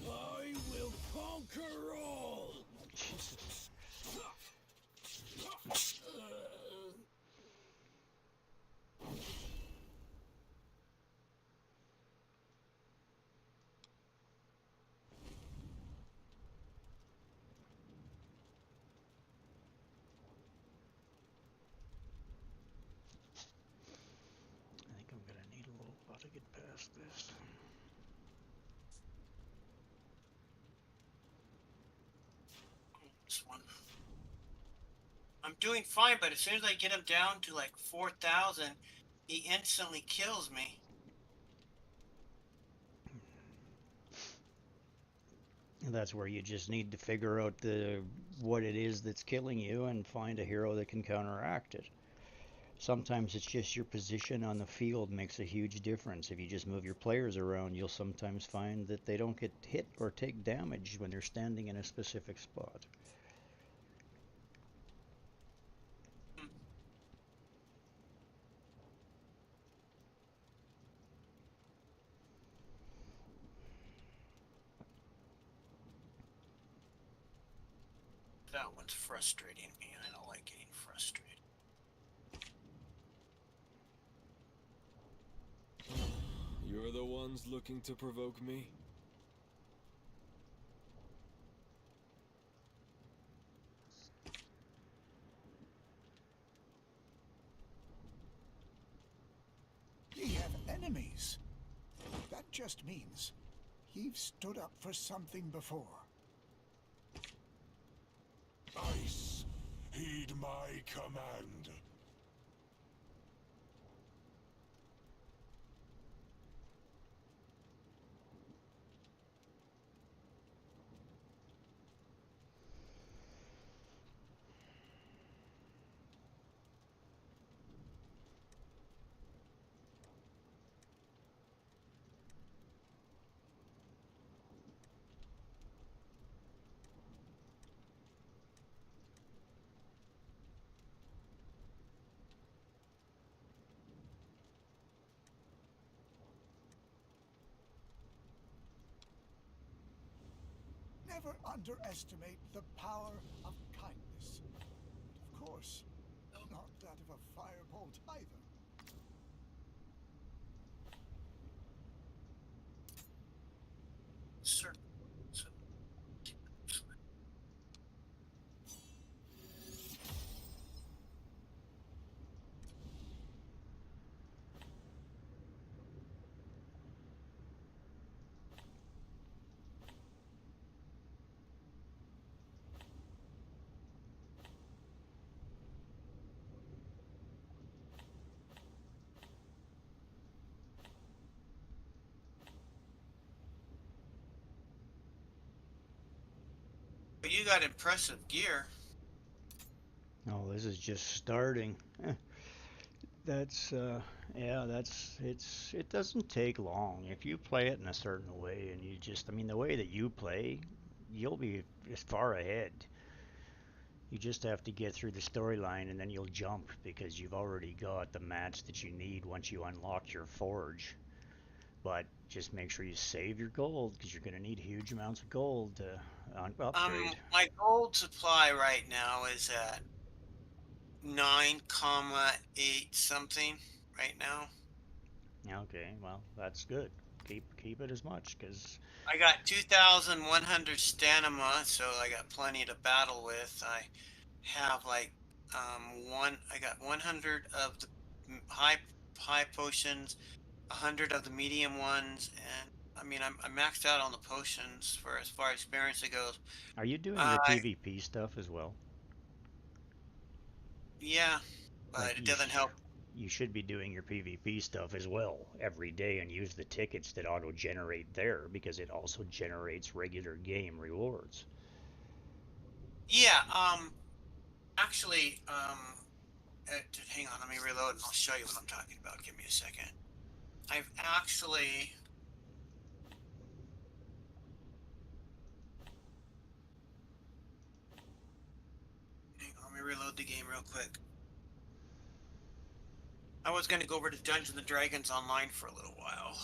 I will conquer all! Jesus. I think I'm gonna need a little while to get past this. This one. I'm doing fine, but as soon as I get him down to like 4,000, he instantly kills me. And that's where you just need to figure out what it is that's killing you and find a hero that can counteract it. Sometimes it's just your position on the field makes a huge difference. If you just move your players around, you'll sometimes find that they don't get hit or take damage when they're standing in a specific spot. That one's frustrating me. I don't like getting frustrated. You're the ones looking to provoke me? enemies. That just means you've stood up for something before. Ice, heed my command. Never underestimate the power of kindness. Of course, not that of a firebolt either. Sir. You got impressive gear. Oh, this is just starting. That's yeah, it doesn't take long. If you play it in a certain way and you just, I mean, the way that you play, you'll be as far ahead. You just have to get through the storyline and then you'll jump because you've already got the mats that you need once you unlock your forge. But just make sure you save your gold because you're going to need huge amounts of gold to upgrade. My gold supply right now is at 9,8 something right now. Okay, well, that's good. Keep it as much because I got 2,100 stamina, so I got plenty to battle with. I have like I got 100 of the high potions, 100 of the medium ones, and I mean I'm maxed out on the potions for as far as experience it goes. Are you doing your PvP stuff as well? Yeah, but Like it doesn't help. you should be doing your PvP stuff as well every day and use the tickets that auto-generate there because it also generates regular game rewards. Yeah, actually, hang on, let me reload and I'll show you what I'm talking about. Give me a second. I've actually... Hang on, let me reload the game real quick. I was going to go over to Dungeons and Dragons Online for a little while.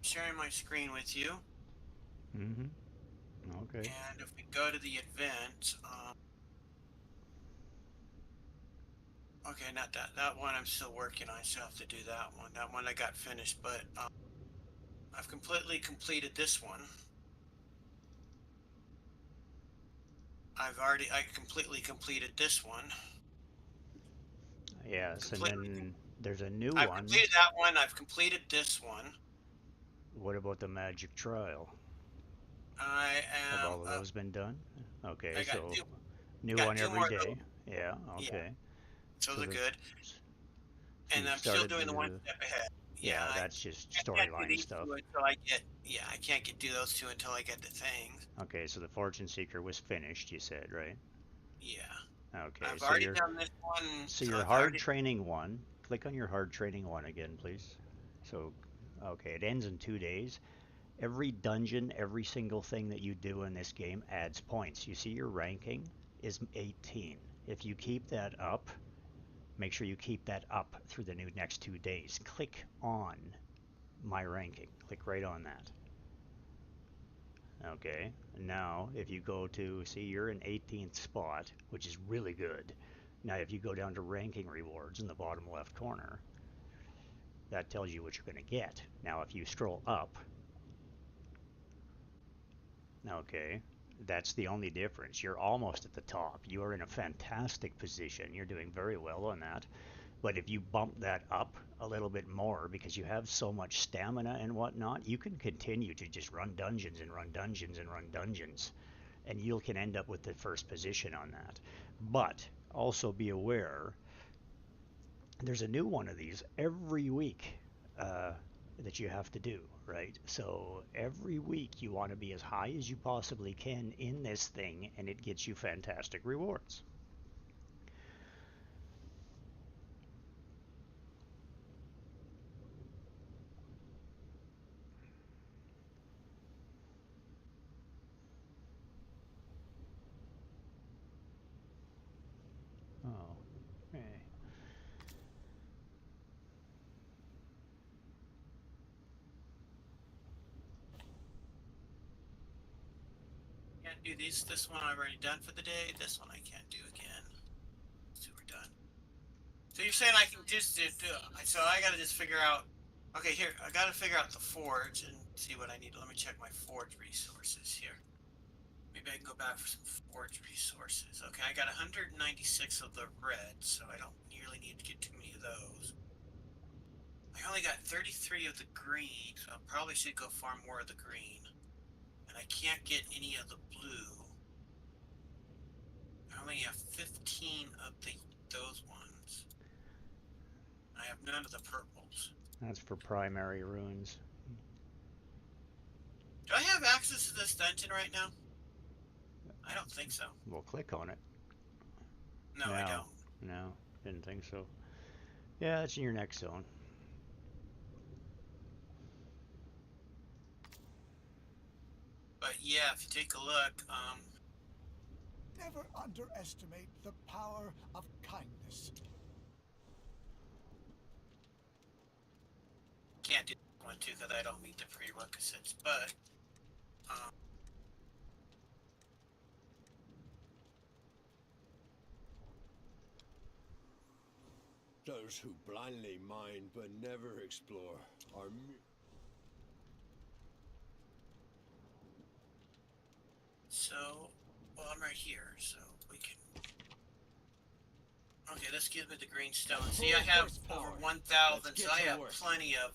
Sharing my screen with you. Mm-hmm. Okay. And if we go to the event, okay, not that. That one I'm still working on. I still have to do that one. That one I got finished, but I've completely completed this one. I completely completed this one. Yes, and then there's a new I've one. completed that one. I've completed this one. What about the magic trial? I Have am. all of those been done? Okay, I got so two. new Got one two every more. Of those. day. Yeah, Yeah, okay. so So those are the good. so And you've I'm still started doing the one the step ahead. Yeah, yeah, that's just I can't do storyline these stuff. two until I get. Yeah, I can't do those two until I get the things. Okay, so the Fortune Seeker was finished, you said, right? Yeah. Okay, I've so already done this one, so so your I've hard already. training one. Click on your hard training one again, please. So, okay, it ends in 2 days. Every dungeon, every single thing that you do in this game adds points. You see your ranking is 18. If you keep that up, make sure you keep that up through the next 2 days. Click on my ranking. Click right on that. Okay, now if you go to, see, you're in 18th spot, which is really good. Now if you go down to ranking rewards in the bottom left corner, that tells you what you're going to get. Now if you scroll up, okay, that's the only difference. You're almost at the top. You are in a fantastic position. You're doing very well on that. But if you bump that up a little bit more, because you have so much stamina and whatnot, you can continue to just run dungeons and run dungeons and run dungeons. And you can end up with the first position on that. But also be aware, there's a new one of these every week that you have to do, right? So every week you want to be as high as you possibly can in this thing, and it gets you fantastic rewards. Oh, okay. Can't do these. This one I've already done for the day. This one I can't do again. So we're done. So you're saying I can just do? So I gotta just figure out. Okay, here I gotta figure out the forge and see what I need. Let me check my forge resources here. Maybe I can go back for some forge resources. Okay, I got 196 of the red, so I don't nearly need to get too many of those. I only got 33 of the green, so I probably should go farm more of the green. And I can't get any of the blue. I only have 15 of those ones. I have none of the purples. That's for primary runes. Do I have access to this dungeon right now? I don't think so. We'll click on it. No, I don't. No, didn't think so. Yeah, that's in your next zone. But yeah, if you take a look, Never underestimate the power of kindness. can't do one too because I don't meet the prerequisites. But Those who blindly mine but never explore are so, well, I'm right here, so we can. Okay, this gives me the green stone. See, I have over 1,000, so I have plenty of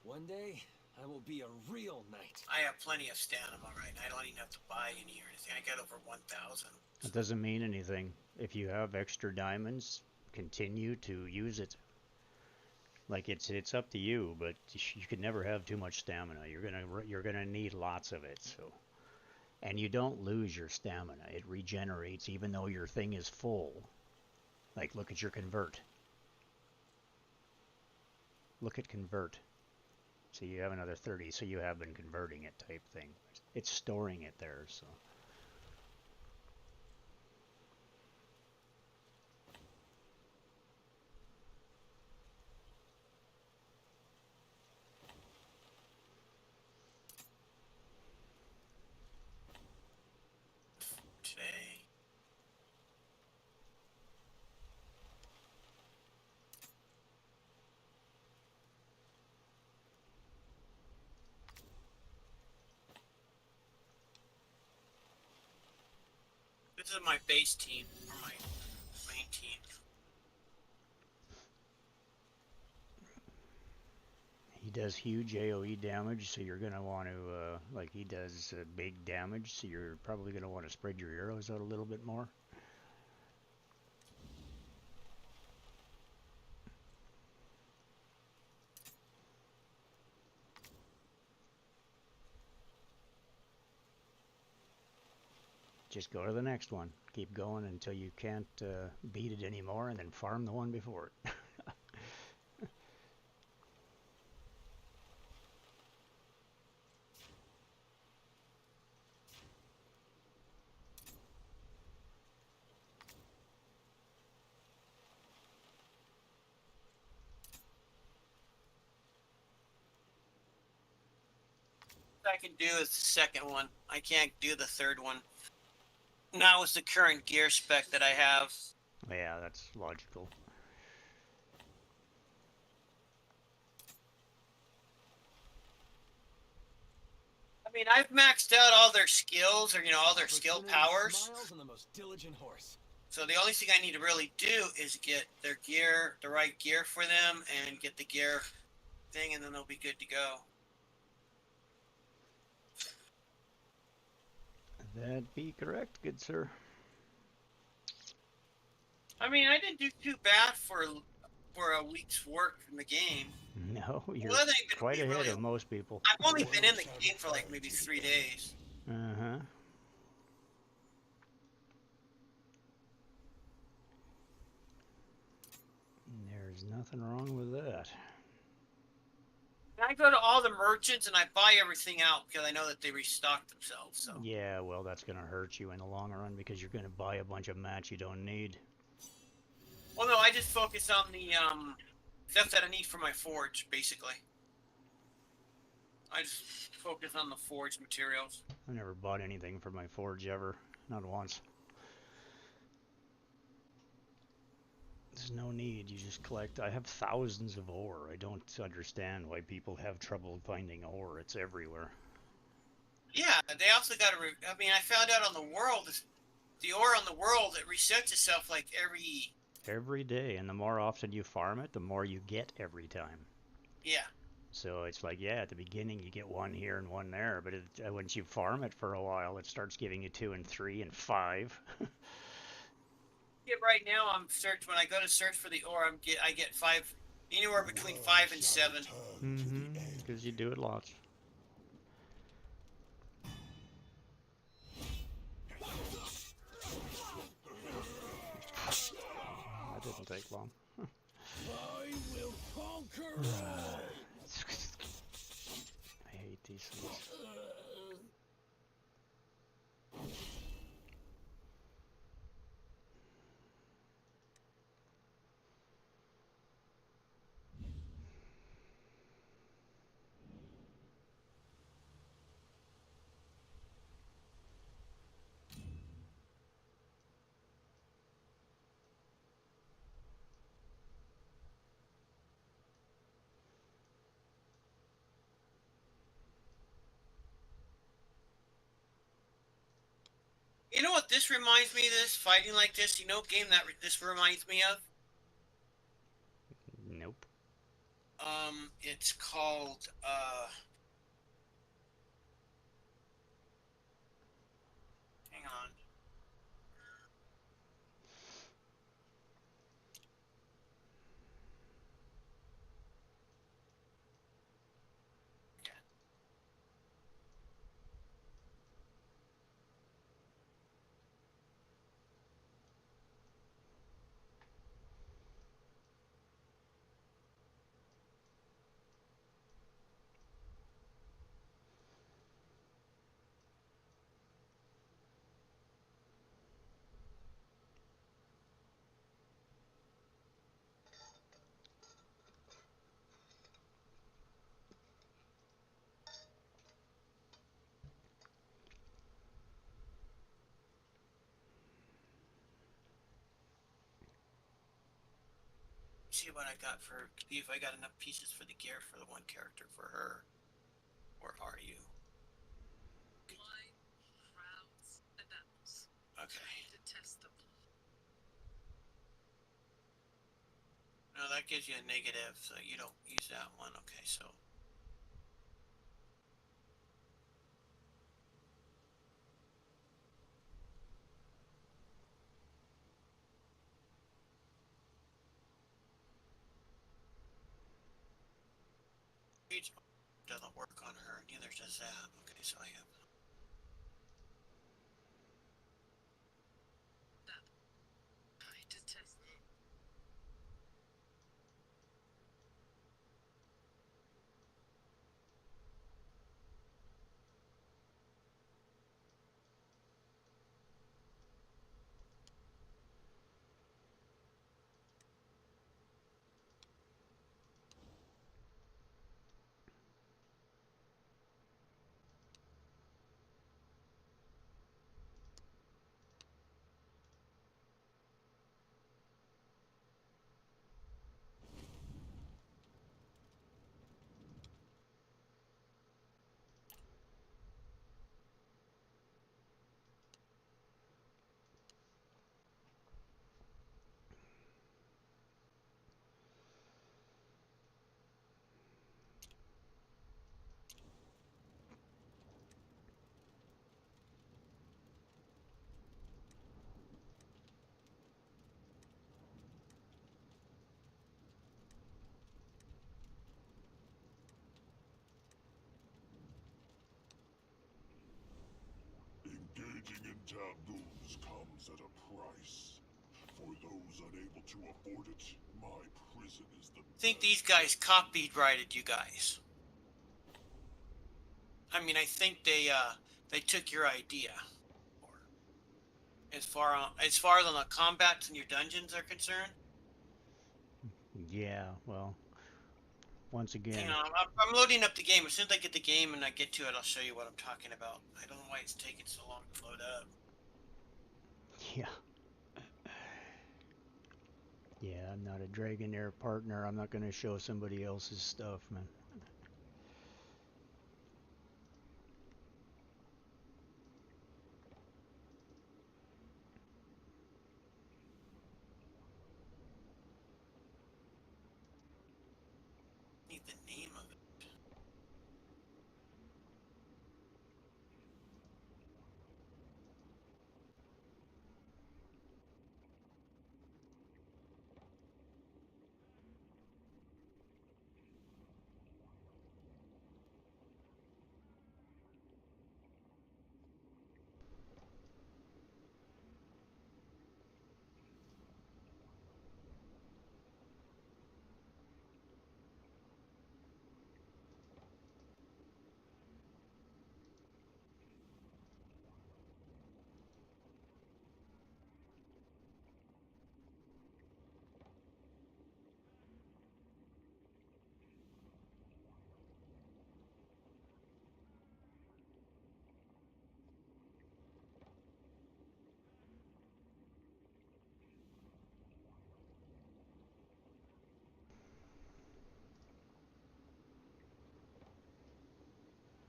One day, I will be a real knight. I have plenty of stamina right now. I don't even have to buy any or anything. I got over 1,000. It doesn't mean anything. If you have extra diamonds, continue to use it. Like it's up to you, but you can never have too much stamina. You're gonna need lots of it. So, and you don't lose your stamina. It regenerates even though your thing is full. Like look at your convert. Look at convert. So you have another 30. So you have been converting it type thing. It's storing it there. So. Today. This is my base team, or my main team. does huge AoE damage, so you're going to want to, like he does big damage, so you're probably going to want to spread your arrows out a little bit more. Just go to the next one. Keep going until you can't beat it anymore, and then farm the one before it. I can do is the second one. I can't do the third one. Now it's the current gear spec that I have. Yeah, that's logical. I mean, I've maxed out all their skills, or all their skill powers. And the most diligent horse. So the only thing I need to really do is get their gear, the right gear for them, and get the gear thing, and then they'll be good to go. That'd be correct, good sir. I mean, I didn't do too bad for a week's work in the game. No, you're Well, quite ahead of most people. I've only been in the game for like maybe 3 days. Uh-huh. There's nothing wrong with that. And I go to all the merchants and I buy everything out because I know that they restock themselves. So. Yeah, well, that's going to hurt you in the long run because you're going to buy a bunch of mats you don't need. Well, no, I just focus on the stuff that I need for my forge, basically. I just focus on the forge materials. I never bought anything for my forge ever, not once. There's no need, you just collect. I have thousands of ore. I don't understand why people have trouble finding ore. It's everywhere. Yeah, they also got to. I mean, I found out on the world, the ore on the world, it resets itself like every day, and the more often you farm it, the more you get every time. Yeah. So it's like, yeah, at the beginning you get one here and one there, but once you farm it for a while, it starts giving you 2 and 3 and 5. Yeah, right now I'm search. When I go to search for the ore, I get 5, anywhere between 5 and 7. Mm-hmm. Because you do it lots. That didn't take long. I will conquer all. I hate these things. You know what this reminds me of? This fighting like this. You know, game that this reminds me of. Nope. It's called hang on. See what I got for. See if I got enough pieces for the gear for the one character for her. Or are you? Okay. No, that gives you a negative, so you don't use that one. Okay, so Doesn't work on her. Neither does that. Okay, so I have. I detest it. Engaging in taboos comes at a price. For those unable to afford it, my prison is the I think these guys copyrighted you guys. I mean, I think they took your idea. As far as on the combats and your dungeons are concerned. Yeah, well, once again. Hang on, I'm loading up the game. As soon as I get the game and I get to it, I'll show you what I'm talking about. I don't know why it's taking so long to load up. Yeah. Yeah, I'm not a Dragonheir partner. I'm not going to show somebody else's stuff, man. Need the name of it.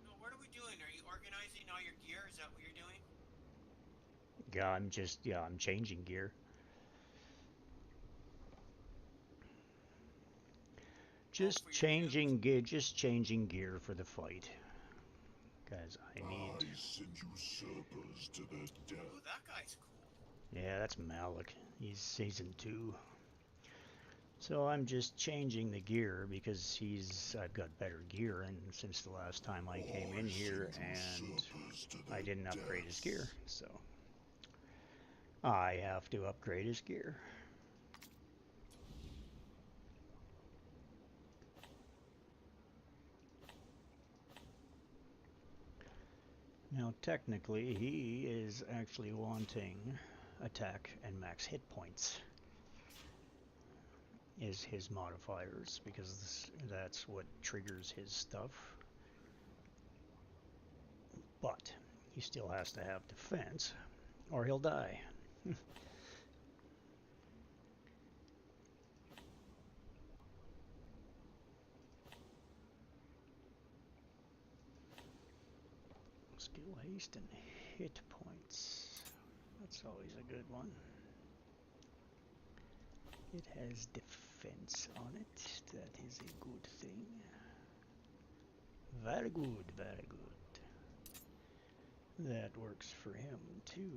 No, what are we doing? Are you organizing all your gear? Is that what you're doing? Yeah, I'm changing gear. Just changing gear for the fight. Guys, I need. I send usurpers to their death. Ooh, that guy's cool. Yeah, that's Malik. He's season 2. So I'm just changing the gear because I've got better gear, and since the last time I came in here and I didn't upgrade his gear, so I have to upgrade his gear. Now technically he is actually wanting attack and max hit points is his modifiers, because that's what triggers his stuff. But he still has to have defense or he'll die. Skill haste and hit points. That's always a good one. It has defense on it. That is a good thing. Very good, very good. That works for him too.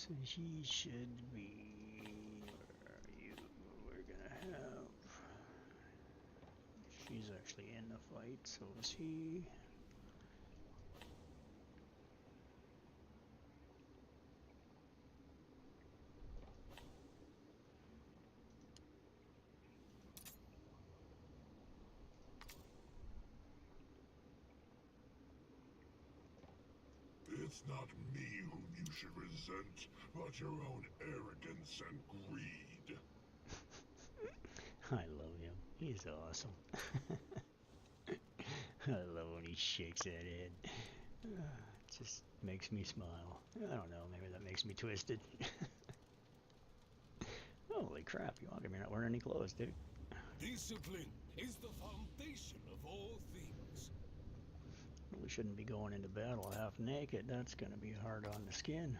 So she should be. Where are you? We're gonna have. She's actually in the fight, so is he. It's not me whom you should resent, but your own arrogance and greed. I love him. He's awesome. I love when he shakes that head. It just makes me smile. I don't know, maybe that makes me twisted. Holy crap, you walking me not wearing any clothes, dude. Discipline is the foundation of all things. We shouldn't be going into battle half naked. That's going to be hard on the skin.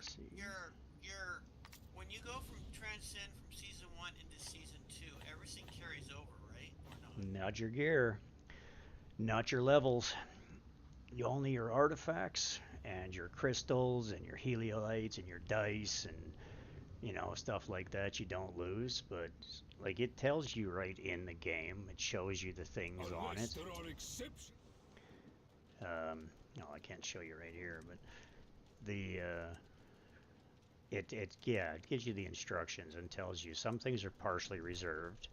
So, when you go from Transcend from Season 1 into Season 2, everything carries over, right? Or not? Not your gear. Not your levels. Only your artifacts and your crystals and your heliolites and your dice and, you know, stuff like that you don't lose. But, like, it tells you right in the game. It shows you the things on it. There are exceptions. No, I can't show you right here, but the it gives you the instructions and tells you some things are partially reserved.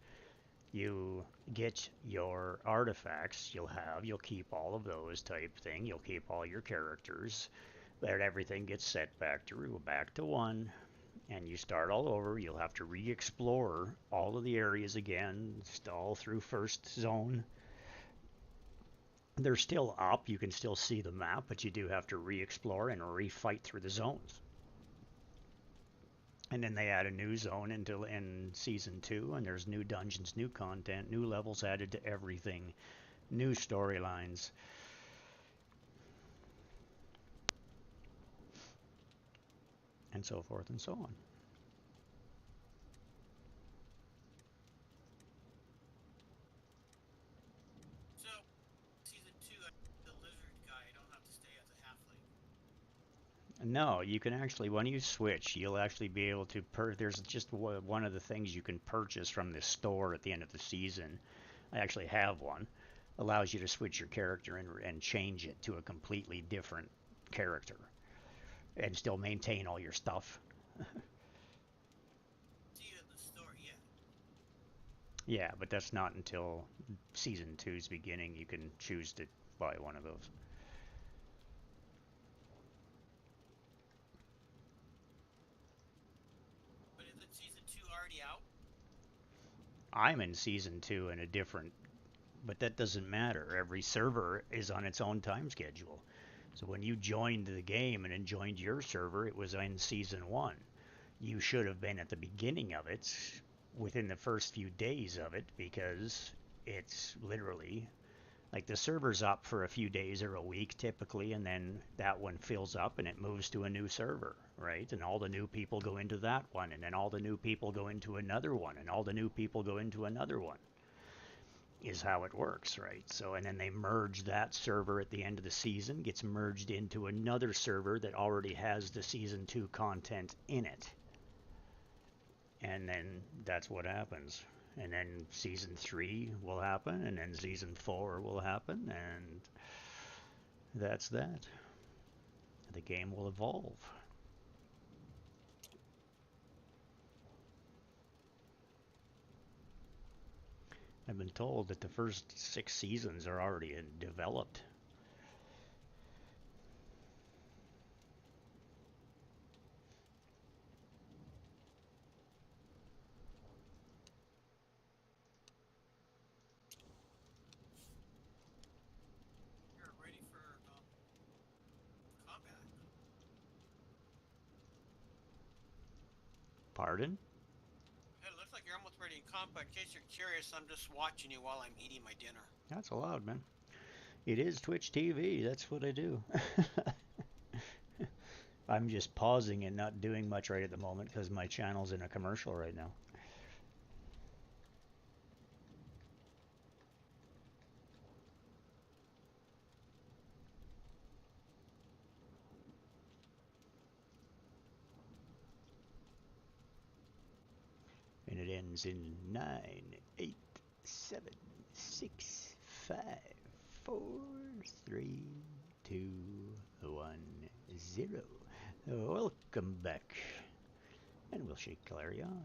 You get your artifacts, you'll keep all of those type thing, you'll keep all your characters, but everything gets set back to 1, and you start all over. You'll have to re-explore all of the areas again, all through first zone. They're still up. You can still see the map, but you do have to re-explore and re-fight through the zones. And then they add a new zone in Season 2, and there's new dungeons, new content, new levels added to everything, new storylines. And so forth and so on. No, you can actually, when you switch, you'll actually be able to there's just one of the things you can purchase from the store at the end of the season. I actually have one. Allows you to switch your character and change it to a completely different character and still maintain all your stuff. Yeah, but that's not until Season 2's beginning you can choose to buy one of those. I'm in Season 2 in a different, but that doesn't matter. Every server is on its own time schedule. So when you joined the game and joined your server, it was in Season 1. You should have been at the beginning of it, within the first few days of it, because it's literally, like, the server's up for a few days or a week typically, and then that one fills up and it moves to a new server, right? And all the new people go into that one, and then all the new people go into another one, and all the new people go into another one, is how it works, right? So, and then they merge that server at the end of the season, gets merged into another server that already has the Season 2 content in it. And then that's what happens. And then Season 3 will happen, and then Season 4 will happen, and that's that. The game will evolve. I've been told that the first 6 seasons are already developed. Pardon? It looks like you're almost ready in combat. In case you're curious, I'm just watching you while I'm eating my dinner. That's allowed, man. It is Twitch TV. That's what I do. I'm just pausing and not doing much right at the moment because my channel's in a commercial right now. begins in 9, 8, 7, 6, 5, 4, 3, 2, 1, 0. Welcome back. And we'll shake Clary on.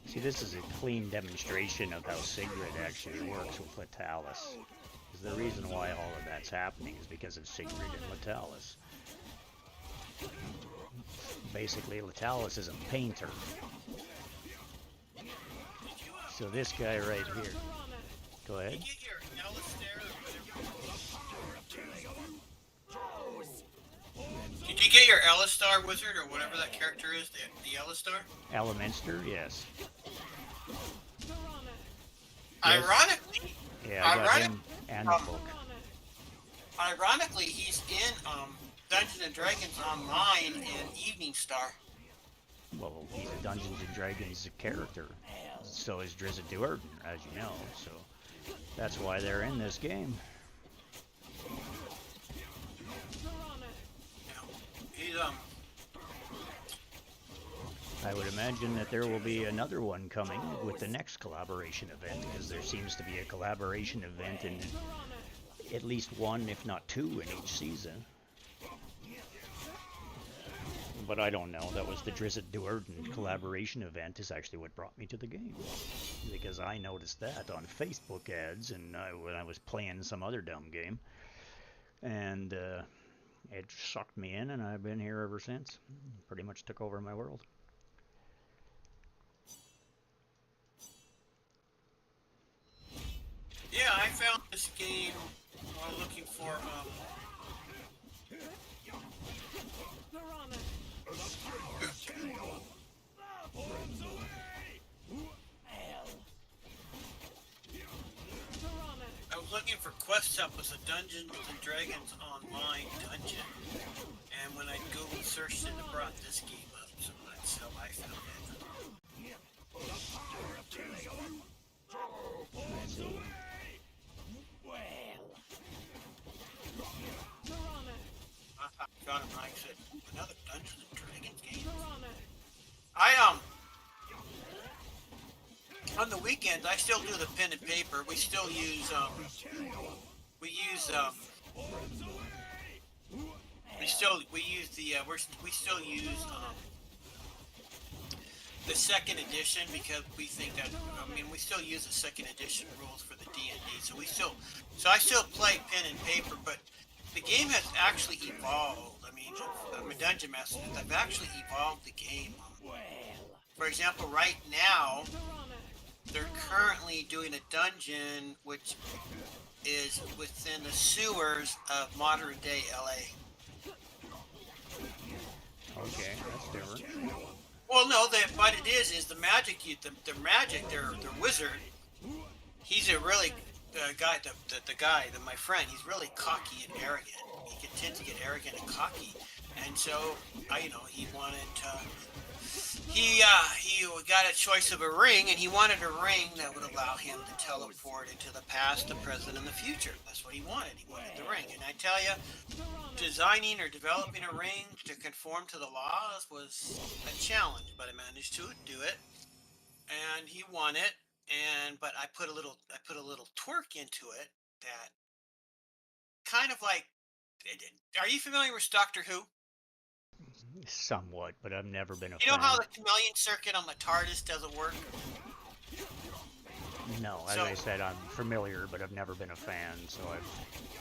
See, this is a clean demonstration of how Sigrid actually works with Latalis. The reason why all of that's happening is because of Sigrid and Latalis. Basically, Latalis is a painter. So this guy right here. Go ahead. Did you get your Alistar wizard or whatever that character is, the Alistar? Elemenster, yes. Ironically, yeah, I got him and the book. Ironically, he's in Dungeons and Dragons Online and Evening Star. Well, he's a Dungeons and Dragons character. So is Drizzt Do'Urden, as you know. So that's why they're in this game. He's I would imagine that there will be another one coming with the next collaboration event, because there seems to be a collaboration event in at least one, if not two, in each season. But I don't know. That was the Drizzt Do'Urden collaboration event is actually what brought me to the game, because I noticed that on Facebook ads and when I was playing some other dumb game, and it sucked me in, and I've been here ever since. Pretty much took over my world. Yeah, I found this game while looking for I was looking for Quest Up as a Dungeons and Dragons Online dungeon, and when I Google searched it, it brought this game up, so that's how I found it. I found it and I said, another Dungeons and Dragons game? On the weekends, I still do the pen and paper. We still use, we still use the second edition, because we think that, we still use the second edition rules for the D&D, so I still play pen and paper, but the game has actually evolved. I'm a dungeon master, I've actually evolved the game. For example, right now, they're currently doing a dungeon which is within the sewers of modern day LA. Okay, that's different. Well, no, what it is the magic. Their wizard. He's a really guy. My friend. He's really cocky and arrogant. He tends to get arrogant and cocky, and so he wanted to. He got a choice of a ring, and he wanted a ring that would allow him to teleport into the past, the present, and the future. That's what he wanted. He wanted the ring, and I tell you, designing or developing a ring to conform to the laws was a challenge, but I managed to do it, and he won it. But I put a little twerk into it that kind of like. Are you familiar with Doctor Who? Somewhat, but I've never been a fan. You know how the chameleon circuit on the TARDIS doesn't work? No, as I said, I'm familiar, but I've never been a fan, so I've...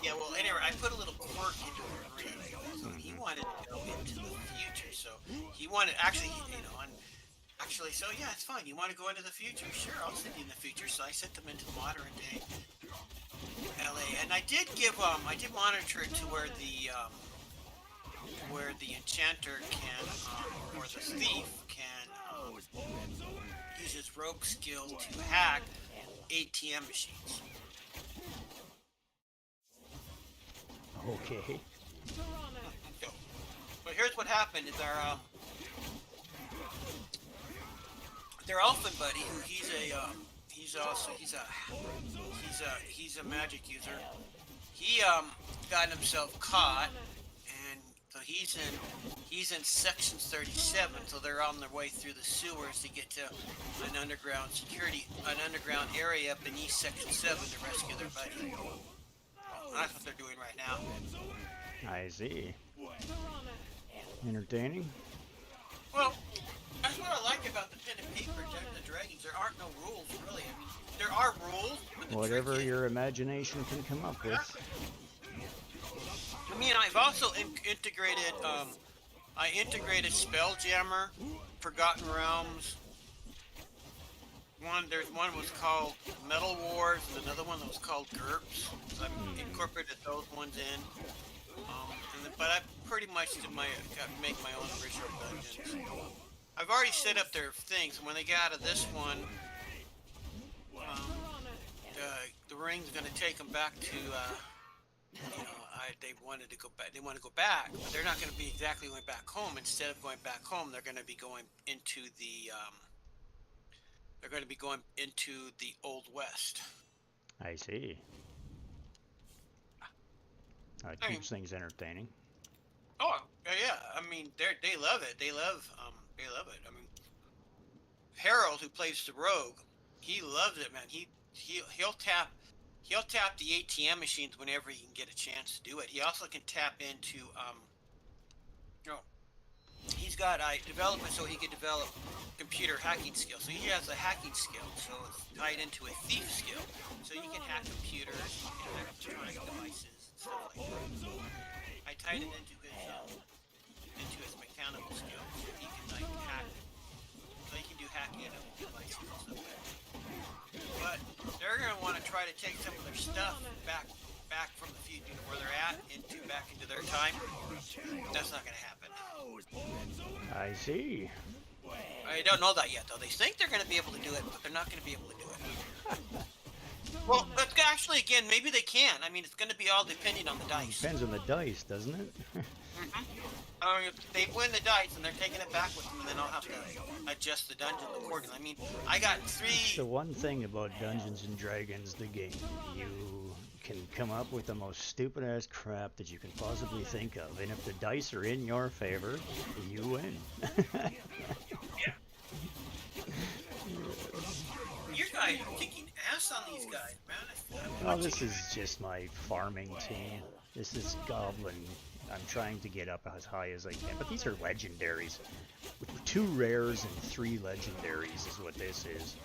Yeah, well, anyway, I put a little quirk into the ring. So he wanted to go into the future, so he wanted, actually, Actually, so yeah, it's fine. You want to go into the future? Sure, I'll send you in the future. So I sent them into modern day LA, and I did monitor it to where the enchanter can, or the thief can, use his rogue skill to hack ATM machines. Okay. But here's what happened: is their elfin buddy, who he's a magic user. He got himself caught, and so he's in section 37. So they're on their way through the sewers to get to an underground area beneath section 7 to rescue their buddy. That's what they're doing right now. I see. Entertaining? Well, that's what I like about the pen and paper Dungeons and Dragons. There aren't no rules, really. I mean, there are rules, but Whatever your imagination can come up with. I mean, I've also integrated, I integrated Spelljammer, Forgotten Realms. There's one was called Metal Wars, and another one that was called GURPS. So I incorporated those ones in. But I pretty much make my own original dungeons. I've already set up their things, and when they get out of this one, the ring's going to take them back to, they want to go back, but they're not going to be exactly going back home. Instead of going back home, they're going to be going into the Old West. I see. It keeps things entertaining. Oh yeah, I mean they love it. They love it. I mean, Harold, who plays the rogue, he loves it, man. He'll tap the ATM machines whenever he can get a chance to do it. He also can tap into I developed it so he could develop computer hacking skills. So he has a hacking skill, so it's tied into a thief skill. So you can hack computers, you can hack electronic devices, stuff like that. I tied it into his mechanical skill, so he can hack. So he can do hacking of devices and stuff like that. But they're gonna want to try to take some of their stuff back from the future, where they're at, back into their time. That's not gonna happen. I see. I don't know that yet, though. They think they're going to be able to do it, but they're not going to be able to do it. Well, that's actually, again, maybe they can. I mean, it's going to be all depending on the dice. Depends on the dice, doesn't it? If they win the dice and they're taking it back with them, then I'll have to adjust the dungeon accordingly. I mean, I got 3... The one thing about Dungeons and Dragons, the game, you can come up with the most stupid-ass crap that you can possibly think of, and if the dice are in your favor, you win. Yeah. Your guys are kicking ass on these guys, man. Well, this is just my farming team. This is Goblin. I'm trying to get up as high as I can, but these are legendaries. 2 rares and 3 legendaries is what this is.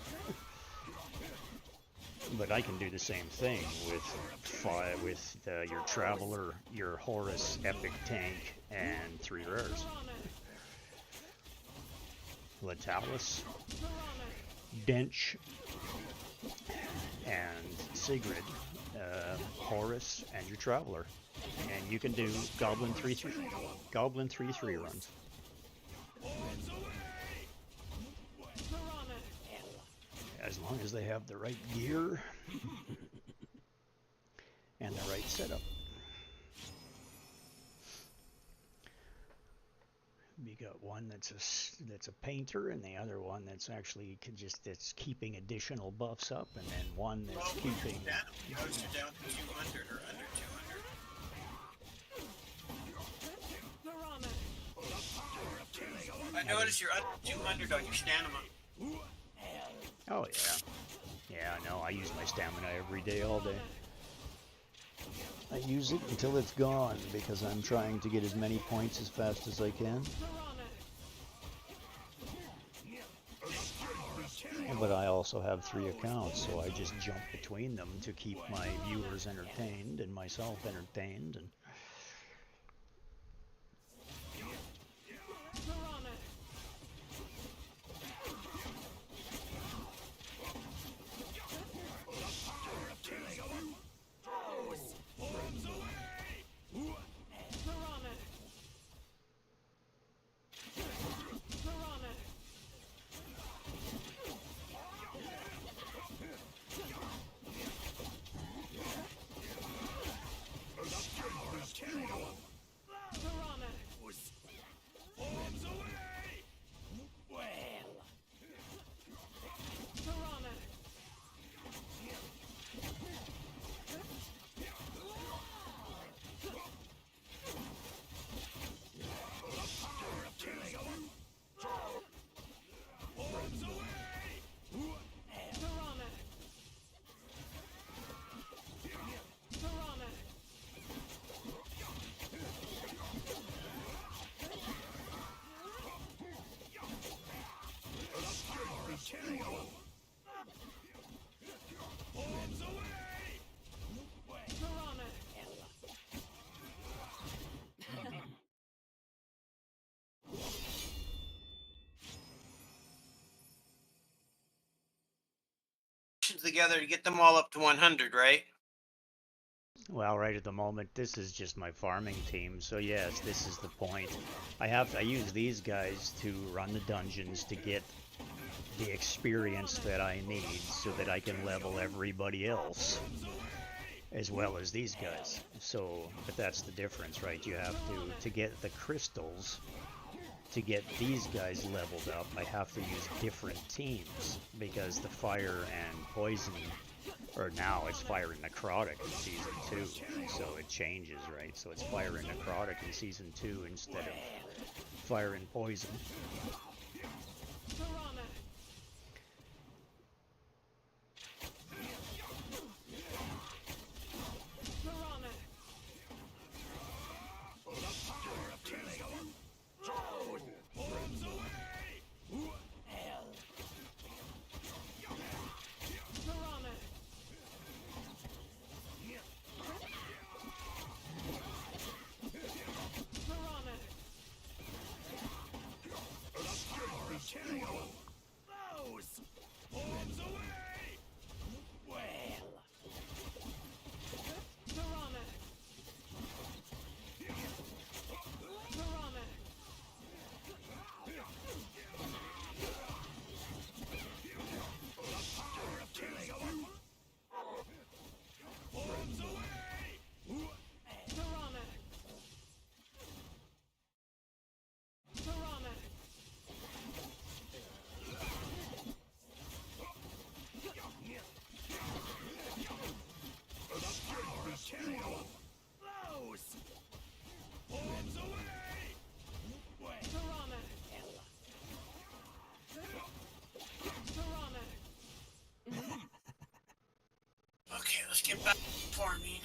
But I can do the same thing with your Traveler, your Horus Epic Tank, and 3 rares. Latalis, Dench, and Sigrid, Horus, and your Traveler. And you can do Goblin 3/3 runs. As long as they have the right gear and the right setup. We got one that's a painter, and the other one that's actually that's keeping additional buffs up, and then one that's keeping. Goes down to 200 or under 200. I noticed you're under 200 on your stamina. Oh yeah. Yeah, no, I use my stamina every day, all day. I use it until it's gone, because I'm trying to get as many points as fast as I can. But I also have 3 accounts, so I just jump between them to keep my viewers entertained and myself entertained. And together to get them all up to 100, right? Well, right at the moment, this is just my farming team, so yes, this is the point. I use these guys to run the dungeons to get the experience that I need so that I can level everybody else as well as these guys. So, but that's the difference, right? You have to get the crystals, to get these guys leveled up, I have to use different teams because the fire and poison, or now it's fire and necrotic in season 2, so it changes, right? So it's fire and necrotic in season 2 instead of fire and poison. Okay, let's get back to farming.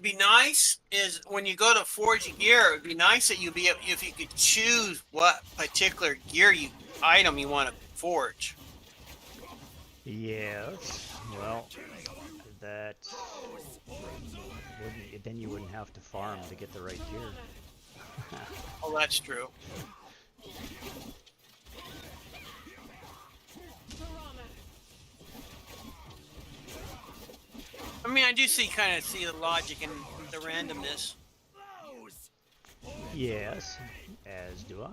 would be nice is when you go to forge gear, it would be nice that you be if you could choose what particular gear item you want to forge. Yes. Well, that then you wouldn't have to farm to get the right gear. Oh, that's true. I mean, I do kind of see the logic and the randomness. Yes, as do I.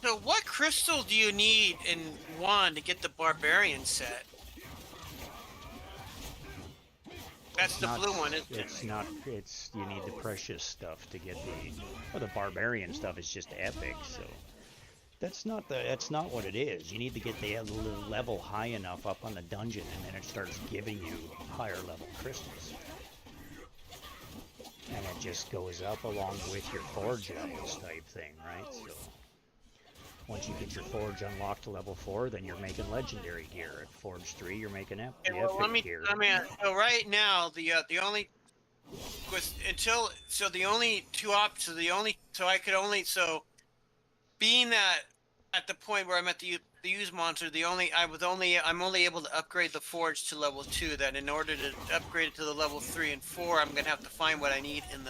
So what crystal do you need in 1 to get the barbarian set? That's the blue one, isn't it? It's not, you need the precious stuff to get the barbarian stuff is just epic, so. That's not what it is. You need to get the level high enough up on the dungeon, and then it starts giving you higher level crystals. And it just goes up along with your forge levels type thing, right? So once you get your forge unlocked to level 4, then you're making legendary gear. At forge 3, you're making epic gear. So right now, the only being that at the point where I'm at the use monster, I'm only able to upgrade the forge to level 2. That in order to upgrade it to the level 3 and 4, I'm gonna have to find what I need in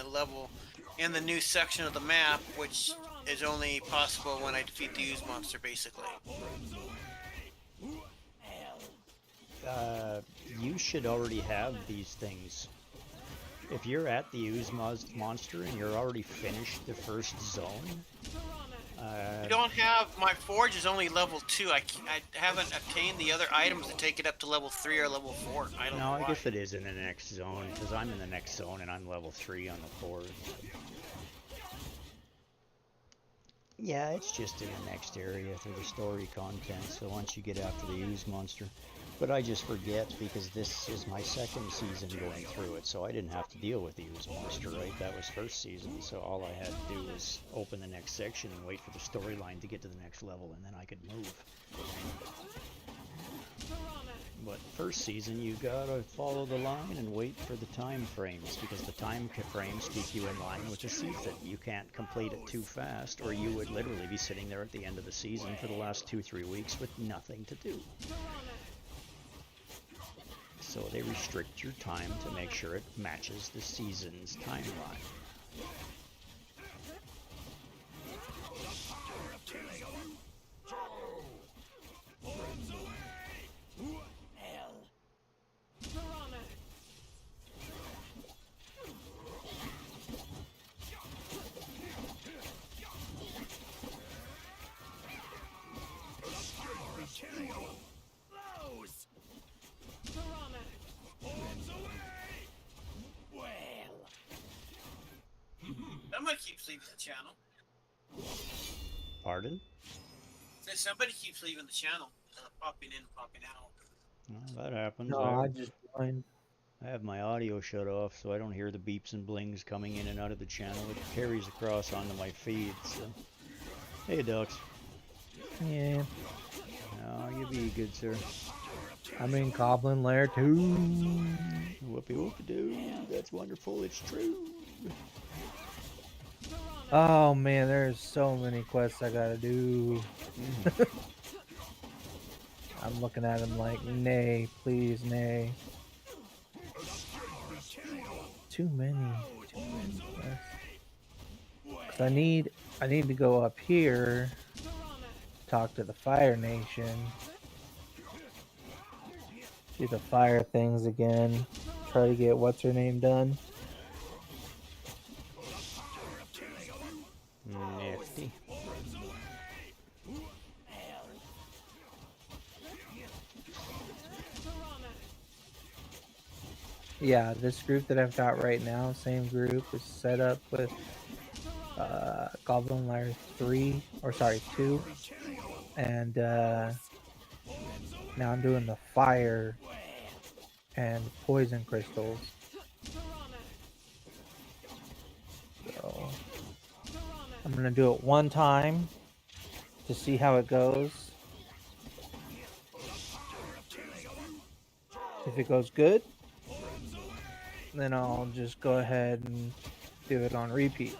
the new section of the map, which is only possible when I defeat the use monster, basically. You should already have these things. If you're at the use monster and you're already finished the first zone. I don't have, my forge is only level 2. I haven't obtained the other items to take it up to level 3 or level 4. I don't know. I guess it is in the next zone, because I'm in the next zone and I'm level 3 on the forge. Yeah, it's just in the next area through the story content, so once you get after the ooze monster. But I just forget because this is my second season going through it, so I didn't have to deal with the ooze monster, right? That was first season, so all I had to do was open the next section and wait for the storyline to get to the next level, and then I could move. But first season, you gotta follow the line and wait for the time frames, because the time frames keep you in line with the season. You can't complete it too fast, or you would literally be sitting there at the end of the season for the last 2-3 weeks with nothing to do. So they restrict your time to make sure it matches the season's timeline. Somebody keeps leaving the channel. Pardon? Somebody keeps leaving the channel, popping in, popping out. Well, that happens. No, I just joined. I have my audio shut off, so I don't hear the beeps and blings coming in and out of the channel. It carries across onto my feed, so... Hey, Ducks. Yeah. Oh, you be good, sir. I'm in Goblin Lair 2. Whoopie whoopie doo. That's wonderful. It's true. Oh man, there's so many quests I gotta do. I'm looking at them like, nay, please, nay. Too many quests. 'Cause I need to go up here, talk to the Fire Nation, do the fire things again, try to get what's her name done. Nifty. Yeah, this group that I've got right now, same group, is set up with Goblin Lair 2, and now I'm doing the fire and poison crystals. So I'm gonna do it one time to see how it goes. If it goes good, then I'll just go ahead and do it on repeat.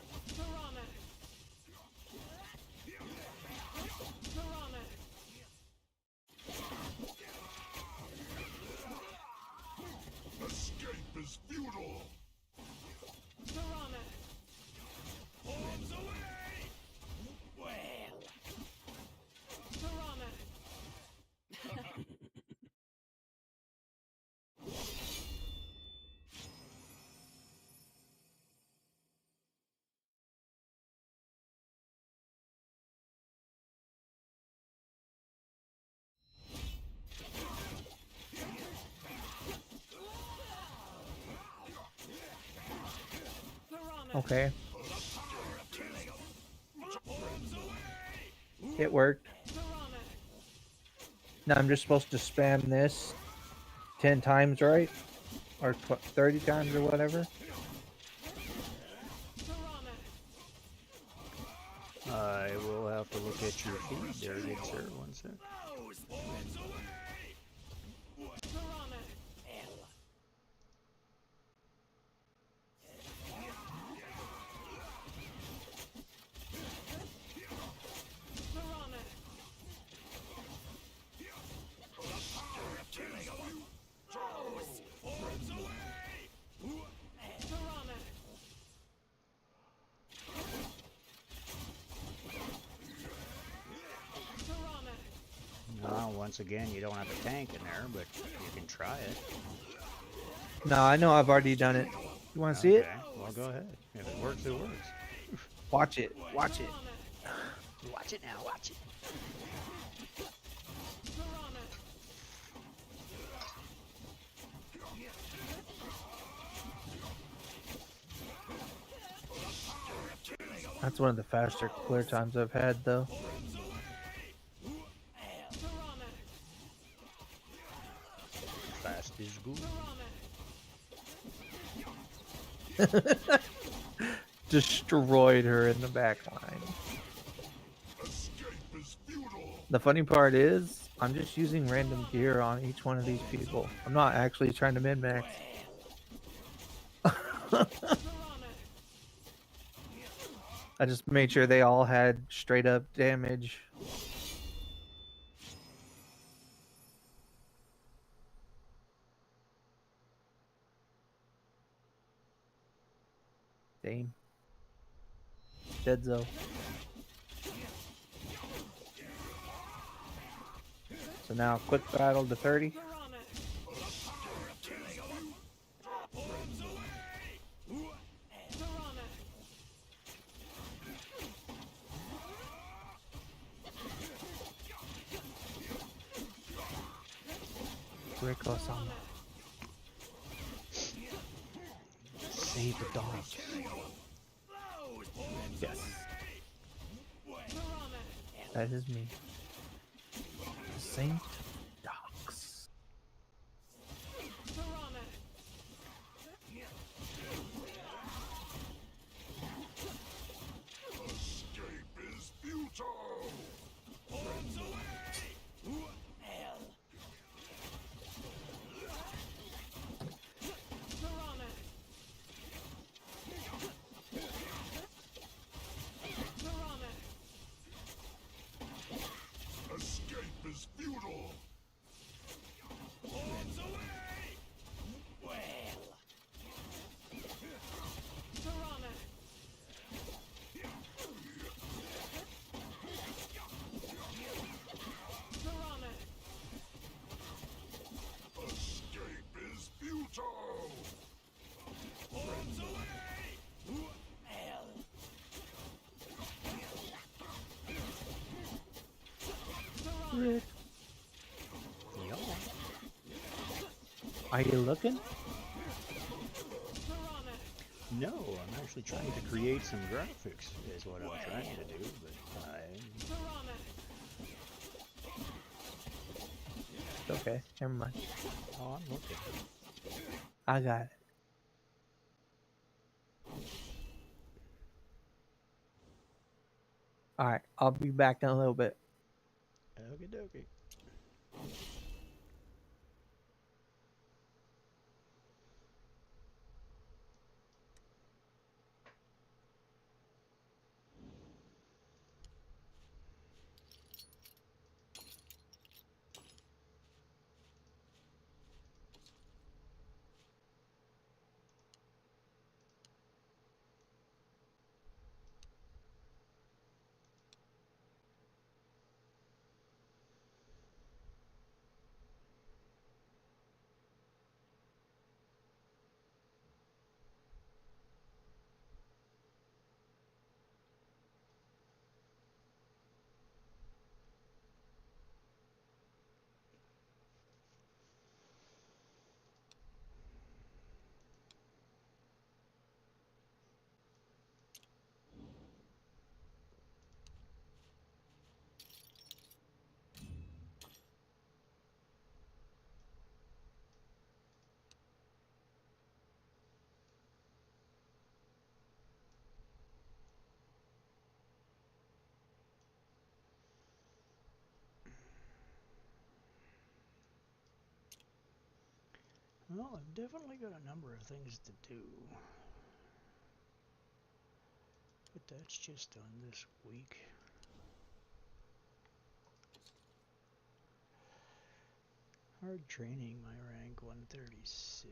Escape is futile. Arms away! Well. Okay. It worked. Now I'm just supposed to spam this 10 times, right? Or 30 times or whatever? I will have to look at your feed there, good sir. One sec. Once again, you don't have a tank in there, but you can try it. No, I know I've already done it. You want to see it? Well, go ahead. If it works, it works. Watch it. Watch it. Watch it now. Watch it. That's one of the faster clear times I've had, though. Fast is good. Destroyed her in the back line. The funny part is, I'm just using random gear on each one of these people. I'm not actually trying to min-max. I just made sure they all had straight up damage. Dame. Dead zone. So now quick battle to 30. Rico-sama. Save the dogs. Yes. That is me. Saint Dogs. Escape is futile. Arms away! Hell. Escape is futile. Arms away! Well. Escape is futile. Arms away! Hell. Rick. Are you looking? No, I'm actually trying to create some graphics, is what I'm trying to do, but Okay, never mind. Oh, I'm looking. I got it. Alright, I'll be back in a little bit. Okie dokie. Well, I've definitely got a number of things to do. But that's just done this week. Hard training, my rank 136.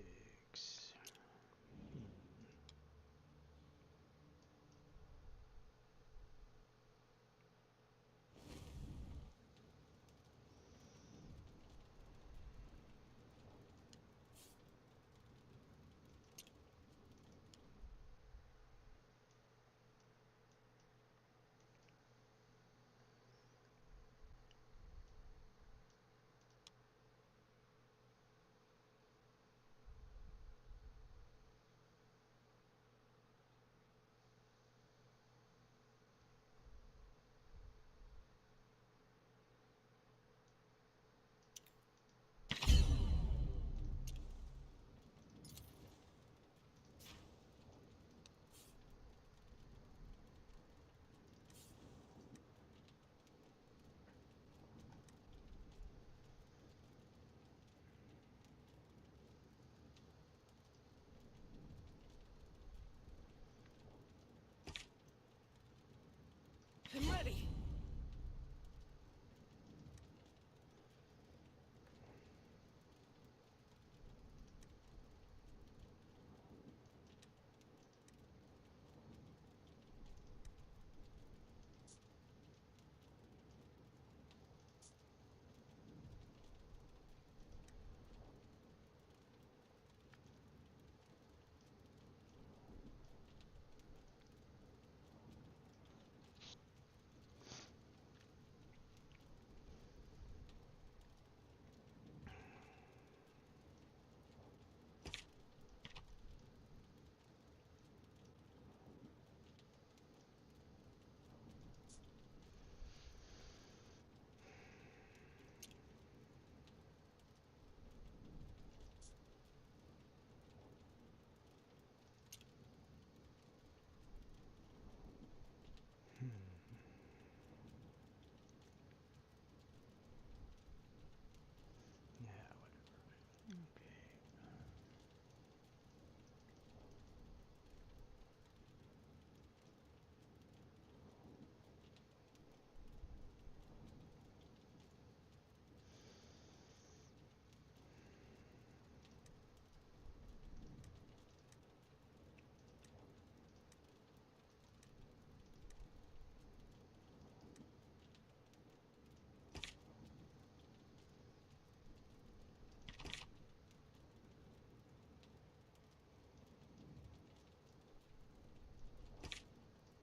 I'm ready.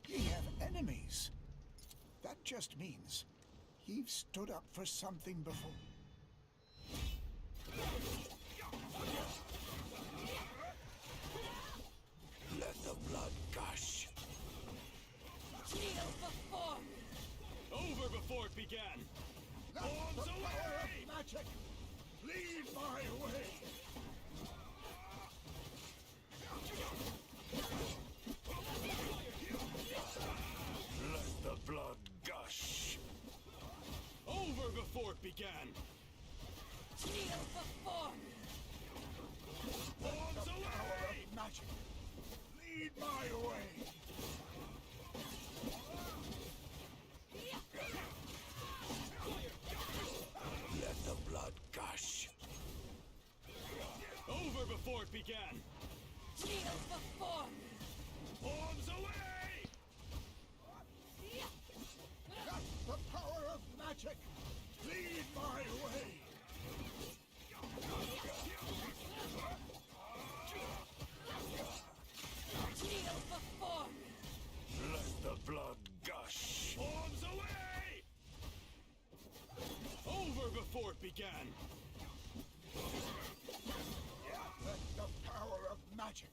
Ye have enemies. That just means you've stood up for something before. Let the blood gush. Kneel before me. Over before it began. Let the power of magic lead my way. Let the blood gush. Over before it began. Kneel before me. Let the power of magic lead my way. Let the blood gush. Over before it began. Kneel before me. Arms away! Let the power of magic lead my way. Kneel before me. Let the blood gush. Arms away! Over before it began. Let the power of magic.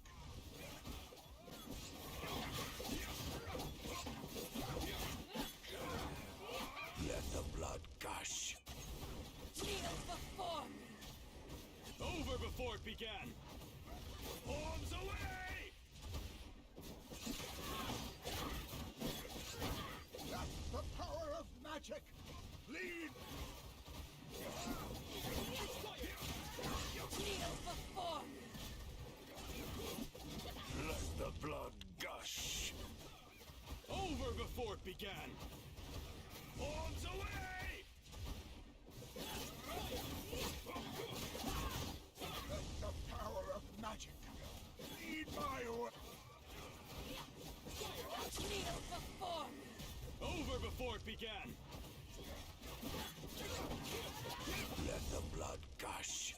Let the blood gush. Kneel before me. Over before it began. Arms away! Let the power of magic lead. before it began. Arms away! Let the power of magic lead my way. Kneel before me. Over before it began. Let the blood gush.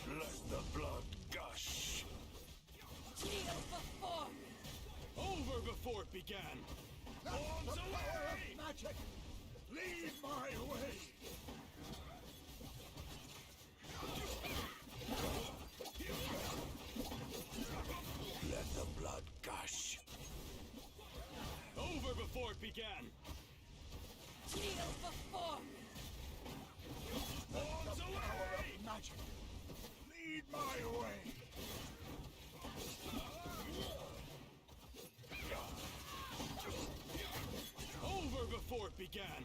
Let the blood gush. Kneel before me. Over before it began. Let Arms the power away! of magic lead my way. Let the blood gush. Over before it began. Kneel before me. Arms The power away! of magic lead my way. Over before it began.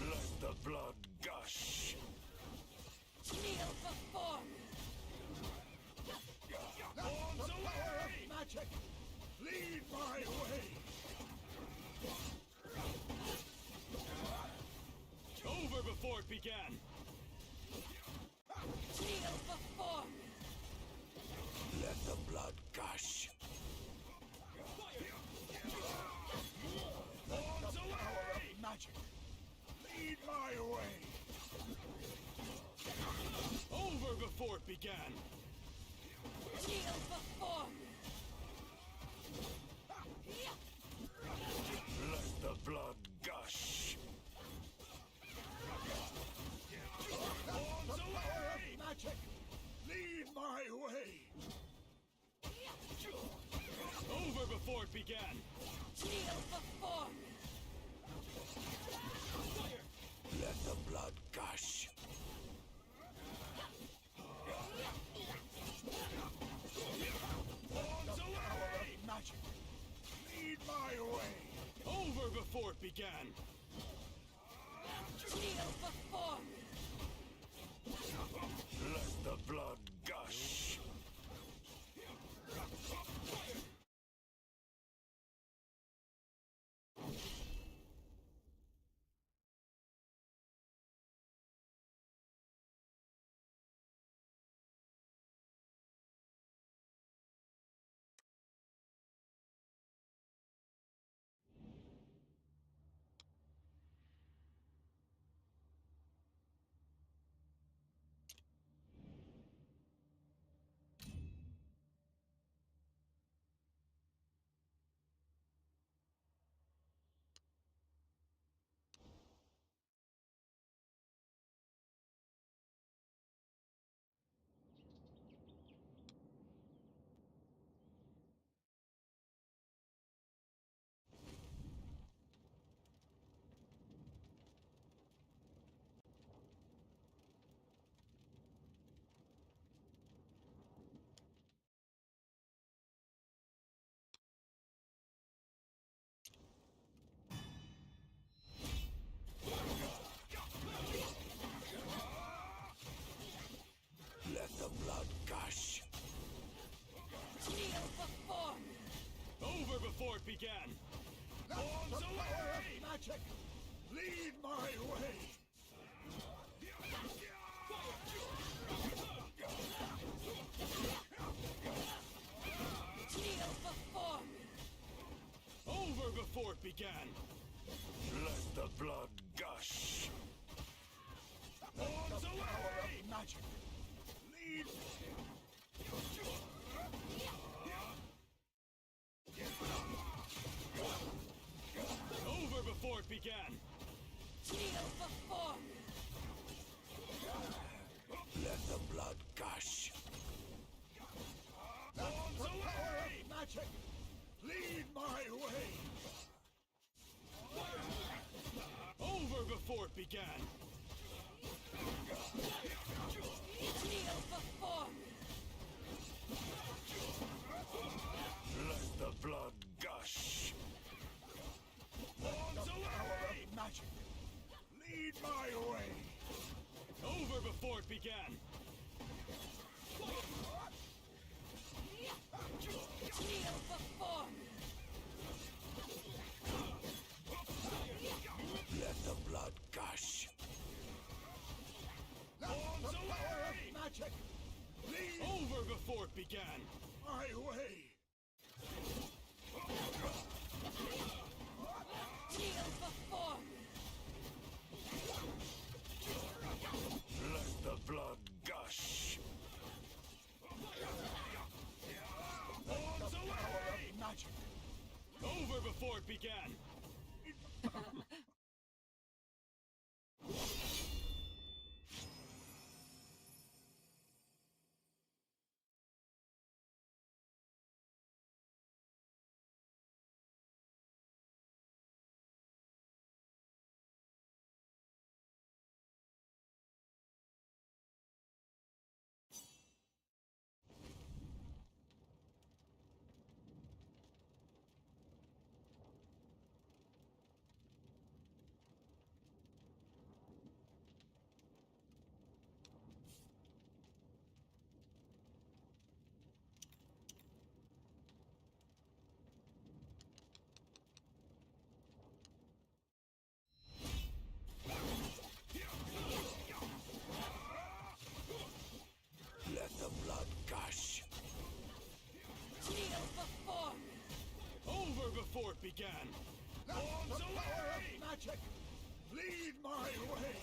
Let the blood gush. Kneel before me. Let the Arms power away! of magic lead my way. Over before it began. Kneel before me. Let the blood gush. Arms The power away! of magic lead my way. Over before it began. Kneel before me. Let the blood gush. Arms The power away! of magic lead my way. Over before it began. Kneel before me. Let the blood gush. Arms away! Magic lead my way. Over before it began. Kneel before me. Let the blood gush. before it began. Kneel before me. Let the blood gush. Horns away! Magic. Lead my way. Over before it began. Kneel before me. Let the blood gush. Horns away! Magic. Lead Over before it began. my way. Kneel before me. Let the blood gush. Horns away! Magic. Over before it began. Let the blood gush. Kneel before me. Over before it began. Horns The power away! of magic. Lead my way.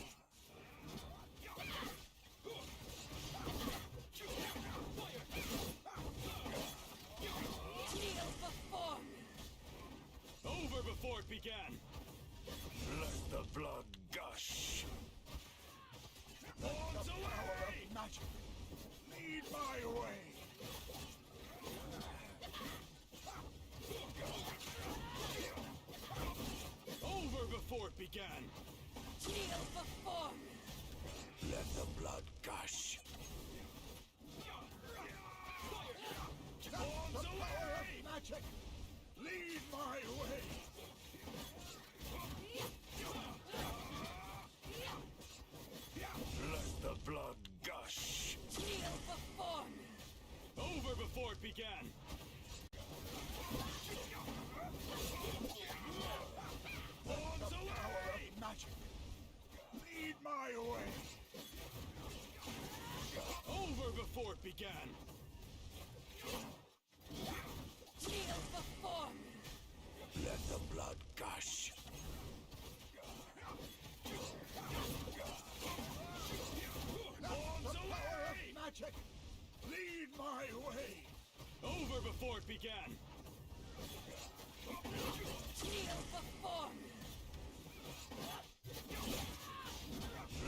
Kneel before me. Over before it began. Let the blood gush. Horns The power away! of magic. Lead my way. Over before it began. Kneel before me. Let the blood gush. Horns The power away! of magic. Lead my way. Let the blood gush. Kneel before me. Over before it began. Horns The power away! of magic. Lead my way. Over before it began. Kneel before me. Let the blood gush. Horns The power away! of magic. Lead my way. Over before it began. Kneel before me.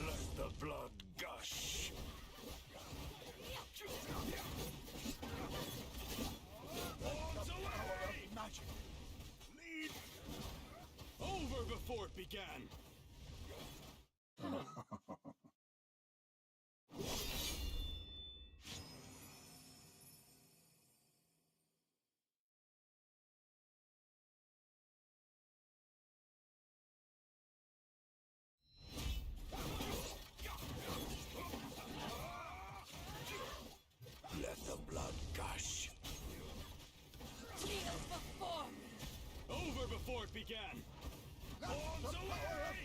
Let the blood gush. Horns The power away! of magic. Lead. Over before it began. Let the blood gush. Kneel before me. Over before it began. Horns The power away!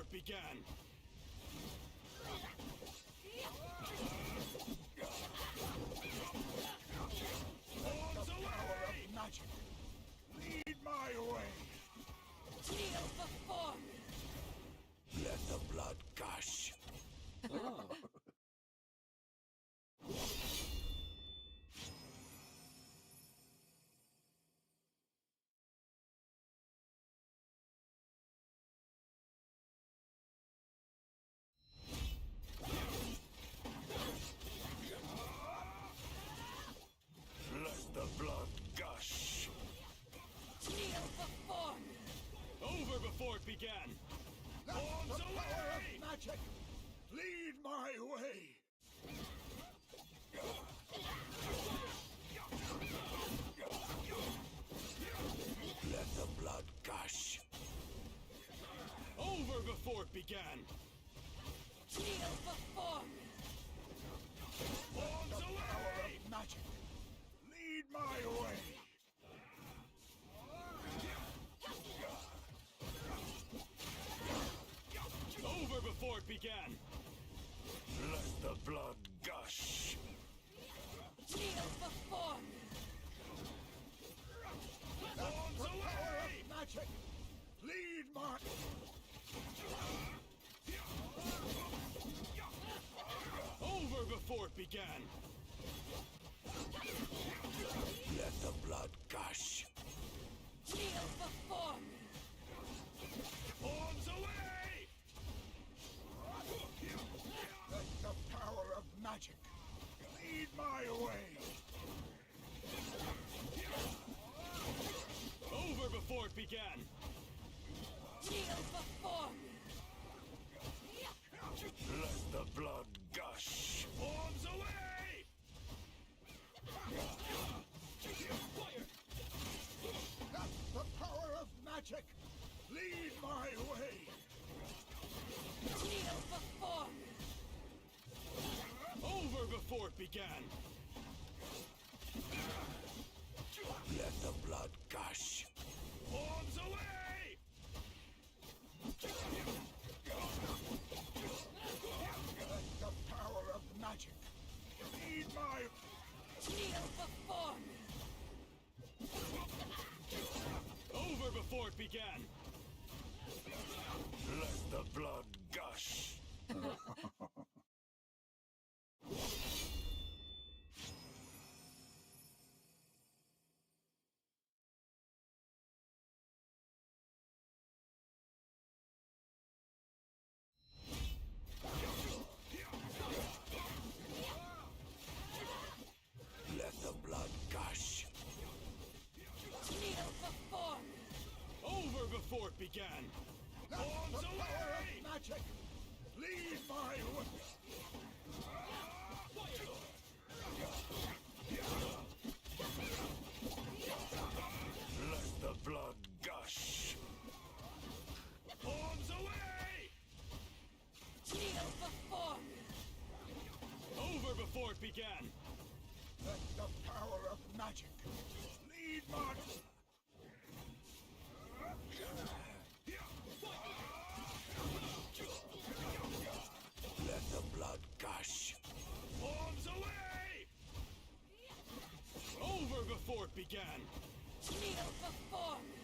before it began. Arms away! Magic. Lead my way. Kneel before me. Let the blood gush. Let the blood gush. Kneel before me. Over before it began. Let Arms the power away! of magic lead my way. Let the blood gush. Over before it began. Kneel before me. Arms Power away! of magic lead my way. Over before it began. Let the blood gush. Kneel before me. Arms The power away! of magic lead my. Over before it began. Let the blood gush. Kneel before me. Arms away! Let the power of magic lead my way. Over before it began. Kneel before me. Let the blood gush. Arms away! Let the power of magic lead my way. Kneel before me. Over before it began. Let the blood gush. Arms away! Let the power of magic lead my. Kneel before me. Over before it began. Let the blood gush. Let the blood gush. Kneel before me. Over before it began. Let Arms the power away! of magic lead my way. Let the blood gush. Arms away! Kneel before me. Over before it began. Let the power of magic lead my. Let the blood gush. Arms away! Over before it began. Kneel before me.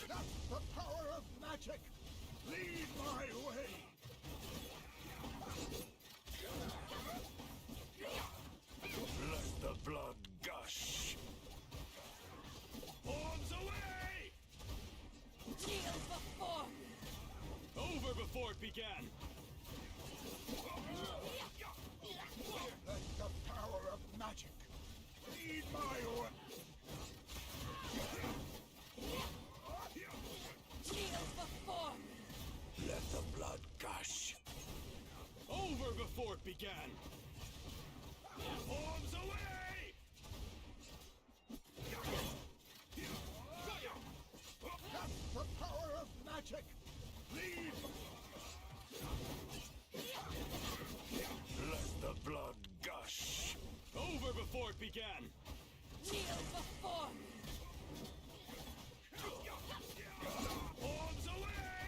Let the power of magic lead my way. Let the blood gush. Arms away! Kneel before me. Over before it began. Let the power of magic lead my way. Kneel before me. Let the blood gush. Over before it began. Arms away! Let the power of magic lead. Let the blood gush. Over before it began. Kneel before me. Arms away!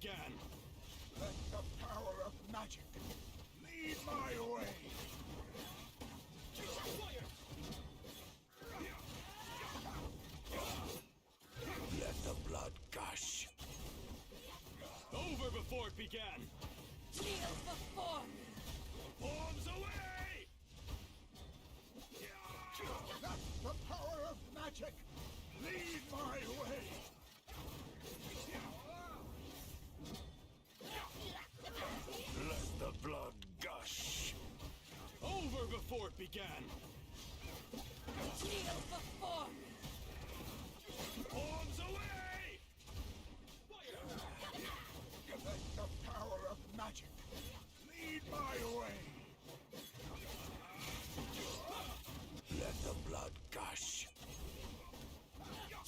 began. Let the power of magic lead my way. Let the blood gush. Over before it began. Kneel before me. Arms away! Let the power of magic lead my way. Let the blood gush. Over before it began. Kneel before me. Arms away! Let the power of magic lead my way. Let the blood gush.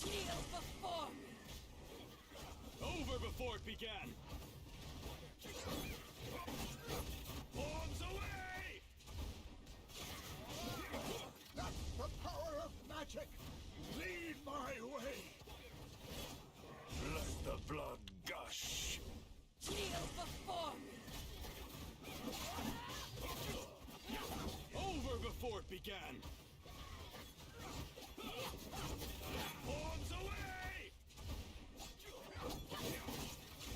Kneel before me. Over before it began. Arms away! Let the power of magic lead my way. Let the blood gush. Kneel before me. Over before it began. Arms away!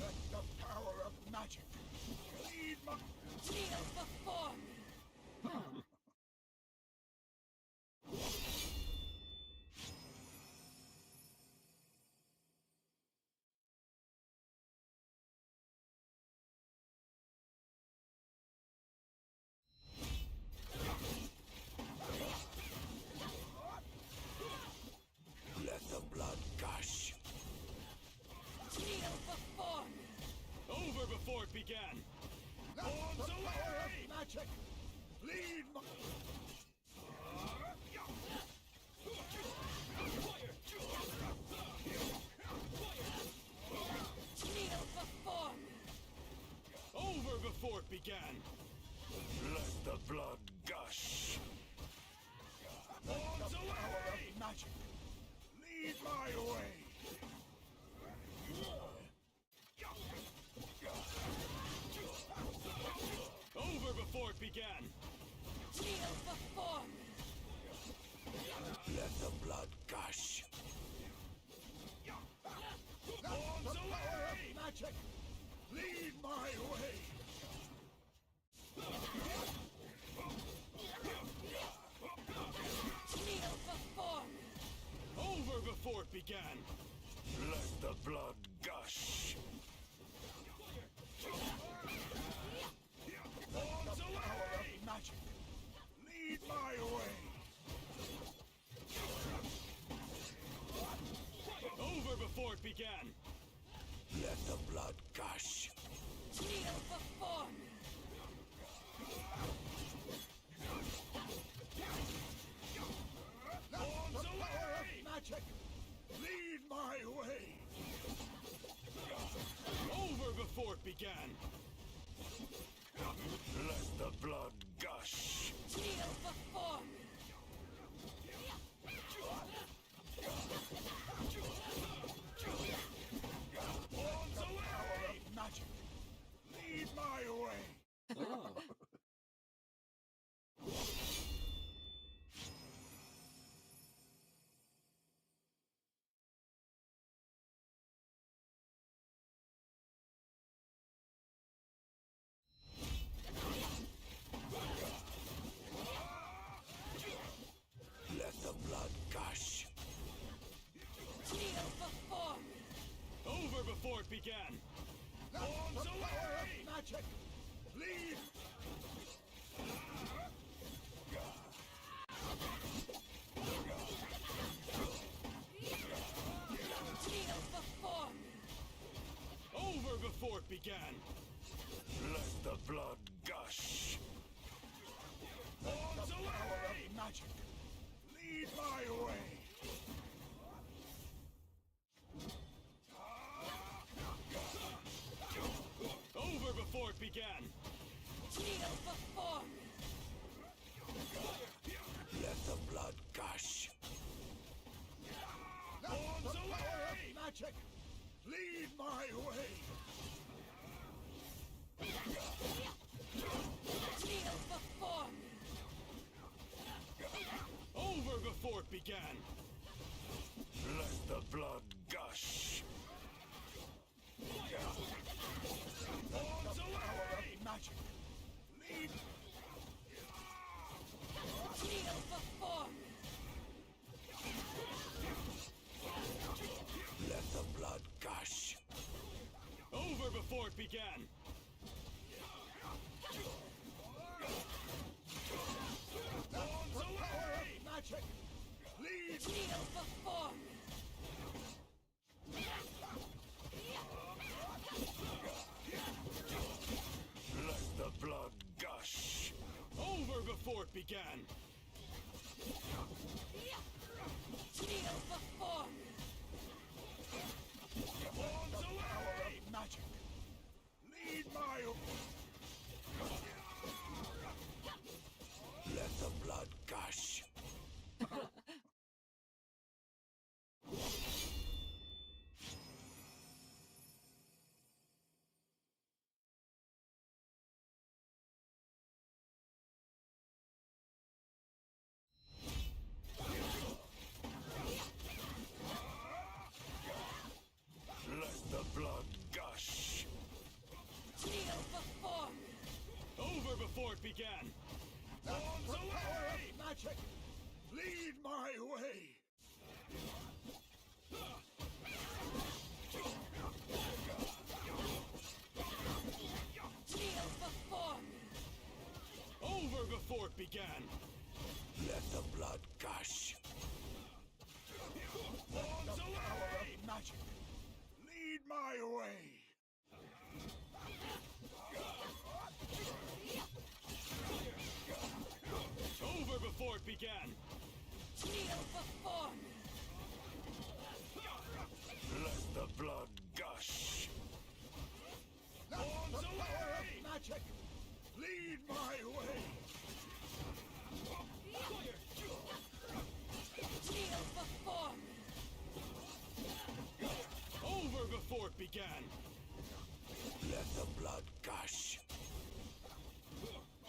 Let the power of magic lead my... Kneel before me. Let the blood gush. Kneel before me. Over before it began. Let Arms the power away! of magic lead my... Kneel before me. Over before it began. Let the blood gush. Arms The power away! of magic lead my way. Over before it began. Kneel before me. Let the blood gush. Let Arms the power away! of magic lead my way. Kneel before me. Over before it began. Let the blood gush. Arms The power away! of magic lead my way. Over before it began. Let the blood gush. Kneel before me. Let the Arms power away! of magic lead my way. Over before it began. Let the blood gush. Kneel before me. Arms Power away! of magic lead my way. Let the blood gush. Kneel before me. Over before it began. Let Arms the power away! of magic lead. Kneel before me. Over before it began. Let the blood gush. Arms The power away! of magic lead my way. Over before it began. began. Let the blood gush. The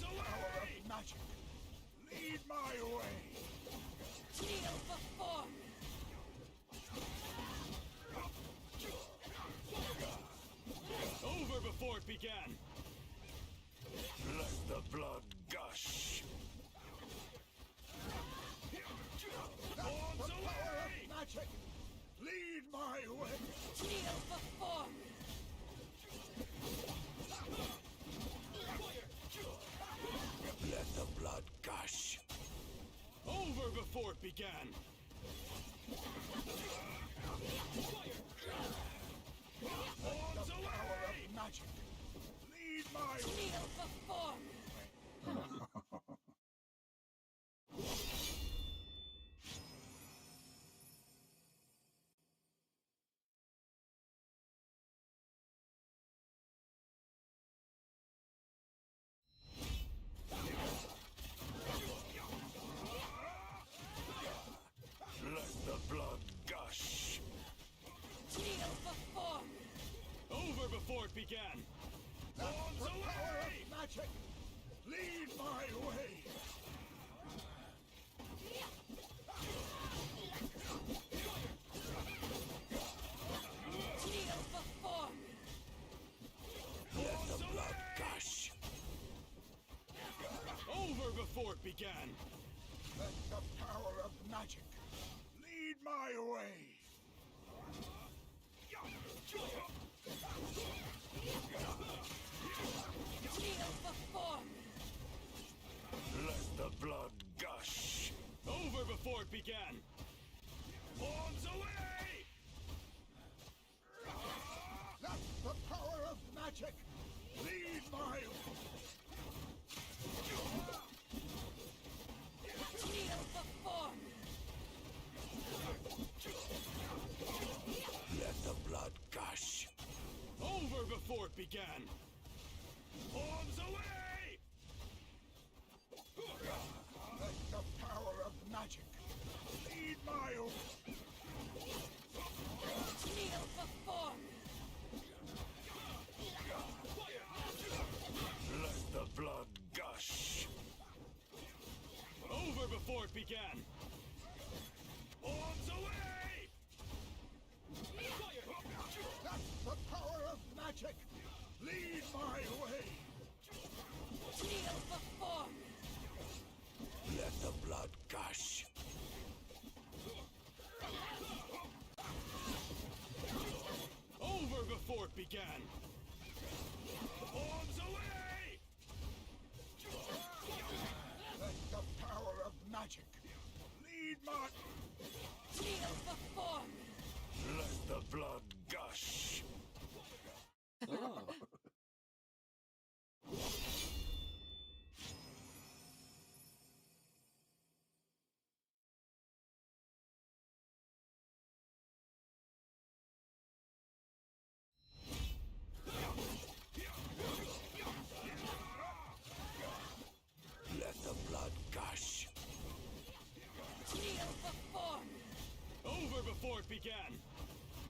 power of magic. Lead my way. Kneel before me. Over before it began. Let the blood gush. The power of magic. Lead my way. Kneel before me. Let the blood gush. Over before it began. The power of magic. Lead my way. Kneel before me. Let the blood gush. Kneel before me. Over before it began. The power of magic. Lead my way. Kneel before me. Let the blood gush. Over before it began. Let the power of magic lead my way. Kneel before me. Let the blood gush. Over before it began. Bombs away! Let the power of magic lead my way. Kneel before me. Let the blood gush. Over before it began. Bombs away! Let the power of magic lead my way. Kneel before me. Let the blood gush. Over before it began. Bombs away! Let the power of magic lead my way. Kneel before me. Let the blood gush. Over before it began. Bombs away! Let the power of magic lead my... Kneel before me. Let the blood gush. Let the blood gush. Kneel before me. Over before it began.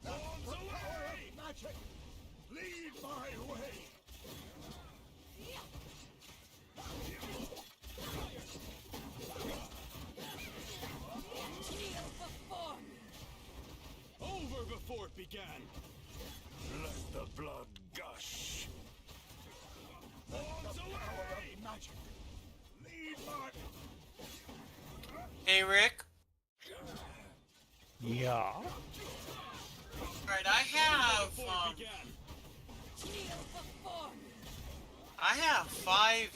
Let Bombs the power away! of magic lead my way. Kneel before me. Over before it began. Let the blood gush. Bombs The power away! of magic lead my... Hey, Rick. Yeah. Alright, I have, Before it began. Kneel before me. I have 5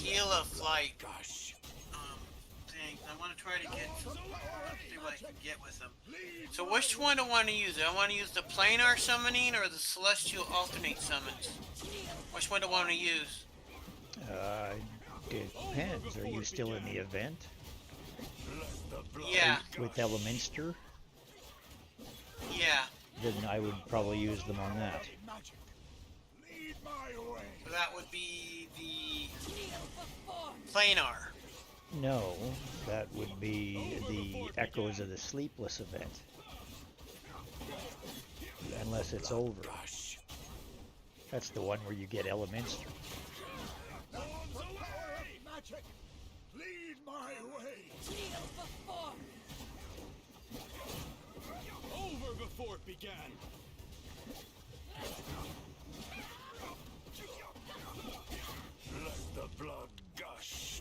Gila flight, Gush. things. I want to try to get some, The power of see what I can magic get with them. lead So my which one do I want to use? Do I want to use the planar summoning or the celestial alternate summons? Which one do I want to use? Depends. Are you still in the event Let the blood Yeah, with Eleminster? yeah. Then I would probably use them on that. magic lead my way. So that would be the Kneel before me. planar. No, that would be the Echoes of the Sleepless event. unless it's over. That's the one where you get Elemenster. The power of magic! Lead my way! Over before it began. Let the blood gush.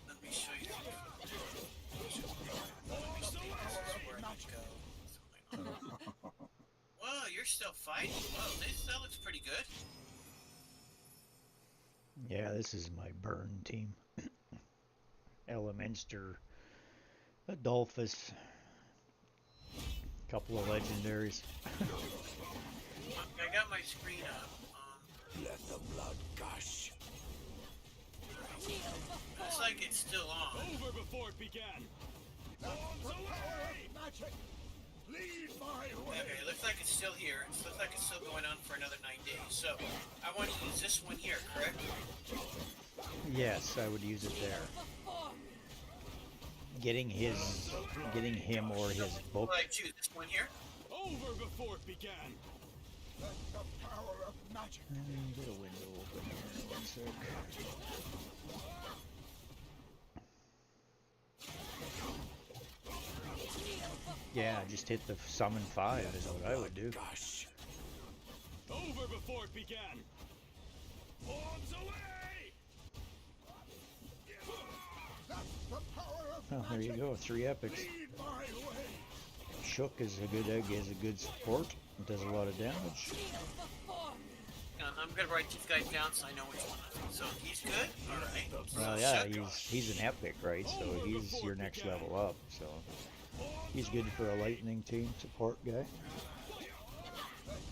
Let me show you. Whoa, you're still fighting. Whoa, that looks pretty good. Yeah, this is my burn team. Elemenster, Adolphus, couple of legendaries. I got my screen up. Let the blood gush. Looks like it's still on. Over before it began. The power of magic! Lead my way! Okay, it looks like it's still here. It looks like it's still going on for another 9 days. So, I want to use this one here, correct? Yes, I would use it there. Getting him or his book. Will I choose this one here? Over before it began. Let the power of magic! Get a window open here, 1 sec. Yeah, just hit the summon 5 is what I would do. Gosh. Over before it began. Arms away! That's the power of Oh, there you go, 3 epics. Lead my way! Shook is a good egg, is a good support. It does a lot of damage. I'm gonna write these guys down so I know which one. So he's good. All right. Well, yeah, he's an epic, right? So he's your next level up. So he's good for a lightning team support guy.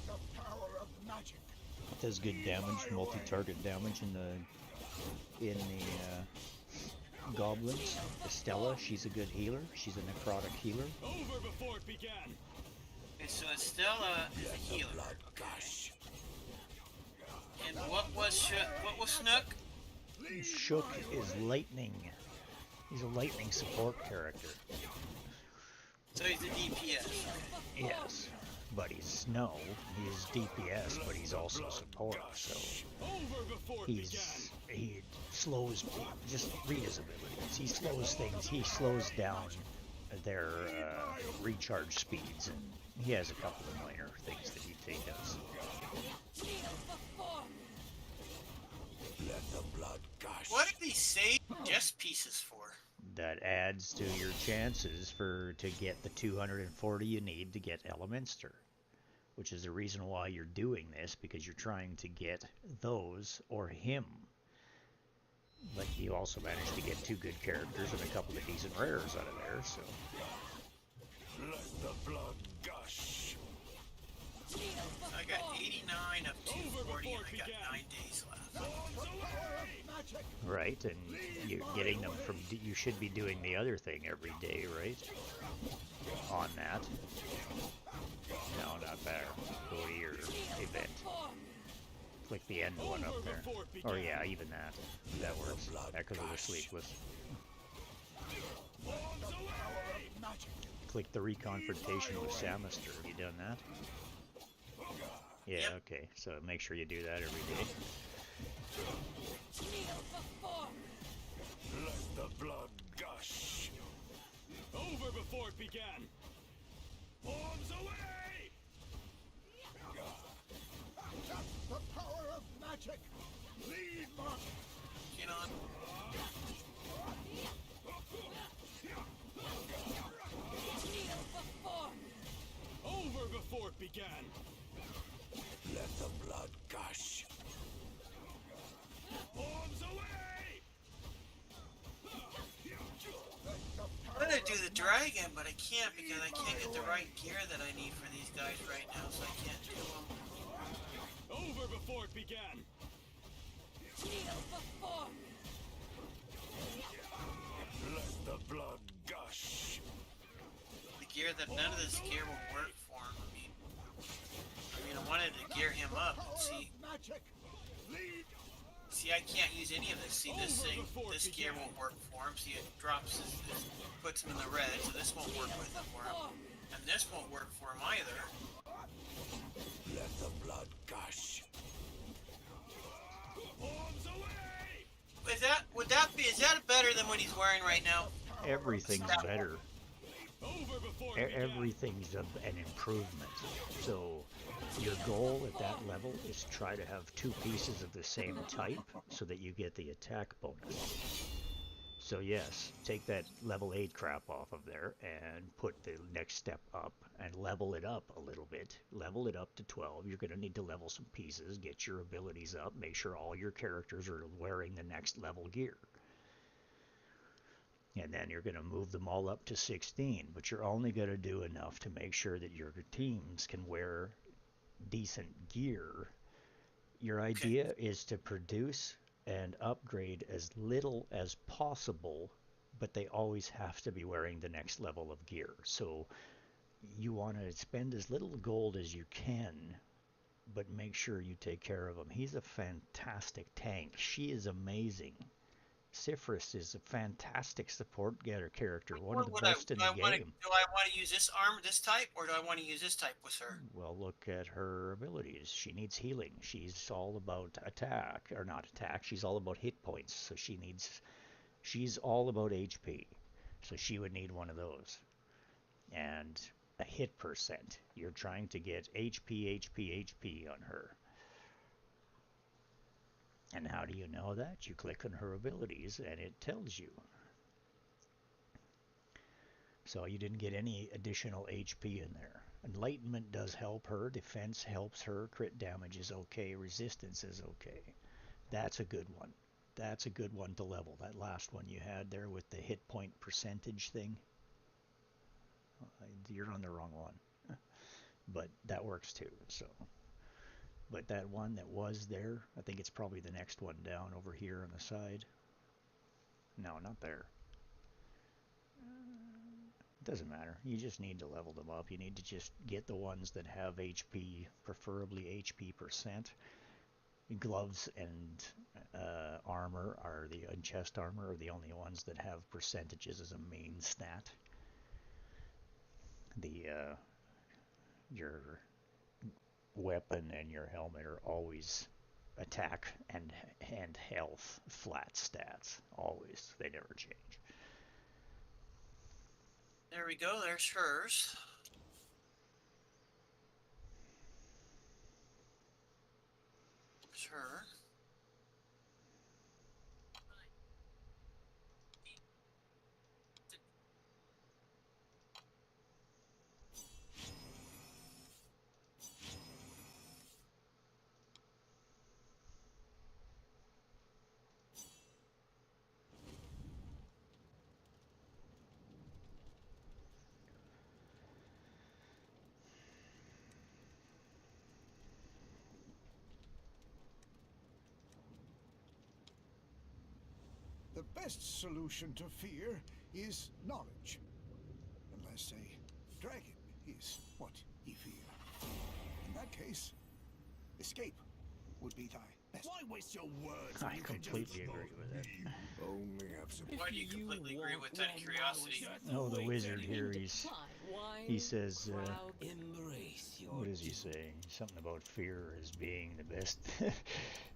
The power of magic! Does good damage, multi-target damage in the goblins. Estella, she's a good healer. She's a necrotic healer. Over before it began. Okay, so Estella is a healer. Gosh. And what was Snook? Shook is lightning. He's a lightning support character. So he's a DPS. Yes, but he's snow. He's DPS, but he's also support. So he slows. Just read his abilities. He slows things. He slows down their recharge speeds, and he has a couple of minor things that he does. Let the blood gush. What are these save chess pieces for? That adds to your chances to get the 240 you need to get Elemenster, which is the reason why you're doing this, because you're trying to get those or him. But you also managed to get 2 good characters and a couple of decent rares out of there, so. Let the blood gush. I got 89 of 240 and I got 9 days left. Right, and you're getting them from. You should be doing the other thing every day, right? On that. No, not there. Go to your event. Click the end one up there. Or yeah, even that. That works. That goes to the sleepless. Click the reconfrontation with Samister. Have you done that? Yeah, okay. So make sure you do that every day. Let the blood gush. Over before it began. Arms away! That's the power of magic! Lead my... Get on. Over before it began. Let the blood gush. Arms away! I'm gonna do the dragon, but I can't because I can't get the right gear that I need for these guys right now, so I can't do them. Over before it began. Let the blood gush. The gear that none of this gear will work for him. I mean, I wanted to gear him up and see. See, I can't use any of this. See, this gear won't work for him. See, it drops puts him in the red, so this won't work with him for him. And this won't work for him either. Let the blood gush. Arms away! Is that better than what he's wearing right now? Everything's better. Everything's an improvement. So your goal at that level is try to have 2 pieces of the same type so that you get the attack bonus. So yes, take that level 8 crap off of there and put the next step up and level it up a little bit. Level it up to 12. You're going to need to level some pieces, get your abilities up, make sure all your characters are wearing the next level gear. And then you're going to move them all up to 16, but you're only going to do enough to make sure that your teams can wear decent gear. Your idea is to produce and upgrade as little as possible, but they always have to be wearing the next level of gear. So you want to spend as little gold as you can, but make sure you take care of him. He's a fantastic tank. She is amazing. Cypherus is a fantastic support getter character, one of the best in the game. Do I want to use this this type, or do I want to use this type with her? Well, look at her abilities. She needs healing. She's all about attack, or not attack. She's all about hit points. So she's all about HP. So she would need one of those. And a hit percent. You're trying to get HP on her. And how do you know that? You click on her abilities and it tells you. So you didn't get any additional HP in there. Enlightenment does help her. Defense helps her. Crit damage is okay. Resistance is okay. That's a good one. That's a good one to level. That last one you had there with the hit point percentage thing. You're on the wrong one. But that works too. So. But that one that was there, I think it's probably the next one down over here on the side. No, not there. It doesn't matter. You just need to level them up. You need to just get the ones that have HP, preferably HP percent. Gloves and armor and chest armor are the only ones that have percentages as a main stat. Your weapon and your helmet are always attack and health flat stats. Always. They never change. There we go. There's hers. There's her. The best solution to fear is knowledge. Unless a dragon is what ye fear. In that case, escape would be thy best. Why waste your words? I completely agree with that. Only have some. Why do you completely agree with that curiosity? Oh, the wizard here, he says, what does he say? Something about fear as being the best.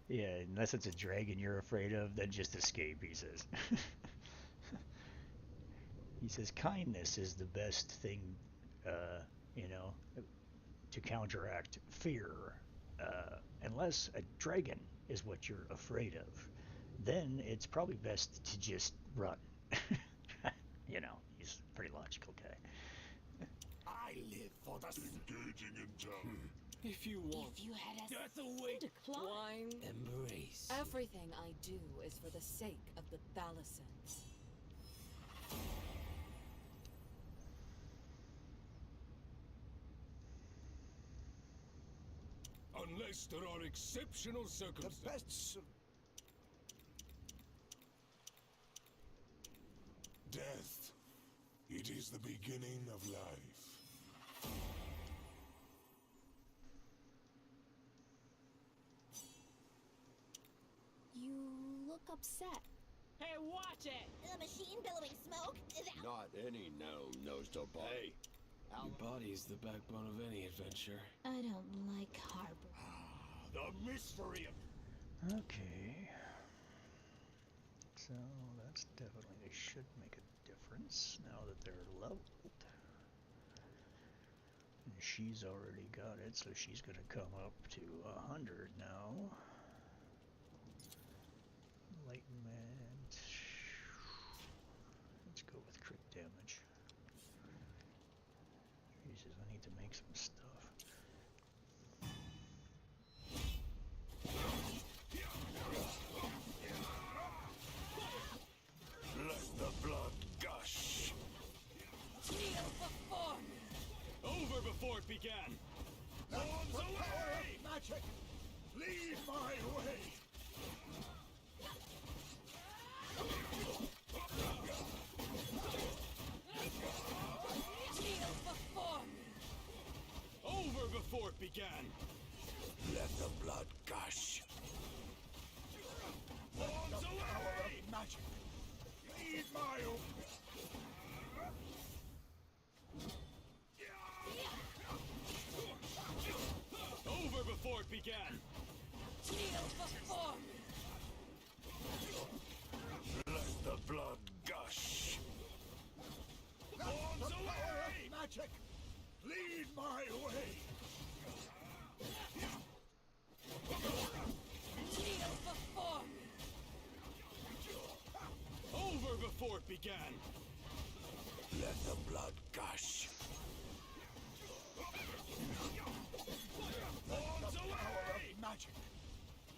Yeah, unless it's a dragon you're afraid of, then just escape, he says. He says kindness is the best thing, to counteract fear. Unless a dragon is what you're afraid of, then it's probably best to just run. He's a pretty logical guy. I live for the engaging in town. If you had a decline, embrace. Everything I do is for the sake of the Thalassans. Unless there are exceptional circumstances. The best Death. It is the beginning of life. You look upset. Hey, watch it! The machine billowing smoke? Not any gnome knows to bite. Hey, Your body is the backbone of any adventure. I don't like harbor. The mystery of... Okay. So that's definitely, they should make a difference now that they're leveled. And she's already got it, so she's going to come up to 100 now. Enlightenment. Let's go with crit damage. Jesus, I need to make some stuff. Let the blood gush. Kneel before me. Over before it began. Wands away! Magic! Lead my way! Kneel before me. Over before it began. Let the blood gush. Wands away! Magic! Lead my way! Over before it began. Kneel before me. Let the blood gush. Wands away! Magic! Lead my way! Kneel before me. Over before it began. Let the blood gush. Wands away! Magic!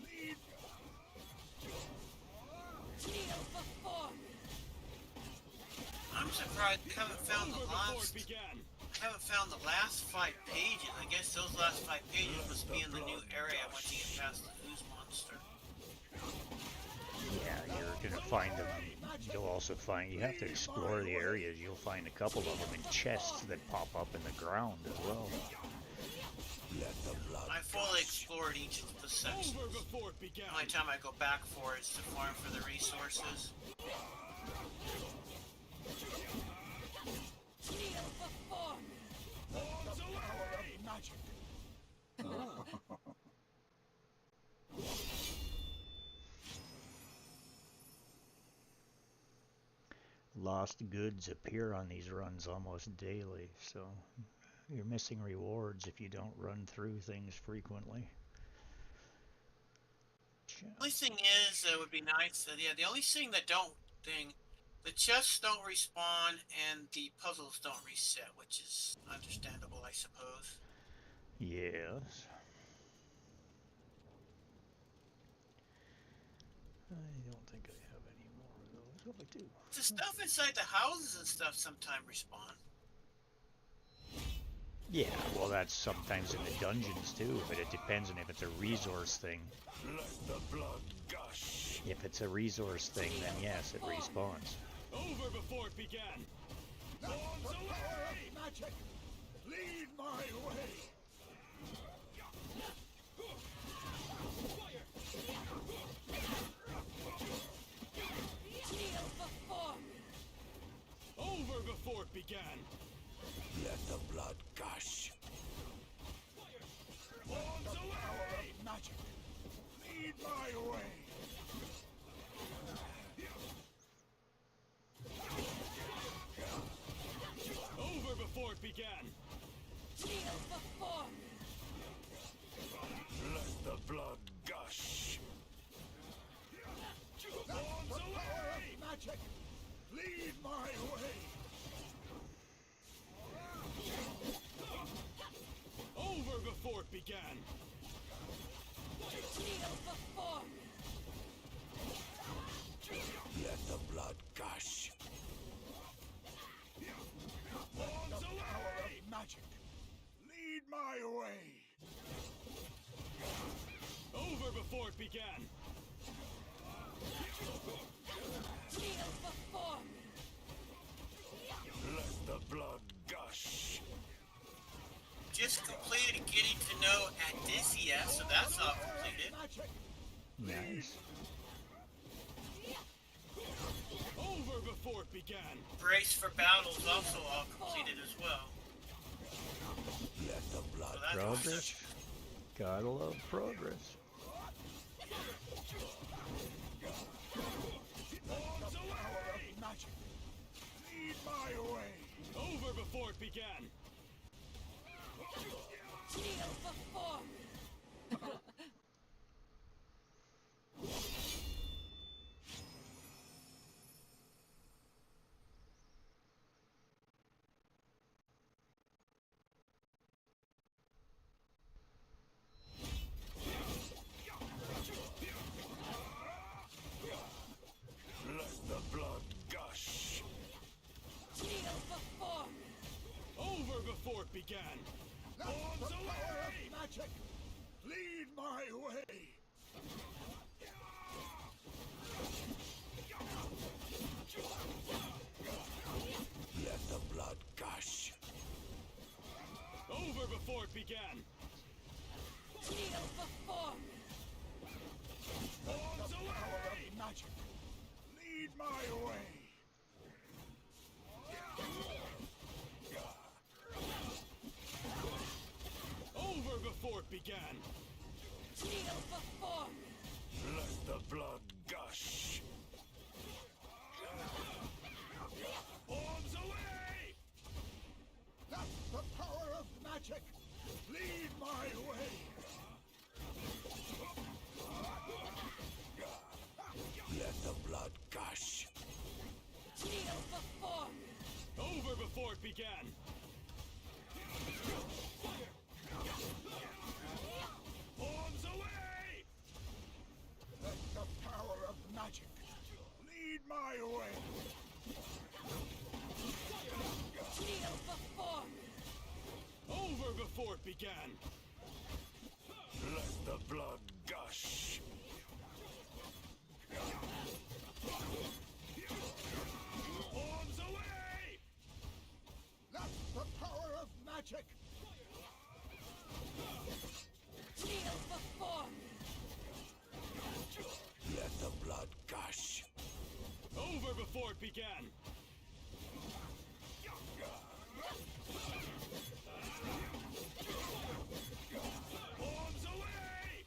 Lead. Kneel before me. I'm surprised I haven't found the Over before last. it began. I haven't found the last 5 pages. I guess those last 5 pages must be in the new area once you get past the ooze monster. Yeah, you're gonna find them. You'll also find, you have to explore the areas. You'll find a couple of them in chests that pop up in the ground as well. I fully explored each of the sections. Over before it began. The only time I go back for is to farm for the resources. Kneel before me. Wands away! Magic! Lost goods appear on these runs almost daily, so you're missing rewards if you don't run through things frequently. The only thing is, it would be nice. Yeah, the only thing that the chests don't respawn and the puzzles don't reset, which is understandable, I suppose. Yes. I don't think I have any more of those. Oh, I do. The stuff inside the houses and stuff sometimes respawn. Yeah, well, that's sometimes in the dungeons too, but it depends on if it's a resource thing. Let the blood gush. If it's a resource thing, then yes, it respawns. Over before it began. Wands away! Magic! Lead my way! Kneel before me. Over before it began. Let the blood gush. Wands away! Magic! Lead my way! Over before it began. Kneel before me. Let the blood gush. Wands away! Magic! Lead my way! Over before it began. Kneel before me. Let the blood gush. Wands away! Magic! Lead my way! Over before it began. Kneel before me. Let the blood gush. Just completed Getting to Know Adisia, so that's all completed. Nice. Over before it began. Brace for Battle is also all completed as well. Progress. Gotta love progress. Bombs away! Magic. Lead my way. Over before it began. Kneel before me. Let the blood gush. Kneel before me. Over before it began. Bombs away! Magic. Lead my way. Let the blood gush. Over before it began. Kneel before me. Bombs away! Magic. Lead my way. Over before it began. Kneel before me. Let the blood gush. Bombs away! That's the power of magic. Lead my way. Let the blood gush. Kneel before me. Over before it began. Bombs away! Let the power of magic lead my way. Kneel before me. Over before it began. Let the blood gush. Bombs away! That's the power of magic. Kneel before me. Let the blood gush. Over before it began. Bombs away!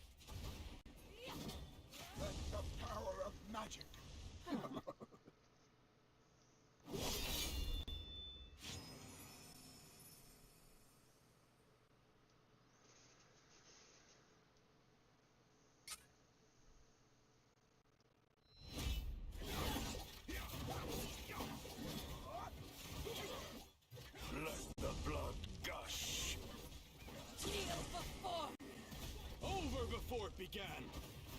Let the power of magic. Let the blood gush. Kneel before me. Over before it began.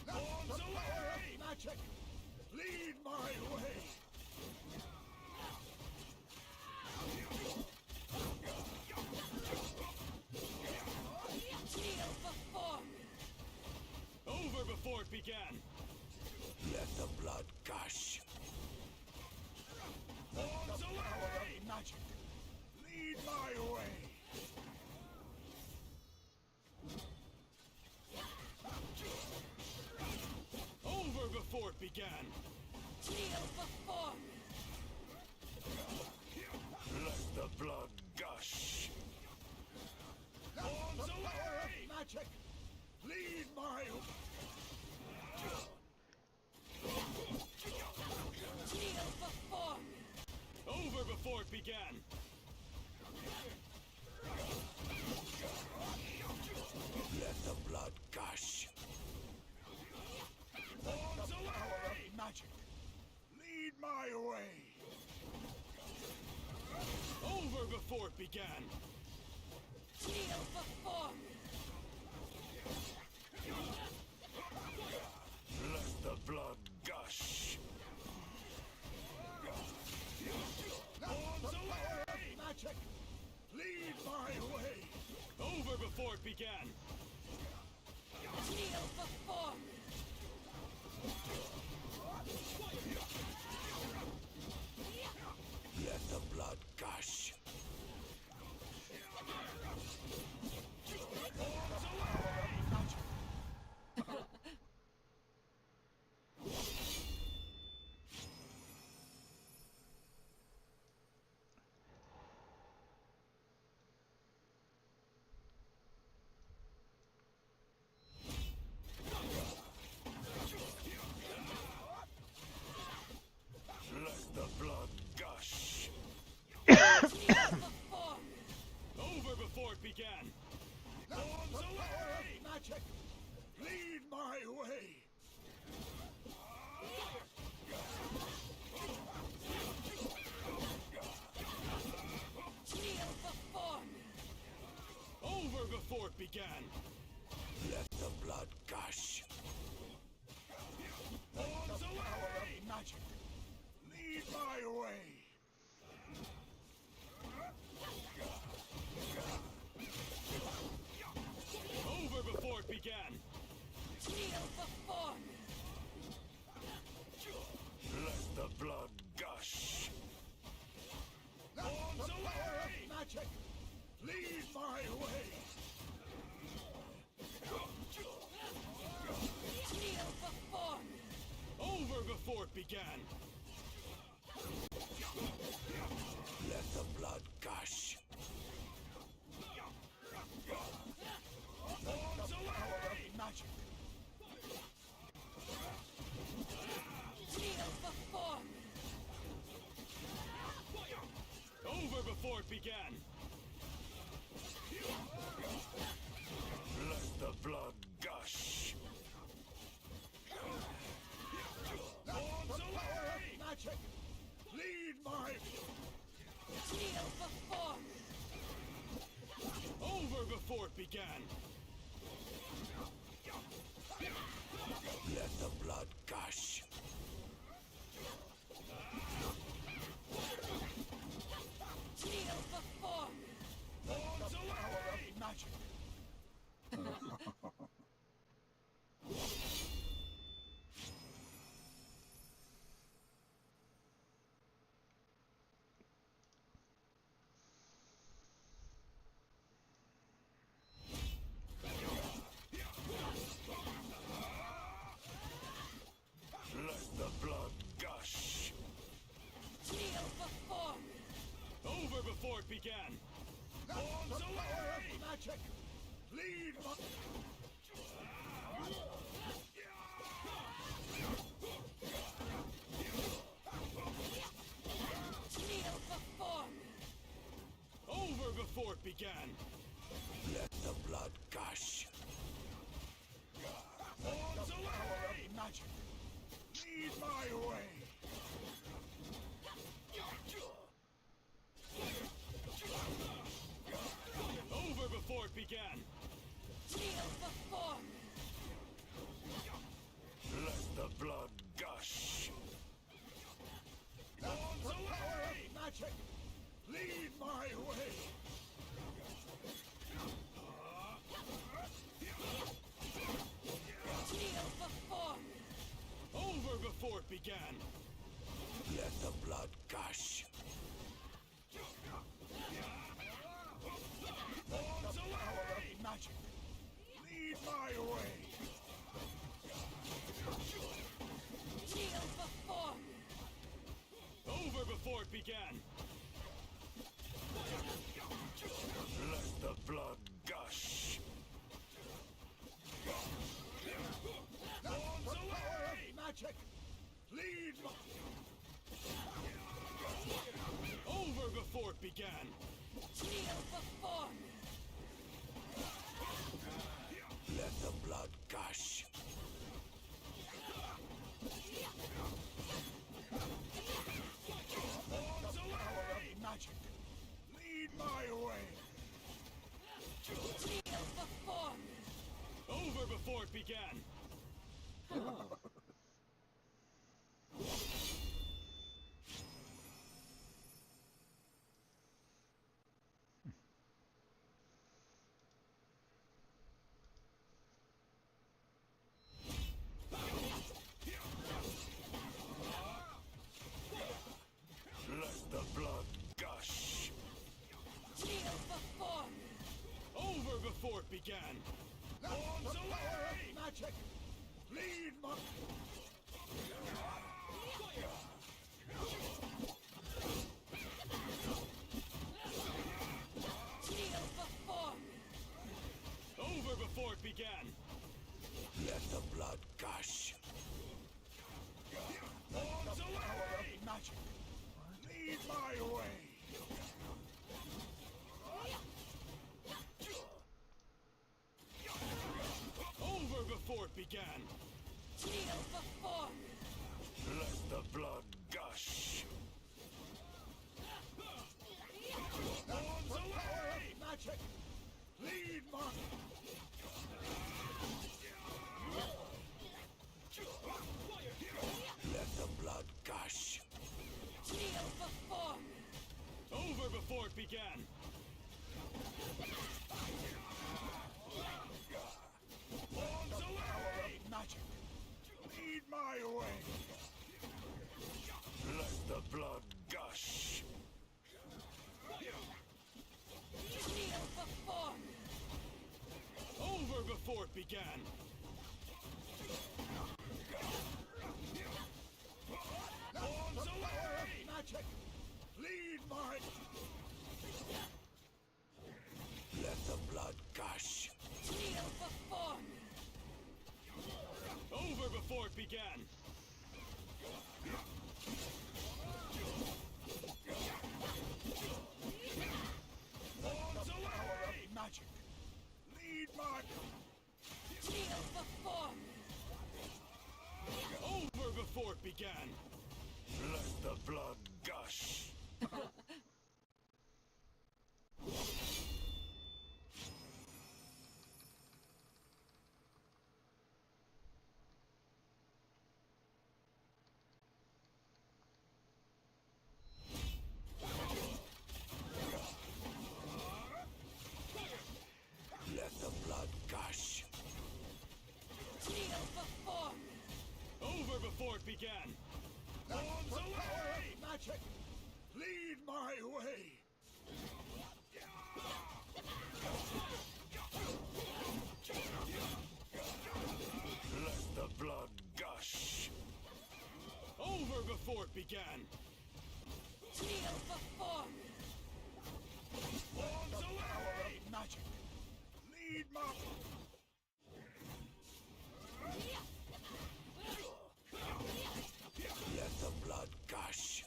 Bombs away! Magic. Lead my way. Kneel before me. Over before it began. Let the blood gush. Bombs away! Magic. Lead my way. Over before it began. Kneel before me. Let the blood gush. Bombs away! Magic. Lead my Kneel before me. Over before it began. Let the blood gush. Bombs away! Magic. Lead my way. Over before it began. Kneel before me. Let the blood gush. Bombs away! Magic. Lead my way. Over before it began. Kneel before me. Let the blood gush. Bombs away! Magic. began. Let the blood gush. Arms The power away! of magic. Lead my way. Over before it began. Kneel before me. Let the blood gush. Let Arms the power away! of magic lead my way. Kneel before me. Over before it began. Let the blood gush. Arms The power away! of magic. Kneel before me. Over before it began. Let the blood gush. Let the power of magic lead my... Kneel before me. Over before it began. Let the blood gush. Kneel before me. Arms The power away! of magic. Let the blood gush. Kneel before me. Over before it began. Let Arms the power away! of magic lead my... Kneel before me. Over before it began. Let the blood gush. Arms The power away! of magic lead my way. Over before it began. Kneel before me. Let the blood gush. Let Arms the power away! of magic lead my way. Kneel before me. Over before it began. Let the blood gush. Arms The power away! of magic lead my way. Kneel before me. Over before it began. Let the blood gush. Let Arms the power away! of magic lead my... Over before it began. Kneel before me. Let the blood gush. Arms away! Magic lead my way. Kneel before me. Over before it began. Let the blood gush. Kneel before me. Over before it began. Let Arms the power away! of magic lead my... Kneel before me. Over before it began. Let the blood gush. Arms The power away! of magic lead my way. Over before it began. Kneel before me. Let the blood gush. Arms The power away! of magic lead my... before it began. Let the power of magic lead my... Let the blood gush. Kneel before me. Over before it began. Let the power of magic lead my... Kneel before me. Over before it began. Let the blood gush. Let the blood gush. Kneel before me. Over before it began. Let the power of magic lead my way. Let the blood gush. Over before it began. Kneel before me. Let the power of magic lead my... Let the blood gush.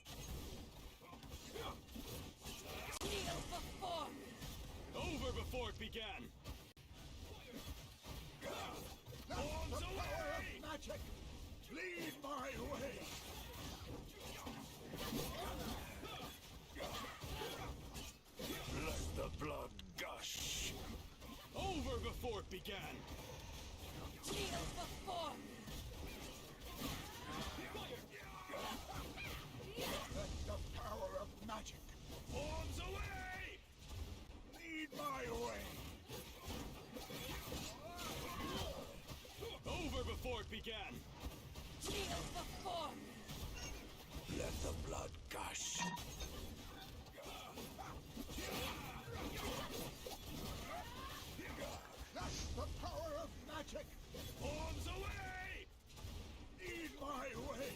Kneel before me. Over before it began. Let the power of magic lead my way. Let the blood gush. Over before it began. Kneel before me. Let the power of magic Arms away! lead my way. Over before it began. Kneel before me. Let the blood gush. Let the power of magic Arms away! lead my way.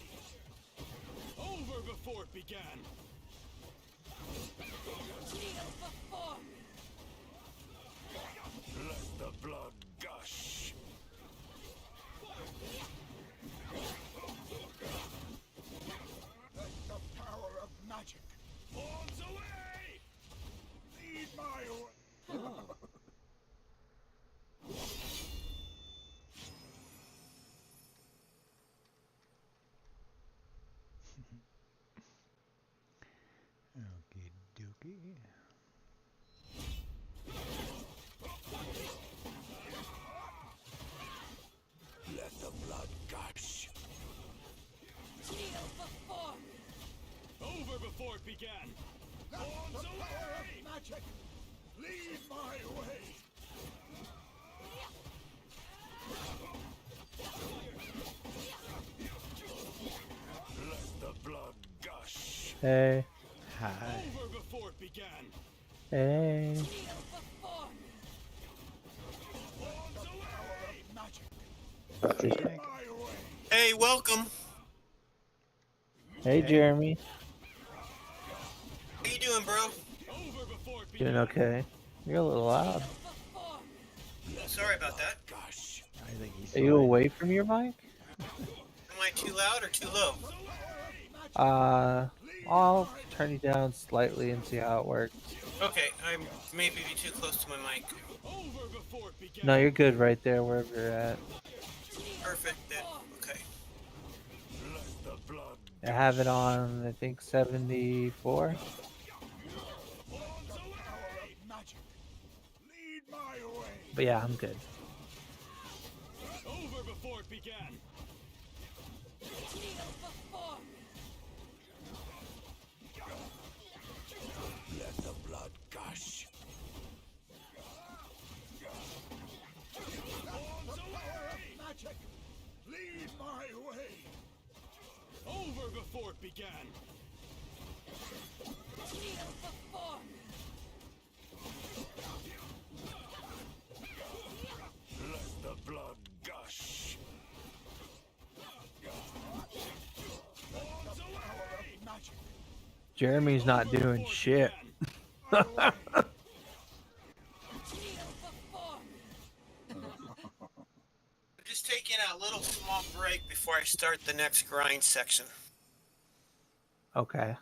Over before it began. Kneel before me. Let the blood gush. Let the power of magic Arms away! lead my way. Okie dokie. Let the blood gush. Kneel before me. Over before it began. Let the power of magic lead my way. Let the blood gush. Hey. Hi. Over before it began. Hey. Kneel before me. Let the power of magic Fish lead tank. my way. Hey, welcome. Hey, Jeremy. How you doing, bro? Over before it began. Doing okay. You're a little loud. Before me. Sorry about that. Gush. I think he's Are you fine. away from your mic? Am I too loud or too low? I'll turn you down slightly and see how it works. Okay, I'm maybe be too close to my mic. Over before it began. No, you're good right there wherever you're at. Perfect then. Okay. Let the blood I have it on, I think, 74. Let the power of magic lead my way. But yeah, I'm good. Over before it began. Kneel before me. Let the blood gush. Let the power of magic lead my way. Over before it began. Kneel before me. Let the Jeremy's not doing shit. I'm just taking a little small break before I start the next grind section. Okay.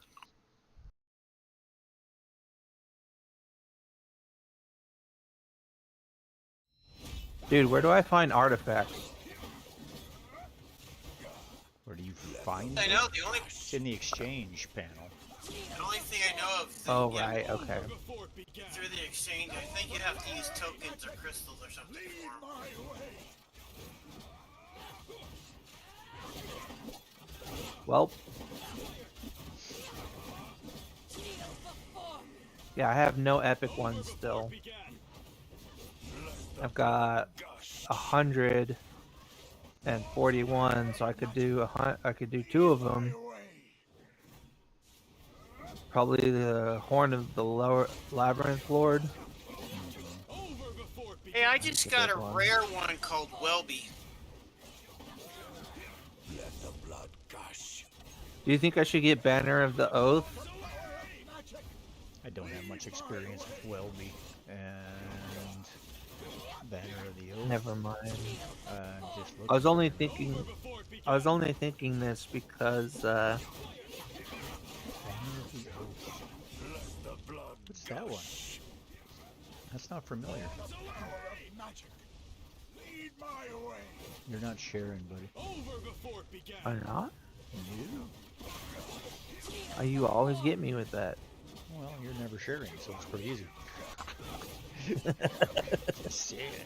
Dude, where do I find artifacts? Where do you find I them? know, the only... It's in the exchange panel. The only thing I know of... Oh, right, okay. Through the exchange, I think you have to use tokens or crystals or something for them. Well. Yeah, I have no epic ones still. I've got 141, so I could do two of them. Probably the Horn of the Lower Labyrinth Lord. Hey, I just got a rare one called Welby. Do you think I should get Banner of the Oath? I don't have much experience with Welby and Banner of the Oath. Never mind. Just I was only thinking this because Banner of the Oath. What's that one? That's not familiar. You're not sharing, buddy. I'm not? No. You always get me with that. Well, you're never sharing, so it's pretty easy. Just saying.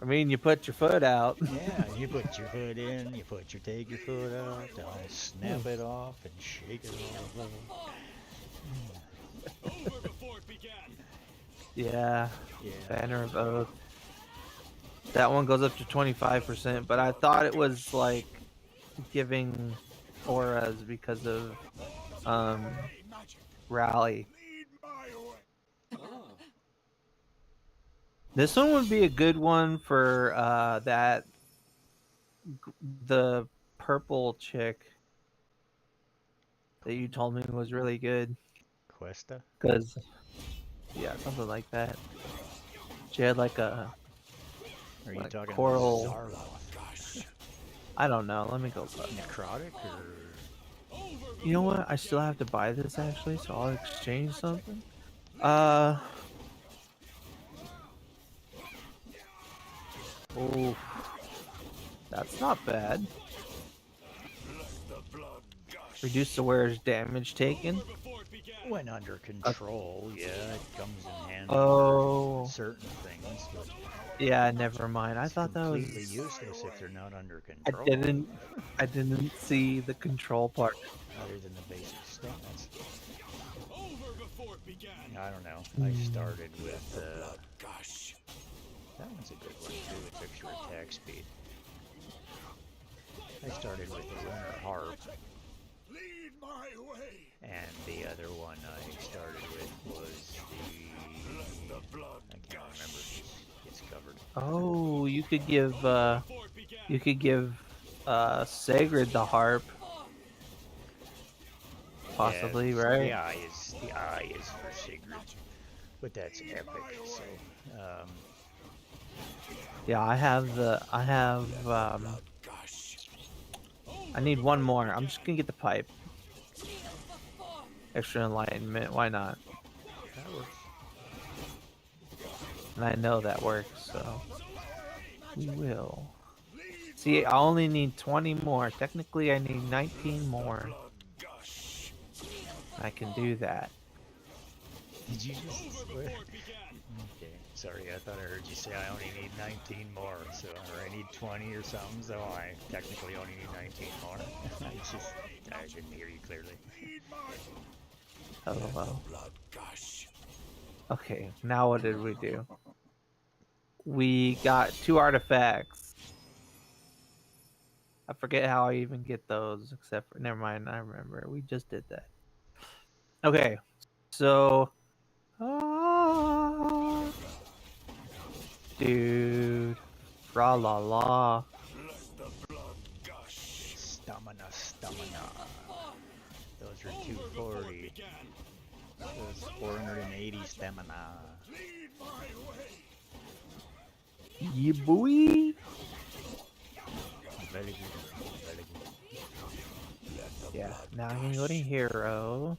I mean, you put your foot out. Yeah, you put your foot in, take your foot out, I'll snap it off and shake it all over. Yeah, Banner of Oath. That one goes up to 25%, but I thought it was like giving auras because of Rally. This one would be a good one for the purple chick that you told me was really good. Questa? Because, yeah, something like that. She had like a Are you talking coral. about Zarloth? I don't know. Let me go look. Necrotic or? You know what? I still have to buy this actually, so I'll exchange something. Oh, that's not bad. Reduce the wearer's damage taken. When under control, yeah, it comes in handy. Oh, for certain things, but yeah, never mind. I thought that was completely useless if they're not under I control. didn't see the control part. Other than the basic stats. I don't know. I started with that one's a good one too. It took your attack speed. I started with the Lunar Harp. And the other one I started with was the I can't remember. It's covered. Oh, you could give Sigrid the harp. Possibly, yeah, right? The eye is for Sigrid, but that's epic. So, yeah, I need one more. I'm just gonna get the pipe. Extra enlightenment. Why not? That works. And I know that works, so we will. See, I only need 20 more. Technically, I need 19 more. I can do that. Did you just swear? Okay, sorry, I thought I heard you say I only need 19 more, so, or I need 20 or something, so I technically only need 19 more. I didn't hear you clearly. LOL. Okay, now what did we do? We got 2 artifacts. I forget how I even get those, except for, never mind, I remember. We just did that. Okay, so... dude. Fra la la. Stamina. for 240. That's 480 stamina. Yeah, boy. Very good. Very good. Yeah, now I can go to hero.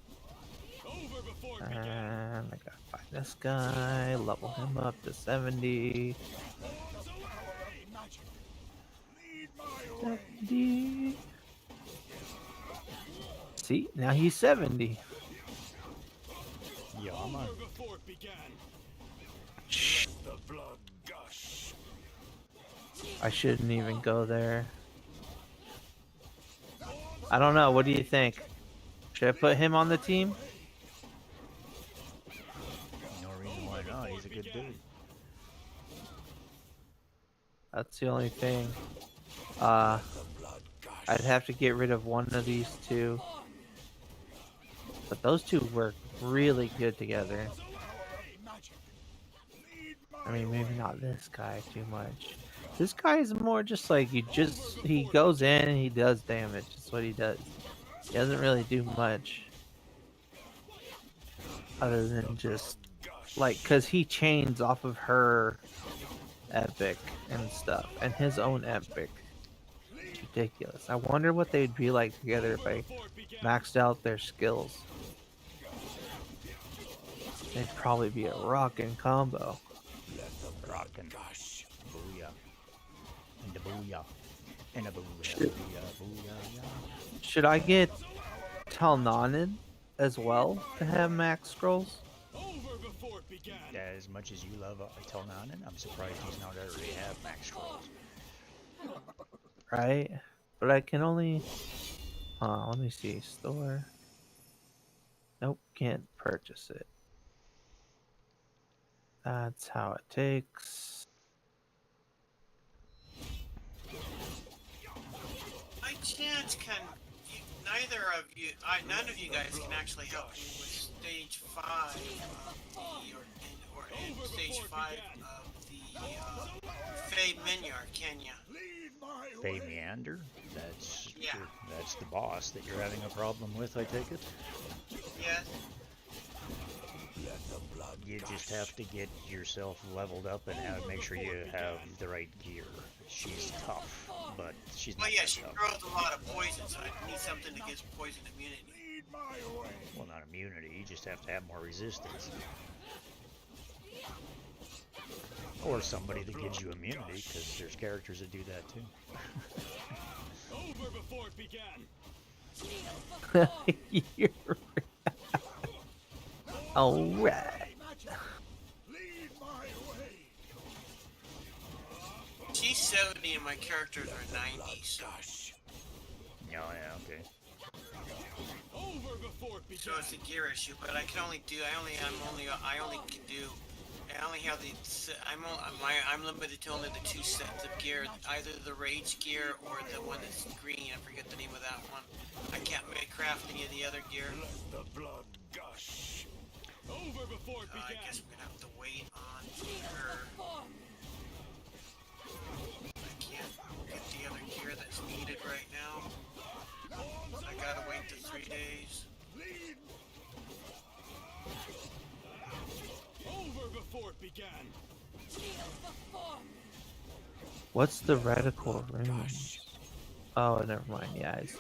And I gotta find this guy, level him up to 70. 70. See, now he's 70. Yeah, I'm on. Shh. I shouldn't even go there. I don't know. What do you think? Should I put him on the team? No reason why not. He's a good dude. That's the only thing. I'd have to get rid of one of these two. But those two work really good together. I mean, maybe not this guy too much. This guy is more just like he goes in and he does damage. That's what he does. He doesn't really do much. Other than just like, cause he chains off of her epic and stuff. And his own epic. It's ridiculous. I wonder what they'd be like together if I maxed out their skills. They'd probably be a rockin' combo. Rockin'. Booyah. And a booyah. And a booyah. Booyah. Booyah. Should I get Talnanen as well to have max scrolls? As much as you love Telnanen, I'm surprised he's not already have max scrolls. Right? But I can only... let me see. Store. Nope, can't purchase it. That's how it takes. By chance, neither of you, none of you guys can actually help me with stage 5 or stage 5 of the Fade Minyard, can ya? Fey Meander? That's the boss that you're having a problem with, I take it? Yes. You just have to get yourself leveled up and make sure you have the right gear. She's tough, but she's not yeah, she tough. throws a lot of poison, so I need something that gives poison immunity. Well, not immunity, you just have to have more resistance. Or somebody that gives you immunity, because there's characters that do that too. Over before it began. Alright. She's 70 and my characters are 90, so... Oh, yeah, okay. So it's a gear issue, but I can only do, I only have the, I'm limited to only the 2 sets of gear, either the rage gear or the one that's green. I forget the name of that one. I can't make craft any of the other gear. Let the blood gush. Over before it began. I guess I'm gonna have to wait on her. I can't get the other gear that's needed right now. So I gotta wait the 3 days. Over before it began. What's the radical runes? Oh, never mind. Yeah, I see.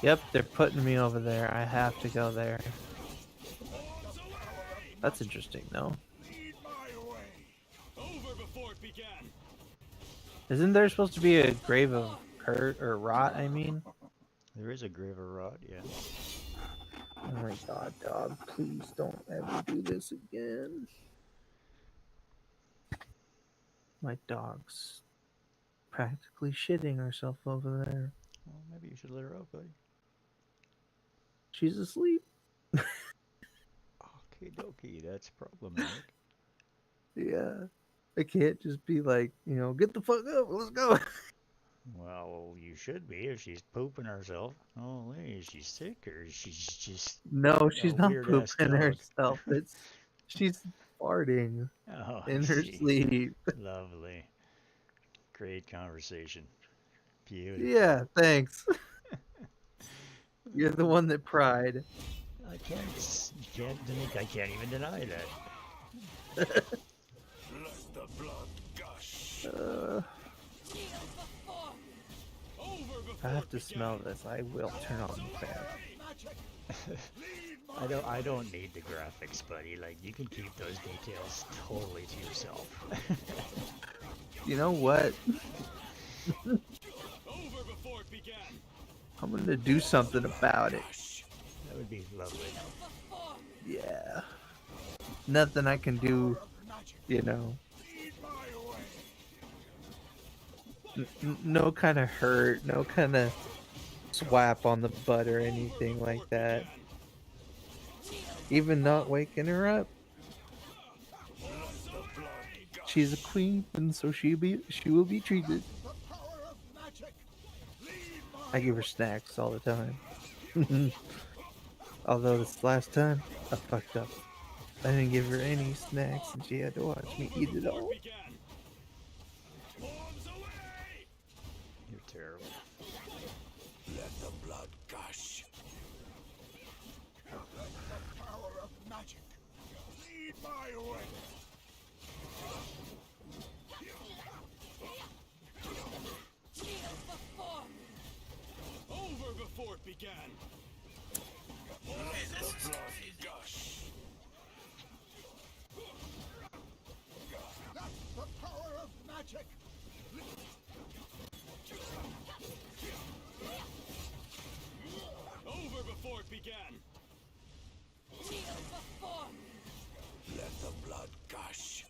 Yep, they're putting me over there. I have to go there. That's interesting, no? Over before it began. Isn't there supposed to be a grave of hurt or rot, I mean? There is a grave of rot, yeah. Oh my god, dog, please don't ever do this again. My dog's practically shitting herself over there. Well, maybe you should let her out, buddy. She's asleep. Okie dokie, that's problematic. Yeah. I can't just be like, get the fuck up, let's go. Well, you should be if she's pooping herself. Oh, is she sick or she's just... No, she's not weird-ass pooping dog? herself. She's farting in her sleep. Lovely. Great conversation. Beautiful. Yeah, thanks. You're the one that pried. I can't even deny that. Let the blood gush. I have to smell this. I will turn on the fan. I don't need the graphics, buddy. Like, you can keep those details totally to yourself. You know what? Over before it began. I'm gonna do something about it. That would be lovely. Yeah. Nothing I can do, you know. No kind of hurt, no kind of swap on the butt or anything like that. Even not waking her up. She's a queen, and so she will be treated. I give her snacks all the time. Although this last time, I fucked up. I didn't give her any snacks, and she had to watch me eat it all. You're terrible. Let the blood gush. Let the power of magic lead my way. Over before it began. Okay, this is Blood confusing. gush. That's the power of magic. Over before it began. Let the blood gush.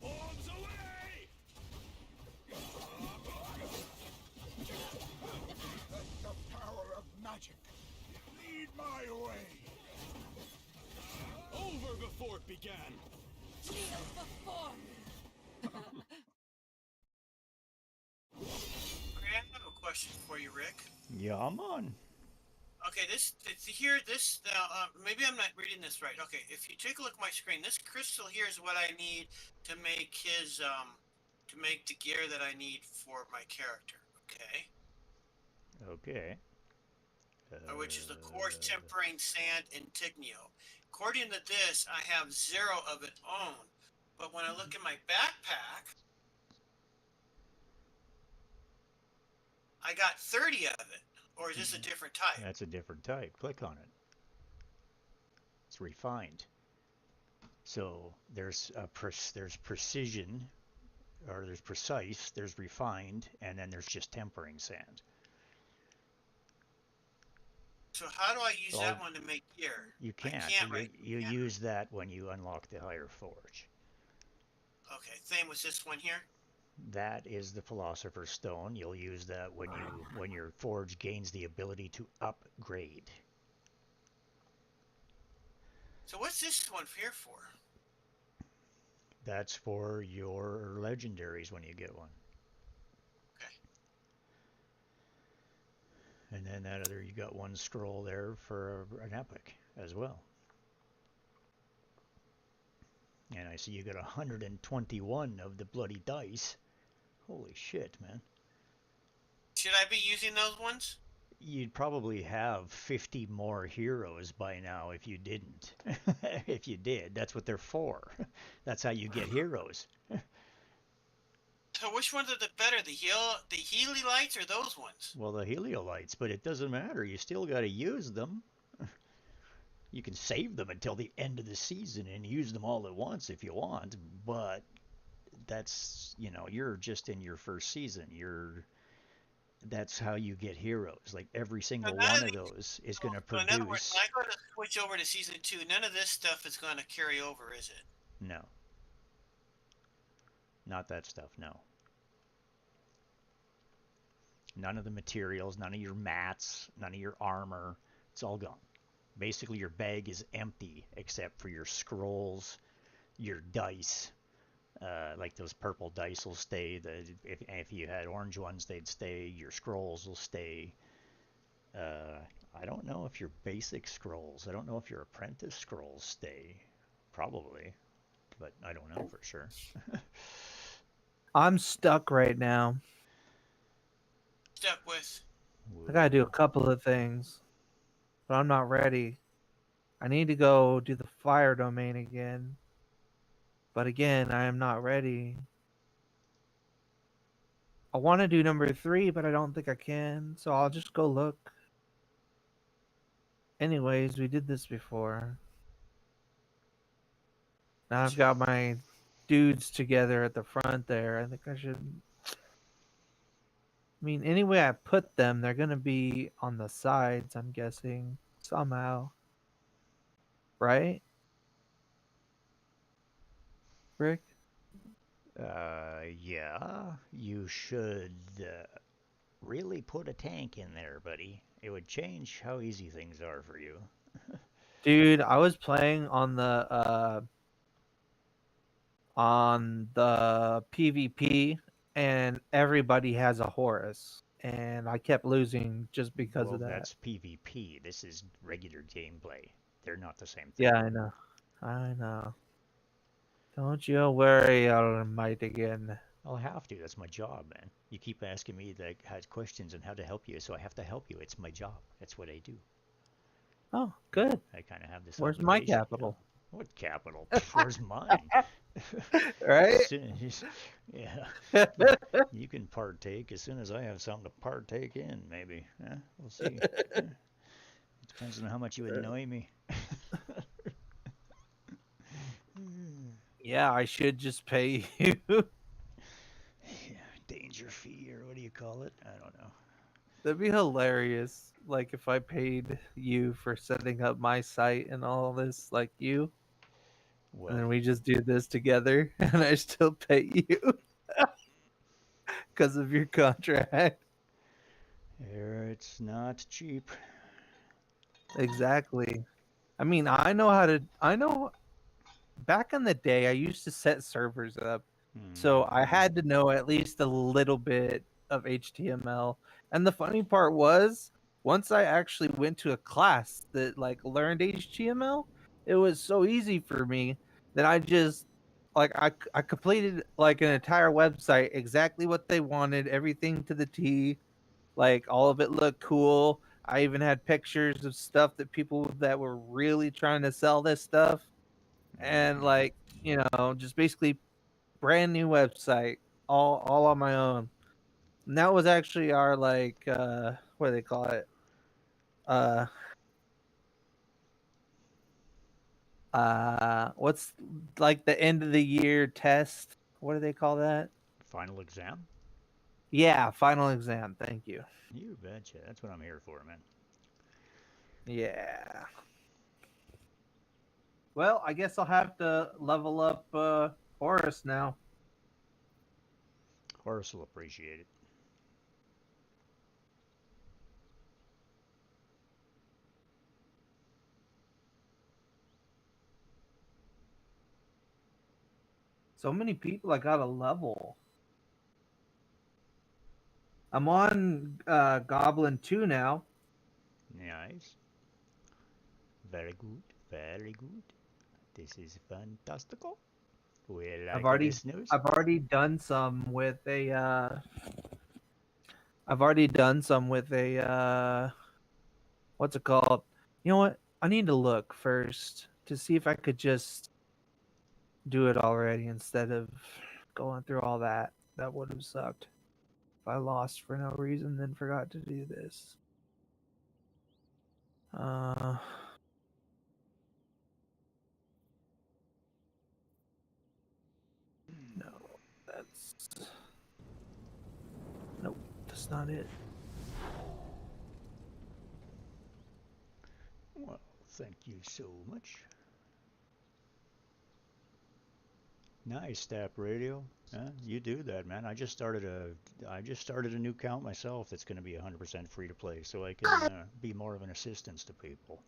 Bombs away! Let the power of magic lead my way. Over before it began. Okay, I have a question for you, Rick. Yeah, I'm on. Okay, maybe I'm not reading this right. Okay, if you take a look at my screen, this crystal here is what I need to make to make the gear that I need for my character. Okay. Okay. Which is the coarse tempering sand intignio. According to this, I have 0 of it owned. But when I look at my backpack, I got 30 of it. Or is this a different type? That's a different type. Click on it. It's refined. So there's precision, or there's precise, there's refined, and then there's just tempering sand. So how do I use that one to make gear? You can't. I can't You use that when you unlock the higher forge. Okay, same with this one here. That is the Philosopher's Stone. You'll use that when your forge gains the ability to upgrade. So what's this one here for? That's for your legendaries when you get one. Okay. And then that other, you got one scroll there for an epic as well. And I see you got 121 of the bloody dice. Holy shit, man. Should I be using those ones? You'd probably have 50 more heroes by now if you didn't. If you did, that's what they're for. That's how you get heroes. So which ones are the better, the Healy lights or those ones? Well, the heliolites, but it doesn't matter. You still got to use them. You can save them until the end of the season and use them all at once if you want, but that's, you're just in your first season. That's how you get heroes. Like every single one of those is going to produce. In other words, when I go to switch over to season 2, none of this stuff is going to carry over, is it? No. Not that stuff, no. None of the materials, none of your mats, none of your armor. It's all gone. Basically, your bag is empty except for your scrolls, your dice. Like those purple dice will stay. If you had orange ones, they'd stay. Your scrolls will stay. I don't know if your basic scrolls, I don't know if your apprentice scrolls stay. Probably, but I don't know for sure. I'm stuck right now. Stuck with? I gotta do a couple of things, but I'm not ready. I need to go do the fire domain again, but again, I am not ready. I want to do number 3, but I don't think I can, so I'll just go look. Anyways, we did this before. Now I've got my dudes together at the front there. I think I should... I mean, any way I put them, they're gonna be on the sides, I'm guessing. Somehow. Right? Rick? Yeah. You should really put a tank in there, buddy. It would change how easy things are for you. Dude, I was playing on the PvP, and everybody has a Horus, and I kept losing just because Well, of that. that's PvP. This is regular gameplay. They're not the same thing. Yeah, I know. I know. Don't you worry, Almighty again. I'll have to. That's my job, man. You keep asking me like questions on how to help you, so I have to help you. It's my job. That's what I do. Oh, good. I kind of have this. Where's my obligation, capital? You know? What capital? Where's mine? Right? Yeah. You can partake as soon as I have something to partake in. Maybe. Yeah, we'll see. Yeah. It depends on how much you annoy me. Yeah, I should just pay you. Danger fee, or what do you call it? I don't know. That'd be hilarious. Like if I paid you for setting up my site and all this, like you, well, and then we just do this together, and I still pay you because of your contract. It's not cheap. Exactly. I mean, I know. Back in the day, I used to set servers up, so I had to know at least a little bit of HTML. And the funny part was, once I actually went to a class that like learned HTML, it was so easy for me that I just like I completed like an entire website exactly what they wanted, everything to the T. Like all of it looked cool. I even had pictures of stuff that people that were really trying to sell this stuff, and like, you know, just basically brand new website, all on my own. And that was actually our like what do they call it? What's like the end of the year test? What do they call that? Final exam? Yeah, final exam. Thank you. You betcha. That's what I'm here for, man. Yeah. Well, I guess I'll have to level up Horus now. Horus will appreciate it. So many people I got a level. I'm on Goblin 2 now. Nice. Very good. Very good. This is fantastical. We like this news. I've already done some with a I've already done some with a what's it called? You know what? I need to look first to see if I could just do it already instead of going through all that. That would have sucked. If I lost for no reason then forgot to do this. No, nope, that's not it. Well, thank you so much. Nice, Tap Radio. You do that, man. I just started a new account myself that's going to be 100% free to play, so I can be more of an assistance to people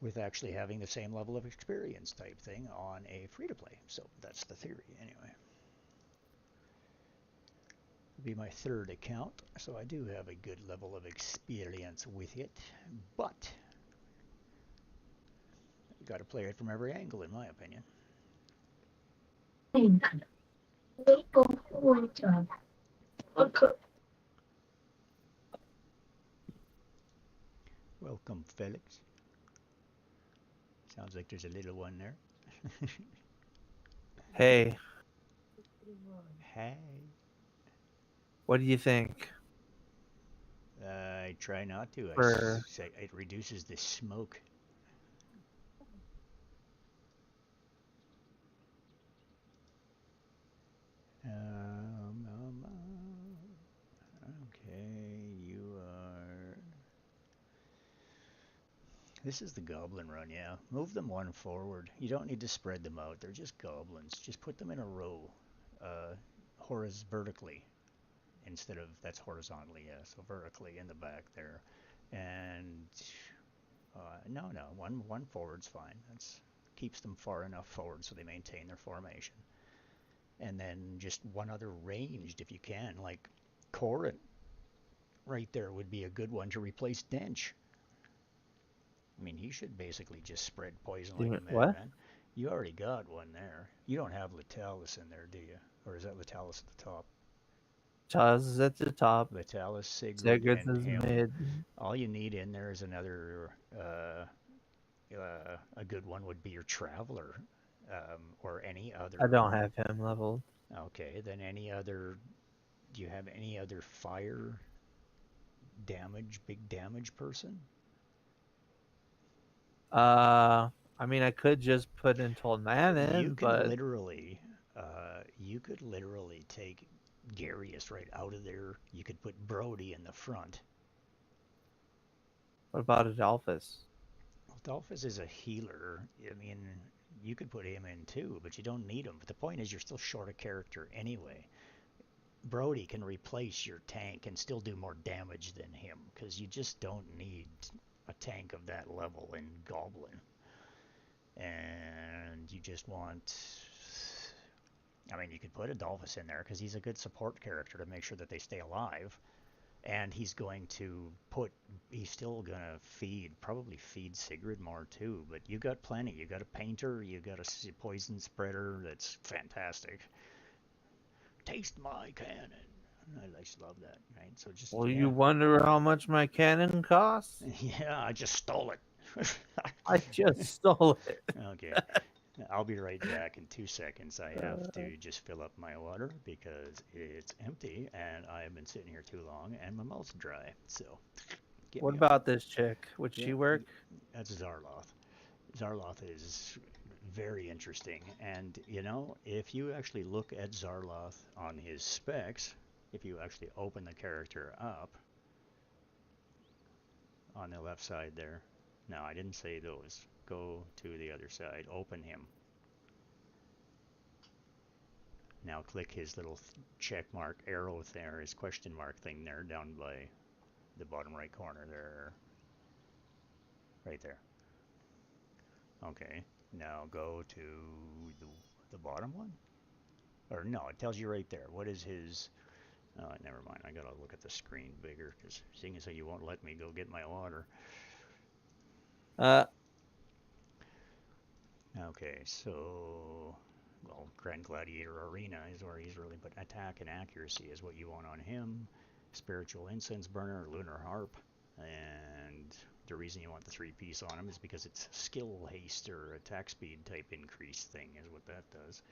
with actually having the same level of experience type thing on a free to play. So that's the theory, anyway. It'll be my third account, so I do have a good level of experience with it, but you got to play it from every angle, in my opinion. Welcome, Felix. Sounds like there's a little one there. Hey. Hey. What do you think? I try not to. For Say it reduces the smoke. Okay, you are. This is the goblin run, yeah. Move them one forward. You don't need to spread them out. They're just goblins. Just put them in a row, vertically, instead of that's horizontally, yeah. So vertically in the back there, and no, one forward's fine. That's keeps them far enough forward so they maintain their formation. And then just one other ranged if you can, like Corin right there would be a good one to replace Dench. I mean, he should basically just spread poison like a what? madman. You already got one there. You don't have Letalis in there, do you? Or is that Letalis at the top? Chaz is at the top. Letalis, Sigrid, Sigrid and is him. mid. All you need in there is another. A good one would be your Traveler, or any other. I don't have him leveled. Okay, then any other. Do you have any other fire damage, big damage person? I mean, I could just put Untold Man in, you could but you could literally take Garius right out of there. You could put Brody in the front. What about Adolphus? Adolphus is a healer. I mean, you could put him in too, but you don't need him. But the point is, you're still short a character anyway. Brody can replace your tank and still do more damage than him, because you just don't need a tank of that level in Goblin. And you just want... I mean, you could put Adolphus in there, because he's a good support character to make sure that they stay alive. And he's going to he's still going to probably feed Sigrid more too, but you got plenty. You got a painter, you got a poison spreader that's fantastic. Taste my cannon. I just love that, right? So just Well, you wonder how much my cannon costs? Yeah, I just stole it. I just stole it. Okay. I'll be right back in 2 seconds. I have to just fill up my water because it's empty and I have been sitting here too long and my mouth's dry. So, what about this chick? Would she work? That's Zarloth. Zarloth is very interesting. And, you know, if you actually look at Zarloth on his specs, if you actually open the character up on the left side there. No, I didn't say those. Go to the other side. Open him. Now click his little check mark arrow there, his question mark thing there down by the bottom right corner there. Right there. Okay. Now go to the bottom one? Or no, it tells you right there. What is his... Oh, never mind. I gotta look at the screen bigger, because seeing as how you won't let me go get my water. Okay, so... Well, Grand Gladiator Arena is where he's really... But attack and accuracy is what you want on him. Spiritual Incense Burner, Lunar Harp. And the reason you want the 3-piece on him is because it's skill haste or attack speed type increase thing is what that does.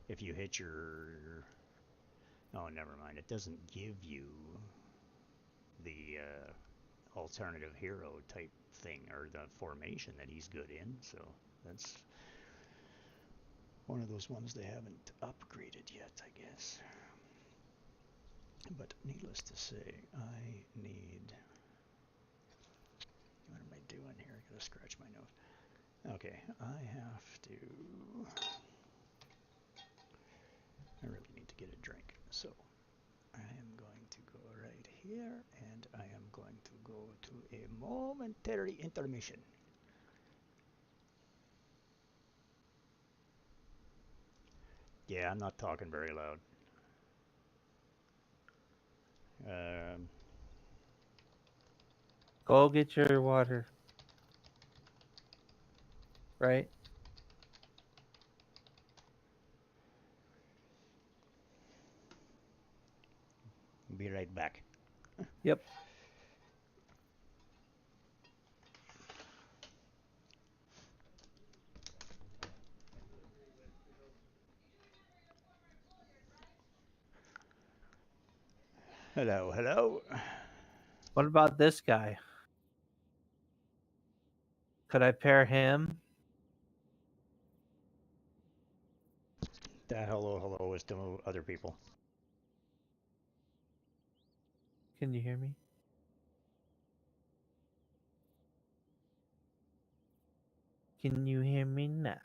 If you hit your... Oh, never mind. It doesn't give you the alternative hero type thing or the formation that he's good in. So that's one of those ones they haven't upgraded yet, I guess. But needless to say, I need... What am I doing here? I gotta scratch my nose. Okay, I have to... I really need to get a drink, so I am going to go right here, and I am going to go to a momentary intermission. Yeah, I'm not talking very loud. Go get your water. Right? Be right back. Yep. Hello, hello. What about this guy? Could I pair him? That hello, hello is to other people. Can you hear me? Can you hear me now?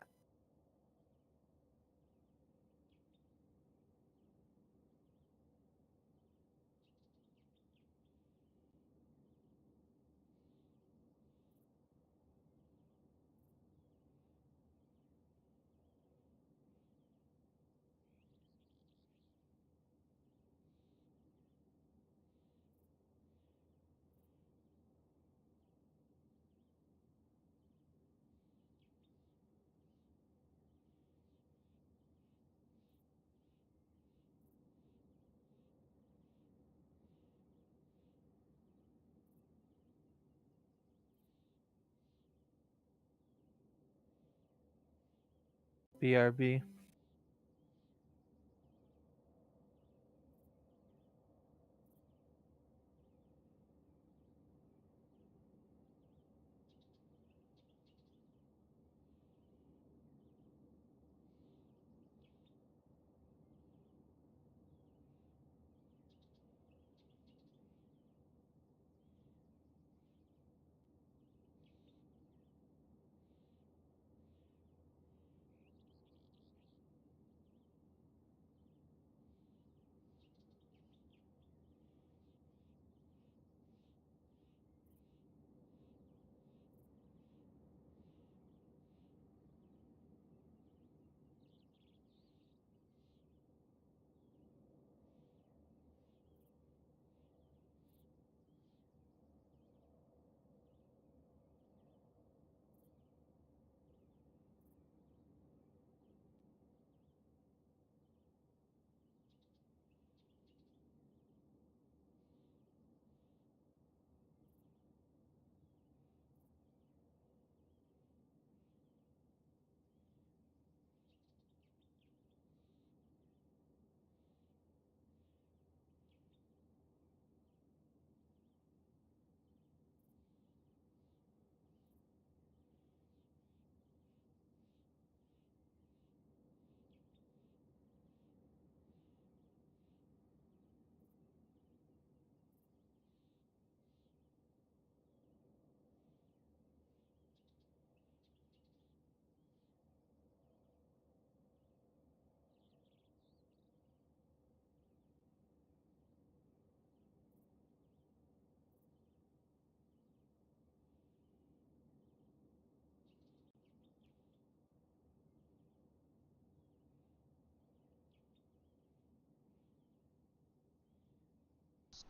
BRB.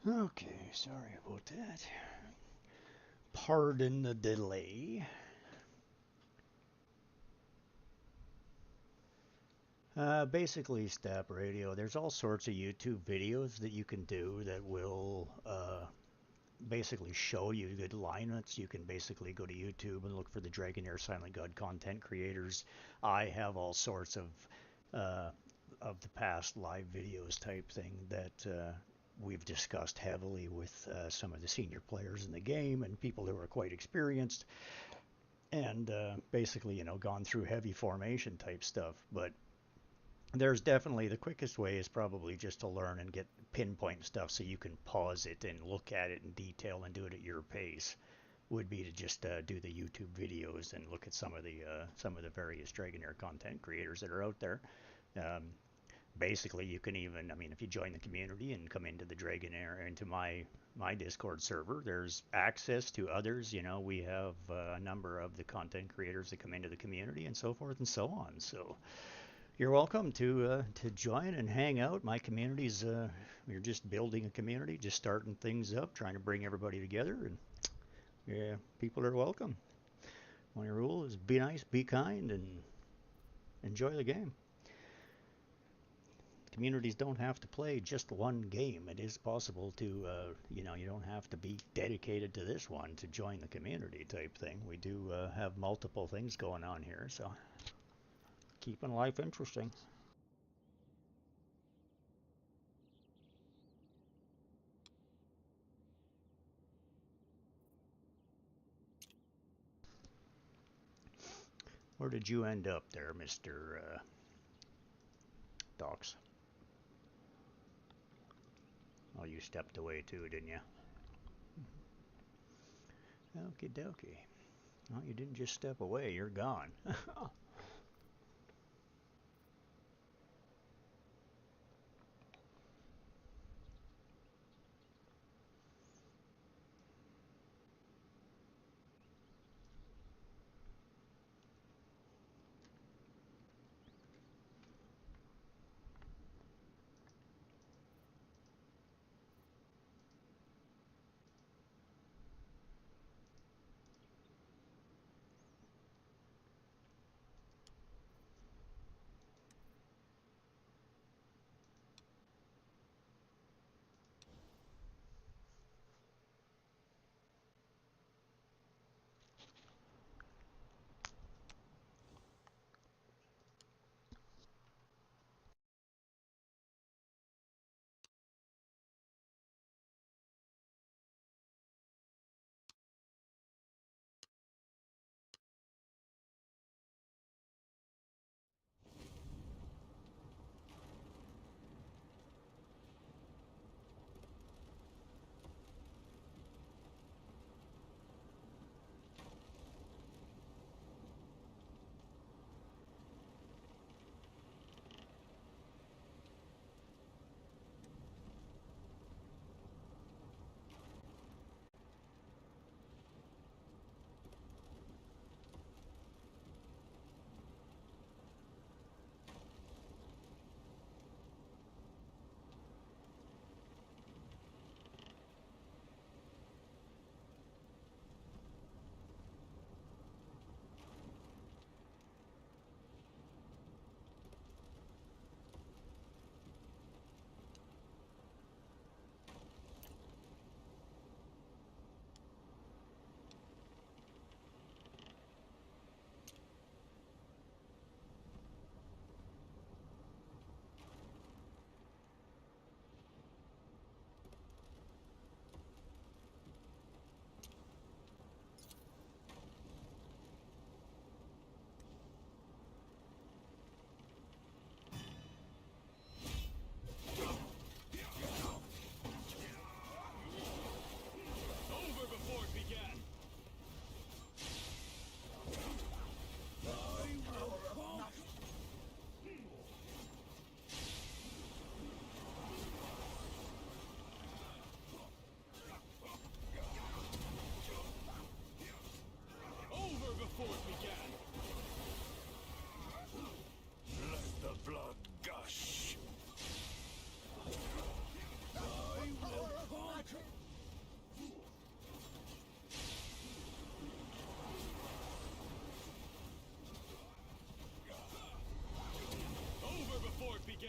Okay, sorry about that. Pardon the delay. Basically, Step Radio. There's all sorts of YouTube videos that you can do that will basically show you good lineups. You can basically go to YouTube and look for the Dragonheir Silent God content creators. I have all sorts of the past live videos type thing that we've discussed heavily with some of the senior players in the game and people who are quite experienced, and basically, gone through heavy formation type stuff. But there's definitely the quickest way is probably just to learn and get pinpoint stuff so you can pause it and look at it in detail and do it at your pace. Would be to just do the YouTube videos and look at some of the various Dragonheir content creators that are out there. Um, Basically, you can even, I mean, if you join the community and come into the Dragonheir, into my Discord server, there's access to others. We have a number of the content creators that come into the community and so forth and so on. So you're welcome to join and hang out. My community's we're just building a community, just starting things up, trying to bring everybody together, and yeah, people are welcome. Only rule is be nice, be kind, and enjoy the game. Communities don't have to play just one game. It is possible to, you don't have to be dedicated to this one to join the community type thing. We do have multiple things going on here, so keeping life interesting. Where did you end up there, Mr. Docs? Oh, you stepped away too, didn't you? Okie dokie. Well, you didn't just step away, you're gone.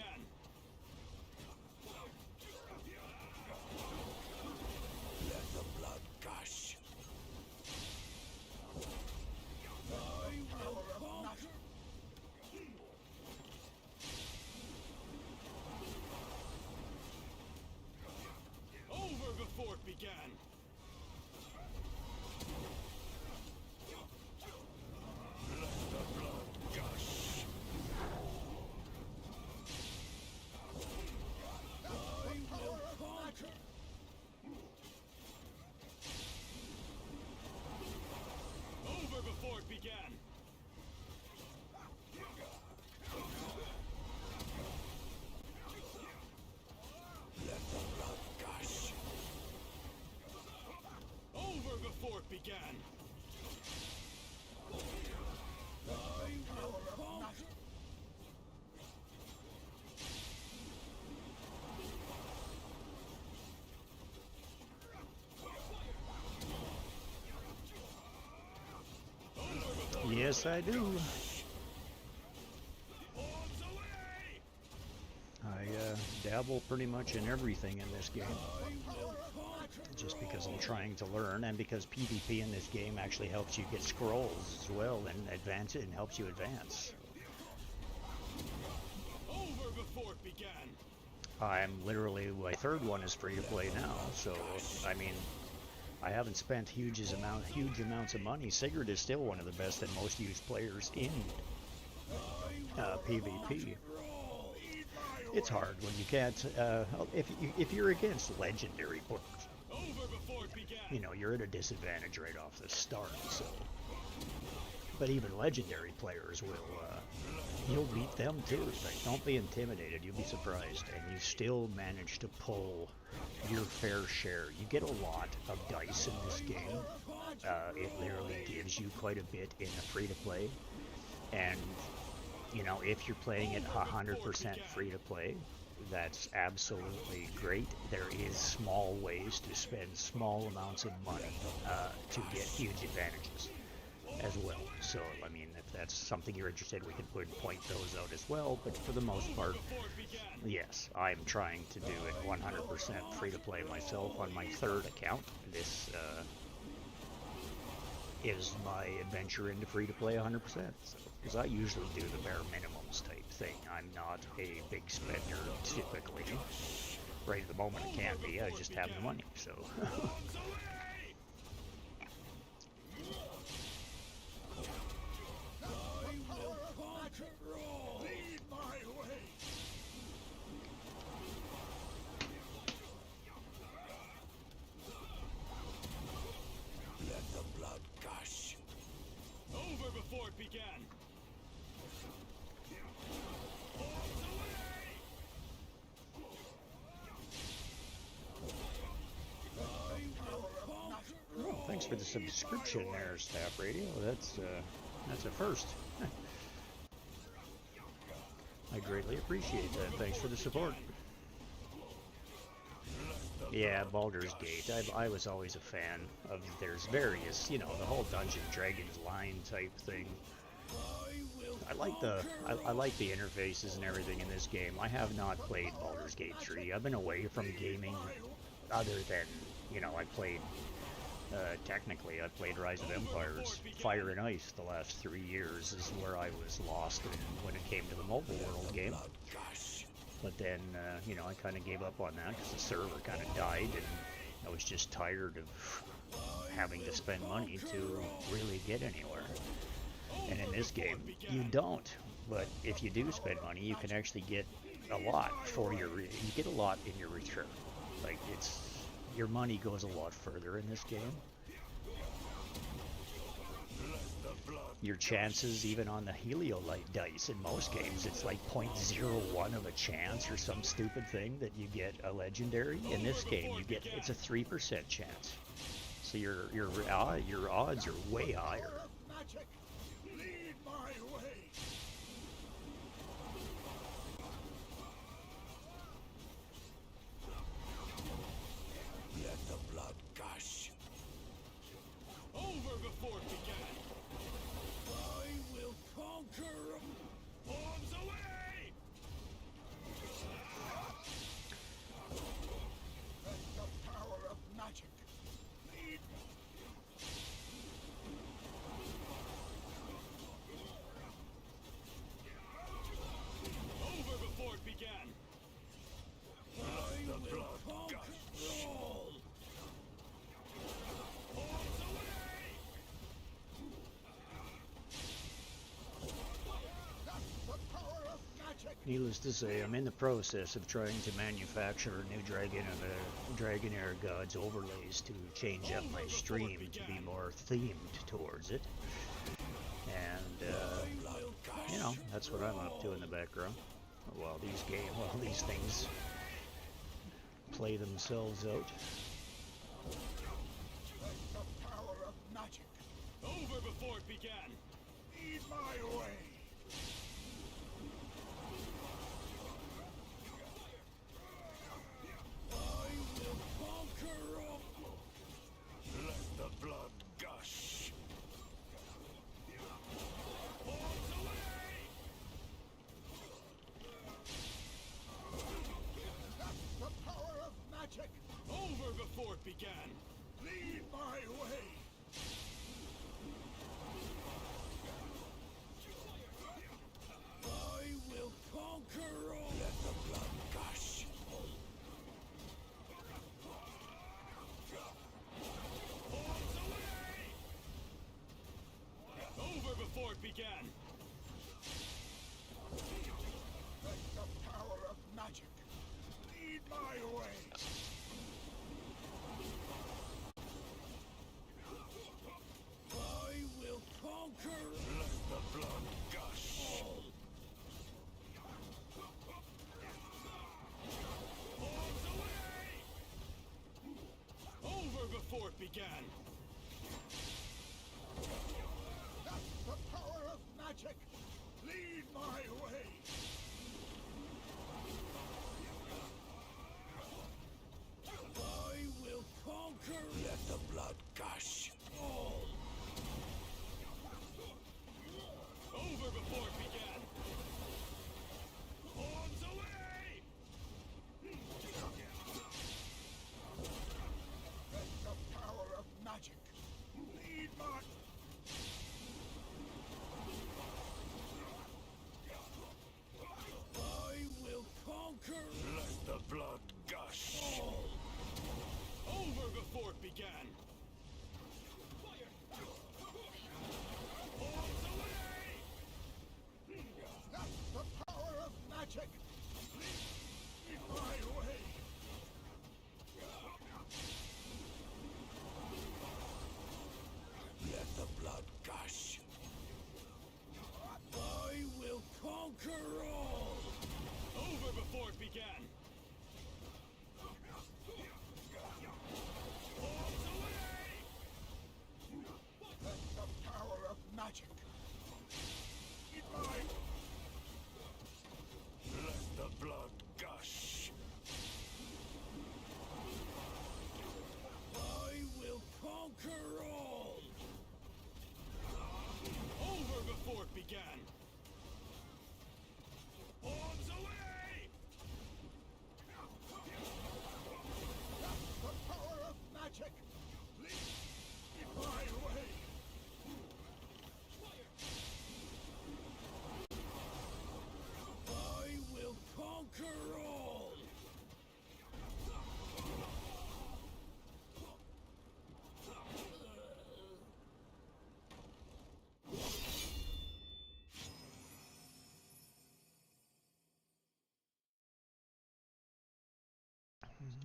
began. Let the blood gush. I will conquer. Over before it began. Let the blood gush. Over before it began. I will conquer. Yes, I do. I dabble pretty much in everything in this game. Just because I'm trying to learn, and because PvP in this game actually helps you get scrolls as well and advance it and helps you advance. Over before it began. I'm literally, my third one is free to play now, so I mean, I haven't spent huge amounts of money. Sigurd is still one of the best and most used players in PvP. It's hard when you can't. If you're against legendary players, you know you're at a disadvantage right off the start. So, but even legendary players will. You'll beat them too. Like, don't be intimidated. You'll be surprised, and you still manage to pull your fair share. You get a lot of dice in this game. It literally gives you quite a bit in the free-to-play, and you know, if you're playing it 100% free-to-play, that's absolutely great. There is small ways to spend small amounts of money to get huge advantages as well. So, I mean, if that's something you're interested in, we can point those out as well. But for the most part, yes, I'm trying to do it 100% free-to-play myself on my third account. This is my adventure into free-to-play 100%. Because I usually do the bare minimums type thing. I'm not a big spender typically. Right at the moment I can be, I just have the money, so... Before it began. Oh, thanks for the subscription there, Staff Radio. That's a first. I greatly appreciate that. Thanks for the support. Yeah, Baldur's Gate. I was always a fan of. There's various, you know, the whole Dungeon Dragons line type thing. I like the interfaces and everything in this game. I have not played Baldur's Gate 3. I've been away from gaming, other than, you know, I played. Technically, I played Rise of Empires. Fire and Ice the last 3 years is where I was lost when it came to the mobile world game. But then, you know, I kind of gave up on that because the server kind of died, and I was just tired of having to spend money to really get anywhere. And in this game, you don't. But if you do spend money, you can actually get a lot for you get a lot in your return. Like, your money goes a lot further in this game. Your chances, even on the Heliolite dice, in most games, it's like 0.01 of a chance or some stupid thing that you get a legendary. In this game, it's a 3% chance. So your odds are way higher. Lead my way. Let the blood gush. Over before it began. I will conquer. Bombs away! Let the power of magic lead. Over before it began. I will conquer all. Bombs away! That's the power of magic. Needless to say, I'm in the process of trying to manufacture a new Dragonheir Gods overlays to change up my stream to be more themed towards it. And, you know, that's what I'm up to in the background. While these things play themselves out. Let the power of magic Over before it began. lead my way. I will conquer all. Let the blood gush. Bombs away! That's the power of magic. Over before it began. Lead my way.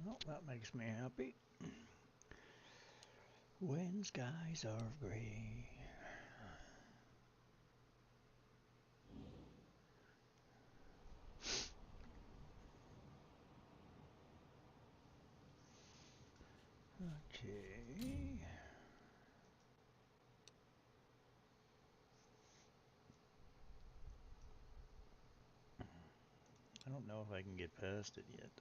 Well, that makes me happy. When skies are gray. Okay. I don't know if I can get past it yet.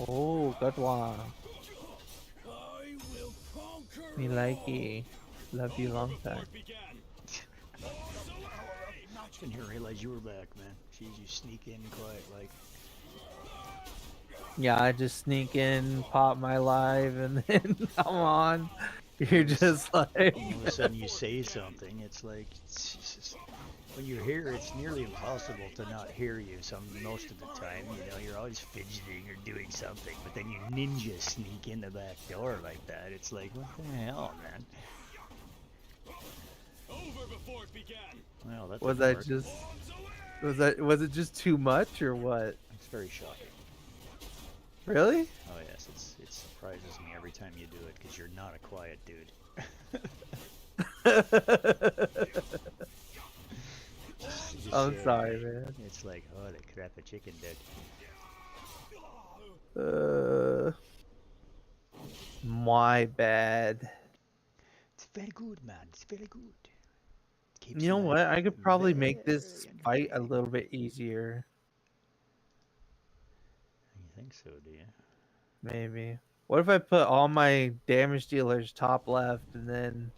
Oh, good one. I will conquer Me likey. Love you long time. Didn't even realize you were back, man. Jeez, you sneak in quiet like. Yeah, I just sneak in, pop my live, and then come on. You're just like. All of a sudden you say something. It's like when you're here, it's nearly impossible to not hear you. Most of the time, you know, you're always fidgeting or doing something. But then you ninja sneak in the back door like that. It's like, what the hell, man? over before it began. Well, that Was didn't that work. just? Was it just too much or what? It's very shocking. Really? Oh yes, it surprises me every time you do it because you're not a quiet dude. I'm sorry, man. It's like, oh, the crap, a chicken dead. My bad. It's very good, man. It's very good. You know what? I could probably make this fight a little bit easier. You think so, do you? Maybe. What if I put all my damage dealers top left and then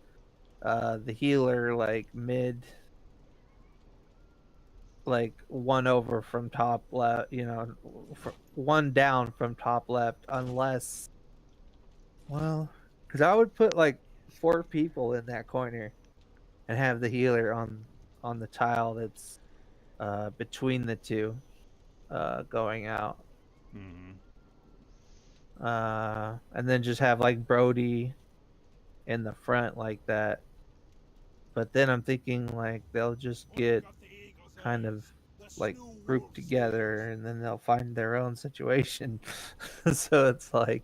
the healer like mid, like one over from top left, you know, one down from top left, unless, well, because I would put like 4 people in that corner and have the healer on the tile that's between the two going out. Mm-hmm. And then just have like Brody in the front like that. But then I'm thinking like they'll just get kind of like grouped together and then they'll find their own situation. So it's like,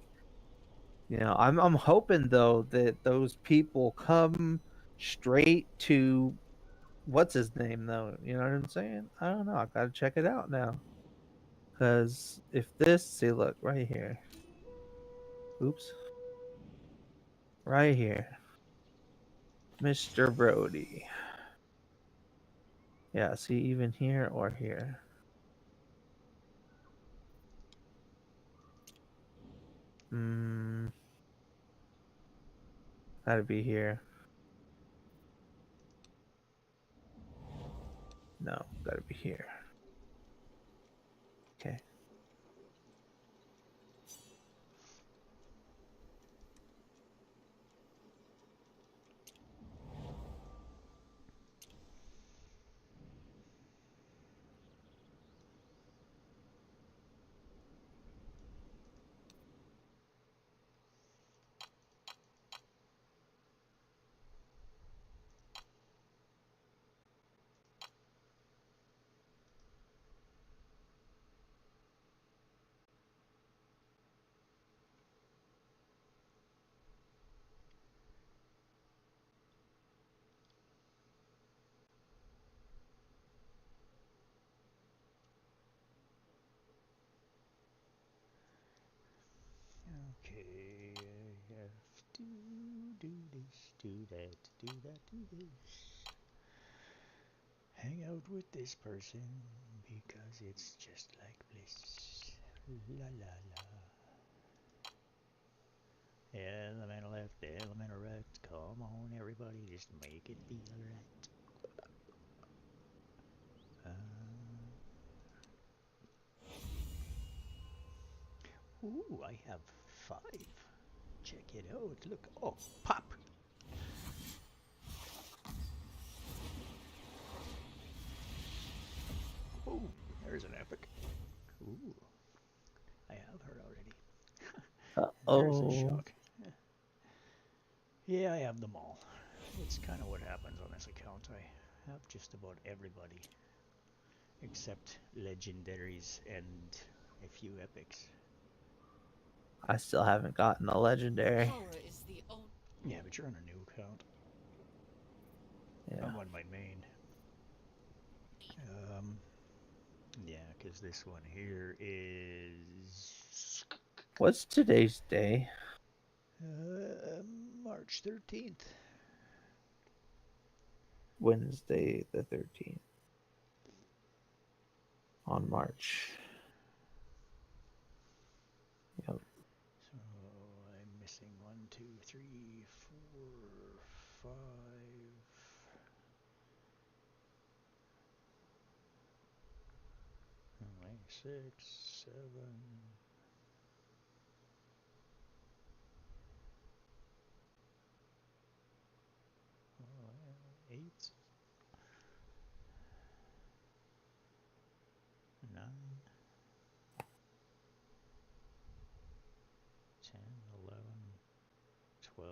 you know, I'm hoping though that those people come straight to what's his name though. You know what I'm saying? I don't know. I gotta check it out now. Cause if this, see, look right here. Oops. Right here. Mr. Brody. Yeah, see, even here or here. Gotta be here. No, gotta be here. Okay. do that, do that, do this. Hang out with this person because it's just like bliss. La la la. Elemental left, elemental right. Come on, everybody, just make it feel right. Ooh, I have 5. Check it out. Look. Oh, pop. Oh, there's an epic. Ooh, I have her already. There's a shock. Yeah, I have them all. It's kind of what happens on this account. I have just about everybody except legendaries and a few epics. I still haven't gotten a legendary. Yeah, but you're on a new account. Yeah. I'm on my main. Yeah, because this one here is... What's today's day? March 13th. Wednesday the 13th. On March. Yep. So I'm missing 1, 2, 3, 4, 5. 6, 7. 8. 9. 10, 11, 12,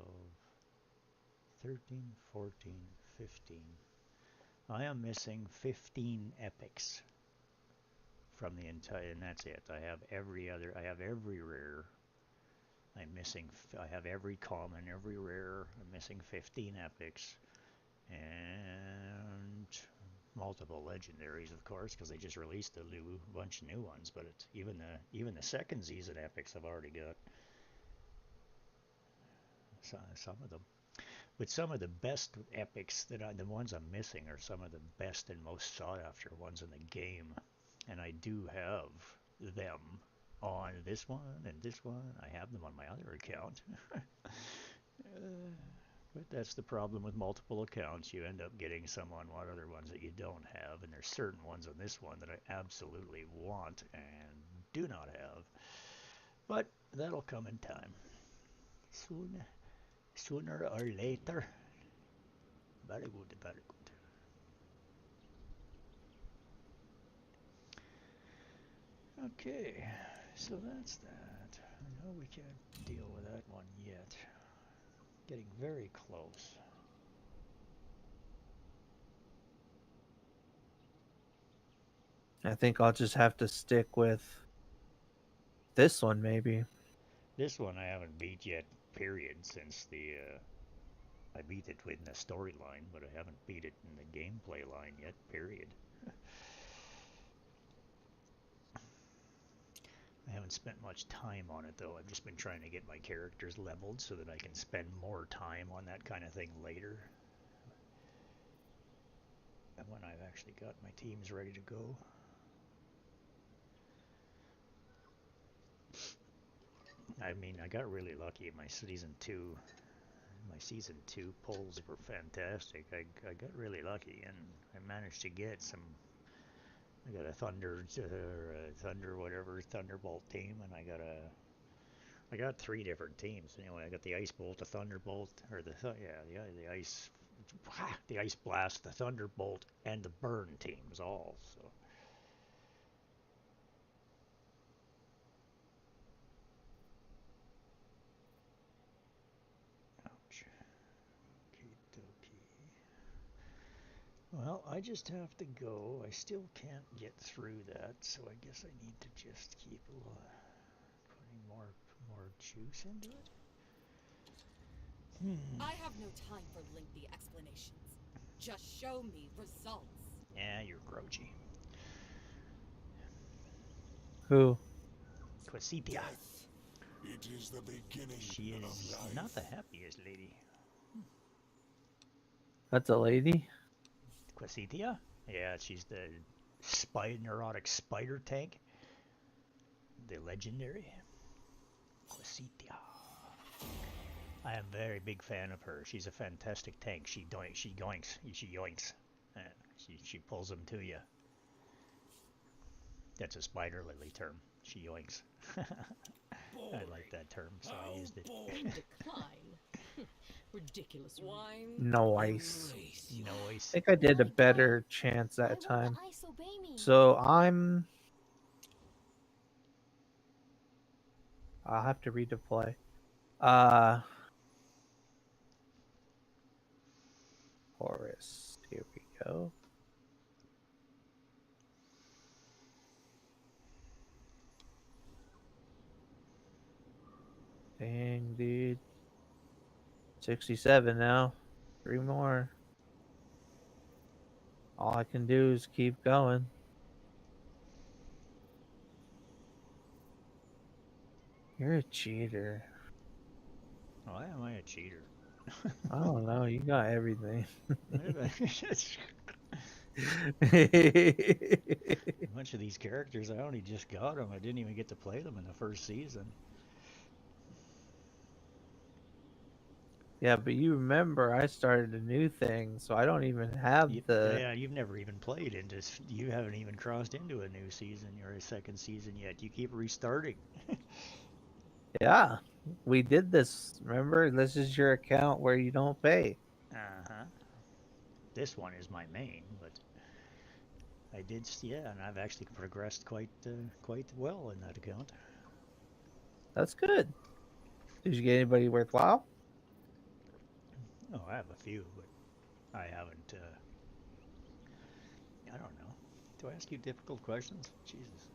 13, 14, 15. I am missing 15 epics from the entire, and that's it. I have every rare. I have every common, every rare. I'm missing 15 epics. And multiple legendaries, of course, because they just released a bunch of new ones. But it's even the second season epics I've already got. Some of them. But some of the best epics the ones I'm missing are some of the best and most sought after ones in the game. And I do have them on this one and this one. I have them on my other account. But that's the problem with multiple accounts. You end up getting some on other ones that you don't have. And there's certain ones on this one that I absolutely want and do not have. But that'll come in time. Sooner or later. Very good, very good. Okay, so that's that. I know we can't deal with that one yet. Getting very close. I think I'll just have to stick with this one, maybe. This one I haven't beat yet, period, since I beat it in the storyline, but I haven't beat it in the gameplay line yet, period. I haven't spent much time on it, though. I've just been trying to get my characters leveled so that I can spend more time on that kind of thing later. And when I've actually got my teams ready to go. I mean, I got really lucky in my season 2. My season 2 polls were fantastic. I got really lucky, and I managed to get some. I got a Thunderbolt team, and I got 3 different teams. Anyway, I got the Ice Bolt, the Thunderbolt, or the Ice Blast, the Thunderbolt, and the Burn teams all. So. Ouch. Okie-dokie. Well, I just have to go. I still can't get through that, so I guess I need to just keep putting more juice into it. I have no time for lengthy explanations. Just show me results. Yeah, you're grouchy. Who? Quasipia. It is the beginning She is of life. not the happiest lady. That's a lady? Quasitia? Yeah, she's the neurotic spider tank. The legendary Quasitia. I am a very big fan of her. She's a fantastic tank. She yoinks. She pulls them to you. That's a spider lily term. She yoinks. I like that term, so I used it. Decline. Ridiculous wine. Noise. Noise. I think I did a better chance that time. So I'll have to redeploy. Horus. Here we go. Dang, dude. 67 now. 3 more. All I can do is keep going. You're a cheater. Why am I a cheater? I don't know. You got everything. A bunch of these characters, I only just got them. I didn't even get to play them in the first season. Yeah, but you remember I started a new thing, so I don't even have the... Yeah, you've never even played into... You haven't even crossed into a new season or a second season yet. You keep restarting. Yeah, we did this. Remember? This is your account where you don't pay. Uh-huh. This one is my main, but... I did, yeah, and I've actually progressed quite well in that account. That's good. Did you get anybody worthwhile? Oh, I have a few, but I haven't, I don't know. Do I ask you difficult questions? Jesus.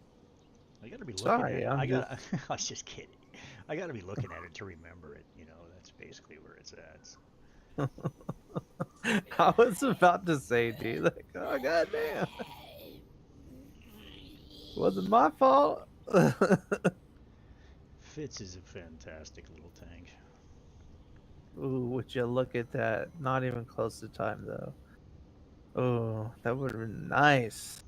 I gotta be looking Sorry, at it. I'm I was just kidding. I gotta be looking at it to remember it, you know, that's basically where it's at. I was about to say, dude, like, oh, goddamn. Wasn't my fault. Fitz is a fantastic little tank. Ooh, would you look at that? Not even close to time, though. Oh, that would have been nice.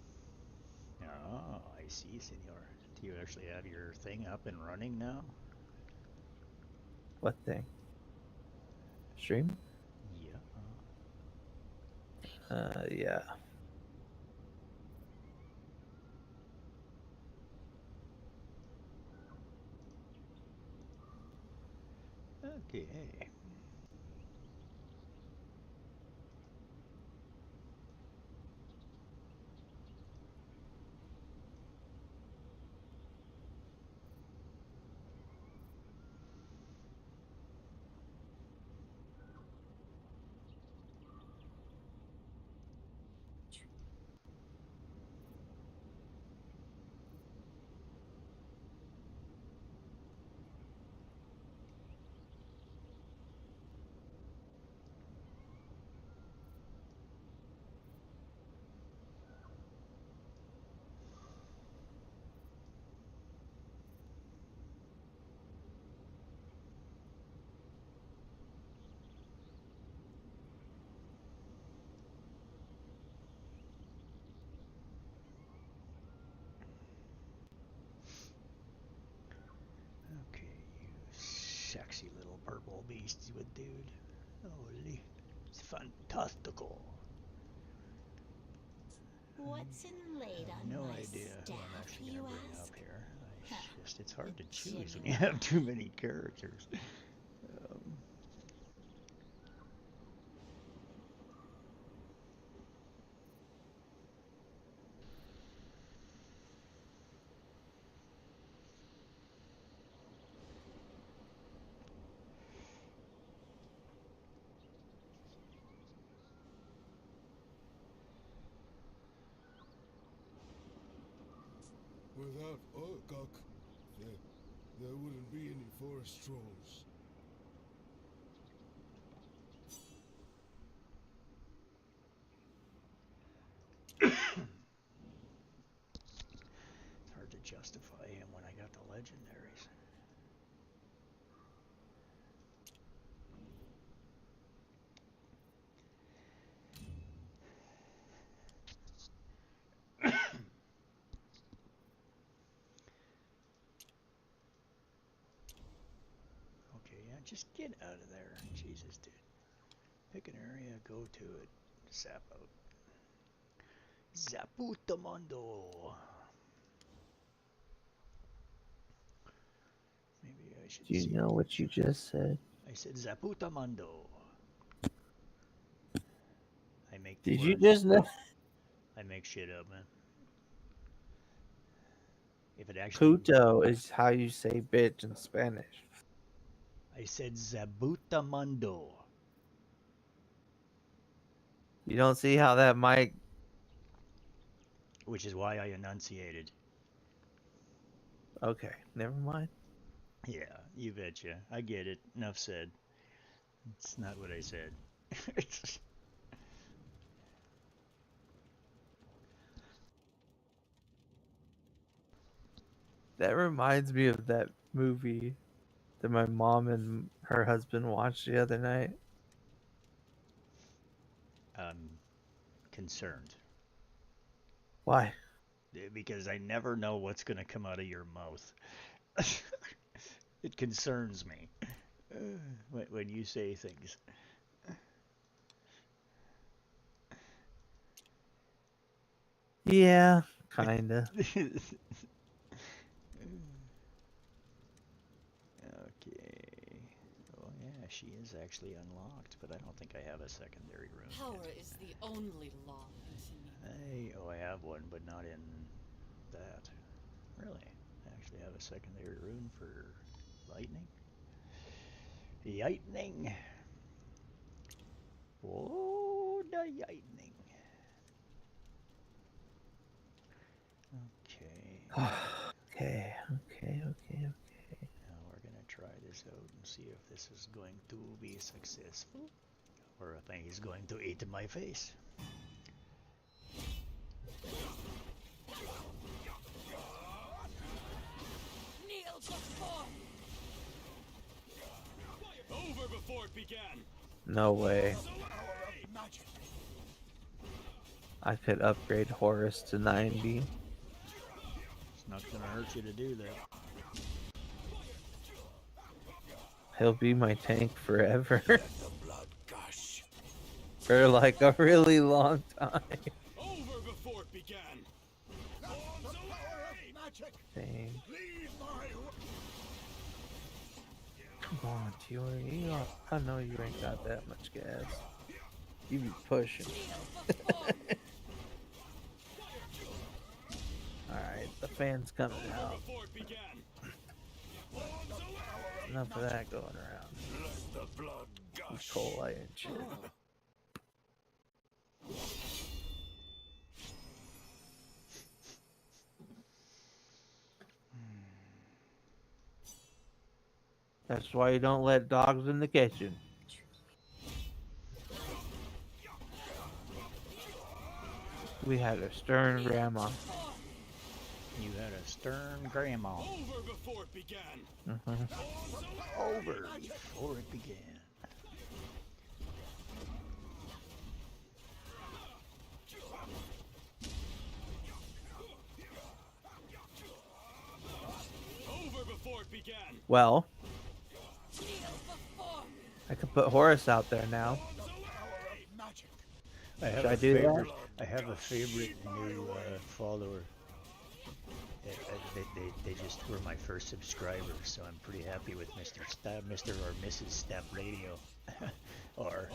Oh, I see, senor. Do you actually have your thing up and running now? What thing? Stream? Yeah. Yeah. Okay. Okay, you sexy little purple beast with dude. Holy, it's fantastical. What's inlaid on No my idea who I'm staff, actually you going to bring ask? up here. It's hard to choose when you have too many characters. Without Urgok, there wouldn't be any forest trolls. It's hard to justify him when I got the legendaries. just get out of there. Jesus, dude. Pick an area, go to it. Zap out. Zaputamondo. Maybe I should Do you see. know what you just said? I said Zaputamondo. I make Did you words. just know? I make shit up, man. If it actually. Puto is how you say bitch in Spanish. I said Zabutamondo. You don't see how that mic. Which is why I enunciated. Okay, never mind. Yeah, you betcha. I get it. Enough said. It's not what I said. That reminds me of that movie that my mom and her husband watched the other night. I'm concerned. Why? Because I never know what's going to come out of your mouth. It concerns me when you say things. Yeah, kinda. Okay. Oh yeah, she is actually unlocked, but I don't think I have a secondary room. Power is the only law in Shanina. I have one, but not in that. Really? I actually have a secondary rune for lightning? Lightning! Oh, the lightning. Okay. Okay. Now we're gonna try this out and see if this is going to be successful, or if he's going to eat my face. Kneel before Over before it began. No way. I could upgrade Horus to 90. It's not gonna hurt you to do that. He'll be my tank forever. For like a really long time. Over before it began. Dang. Come on, Tiori. I know you ain't got that much gas. You be pushing. Alright, the fan's coming out. Enough of that going around. Coal light and shit. That's why you don't let dogs in the kitchen. We had a stern grandma. You had a stern grandma. Over before it began. Over before it began. Over before it began. Well, I could put Horus out there now. Should I do that? I have a favorite new follower. They just were my first subscribers, so I'm pretty happy with Mr. or Mrs. Step Radio, or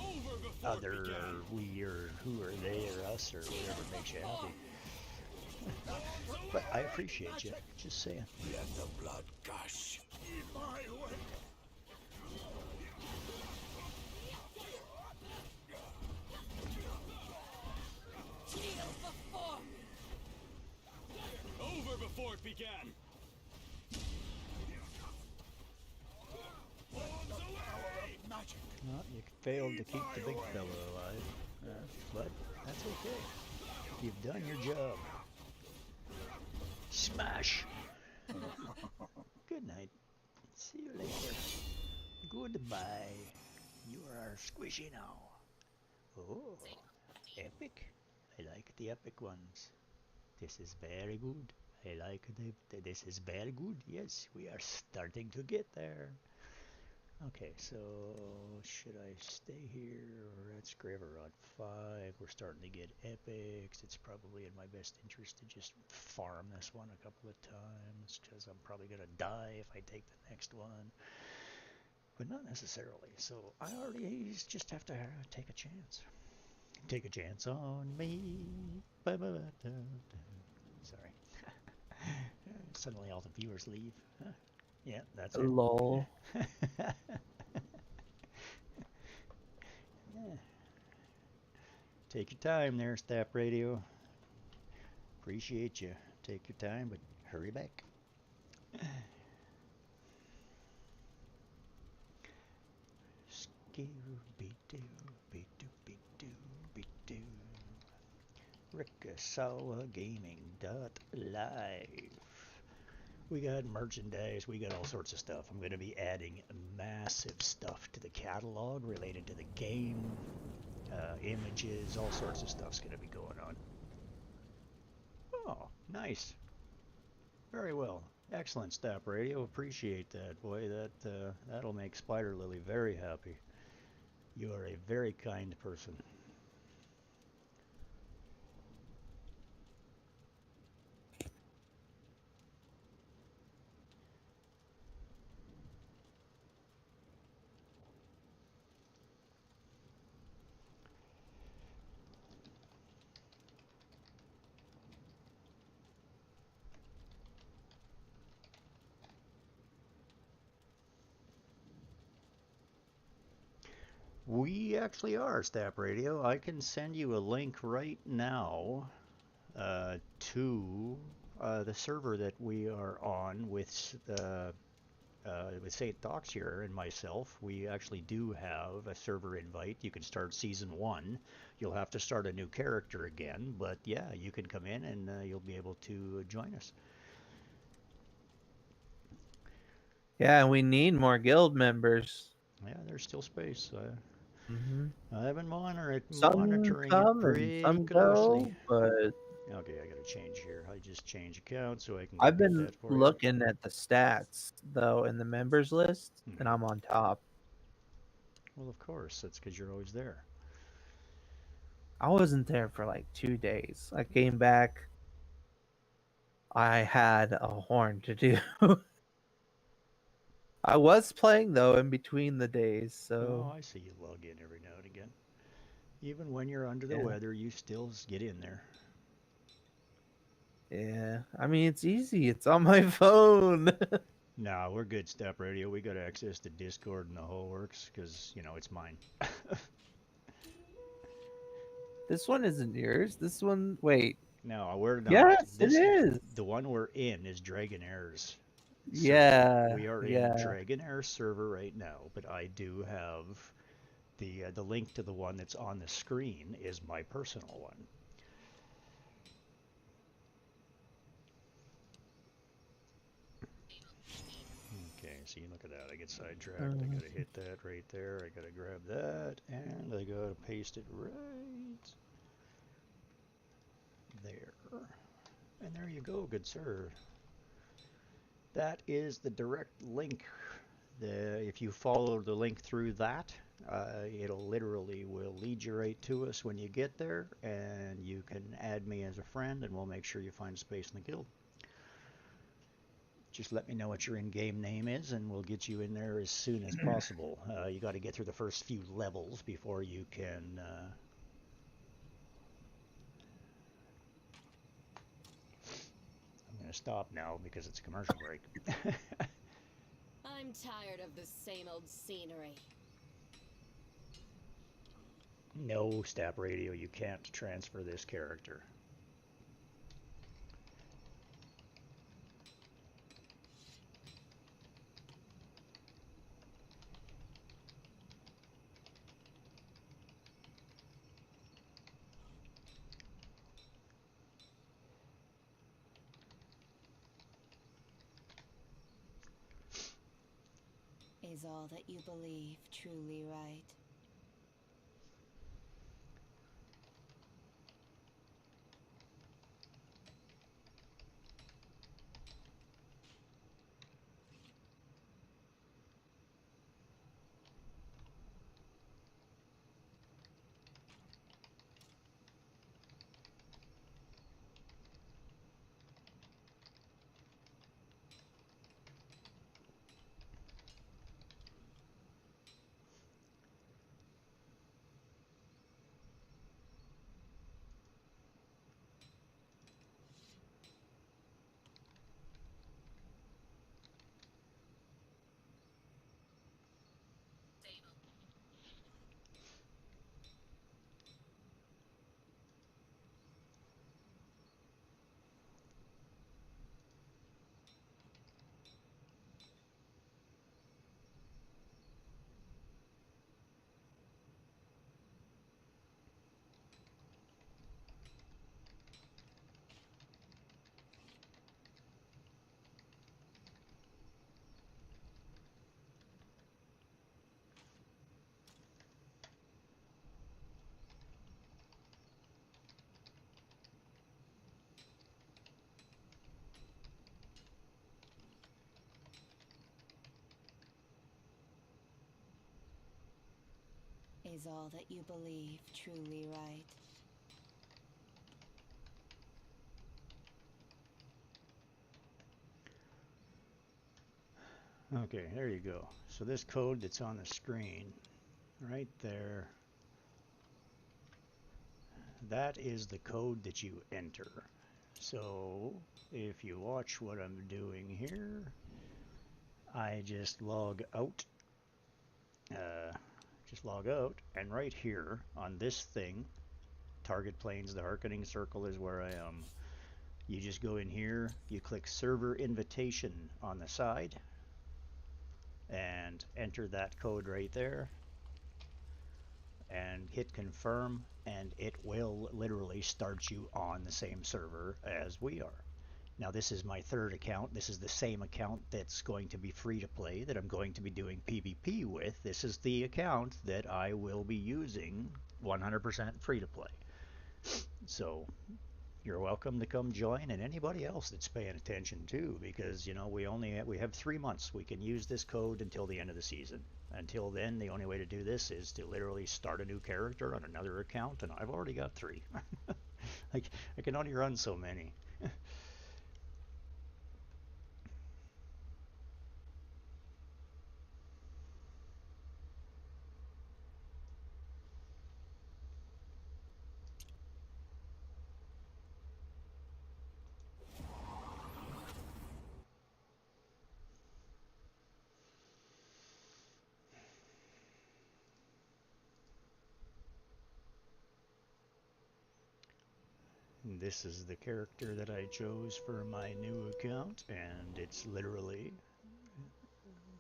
other, or we, or who, or they, or us, or whatever makes you happy. But I appreciate you. Just saying. Let the blood gush. Over before it began. Well, you failed to keep the big fella alive, but that's okay. You've done your job. Smash! Good night. See you later. Goodbye. You are squishy now. Oh, epic. I like the epic ones. This is very good. I like this is very good. Yes, we are starting to get there. Okay, so should I stay here? Let's grab her on 5. We're starting to get epics. It's probably in my best interest to just farm this one a couple of times because I'm probably going to die if I take the next one. But not necessarily. So I already just have to take a chance. Take a chance on me. Sorry. Suddenly all the viewers leave. Huh? Yeah, that's it. Lol. Yeah. Take your time there, Stap Radio. Appreciate you. Take your time, but hurry back. Scooby-Doo. RickaSawaGaming.live. We got merchandise, we got all sorts of stuff. I'm going to be adding massive stuff to the catalog related to the game, images, all sorts of stuff's going to be going on. Oh, nice. Very well. Excellent, Stap Radio. Appreciate that. Boy, that'll make Spider Lily very happy. You are a very kind person. We actually are, Stap Radio. I can send you a link right now to the server that we are on with St. Docs here and myself. We actually do have a server invite. You can start season 1. You'll have to start a new character again, but yeah, you can come in and you'll be able to join us. Yeah, we need more guild members. Yeah, there's still space. Mm-hmm. I've been monitoring Some it come pretty and some closely. go, but Okay, I gotta change here. I just change account so I can I've get been that for you. looking at the stats though in the members list, and I'm on top. Well, of course, that's because you're always there. I wasn't there for like 2 days. I came back. I had a horn to do. I was playing though in between the days, so. Oh, I see you log in every now and again. Even when you're under the weather, you still get in there. Yeah, I mean it's easy. It's on my phone. Nah, we're good, Step Radio. We got access to Discord and the whole works because it's mine. This one isn't yours. This one, wait. No, we're not. Yes, it is. The one we're in is Dragonheir's. Yeah, we are in Dragonheir server right now, but I do have the link to the one that's on the screen is my personal one. Okay, so you look at that. I get sidetracked. I gotta hit that right there. I gotta grab that, and I gotta paste it right there. And there you go, good sir. That is the direct link. If you follow the link through that, it'll literally will lead you right to us when you get there, and you can add me as a friend, and we'll make sure you find space in the guild. Just let me know what your in-game name is, and we'll get you in there as soon as possible. You got to get through the first few levels before you can. I'm going to stop now because it's a commercial break. I'm tired of the same old scenery. No, Stap Radio, you can't transfer this character. Is all that you believe truly right? Is all that you believe truly right? Okay, there you go. So this code that's on the screen, right there, that is the code that you enter. So if you watch what I'm doing here, I just log out, and right here on this thing, target planes, the Harkening Circle is where I am. You just go in here, you click server invitation on the side, and enter that code right there, and hit confirm, and it will literally start you on the same server as we are. Now this is my third account. This is the same account that's going to be free to play, that I'm going to be doing PvP with. This is the account that I will be using 100% free to play. So you're welcome to come join, and anybody else that's paying attention too, because you know we have 3 months. We can use this code until the end of the season. Until then, the only way to do this is to literally start a new character on another account, and I've already got 3. Like, I can only run so many. This is the character that I chose for my new account, and it's literally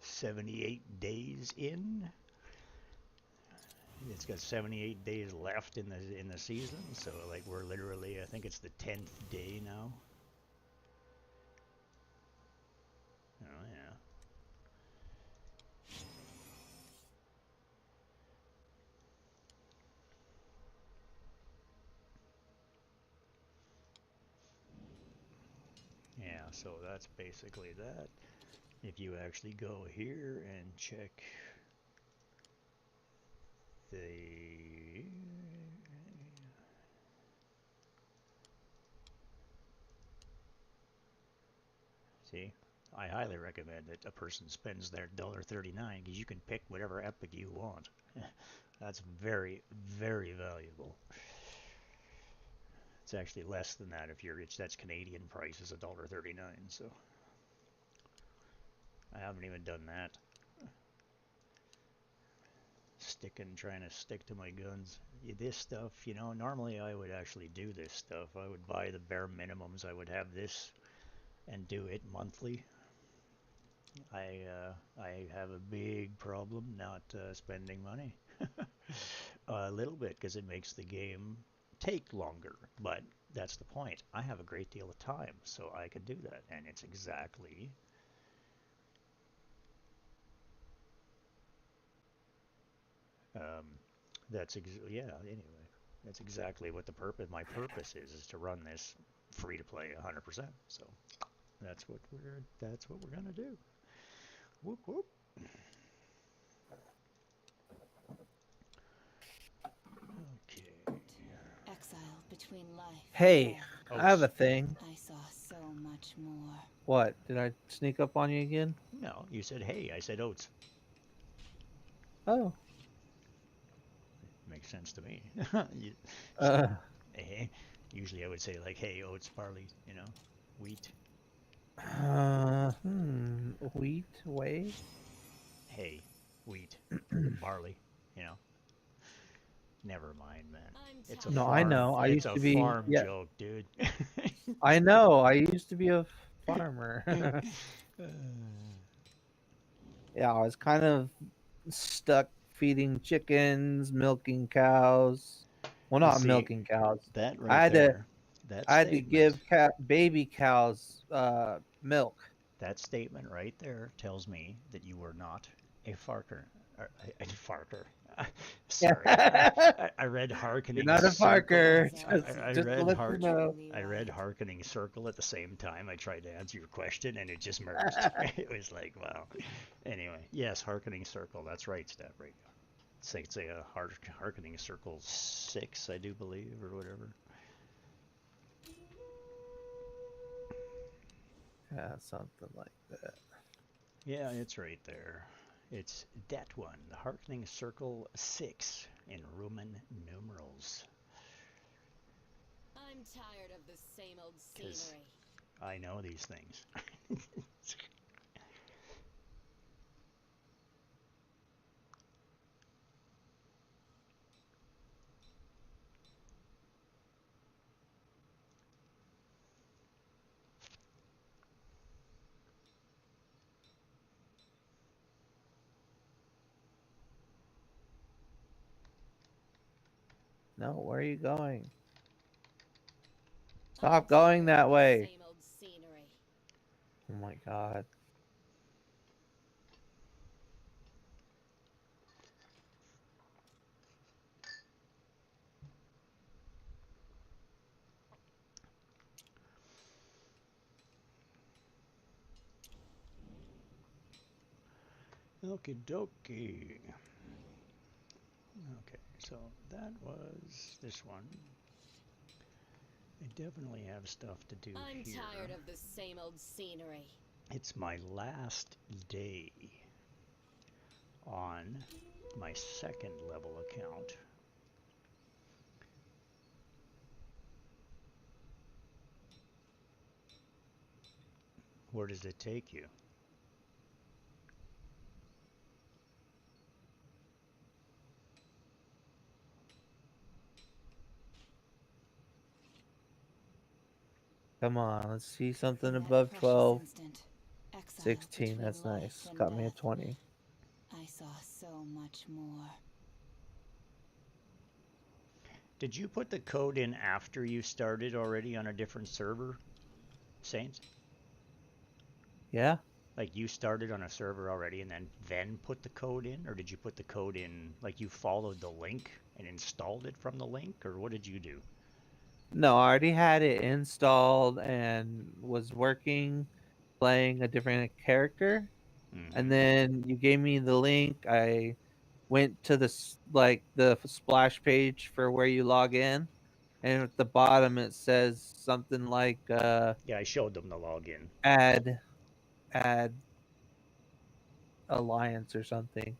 78 days in. It's got 78 days left in the season, so like we're literally, I think it's the 10th day now. Oh yeah. Yeah, so that's basically that. If you actually go here and check the... See, I highly recommend that a person spends their $1.39 because you can pick whatever epic you want. That's very, very valuable. It's actually less than that if you're rich. That's Canadian price is $1.39, so I haven't even done that. Trying to stick to my guns. This stuff, you know, normally I would actually do this stuff. I would buy the bare minimums. I would have this and do it monthly. I have a big problem not spending money. A little bit, because it makes the game take longer, but that's the point. I have a great deal of time, so I can do that, and it's exactly anyway, that's exactly what my purpose is to run this free to play 100%. So that's what we're gonna do. Whoop whoop. Okay. Exiled between life. Hey, and I have a thing. I saw so much more. What? Did I sneak up on you again? No, you said hey. I said oats. Oh. Makes sense to me. Uh. Hey. Usually I would say like hey, oats, barley, you know, wheat. Wheat, whey? Hay, wheat, barley, you know. Never mind, man. It's a No, farm. I know. I used to be farm joke, dude. I know. I used to be a farmer. Yeah, I was kind of stuck feeding chickens, milking cows. Well, not See, milking cows. That I right had there. I had to give baby cows milk. That statement right there tells me that you were not a farker. A farker. Sorry, I read Harkening You're not a farker. I read Harkening Circle at the same time. I tried to answer your question, and it just merged. It was like, wow. Anyway, yes, Harkening Circle. That's right, Step. Right. It's a Harkening Circle 6, I do believe, or whatever. Yeah, something like that. Yeah, it's right there. It's that one, the Harkening Circle 6 in Roman numerals. I'm tired of the same old scenery. I know these things. No, where are you going? Stop going that way. Same old scenery. Oh my god. Okie dokie. Okay, so that was this one. I definitely have stuff to do I'm here. tired of the same old scenery. It's my last day on my second level account. Where does it take you? Come on, let's see something above 12. Instant, 16, that's nice. Got me a 20. I saw so much more. Did you put the code in after you started already on a different server, Saints? Yeah. Like you started on a server already and then put the code in? Or did you put the code in, like you followed the link and installed it from the link? Or what did you do? No, I already had it installed and was working, playing a different character. And then you gave me the link. I went to the splash page for where you log in, and at the bottom it says something like Yeah, I showed them the login. Add alliance or something.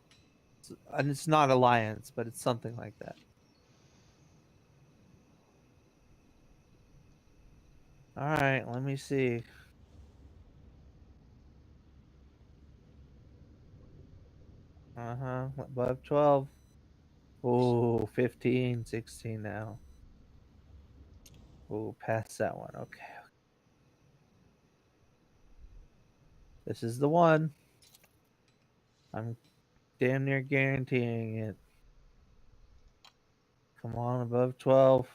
And it's not alliance, but it's something like that. All right, let me see. Above 12. Oh, 15, 16 now. Oh, past that one. Okay. This is the one. I'm damn near guaranteeing it. Come on, above 12.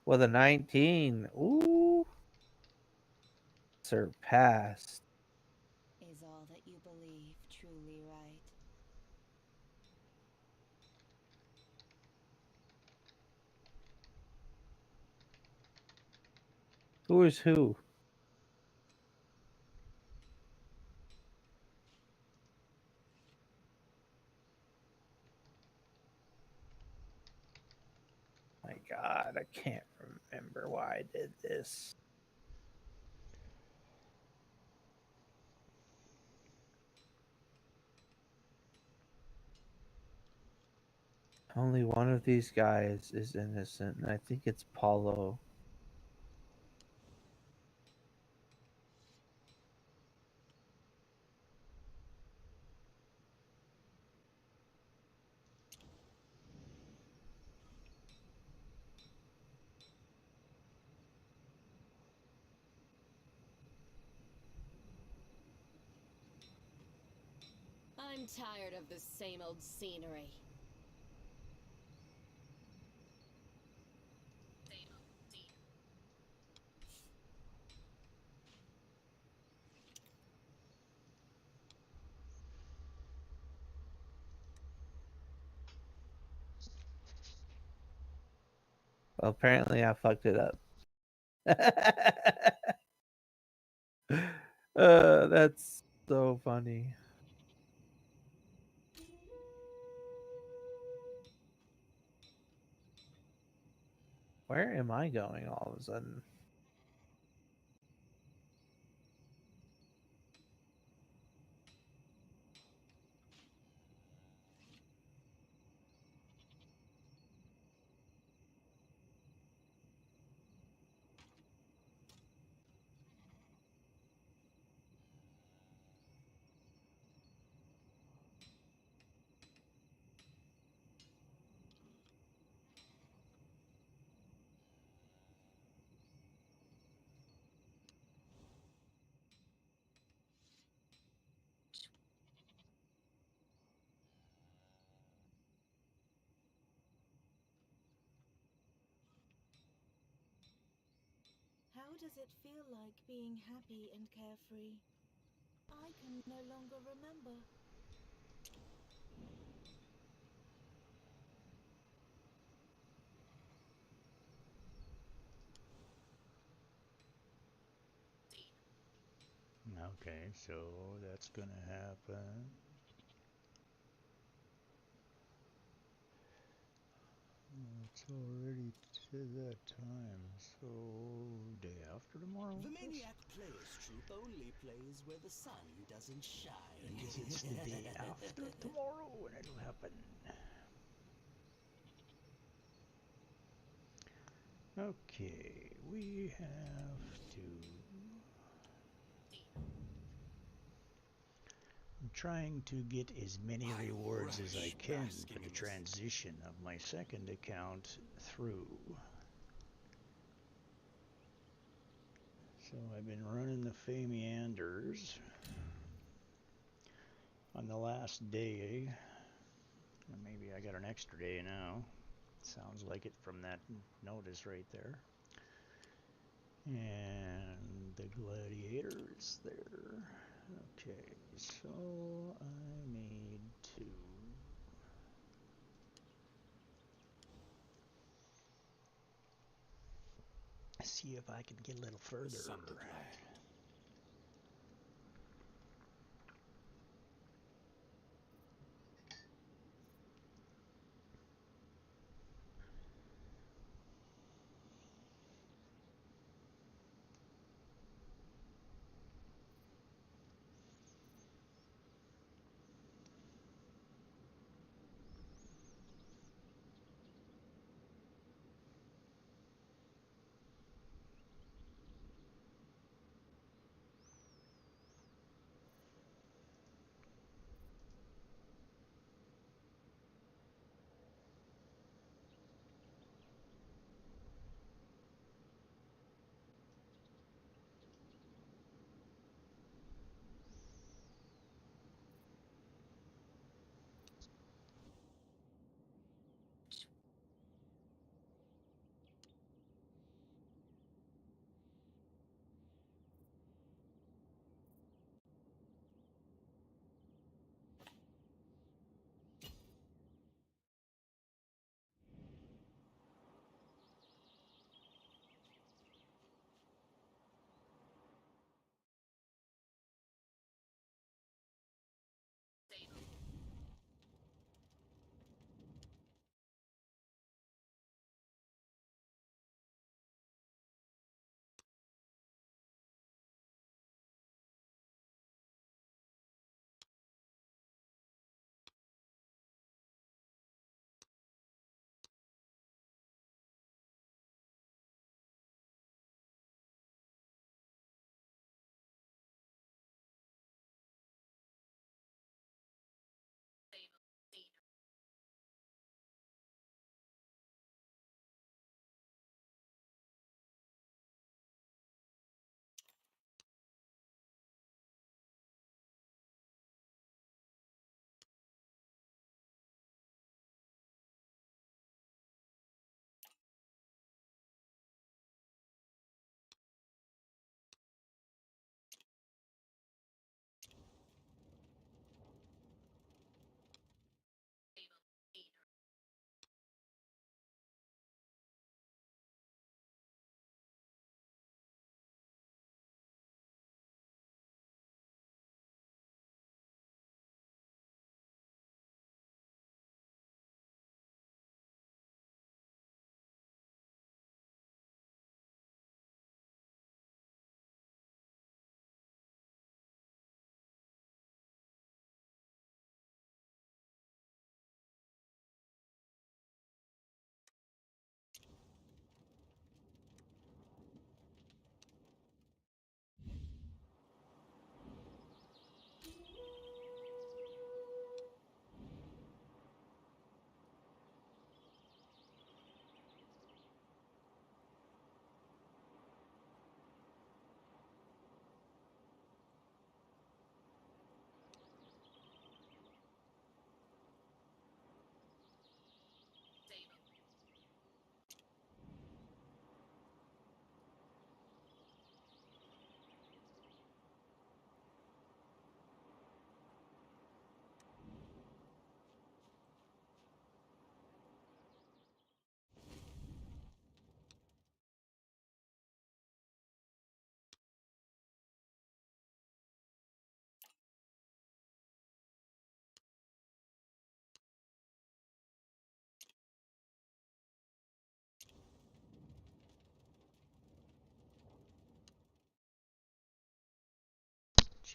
With a 19. Ooh. Surpassed. Is all that you believe truly right? Who is who? My God, I can't remember why I did this. Only one of these guys is innocent, and I think it's Paulo. I'm tired of the same old scenery. Well, apparently I fucked it up. That's so funny. Where am I going all of a sudden? How does it feel like being happy and carefree? I can no longer remember. Okay, so that's gonna happen. It's already to that time, so day after tomorrow. The I guess? Maniac Players Troupe only plays where the sun doesn't shine. I guess it's the day after tomorrow when it'll happen. Okay, we have to. I'm trying to get as many rewards as I can for the transition of my second account through. So I've been running the Fey Meanders on the last day. Maybe I got an extra day now. Sounds like it from that notice right there. And the gladiator is there. Okay, so I need to see if I can get a little further.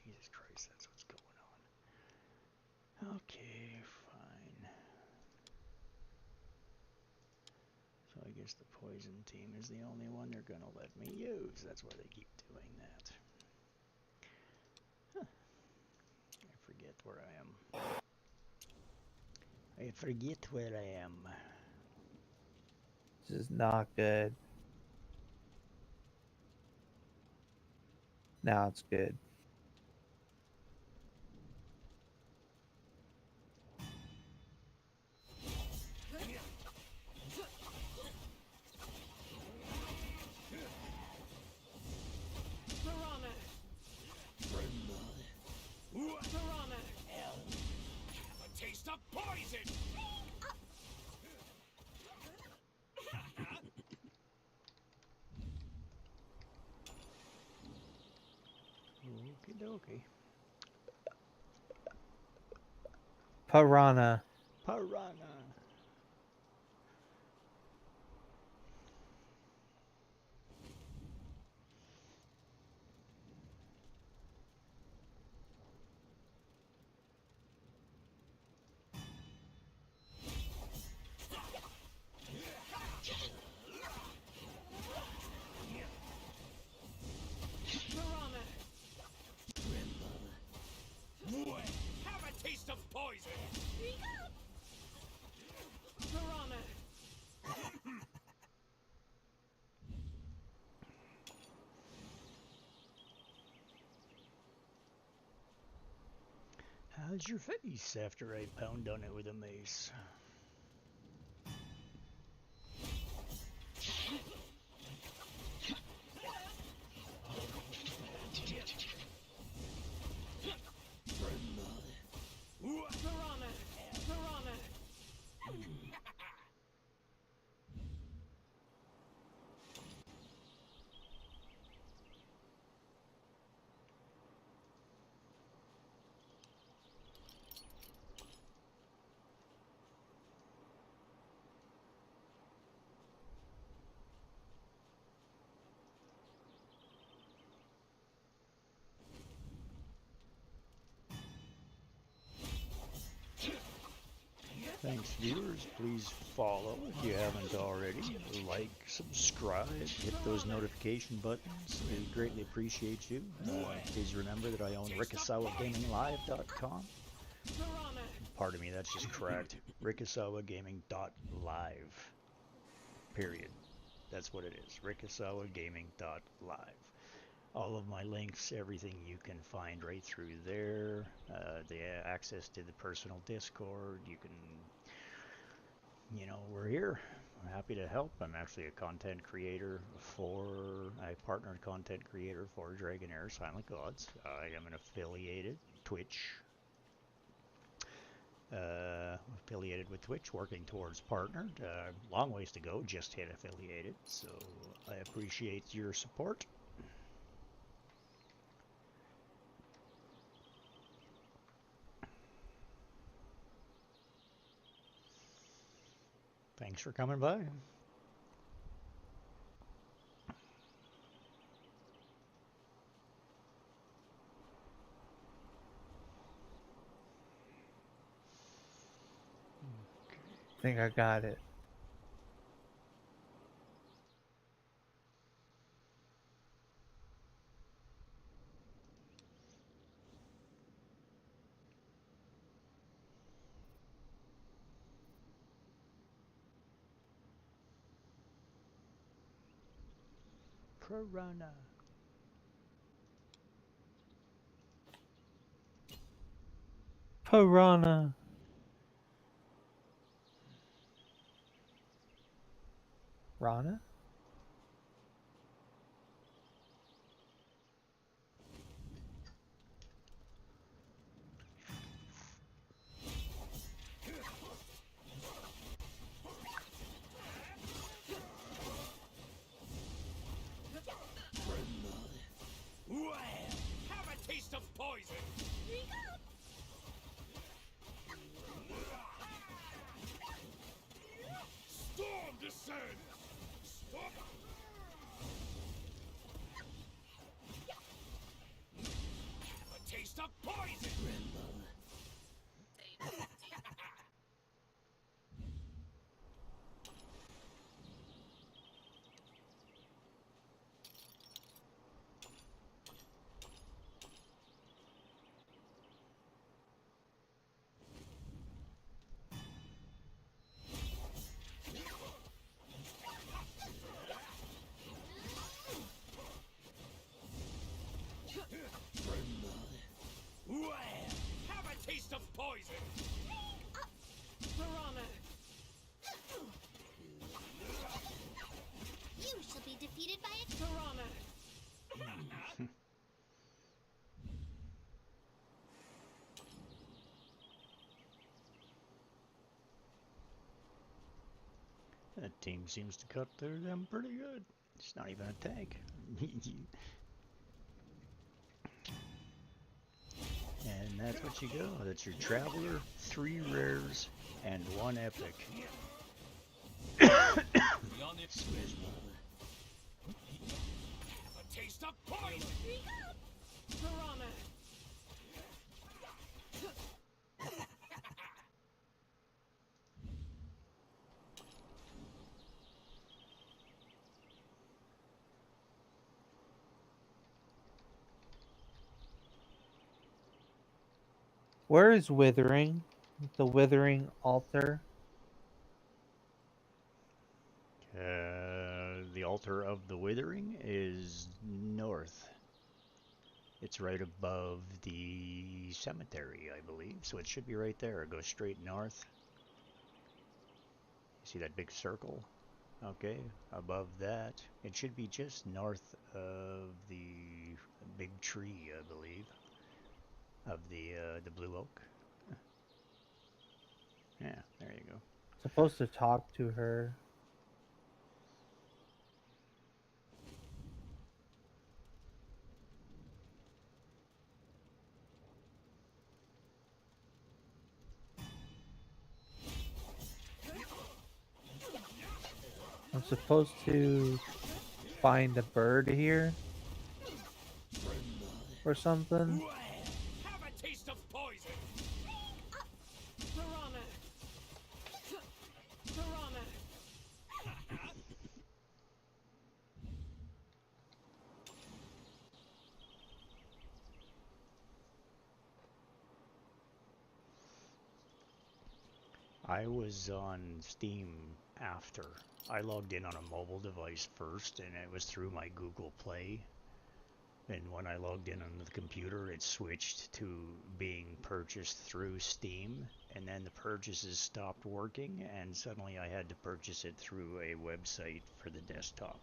Jesus Christ, that's what's going on. Okay, fine. So I guess the poison team is the only one they're gonna let me use. That's why they keep doing that. Huh. I forget where I am. I forget where I am. This is not good. Now it's good. Piranha! Hell! Have a taste of poison! Okie dokie. Piranha. Piranha. Have a taste of poison! Piranha! How's your face after I pound on it with a mace? Piranha! Piranha! Thanks, viewers. Please follow if you haven't already. Like, subscribe, hit those notification buttons. We greatly appreciate you. Please remember that I own RikasawaGamingLive.com. Pardon me, that's just correct. RikasawaGaming.live. Period. That's what it is. RikasawaGaming.live. All of my links, everything you can find right through there. The access to the personal Discord. You can, we're here. I'm happy to help. I'm actually a content creator I partnered content creator for Dragonheir Silent Gods. I am an affiliated Twitch. Affiliated with Twitch, working towards partnered. Long ways to go, just hit affiliated. So I appreciate your support. Thanks for coming by. I think I got it. Piranha. Piranha. Rana? Have a taste of poison! Storm descend! Stop! Have a taste poison! Have a taste of poison! Piranha! You shall be defeated by a piranha. That team seems to cut through them pretty good. It's not even a tank. And that's what you go. That's your Traveler, 3 rares, and 1 epic. Excuse me. A taste of poison! Piranha! Where is Withering? The Withering altar? The altar of the Withering is north. It's right above the cemetery, I believe. So it should be right there. Go straight north. See that big circle? Okay, above that. It should be just north of the big tree, I believe. Of the blue oak. Yeah, there you go. Supposed to talk to her. I'm supposed to find a bird here or something. Have a taste of poison! Piranha! Piranha! I was on Steam after. I logged in on a mobile device first, and it was through my Google Play. And when I logged in on the computer, it switched to being purchased through Steam, and then the purchases stopped working, and suddenly I had to purchase it through a website for the desktop,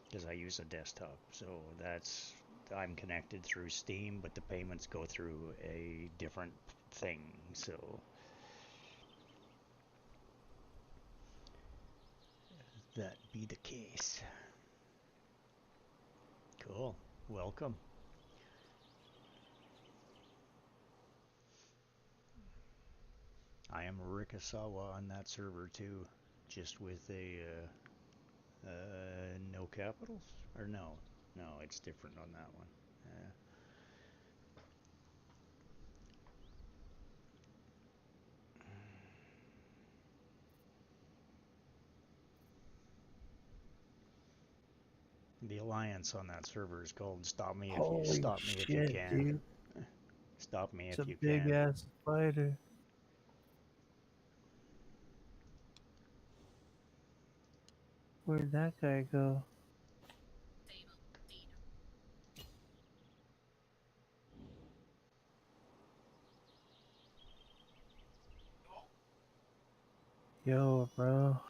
because I use a desktop. So I'm connected through Steam, but the payments go through a different thing, so that be the case. Cool. Welcome. I am Rikasawa on that server too, just with a no capitals, or no, it's different on that one. The alliance on that server is called Stop Me If You Can. Dude. Stop Me It's If a You big Can. ass spider. Where'd that guy go? Yo, bro.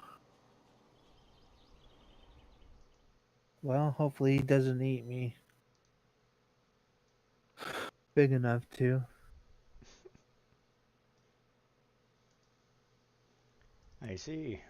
Well, hopefully he doesn't eat me. Big enough to. I see.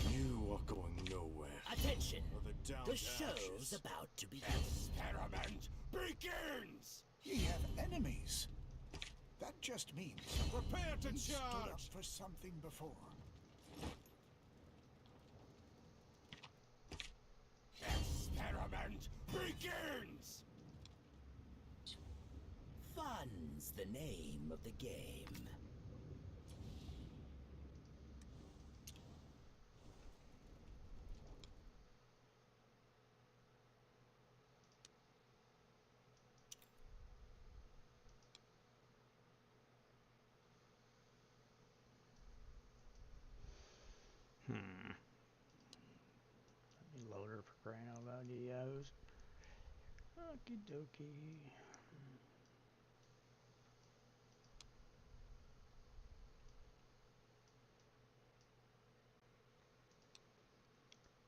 You are going nowhere. Attention! Are the Don't The show's about to begin. Experiment begins! Ye have enemies. That just means Prepare to ye stood up charge! for something before. Experiment begins! Fun's the name of the game. Loader for crying out loud, yos. Okie dokie.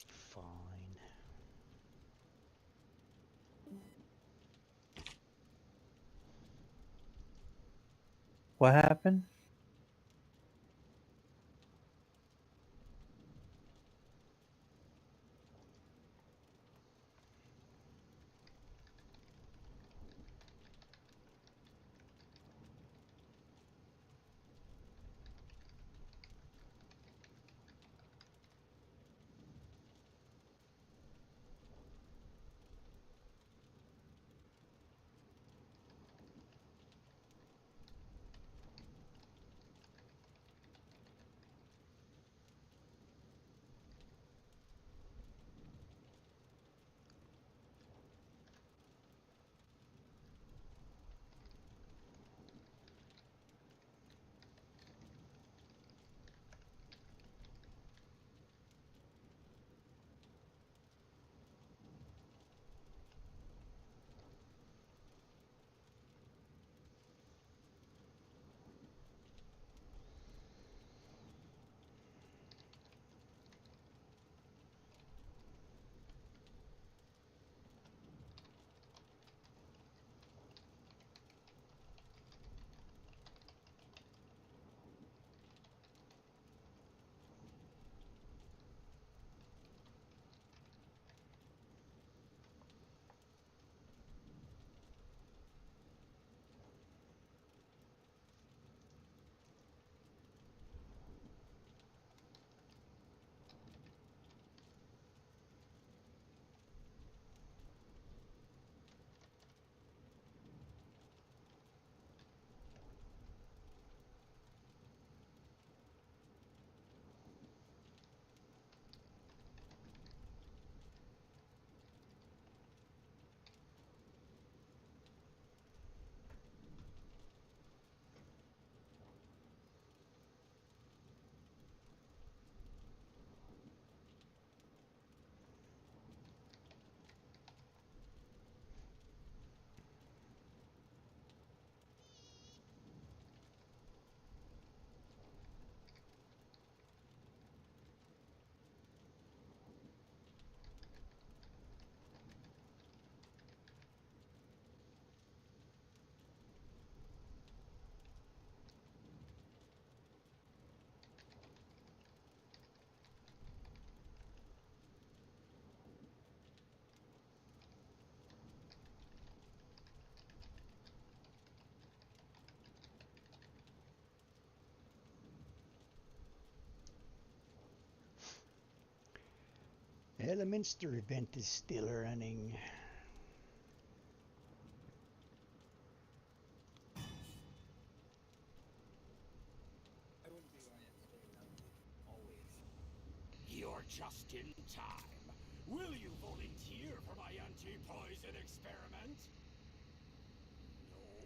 Fine. What happened? The Minster event is still running. You're just in time. Will you volunteer for my anti-poison experiment?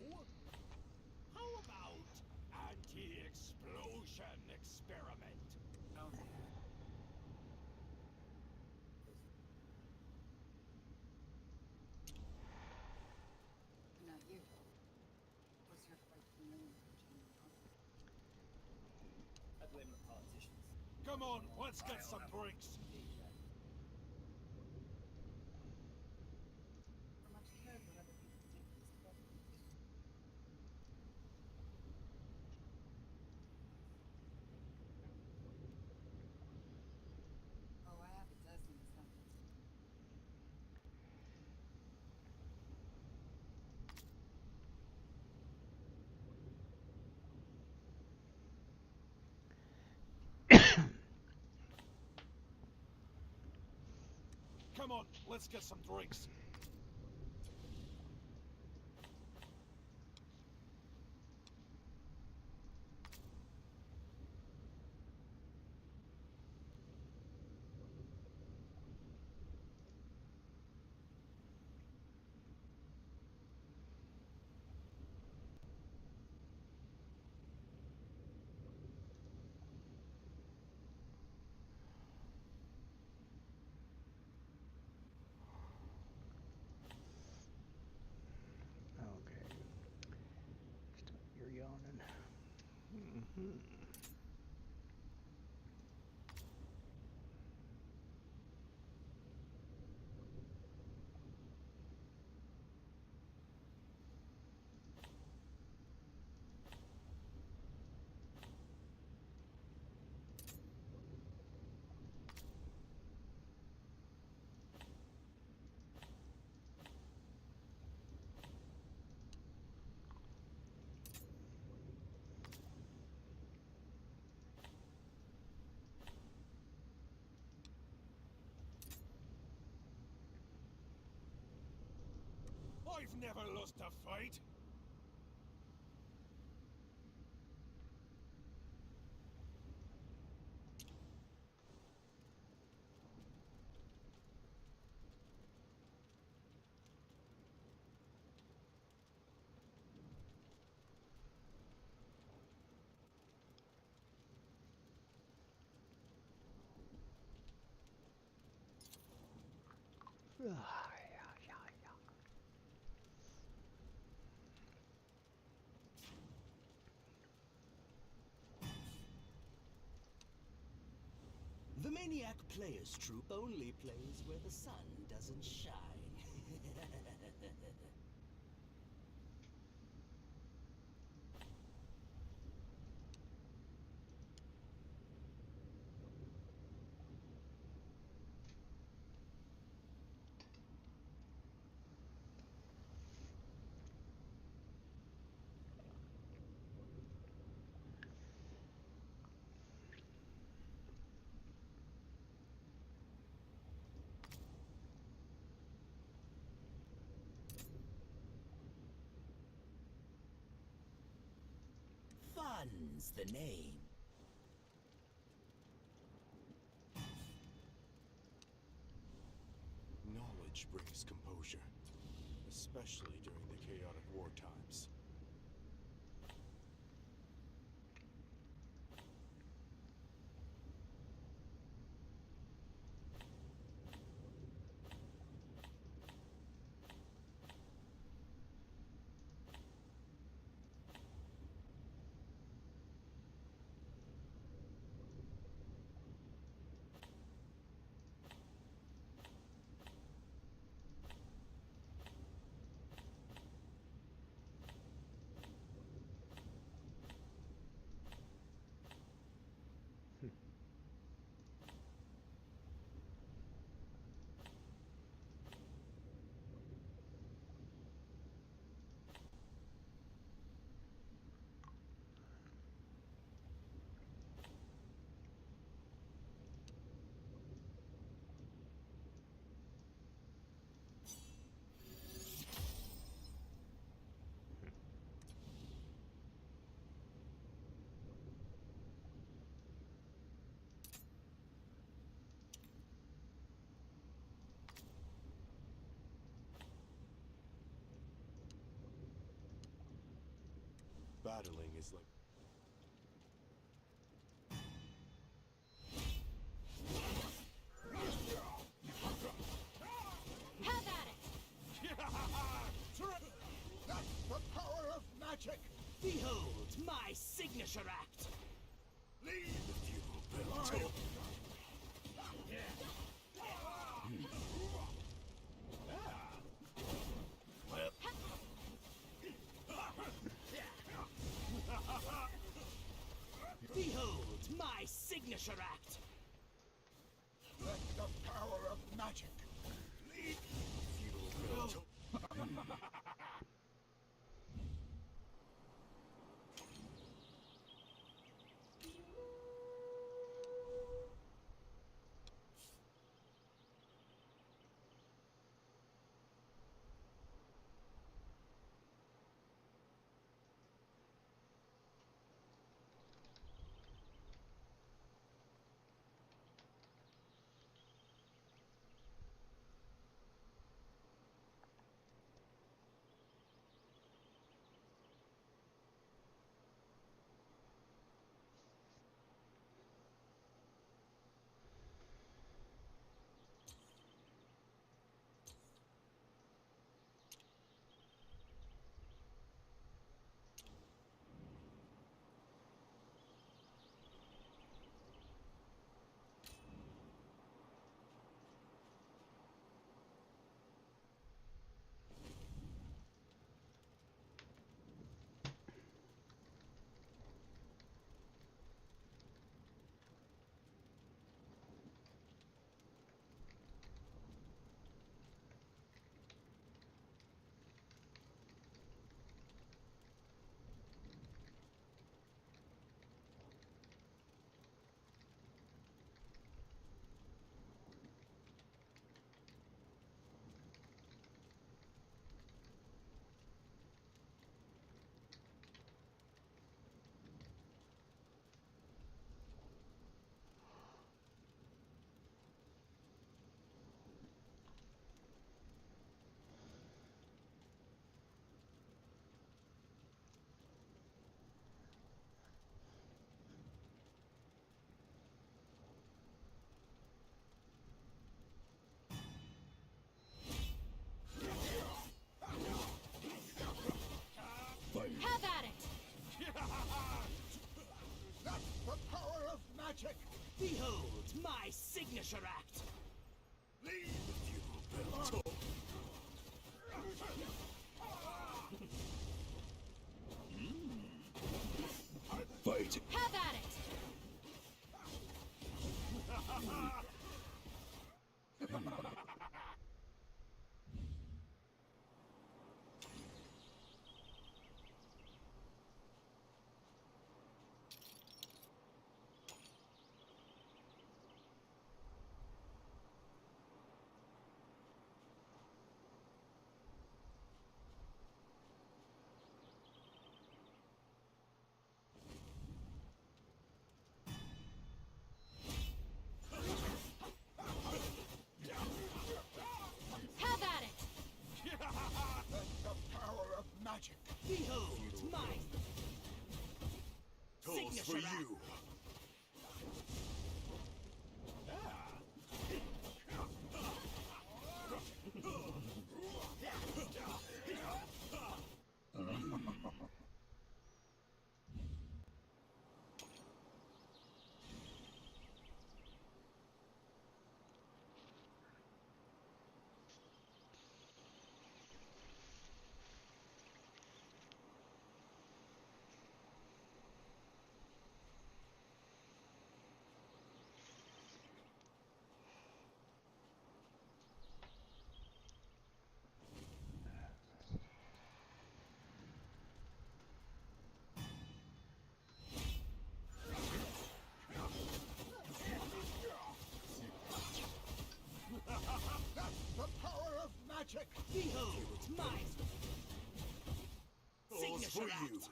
No? How about anti-explosion experiment? Not you. Was your quite familiar with I blame the politicians. Come on, let's get some bricks. how much cared what other people think of this program. Oh, I have a dozen assignments. Come on, let's get some drinks. Okay. Stop your yawning. Mm-hmm. I've never lost a fight. The Maniac Players Troupe only plays where the sun doesn't shine. Fun's the name. Knowledge brings composure, especially during the chaotic war times. Battling is like... Have at it! That's the power of magic! Behold my signature act! Leave you, Belto! Behold my signature act! Let the power of magic lead you, Belto! Behold my signature act.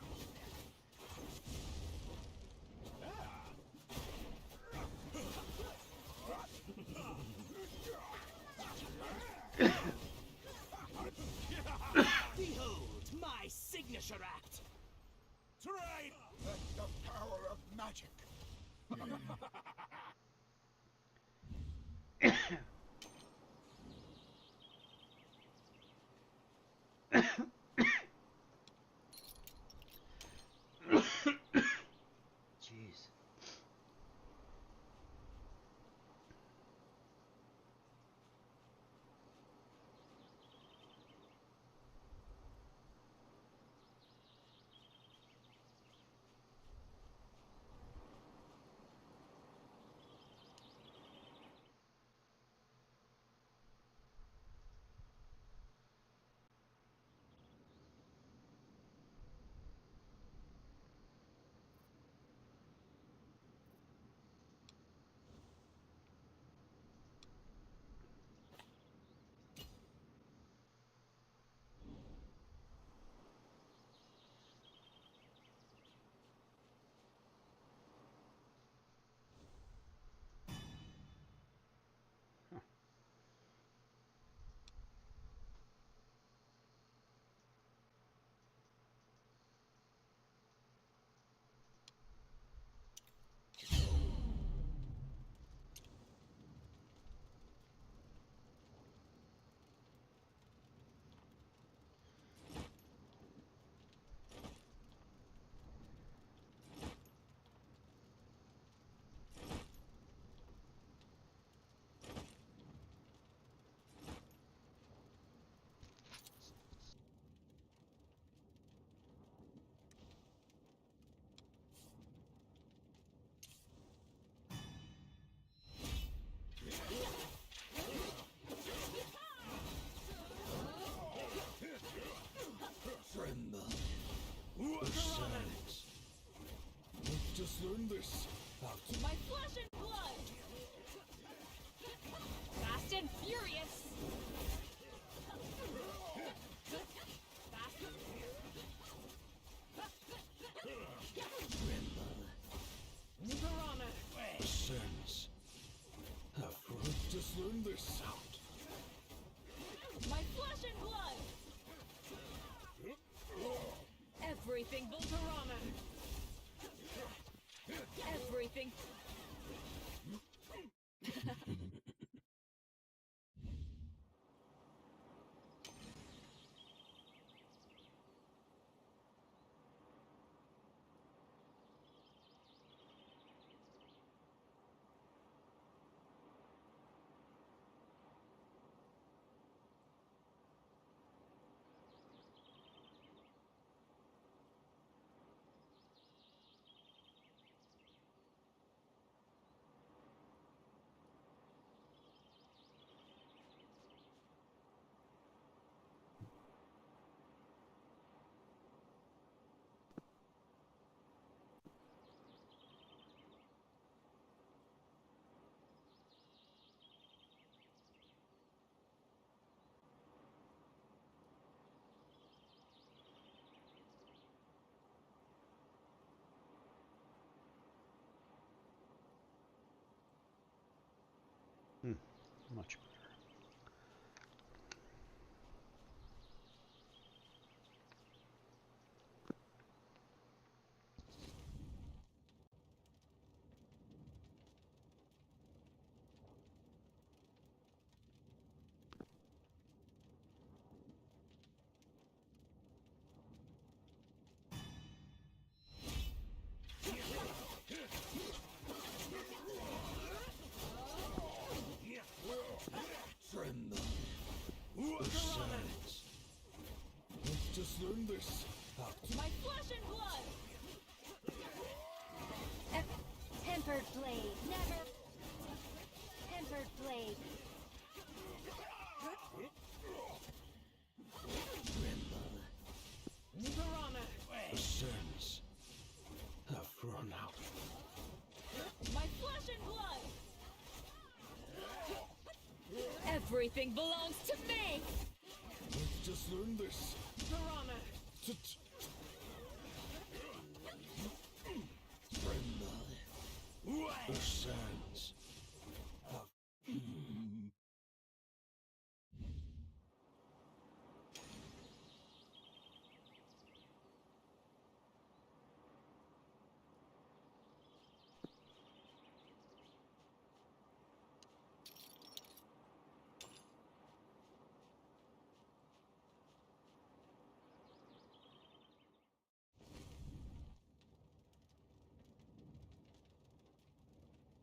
Behold my signature act. Try the power of magic. Jeez. Tremble. Silence. Let's just learn this. My flesh and blood! Fast and furious! Fast and Piranha! Sense. Let's just learn this sound. My flesh and blood! Everything Volcarona! Everything... Much better. Tremble. Silence. Let's just learn this. My flesh and blood! Tempered blade. Never. Tempered blade. Piranha! The sense have run out. My flesh and blood! Everything belongs to me! this. Piranha. The sands of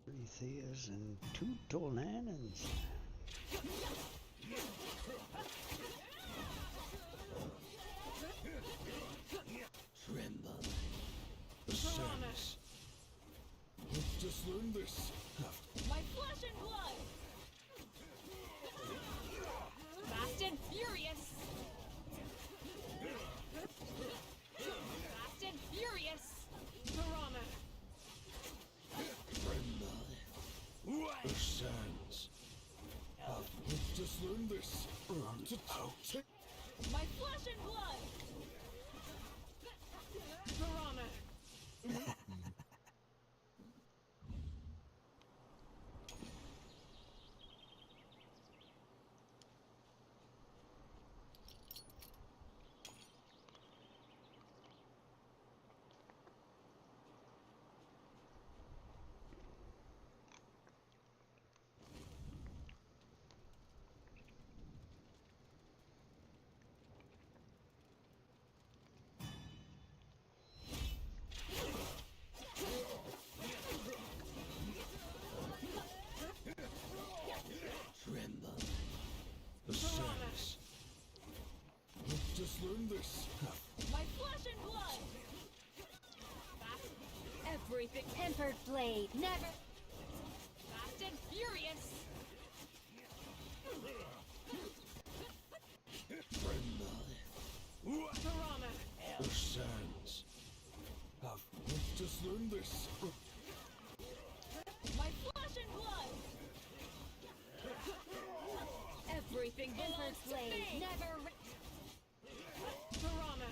Three Theas and 2 Tolnanons. tremble. The sands. Let's just learn this. My flesh and blood. Fast and furious. Fast and furious. Piranha. The sands. Let's just learn this. My flesh and blood. Piranha. Tremble. The sands. Let's just learn this. My flesh and blood. Fast. Everything. Tempered blade, never. Fast and furious. Piranha. The sands. Let's just learn this. My flesh and blood. Everything belongs to Blade, me. never. Piranha.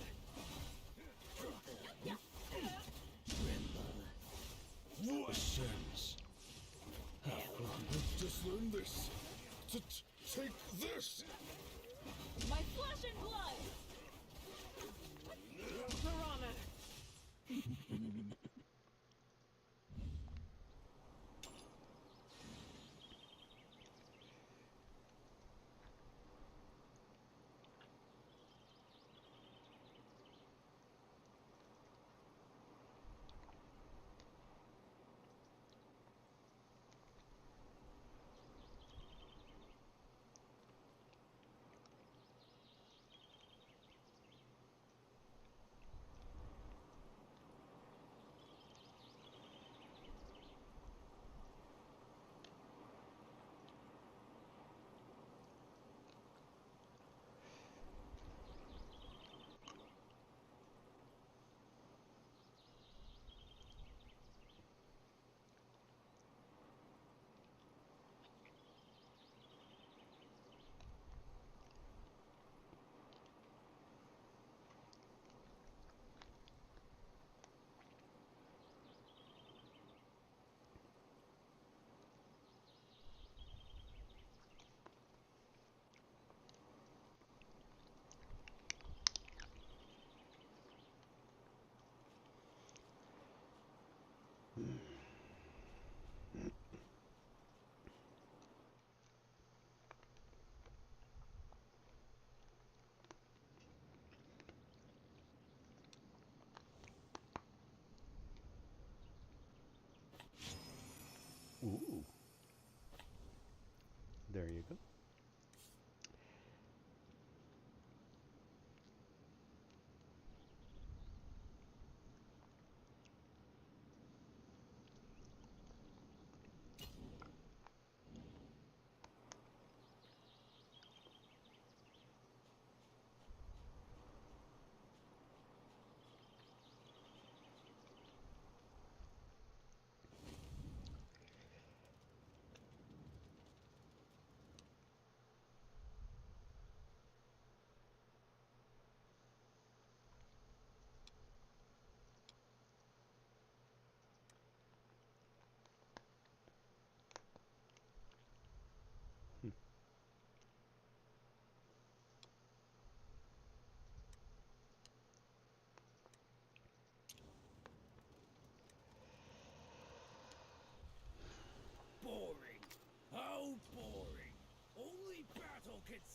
The sands. Let's just learn this. Take this. My flesh and blood. Piranha.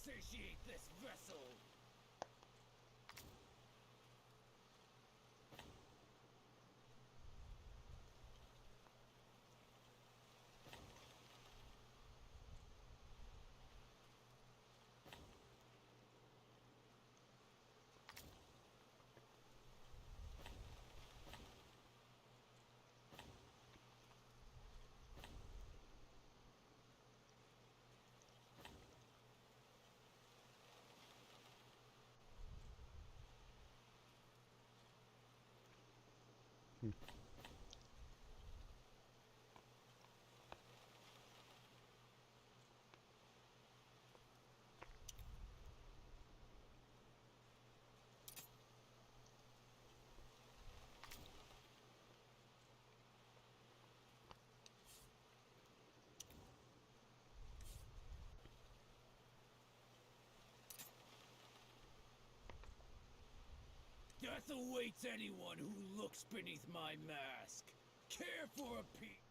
satiate this vessel. Death awaits anyone who looks beneath my mask. Care for a peek.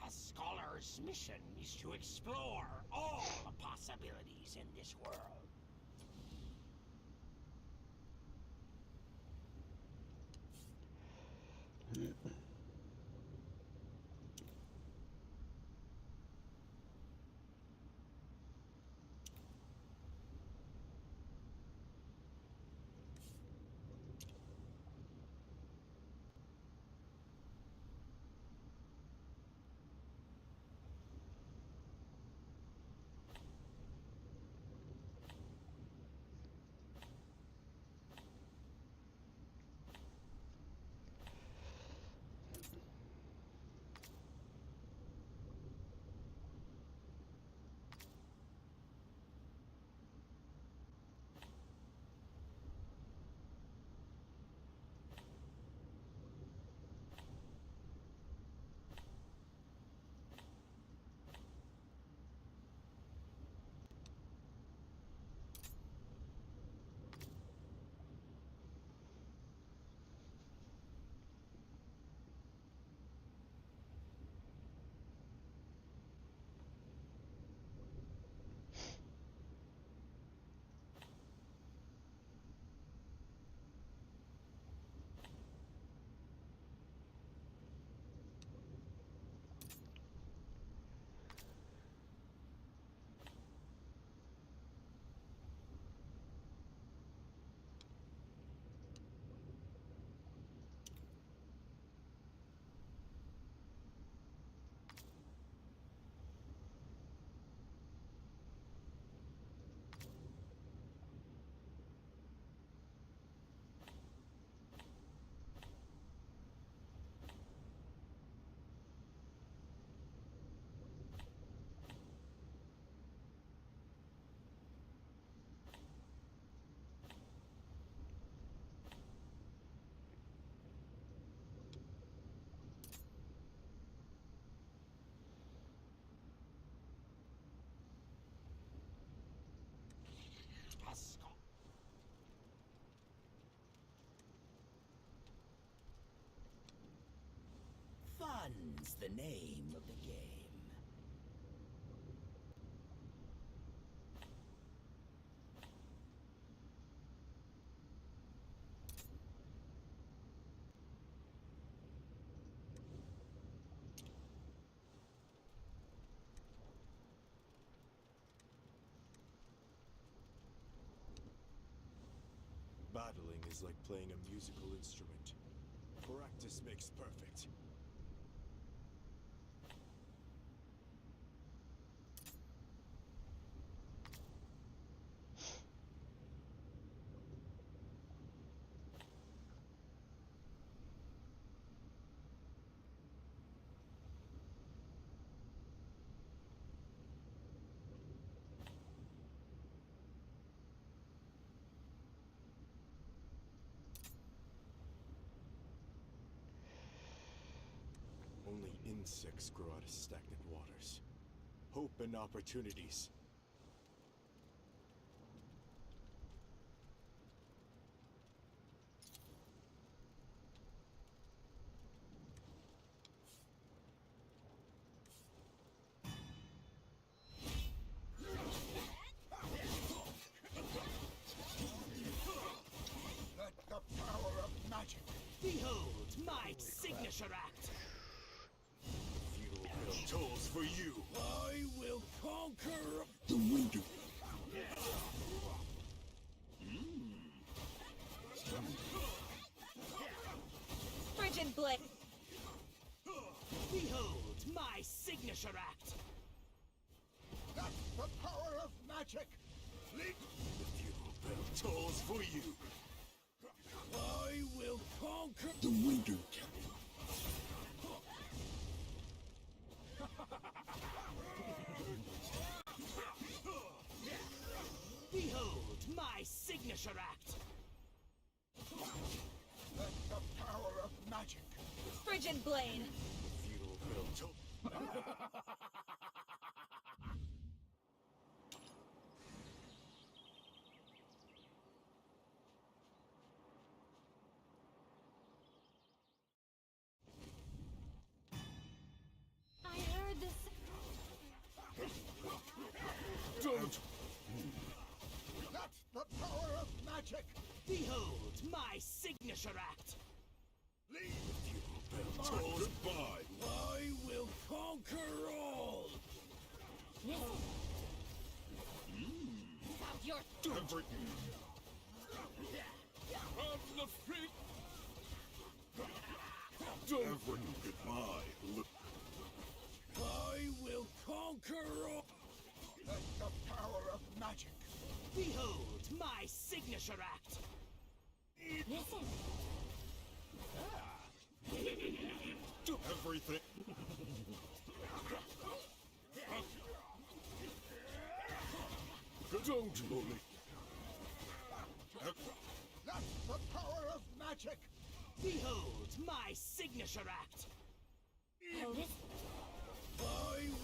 A scholar's mission is to explore all the possibilities in this world. Fun's the name of the game. Battling is like playing a musical instrument. Practice makes perfect. Only insects grow out of stagnant waters. Hope and opportunities. Let the power of magic. Behold my signature act. Feudal bell tolls for you. I will conquer The winter. Frigid blade. Behold my signature act. That's the power of magic. The feudal bell tolls for you. I will conquer The winter. Behold my signature act. Let the power of magic. Frigid blade. Feudal bell toll. I heard this. Don't. That's the power of magic. Behold my signature act. Feudal bell tolls. Goodbye. I will conquer all. Out your Every. On the freak. Every. Goodbye. Look. I will conquer all. Let the power of magic. Behold my signature act. listen. Do everything. Don't bully. That's the power of magic. Behold my signature act. I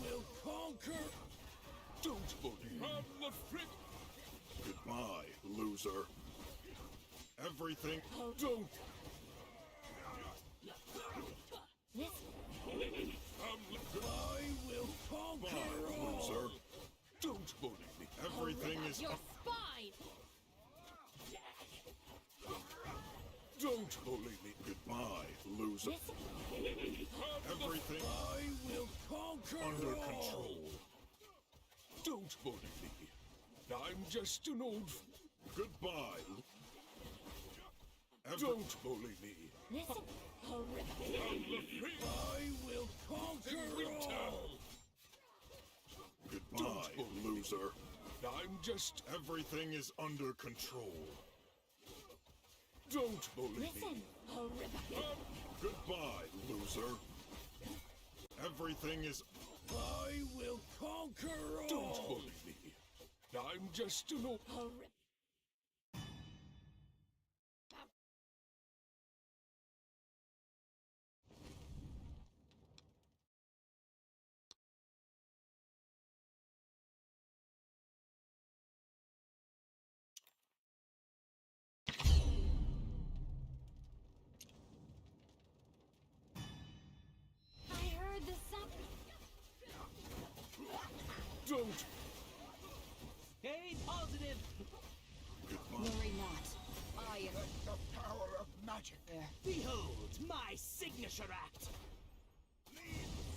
will conquer. Don't bully. On the frick. Goodbye, loser. Everything. Don't. I will conquer Goodbye, all. loser. Don't bully me. Everything is. Your spine. Don't bully me. Goodbye, loser. Everything I will conquer under all. control. Don't bully me. I'm just an old. Goodbye. Don't bully me. Listen. I will conquer all. Goodbye, loser. I'm just. Everything is under control. Don't bully Listen. me. Goodbye, loser. Everything is. I will conquer all. Don't bully me. I'm just an old. I heard the sound. Don't. Hey, positive. Goodbye. Worry not. I am Let the power of magic. there. Behold my signature act.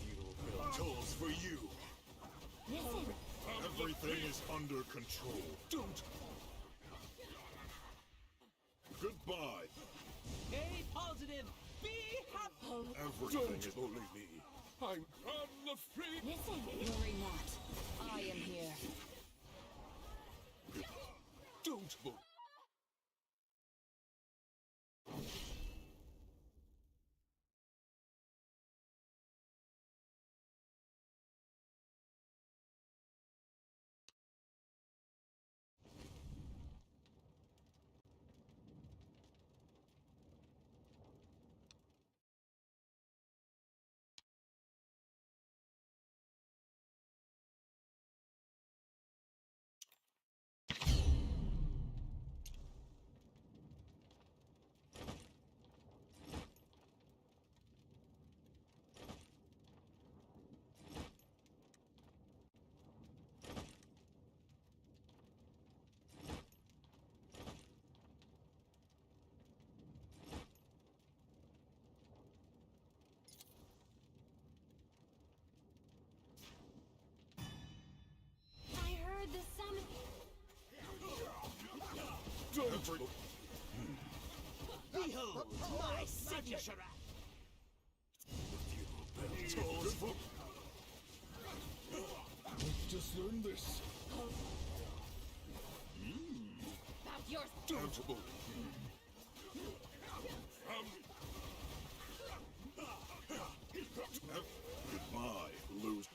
Feudal bell tolls for you. Listen. Everything is under control. Don't. Goodbye. Hey, positive. Be happy. Everything is bully me. I'm on the free. Listen. Worry not. I am here. Don't bully. Behold my signature act. Just learn this. About your Danceable. Goodbye, loser.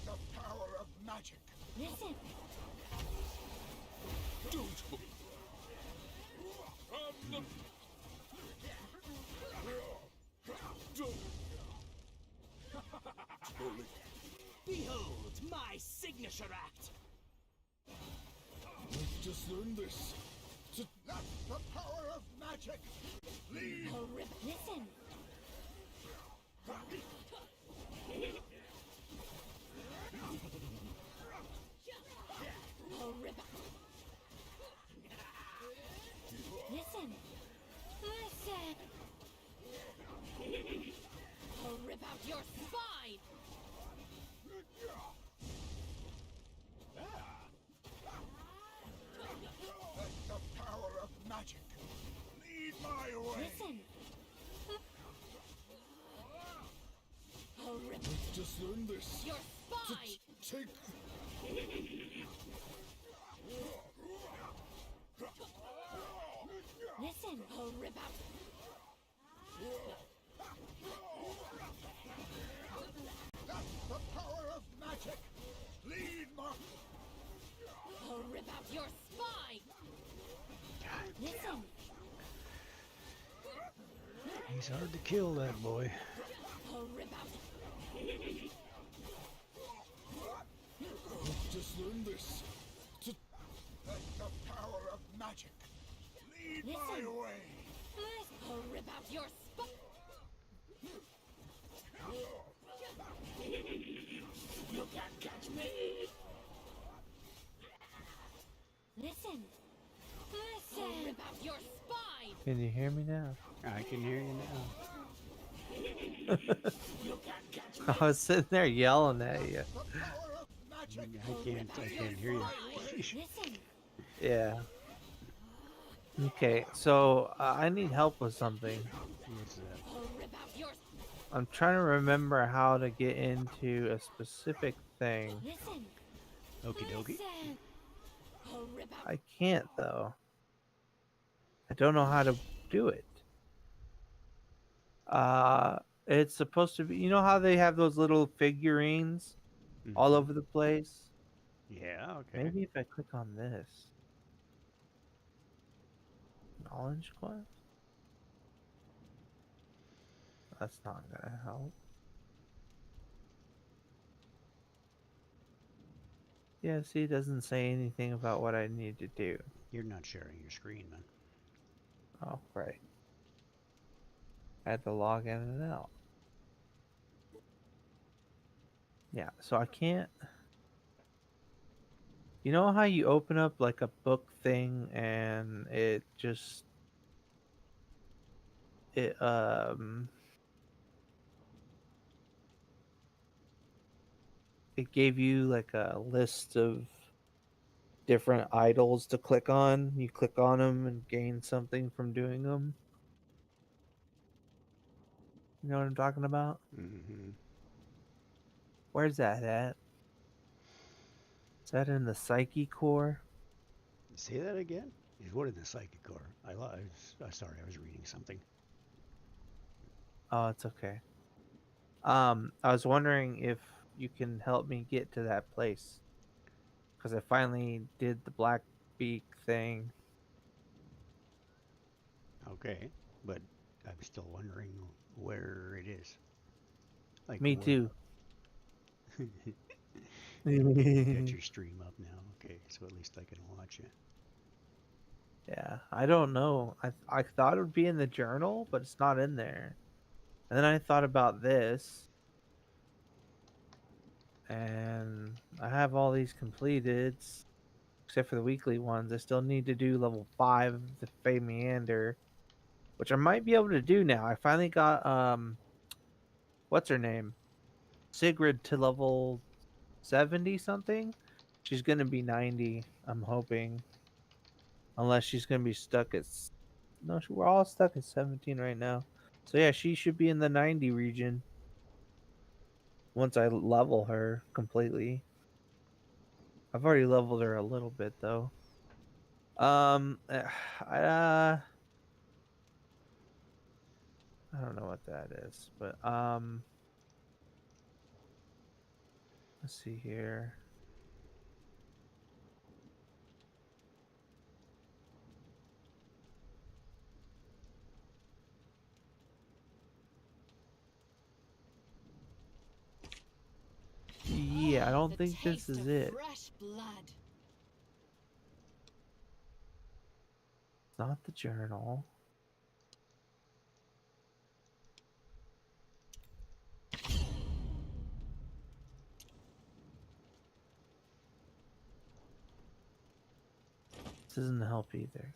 The power of magic. Listen. Danceable. Behold my signature act. Just learn this. That's the power of magic. Lead. Listen. Listen. Listen. I'll rip out your spine. The power of magic. Lead my way. Listen. I'll rip Just learn this. your spine. Take. Listen. I'll rip out. That's the power of magic. Lead my. I'll rip out your spine. Listen. He's hard to kill, that boy. I'll rip out. Just learn this. The power of magic. Lead my Listen. way. I'll rip out your spine. You can't catch me. Listen. I'll Listen. rip out your spine. Can you hear me now? I can hear you now. I was sitting there yelling at you. The power of magic. I can't hear you. Listen. Yeah. Okay, so I need help with something. What's that? I'll rip out your. I'm trying to remember how to get into a specific thing. Listen. Okie dokie. Listen. I'll rip out. I can't though. I don't know how to do it. It's supposed to be, you know how they have those little figurines all over the place? Yeah, okay. Maybe if I click on this. Knowledge quest? That's not gonna help. Yeah, see, it doesn't say anything about what I need to do. You're not sharing your screen, man. Oh, right. I had to log in and out. Yeah, so I can't. You know how you open up like a book thing and it just it gave you like a list of different idols to click on. You click on them and gain something from doing them. You know what I'm talking about? Mm-hmm. Where's that at? Is that in the Psyche core? Say that again? What in the psychic core? Sorry, I was reading something. Oh, it's okay. I was wondering if you can help me get to that place. Because I finally did the black beak thing. Okay, but I'm still wondering where it is. Like Me where... too. Got your stream up now. Okay, so at least I can watch it. Yeah, I don't know. I thought it would be in the journal, but it's not in there. And then I thought about this. And I have all these completed, except for the weekly ones. I still need to do level 5 of the Fey Meander, which I might be able to do now. I finally got, what's her name? Sigrid to level 70 something. She's gonna be 90. I'm hoping, unless she's gonna be stuck at. No, we're all stuck at 17 right now. So yeah, she should be in the 90 region once I level her completely. I've already leveled her a little bit though. I don't know what that is, but let's see here. Yeah, I don't think this is it. Fresh blood. It's not the journal. This doesn't help either.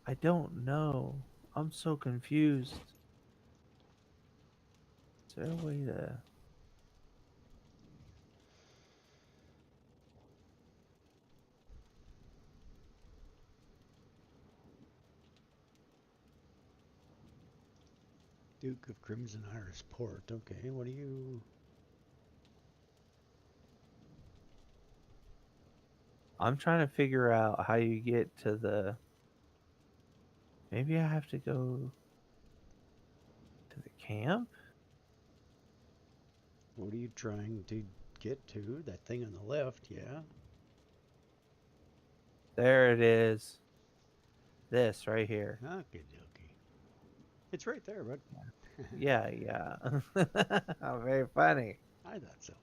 I don't know. I'm so confused. Is there a way to... Duke of Crimson Iris Port. Okay, what do you... I'm trying to figure out how you get to the... Maybe I have to go to the camp? What are you trying to get to? That thing on the left, yeah. There it is. This right here. Okay, okay. It's right there, bud. Yeah, yeah. Very funny. I thought so.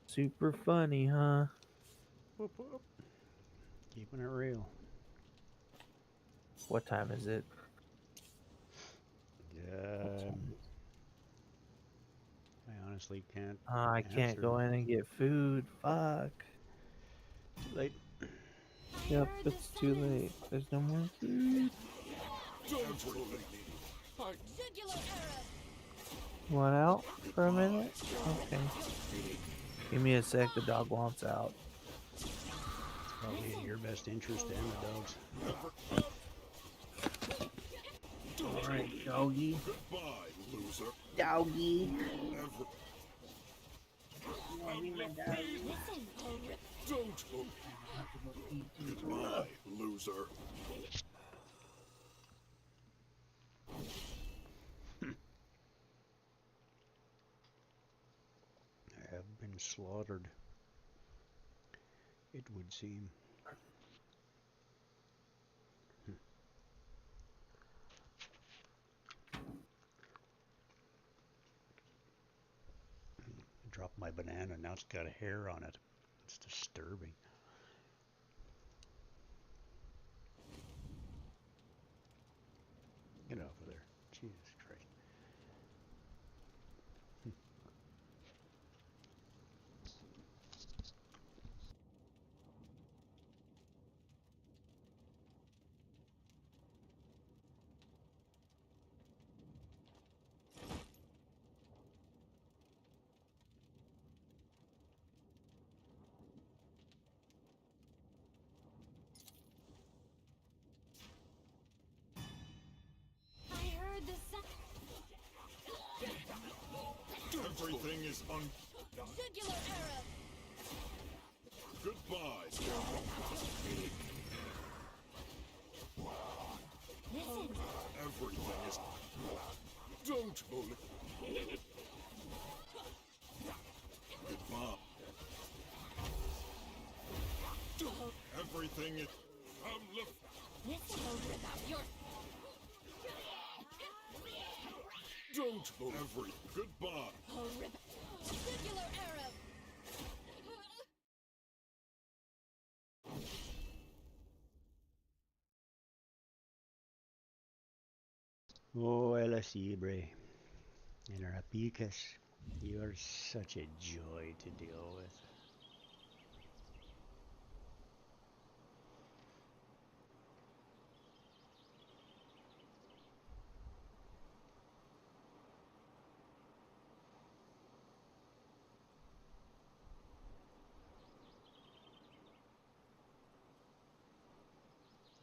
Super funny, huh? Whoop, whoop. Keeping it real. What time is it? I honestly can't. I can't go in and get food. Fuck. Too late. Yep, it's too late. There's no more food. Want out for a minute? Okay. Give me a sec. The dog wants out. It's probably in your best interest and the dog's. Alright, doggy. Goodbye, loser. Doggy. Don't look. Goodbye, loser. I have been slaughtered, it would seem. I dropped my banana, now it's got a hair on it. It's disturbing. Get off of there. Jesus Christ. Everything is on. Jugular arrow. Goodbye. Listen. Everything is. Don't hold it. Goodbye. Everything is. Listen. Your Don't hold every. Goodbye. jugular arrow. Oh, Elasibre. And Rapicas. You are such a joy to deal with.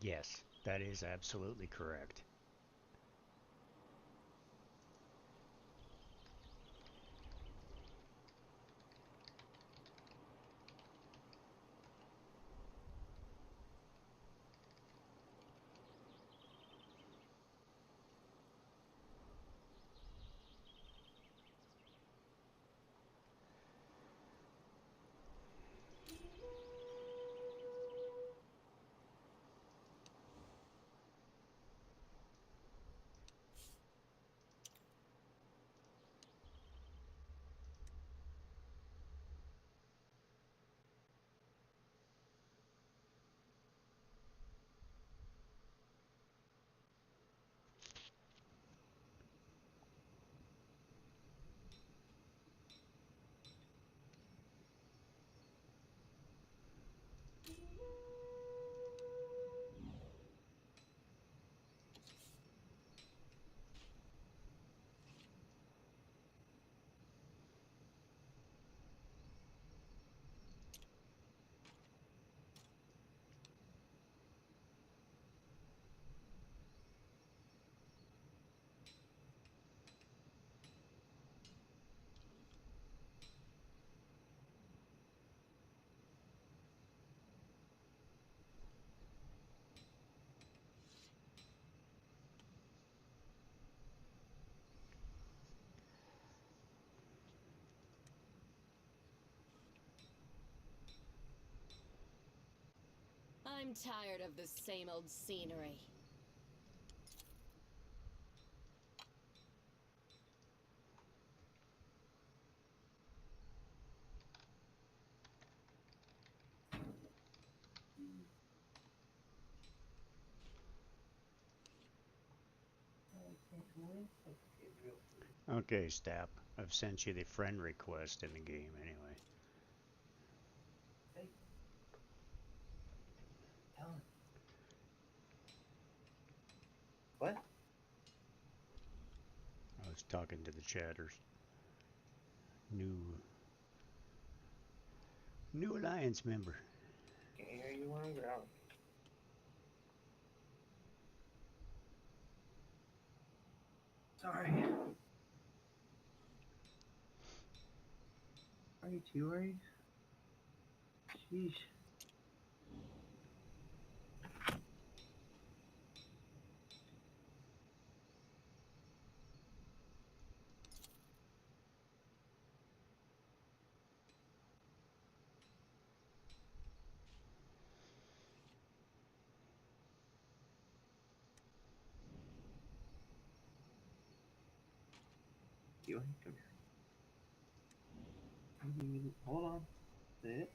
Yes, that is absolutely correct. I'm tired of the same old scenery. Okay, Stap. I've sent you the friend request in the game anyway. What? I was talking to the chatters. New alliance member. Can't hear you on ground. Sorry. Are you too worried? Sheesh. You come here. Hold on. Sit.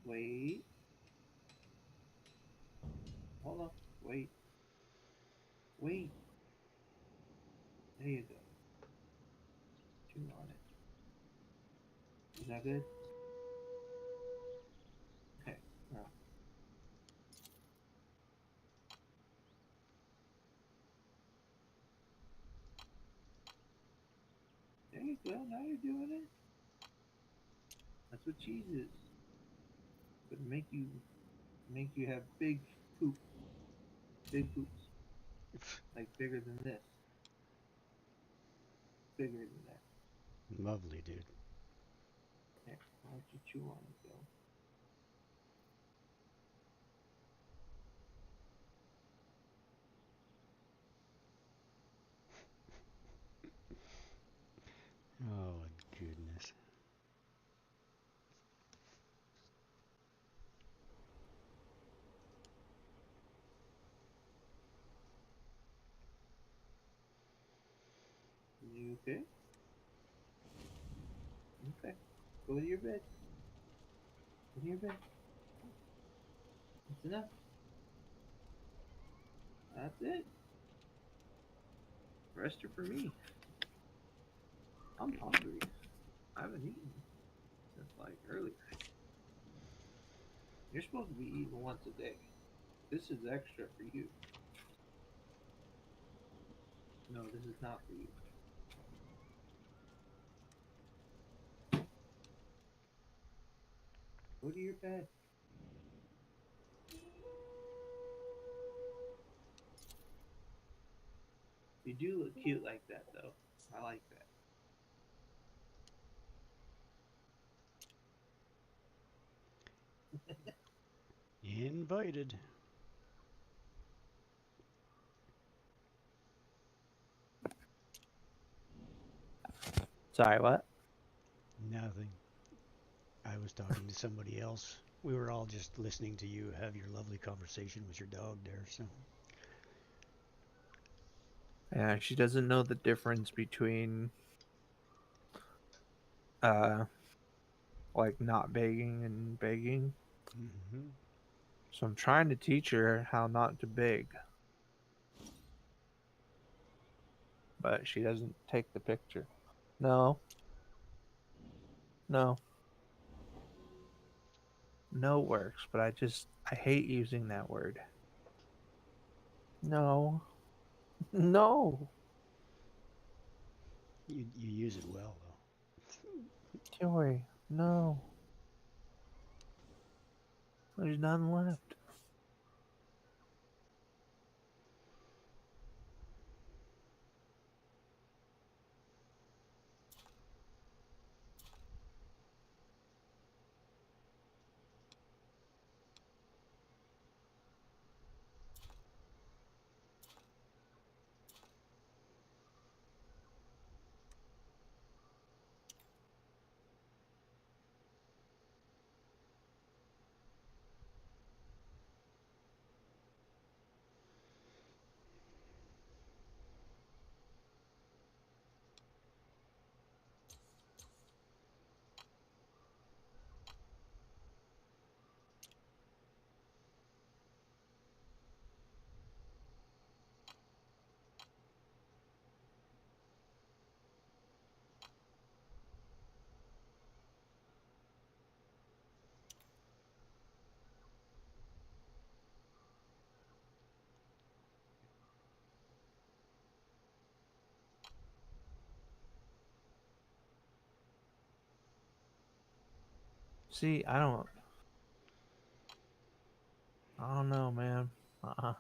Wait. Hold on. Wait. Wait. There you go. Chew on it. Is that good? Okay. Now. There you go. Now you're doing it. That's what cheese is. But make you have big poop. Big poops. Like bigger than this. Bigger than that. Lovely, dude. There. Why don't you chew on it, though? Oh, goodness. You okay? Okay. Go to your bed. Go to your bed. That's enough. That's it. Rest her for me. I'm hungry. I haven't eaten since like earlier. You're supposed to be eating once a day. This is extra for you. No, this is not for you. Go to your bed. You do look cute like that, though. I like that. Invited. Sorry, what? Nothing. I was talking to somebody else. We were all just listening to you have your lovely conversation with your dog there, so. Yeah, she doesn't know the difference between like not begging and begging. Mm-hmm. So I'm trying to teach her how not to beg. But she doesn't take the picture. No. No. No works, but I hate using that word. No. No. You use it well, though. Joy, no. There's none left. See, I don't know, man. I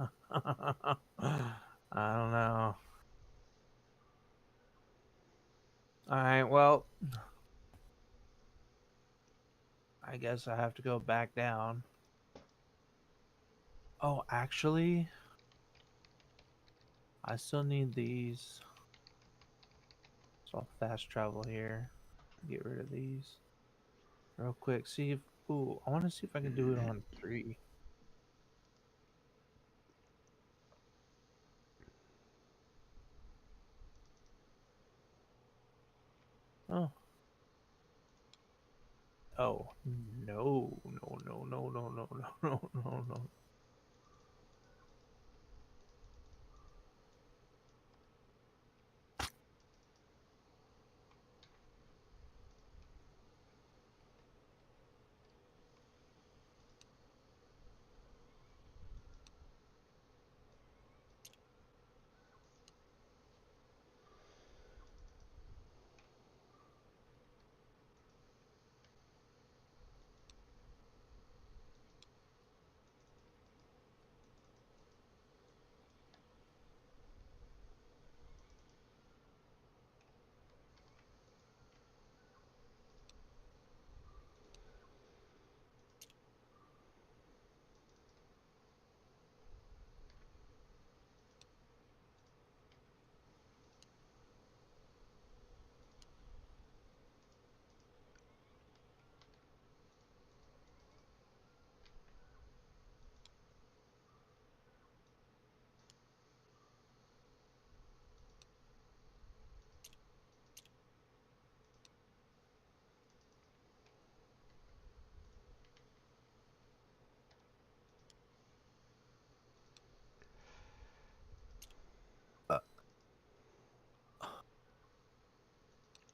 don't know. Alright, well, I guess I have to go back down. Oh, actually, I still need these. So I'll fast travel here. Get rid of these. Real quick. See if... Ooh, I want to see if I can do it on 3. Oh. Oh. No. No, no, no, no, no, no, no, no, no.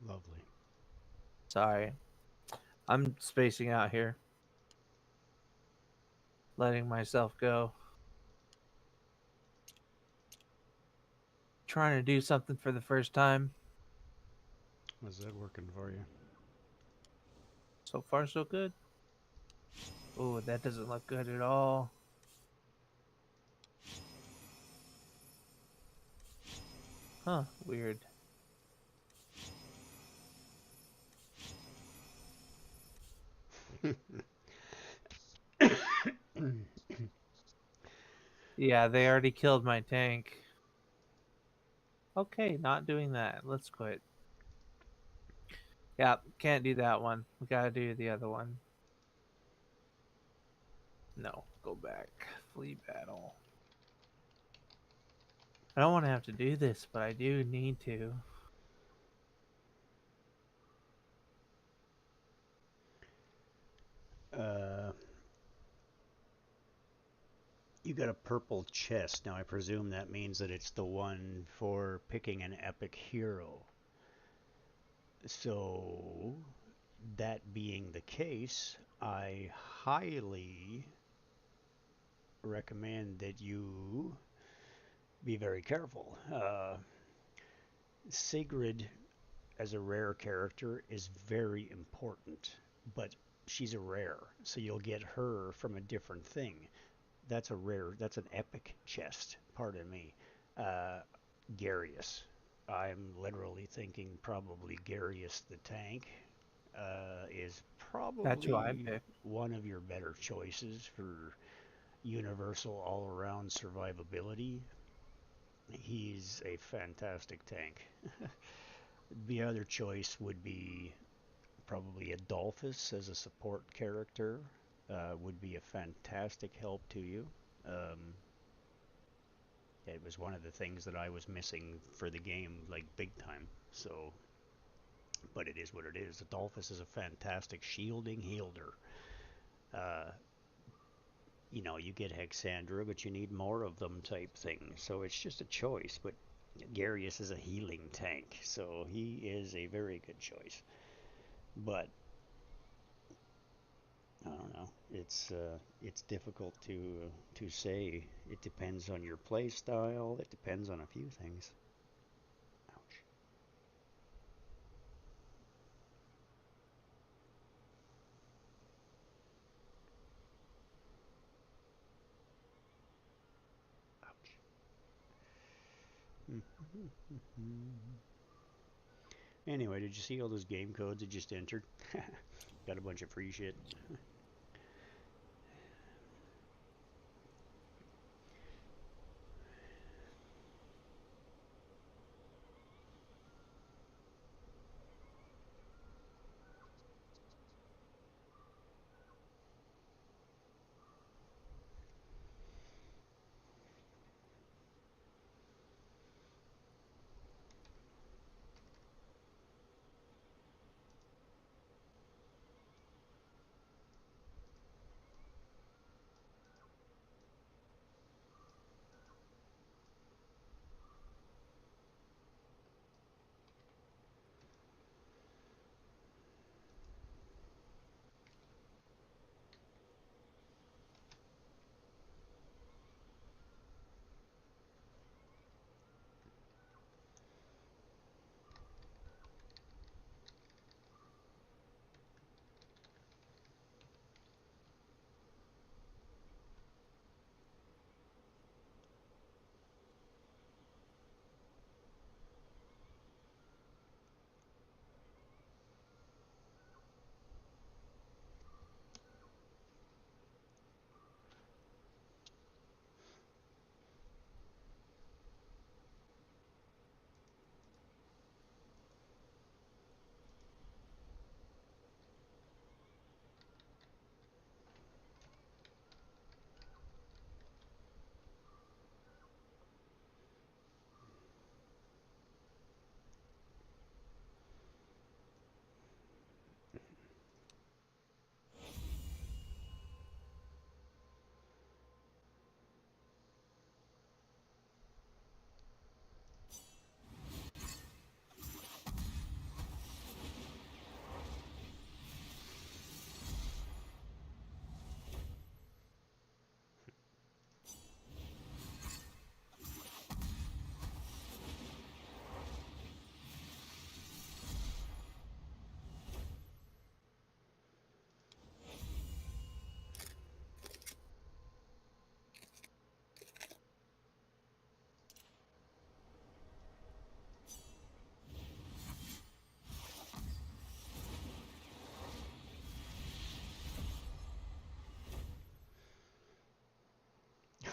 Lovely. Sorry. I'm spacing out here. Letting myself go. Trying to do something for the first time. How's that working for you? So far, so good. Oh, that doesn't look good at all. Huh, weird. Yeah, they already killed my tank. Okay, not doing that. Let's quit. Yeah, can't do that one. We gotta do the other one. No, go back. Flee battle. I don't want to have to do this, but I do need to. You got a purple chest. Now I presume that means that it's the one for picking an epic hero. So, that being the case, I highly recommend that you be very careful. Sigrid, as a rare character, is very important, but she's a rare, so you'll get her from a different thing. That's a rare, that's an epic chest, pardon me. Garius. I'm literally thinking probably Garius the tank is That's who I probably picked. one of your better choices for universal all-around survivability. He's a fantastic tank. The other choice would be probably Adolphus as a support character. Would be a fantastic help to you. Um, it was one of the things that I was missing for the game, like big time. So, but it is what it is. Adolphus is a fantastic shielding healer. Uh, you get Hexandra, but you need more of them type thing. So it's just a choice. But Garius is a healing tank, so he is a very good choice. But I don't know. It's difficult to say. It depends on your play style. It depends on a few things. Ouch. Ouch. Anyway, did you see all those game codes I just entered? Got a bunch of free shit.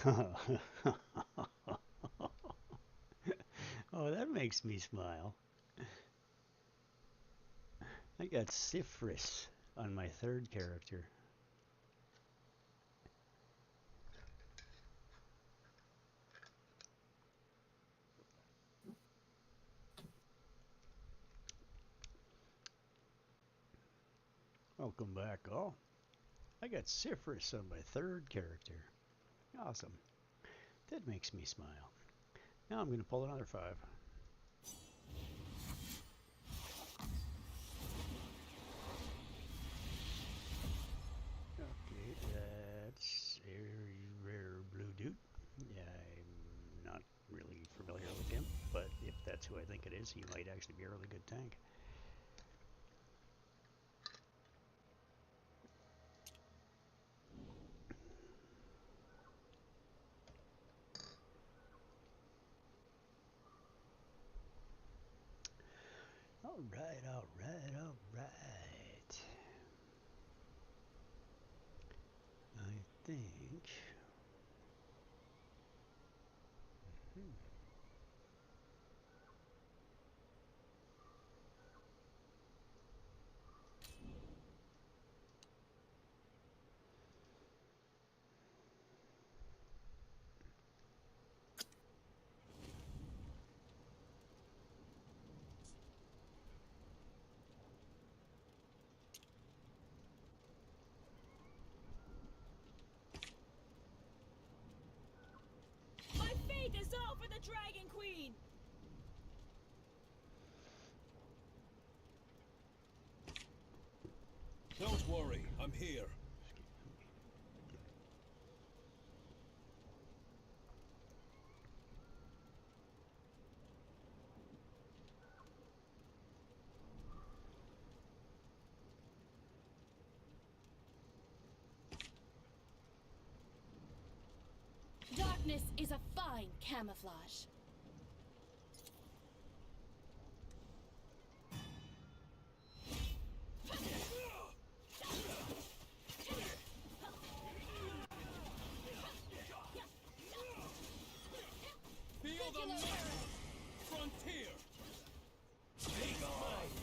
Oh, that makes me smile. I got Cyphrus on my third character. Welcome back, all. I got Cyphrus on my third character. Awesome. That makes me smile. Now I'm going to pull another 5. Okay, that's a rare blue dude. Yeah, I'm not really familiar with him, but if that's who I think it is, he might actually be a really good tank. All right, all right, all right. I think. My faith is all for the Dragon Queen! Don't worry, I'm here. Darkness is a fine camouflage. Feel the might! Frontier! Take mine!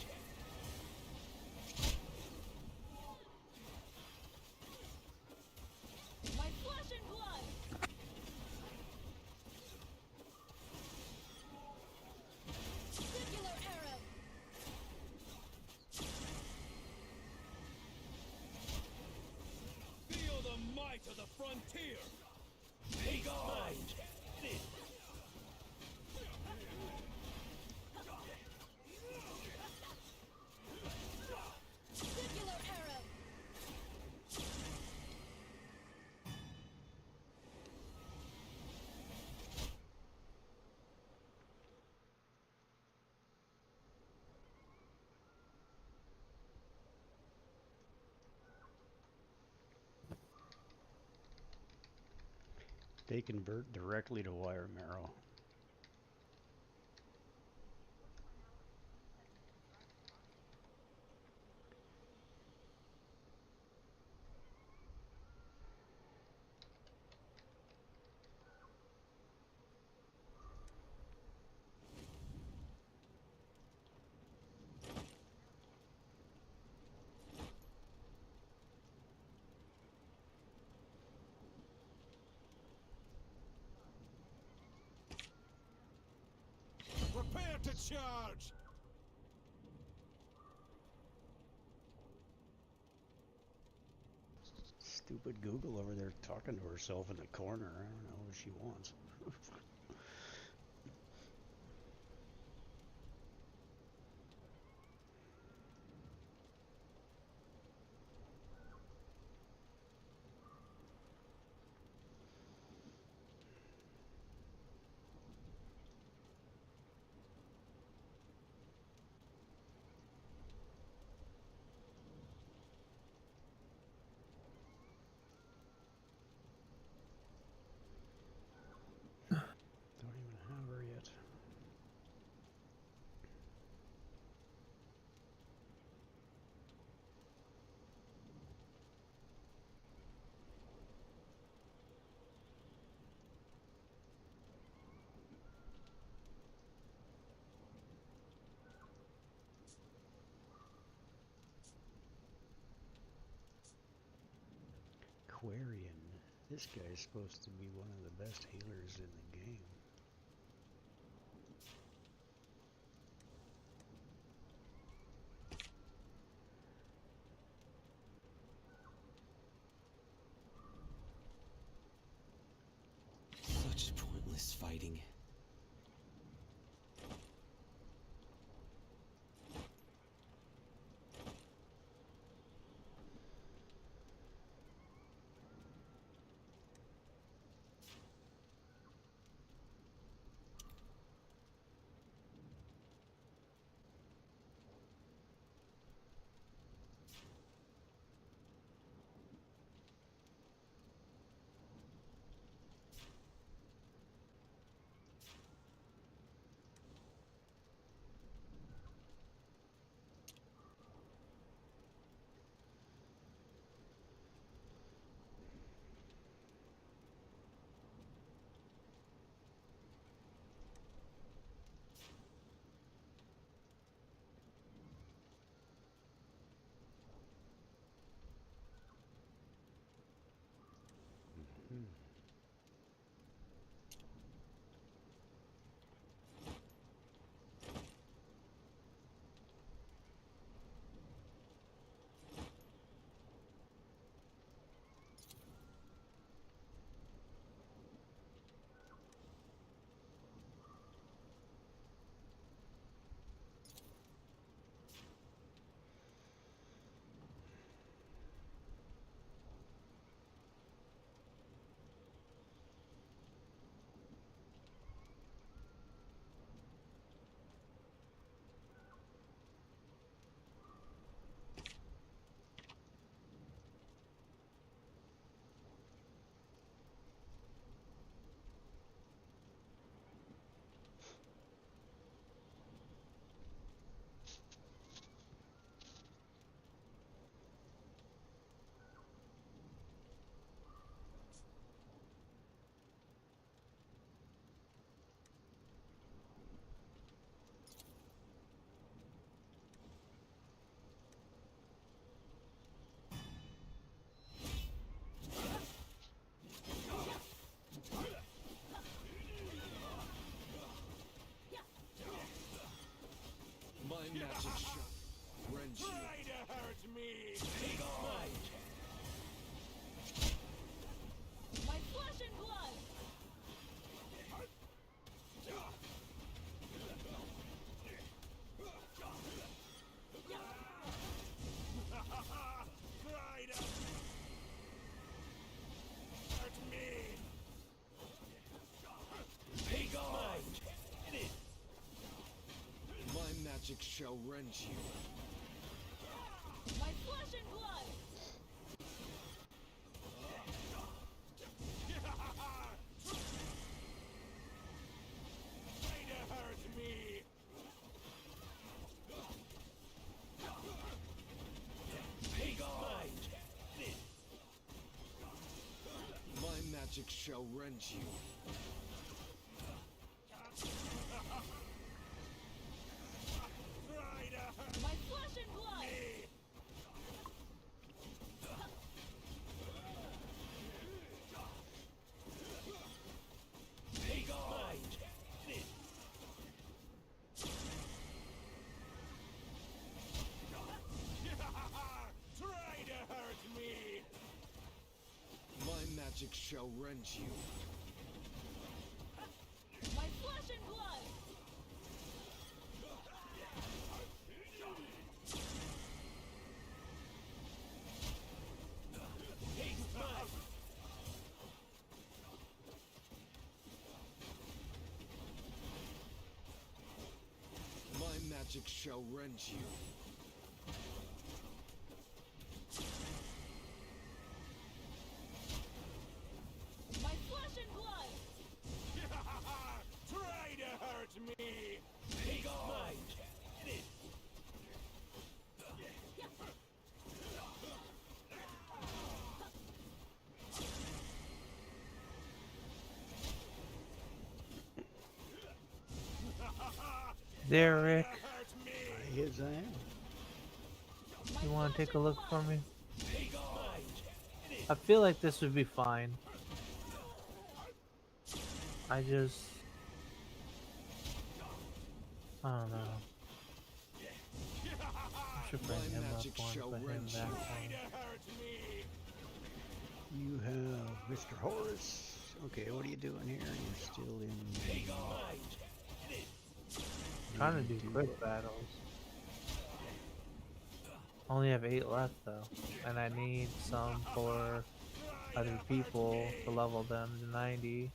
My flesh and blood! Circular arrow! Feel the might of the frontier! Take mine! Circular arrow! They convert directly to wire marrow. Prepare to charge! Stupid Google over there talking to herself in the corner. I don't know what she wants. Aquarian. This guy's supposed to be one of the best healers in the game. Such pointless fighting. Magic shot. Wrench you. Try to hurt me. Take on. My flesh and blood. Try to hurt me. Take on. My magic shall rend you. My flesh and blood. Try to hurt me. Take on. My magic shall rend you. My flesh and blood. Take on. Try to hurt me. My magic shall rend you. My flesh and blood. My magic shall rend you. My flesh and blood. Try to hurt me. Take on. Derek, Yes, I am. you want to take a look for me? I feel like this would be fine. I don't know. I should bring him up one, put him back one. You have Mr. Horace. Okay, what are you doing here? You're still in. Trying to do quick battles. Only have 8 left though, and I need some for other people to level them to 90.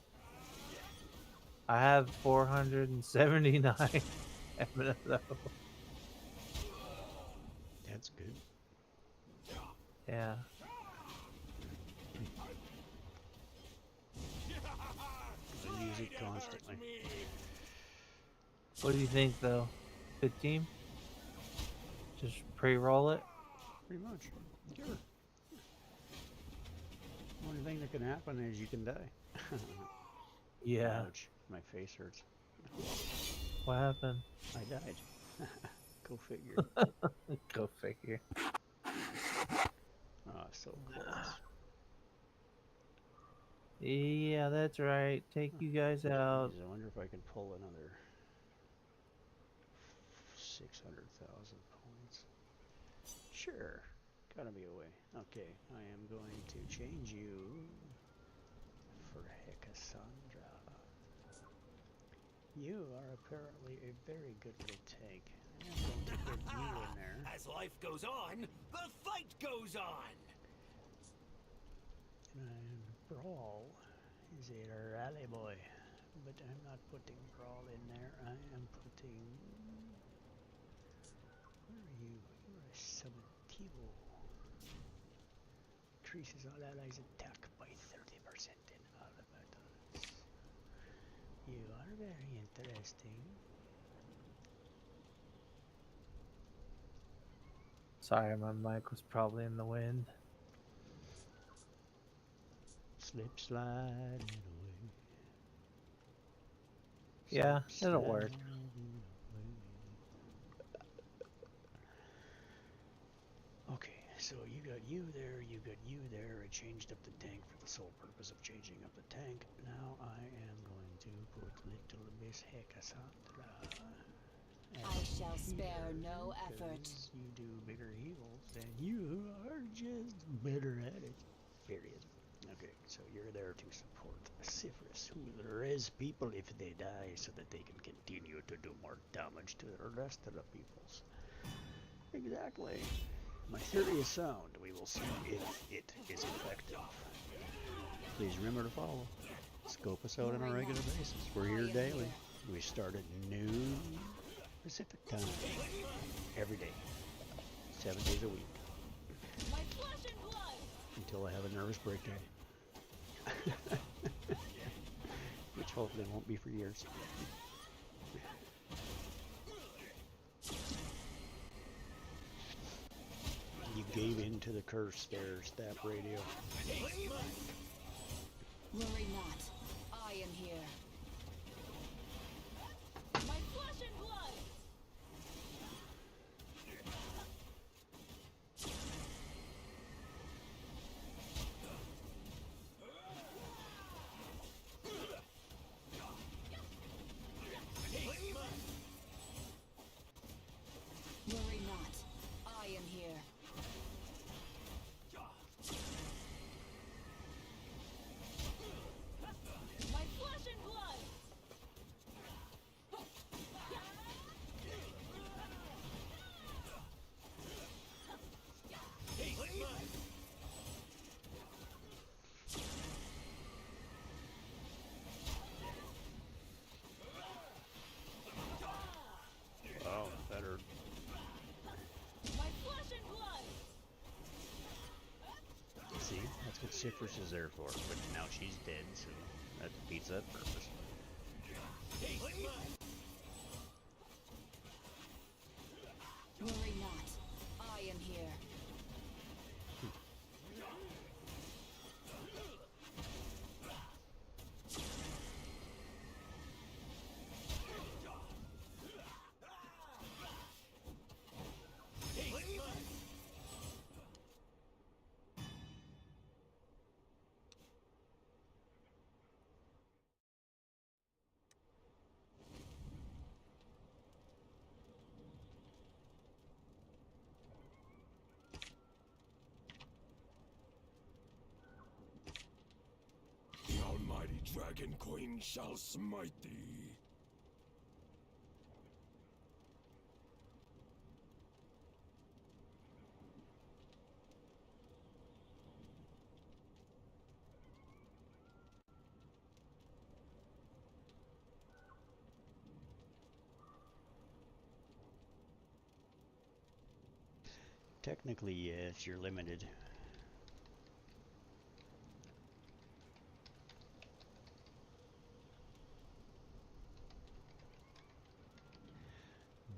I have 479 stamina though. That's good. Yeah. I use it constantly. What do you think though? Good team? Just pre-roll it? Pretty much. Sure. Only thing that can happen is you can die. Yeah. Ouch. My face hurts. What happened? I died. Go figure. Go figure. Oh, so close. Yeah, that's right. Take you guys out. Jeez, I wonder if I can pull another 600,000 points. Sure. Gotta be a way. Okay, I am going to change you for Hecasandra. You are apparently a very good little tank. I am going to put you in there. As life goes on, the fight goes on. And Brawl is a rally boy, but I'm not putting Brawl in there. I am putting. Where are you? You're a Subtivo. Increases all allies' attack by 30% in all battles. You are very interesting. Sorry, my mic was probably in the wind. Slip slide away. Yeah, it'll work. Okay, so you got you there, you got you there. I changed up the tank for the sole purpose of changing up the tank. Now I am going to put little Miss Hecasandra. I shall spare no effort. You do bigger heals, and you are just better at it. Period. Okay, so you're there to support Cypherus, who will res people if they die so that they can continue to do more damage to the rest of the peoples. Exactly. My theory is sound. We will see if it is effective. Please remember to follow. Scope us out on a regular basis. We're here daily. We start at noon Pacific time. Every day. 7 days a week. Until I have a nervous breakdown. Which hopefully won't be for years. You gave in to the curse there, Staff Radio. Worry not. I am here. My flesh and blood! Worry not. I am here. My flesh and blood! Wow, better. My flesh and blood! See, that's what Cypherus is there for. But now she's dead, so that defeats that purpose. Worry not. I am here. Dragon Queen shall smite thee. Technically, yes, you're limited.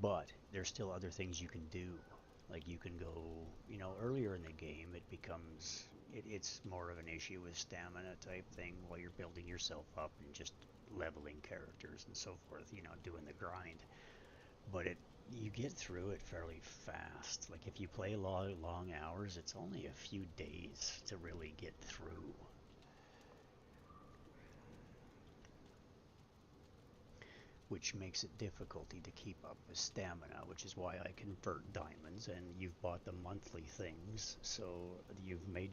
But there's still other things you can do. Like you can go, you know, earlier in the game it becomes, it's more of an issue with stamina type thing while you're building yourself up and just leveling characters and so forth, you know, doing the grind. But you get through it fairly fast. Like if you play long hours, it's only a few days to really get through. Which makes it difficulty to keep up with stamina, which is why I convert diamonds. And you've bought the monthly things, so you've made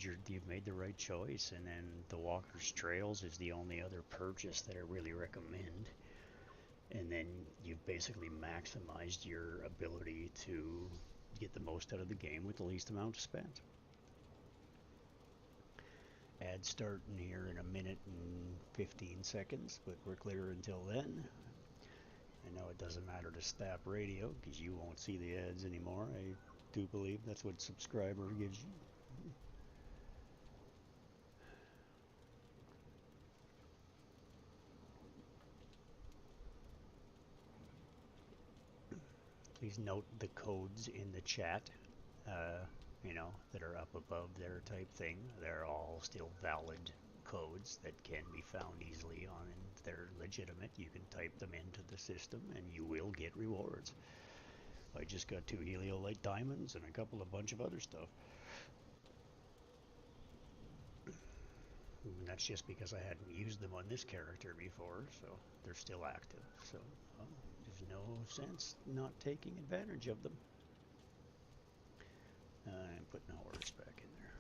the right choice. And then the Walker's Trails is the only other purchase that I really recommend. And then you've basically maximized your ability to get the most out of the game with the least amount spent. Ads starting here in 1:15, but we're clear until then. I know it doesn't matter to Stap Radio because you won't see the ads anymore. I do believe that's what subscriber gives you. Please note the codes in the chat, you know, that are up above there type thing. They're all still valid codes that can be found easily on, and they're legitimate. You can type them into the system and you will get rewards. I just got 2 Heliolite diamonds and a bunch of other stuff. And that's just because I hadn't used them on this character before, so they're still active. So there's no sense not taking advantage of them. I'm putting a horse back in there.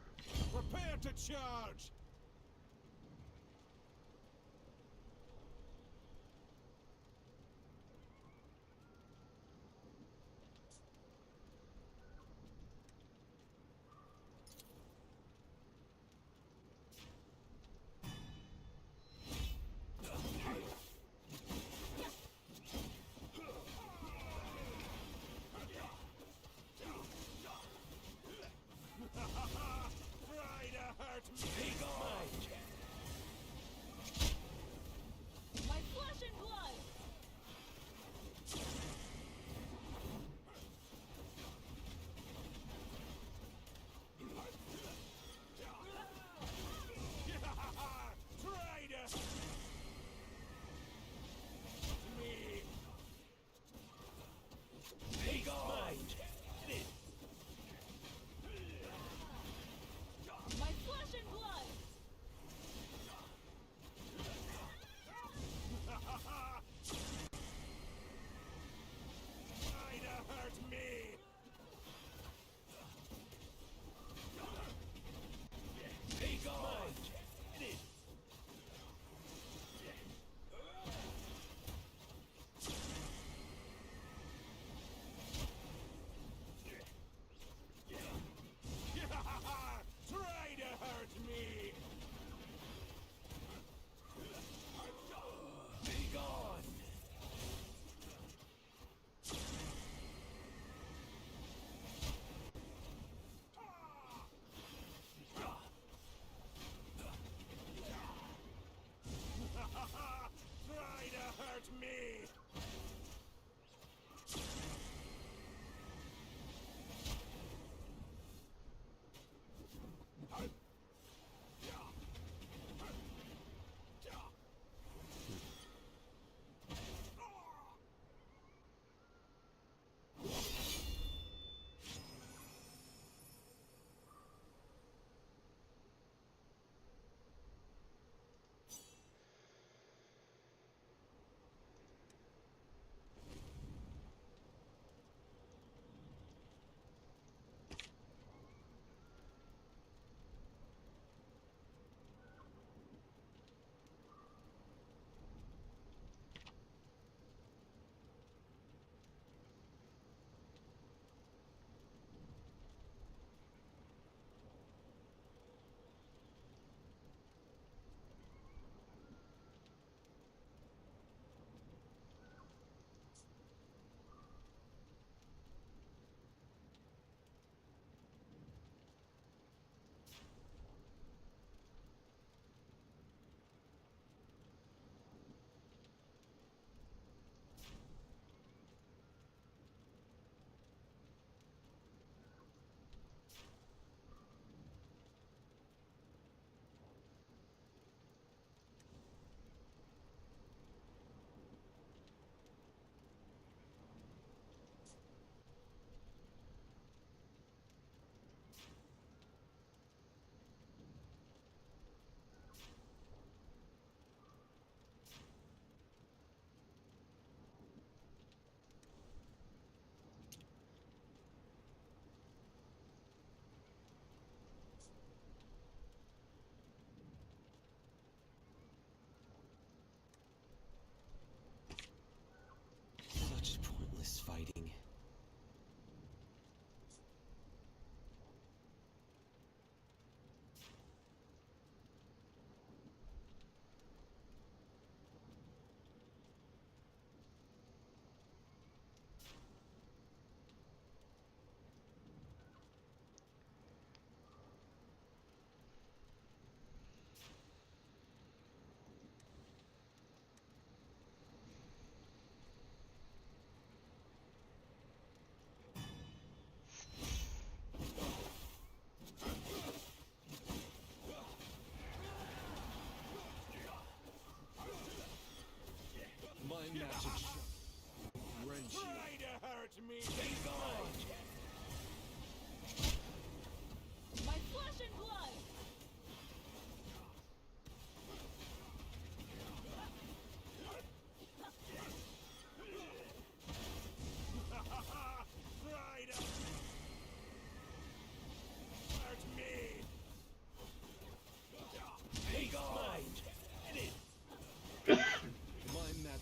Prepare to charge! My flesh and blood! My flesh and blood! Try to hurt me! Be gone! Try to hurt me! Be gone! Try to hurt me!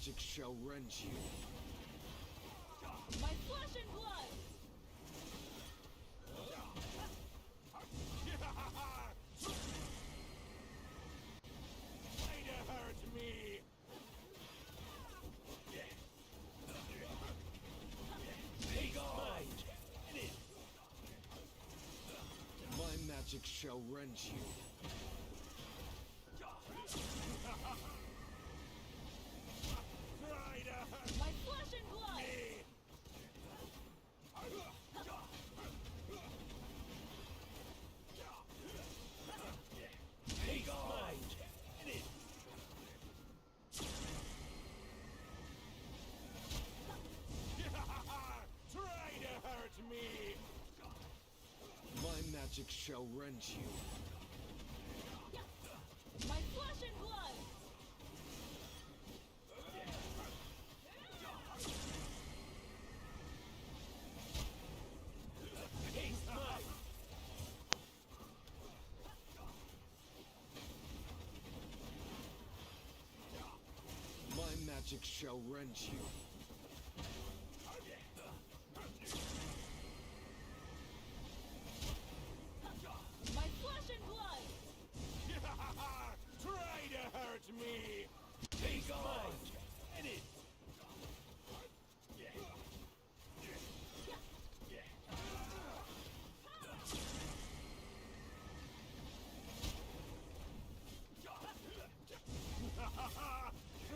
magic shall rend you. My flesh and blood! Try to hurt me! Take mine! My magic shall rend you. Try to hurt My flesh and blood! me! Take mine! Try to hurt me! My magic shall rend you. My flesh and blood! Taste mine! My magic shall rend you. My flesh and blood! Try to hurt me! Take mine!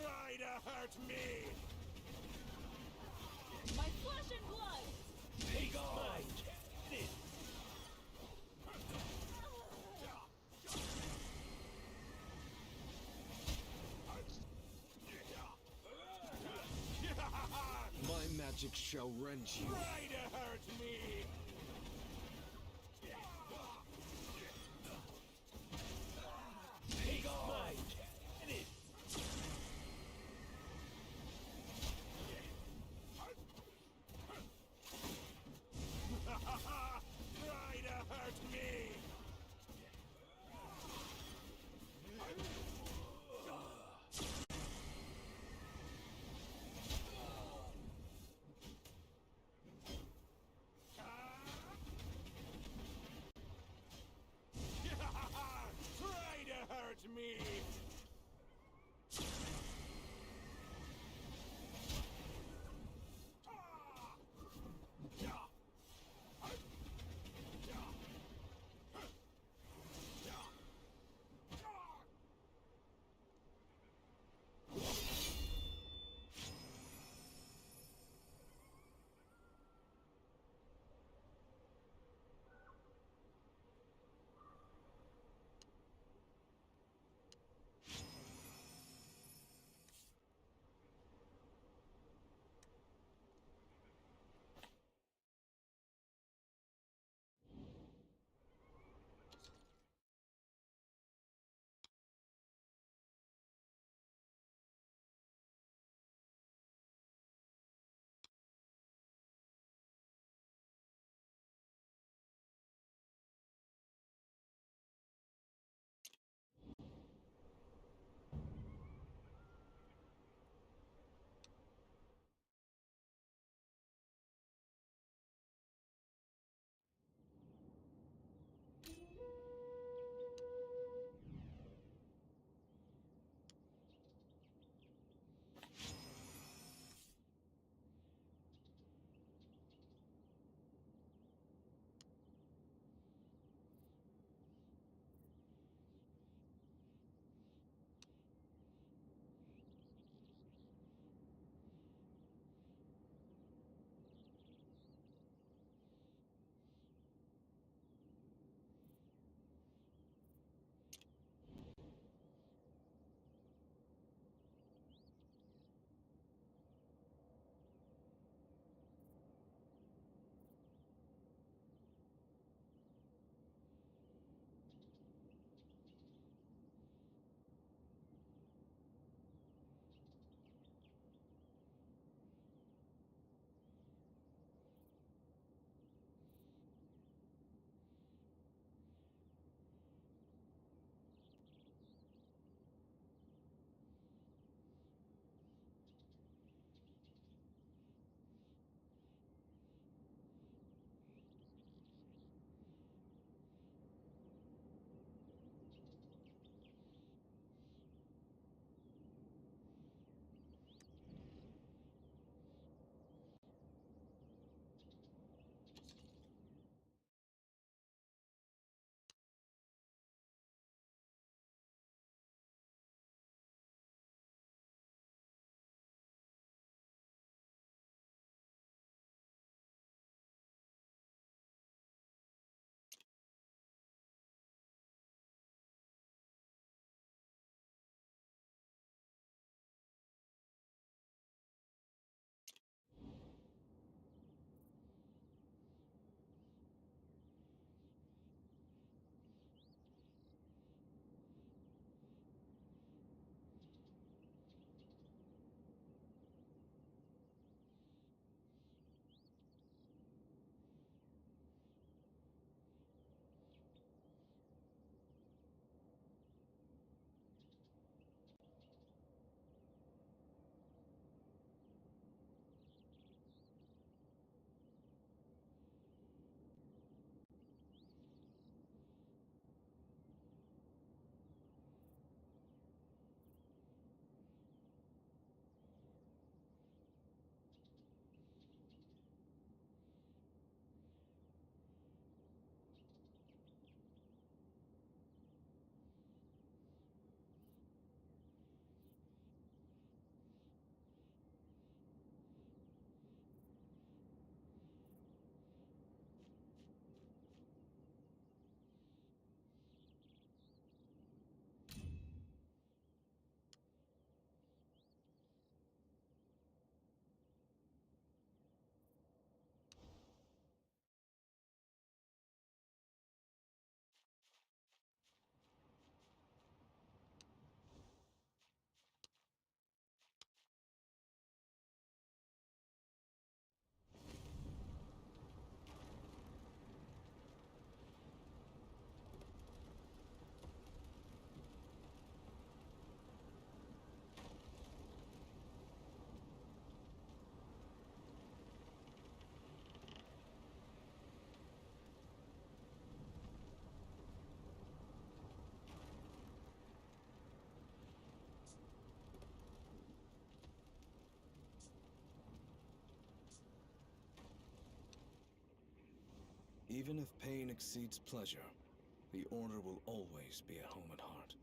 Try to hurt me! My flesh and blood! Take mine! My magic shall rend you. Try to hurt me! Take mine! Try to hurt me! Even if pain exceeds pleasure, the Order will always be at home at heart.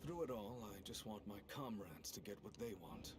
Through it all, I just want my comrades to get what they want.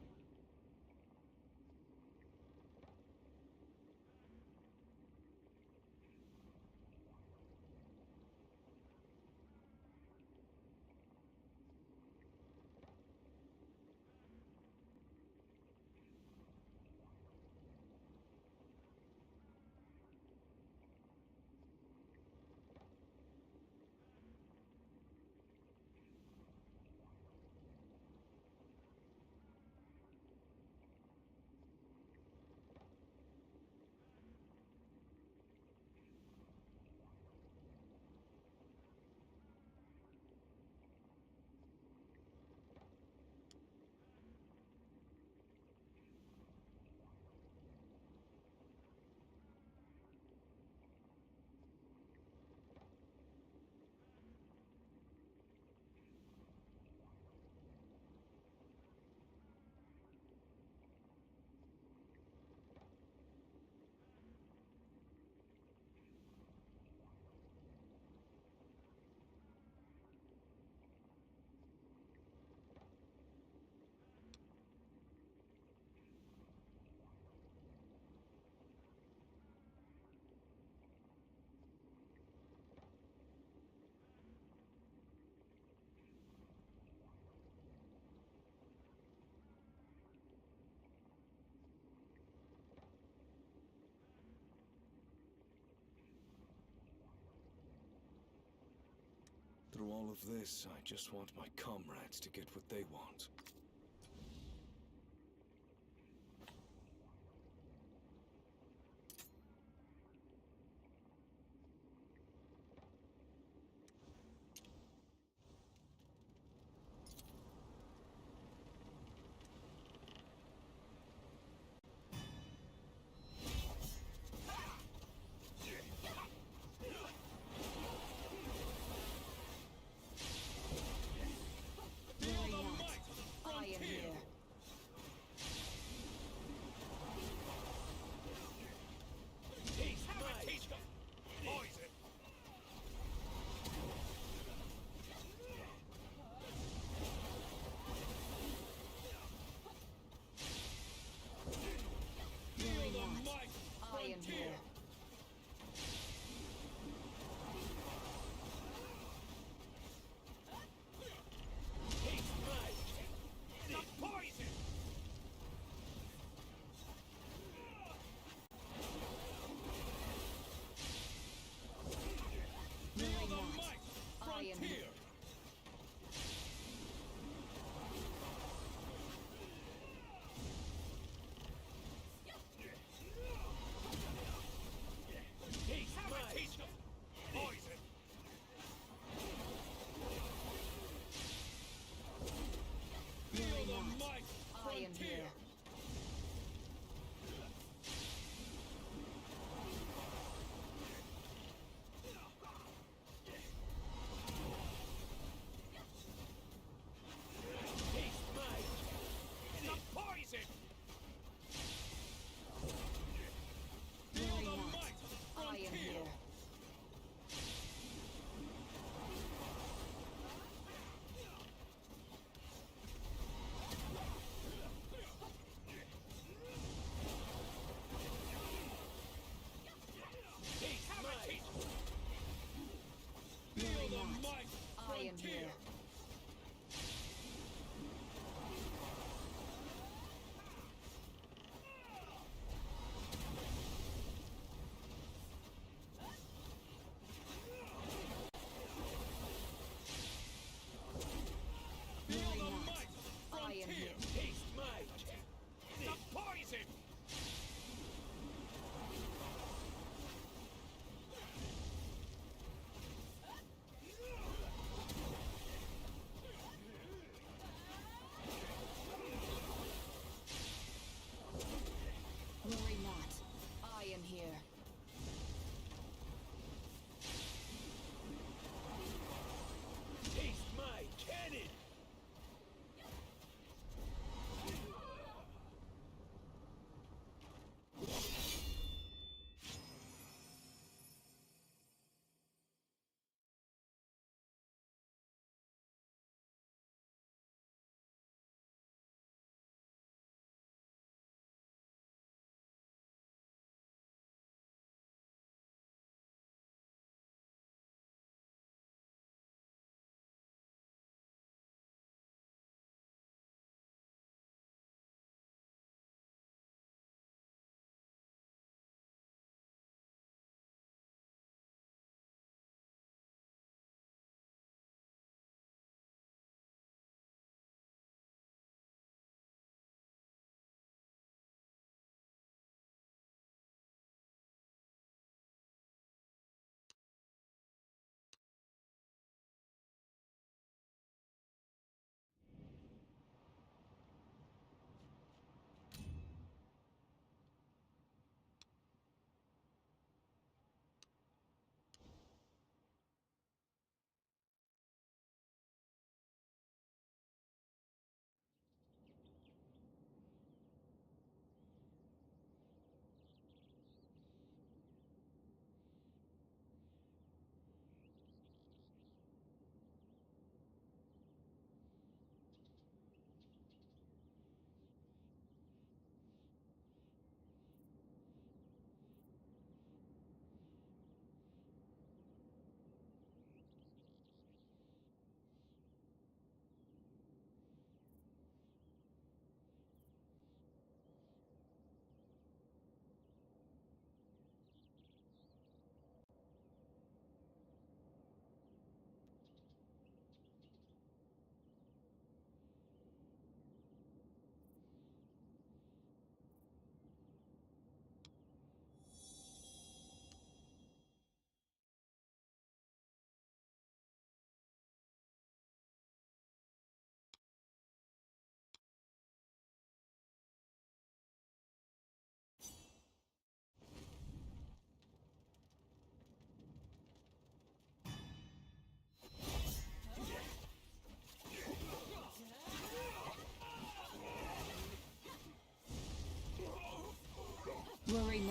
Through all of this, I just want my comrades to get what they want.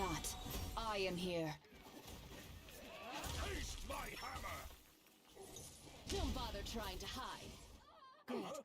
not. I am here. Taste my hammer! Don't bother trying to hide. Good.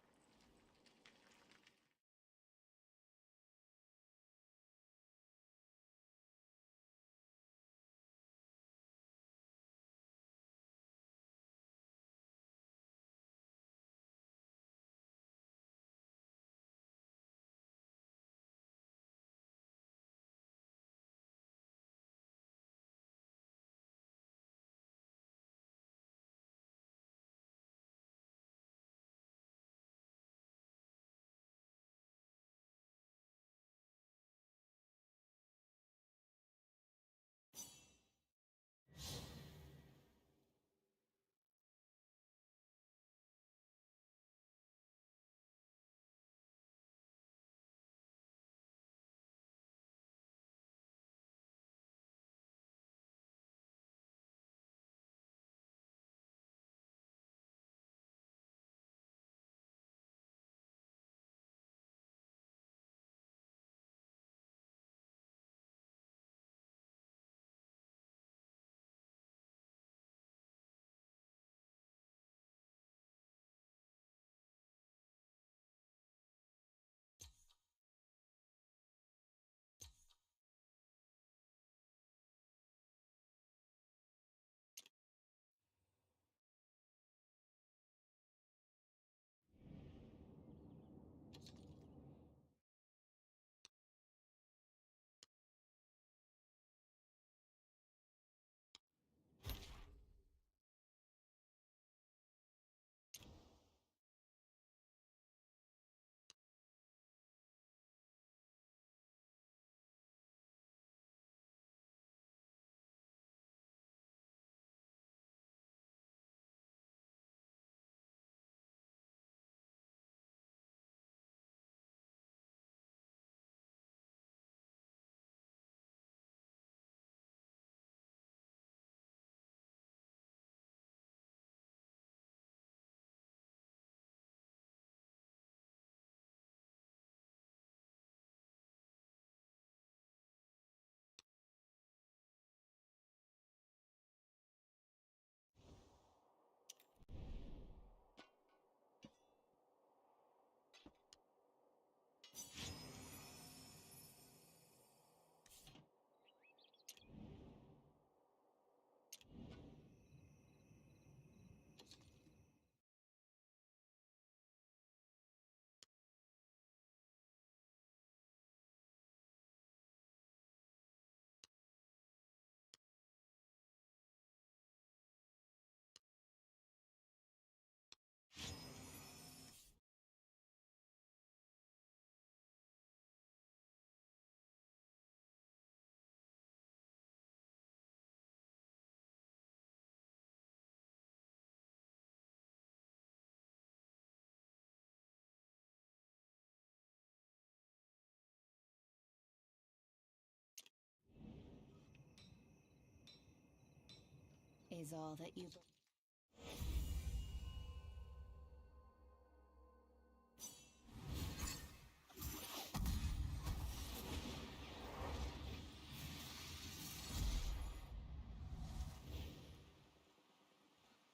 Is all that you...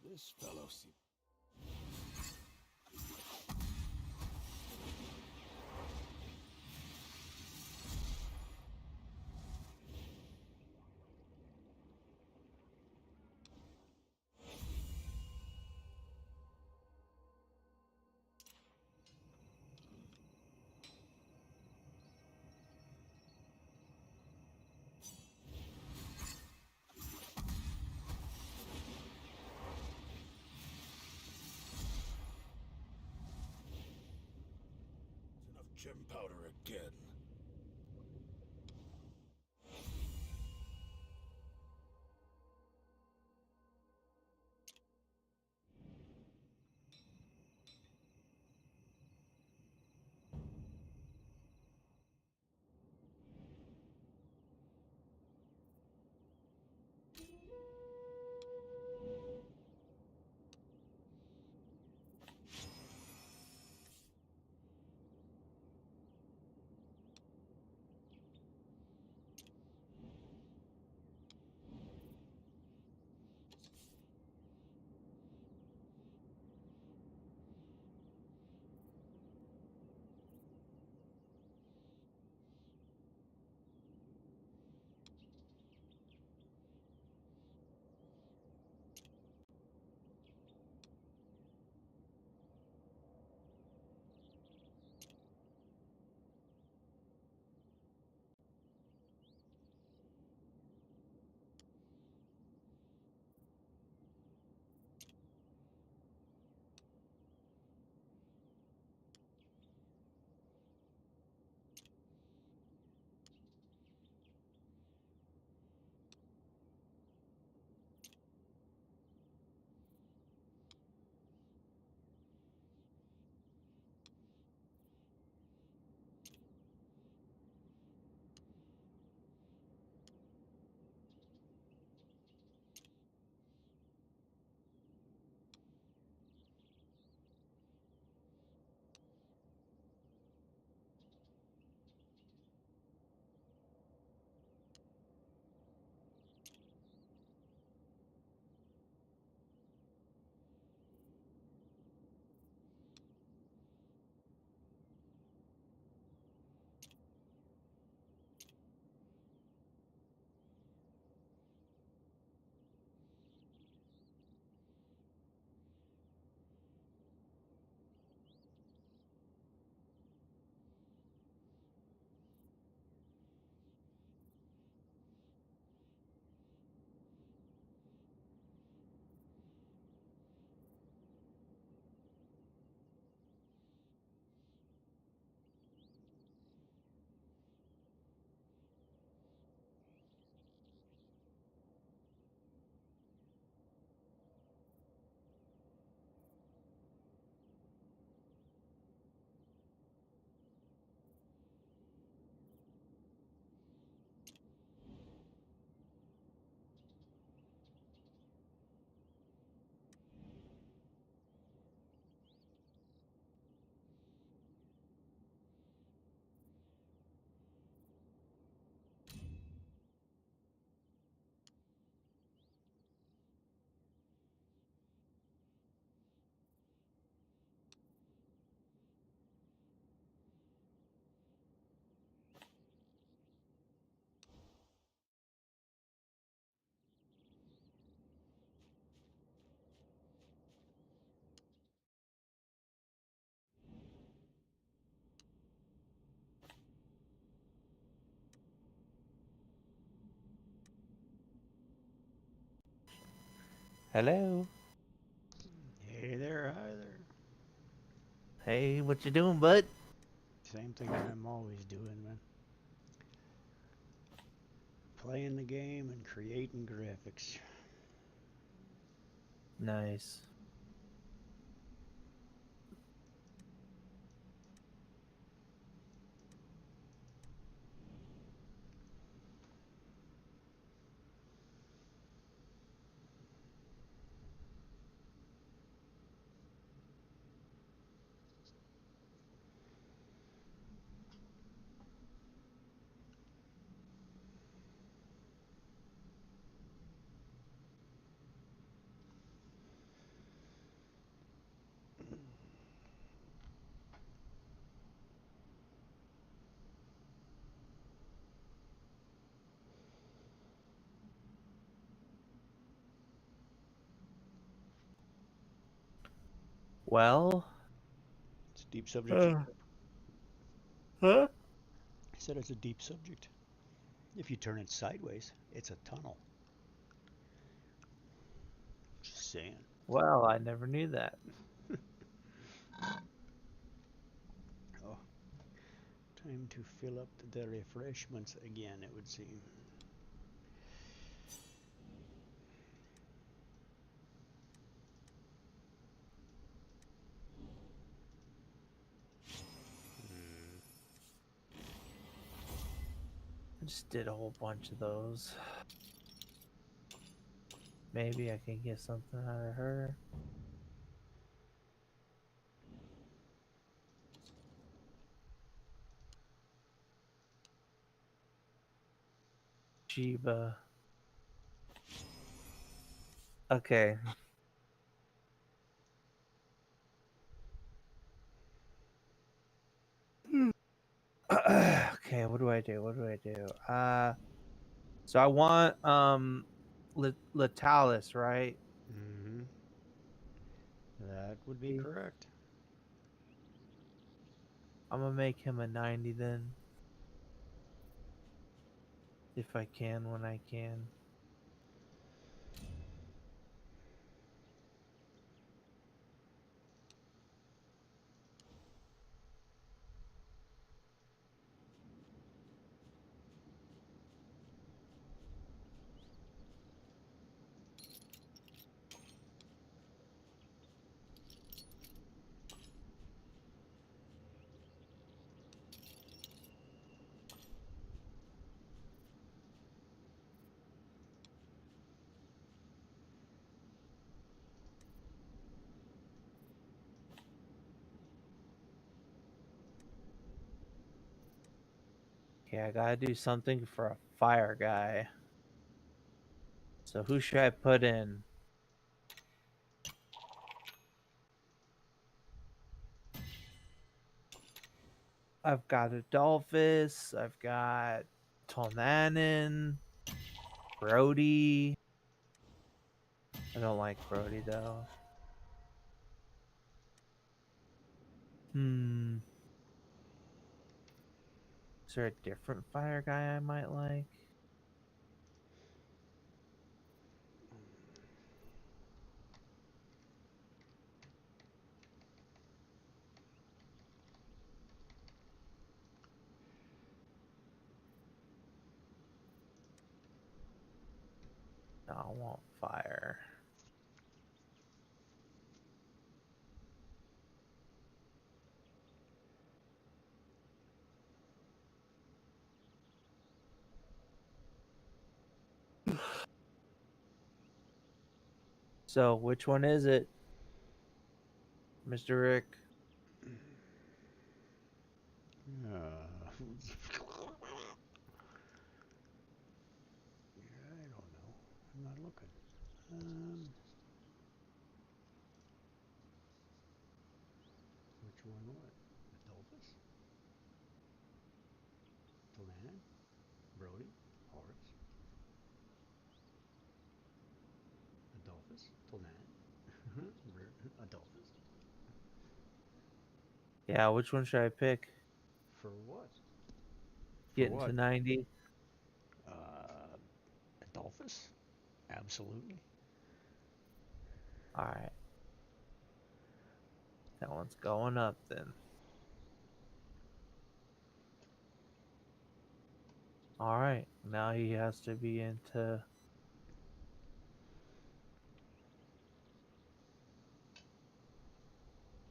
This fellow seems... Enough gem powder again. Hello. Hey there, hi there. Hey, what you doing, bud? Same thing I'm always doing, man. Playing the game and creating graphics. Nice. Well, it's a deep subject. Huh? I said it's a deep subject. If you turn it sideways, it's a tunnel. Just saying. Well, I never knew that. Oh, time to fill up the refreshments again, it would seem. I just did a whole bunch of those. Maybe I can get something out of her. Sheba. Okay. Okay, what do I do? What do I do? So I want Latalis, right? Mm-hmm. That would be correct. I'm gonna make him a 90 then. If I can, when I can. Okay, I gotta do something for a fire guy. So who should I put in? I've got Adolphus, I've got Tolnanen, Brody. I don't like Brody though. Is there a different fire guy I might like? No, I want fire. So which one is it, Mr. Rick? I don't know. I'm not looking. Which one what? Adolphus? Tolanan? Brody? Horace? Adolphus? Tolanan? Adolphus? Yeah, which one should I pick? For what? Getting to 90. Adolphus? Absolutely. Alright. That one's going up then. Alright. Now he has to be into...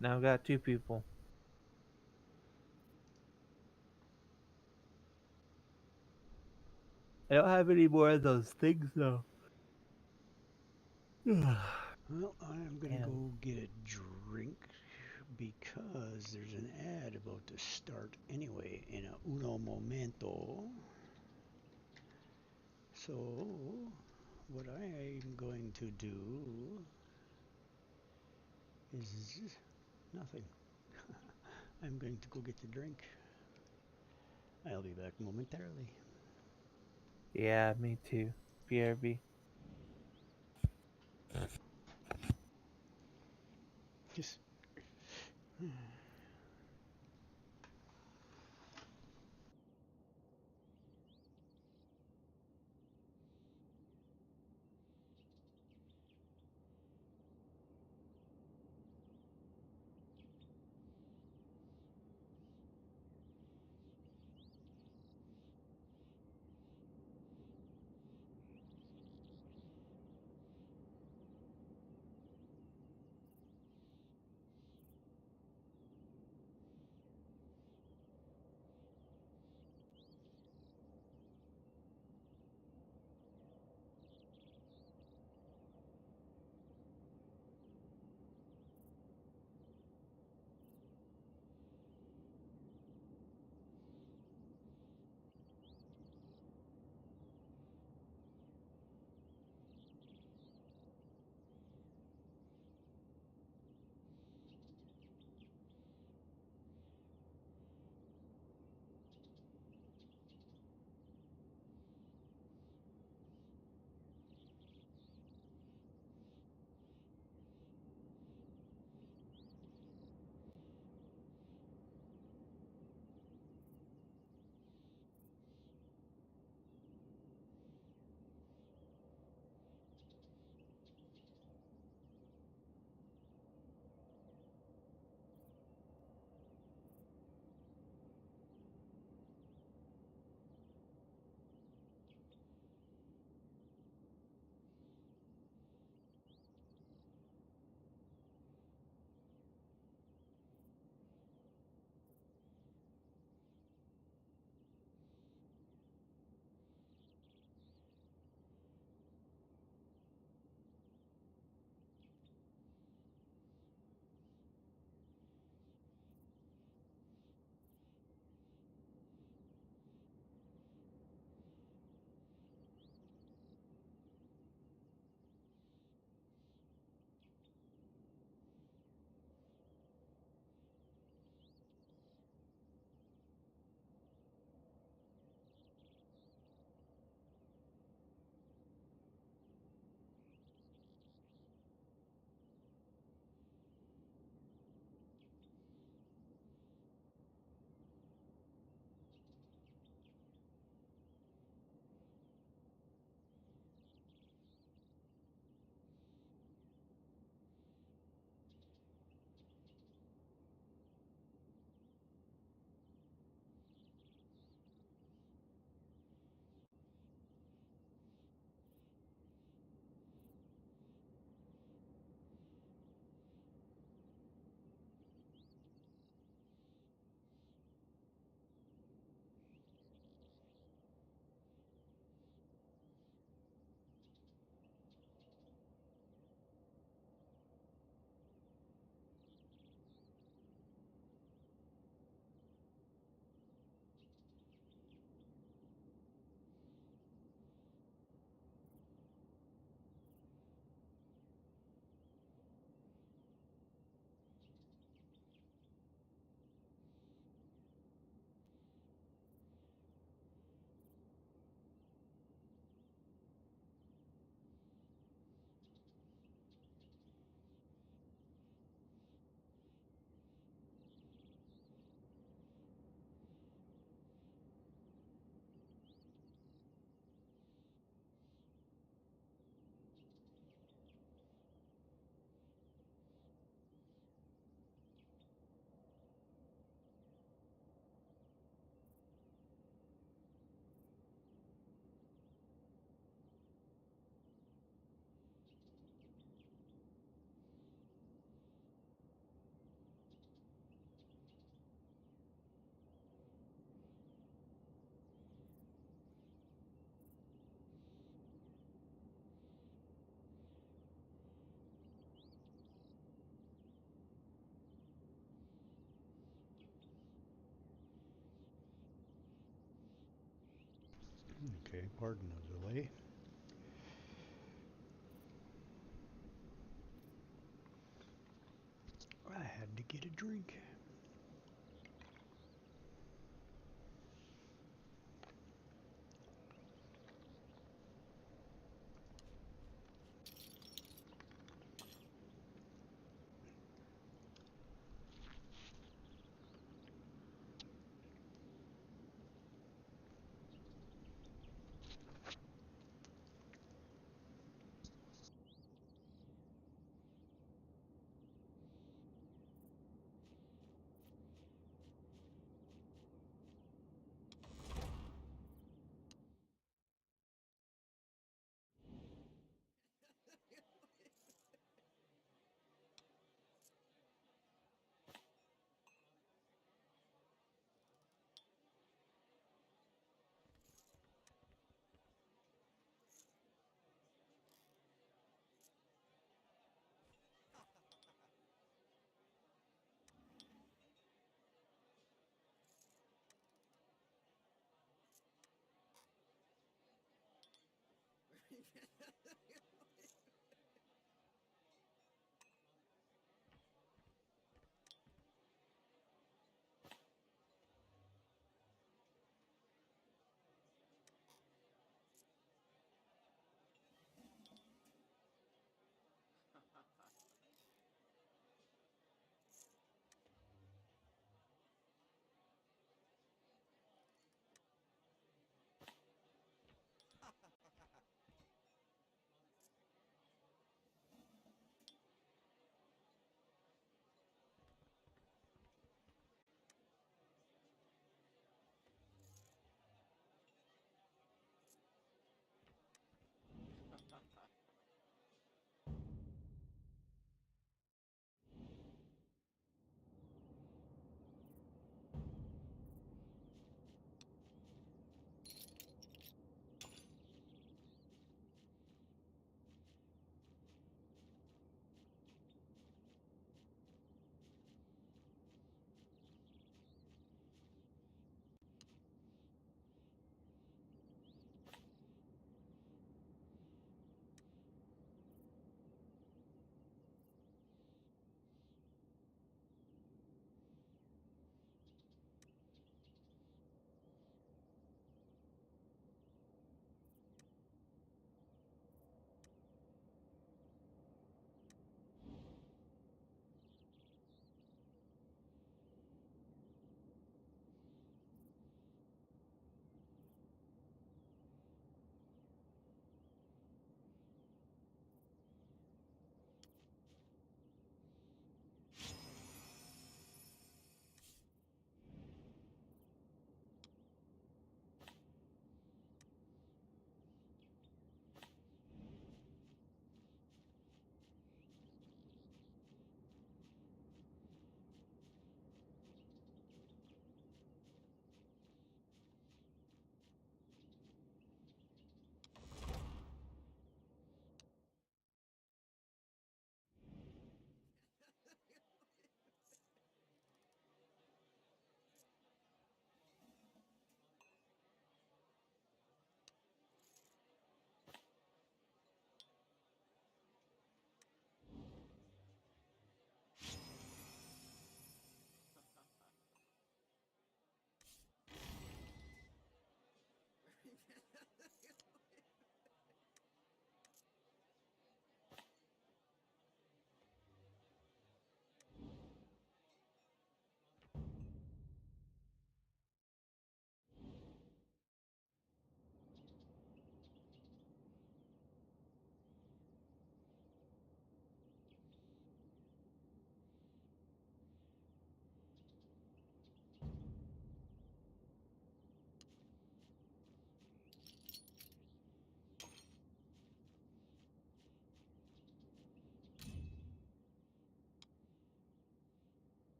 Now I've got 2 people. I don't have any more of those things though. Well, I'm gonna Damn. go get a drink because there's an ad about to start anyway in a uno momento. So, what I'm going to do is nothing. I'm going to go get the drink. I'll be back momentarily. Yeah, me too. BRB. Just. Okay, pardon the delay. I had to get a drink.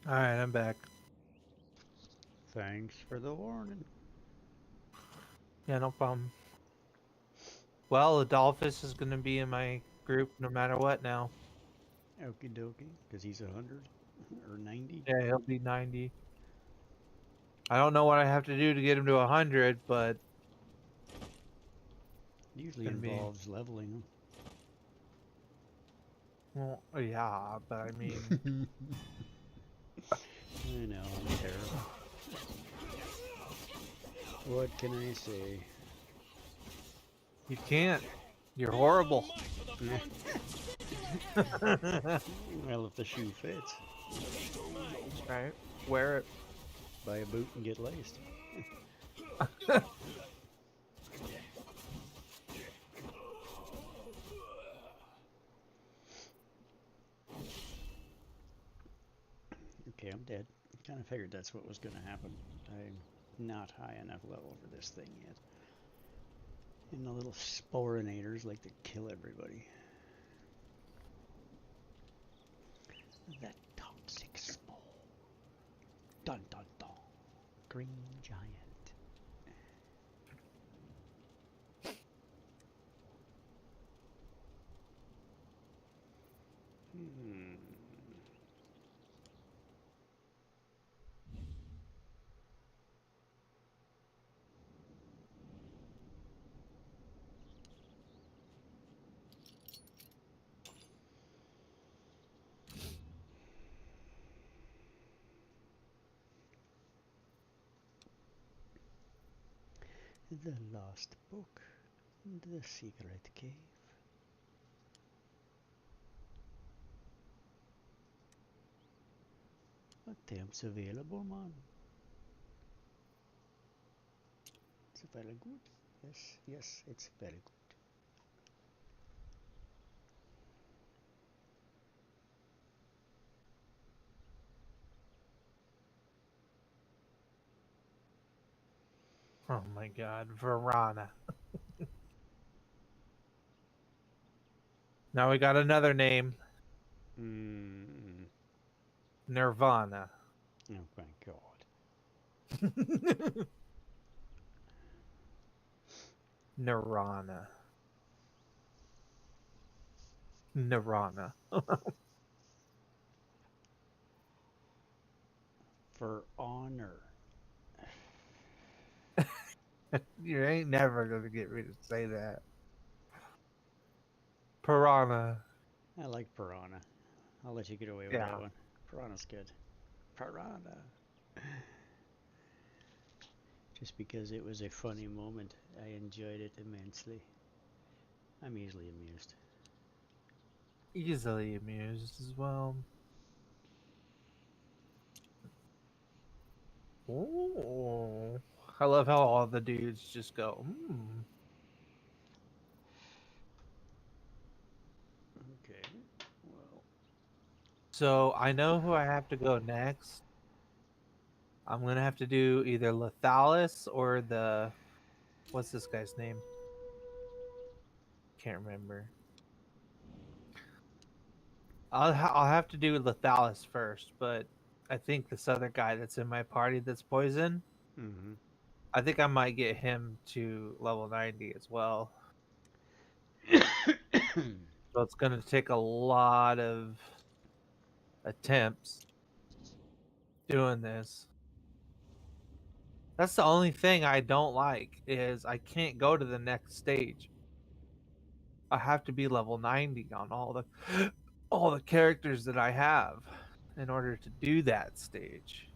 Alright, I'm back. Thanks for the warning. Yeah, no problem. Well, Adolphus is going to be in my group no matter what now. Okie dokie, because he's 100 or 90. Yeah, he'll be 90. I don't know what I have to do to get him to 100, but Usually gonna be... involves leveling him. Well, yeah, but I mean... I know, I'm terrible. What can I say? You can't. You're horrible. Well, if the shoe fits. Right. Wear it. Buy a boot and get laced. Okay, I'm dead. Kind of figured that's what was going to happen. I'm not high enough level for this thing yet. And the little sporinators like to kill everybody. That toxic spore. Dun dun dun. Green giant. The lost book. The secret cave. Attempts available, man. It's very good. Yes, yes, it's very good. Oh my god, Verana. Now we got another name. Nirvana. Oh my god. Nirvana. Nirvana. For honor. You ain't never gonna get me to say that. Piranha. I like Piranha. I'll let you get away with that one. Piranha's good. Piranha. Just because it was a funny moment, I enjoyed it immensely. I'm easily amused. Easily amused as well. Ooh. I love how all the dudes just go, Okay, well. So I know who I have to go next. I'm going to have to do either Lethalis or the... What's this guy's name? Can't remember. I'll have to do Lethalis first, but I think this other guy that's in my party that's poison, I think I might get him to level 90 as well. So it's going to take a lot of attempts doing this. That's the only thing I don't like, is I can't go to the next stage. I have to be level 90 on all the characters that I have in order to do that stage.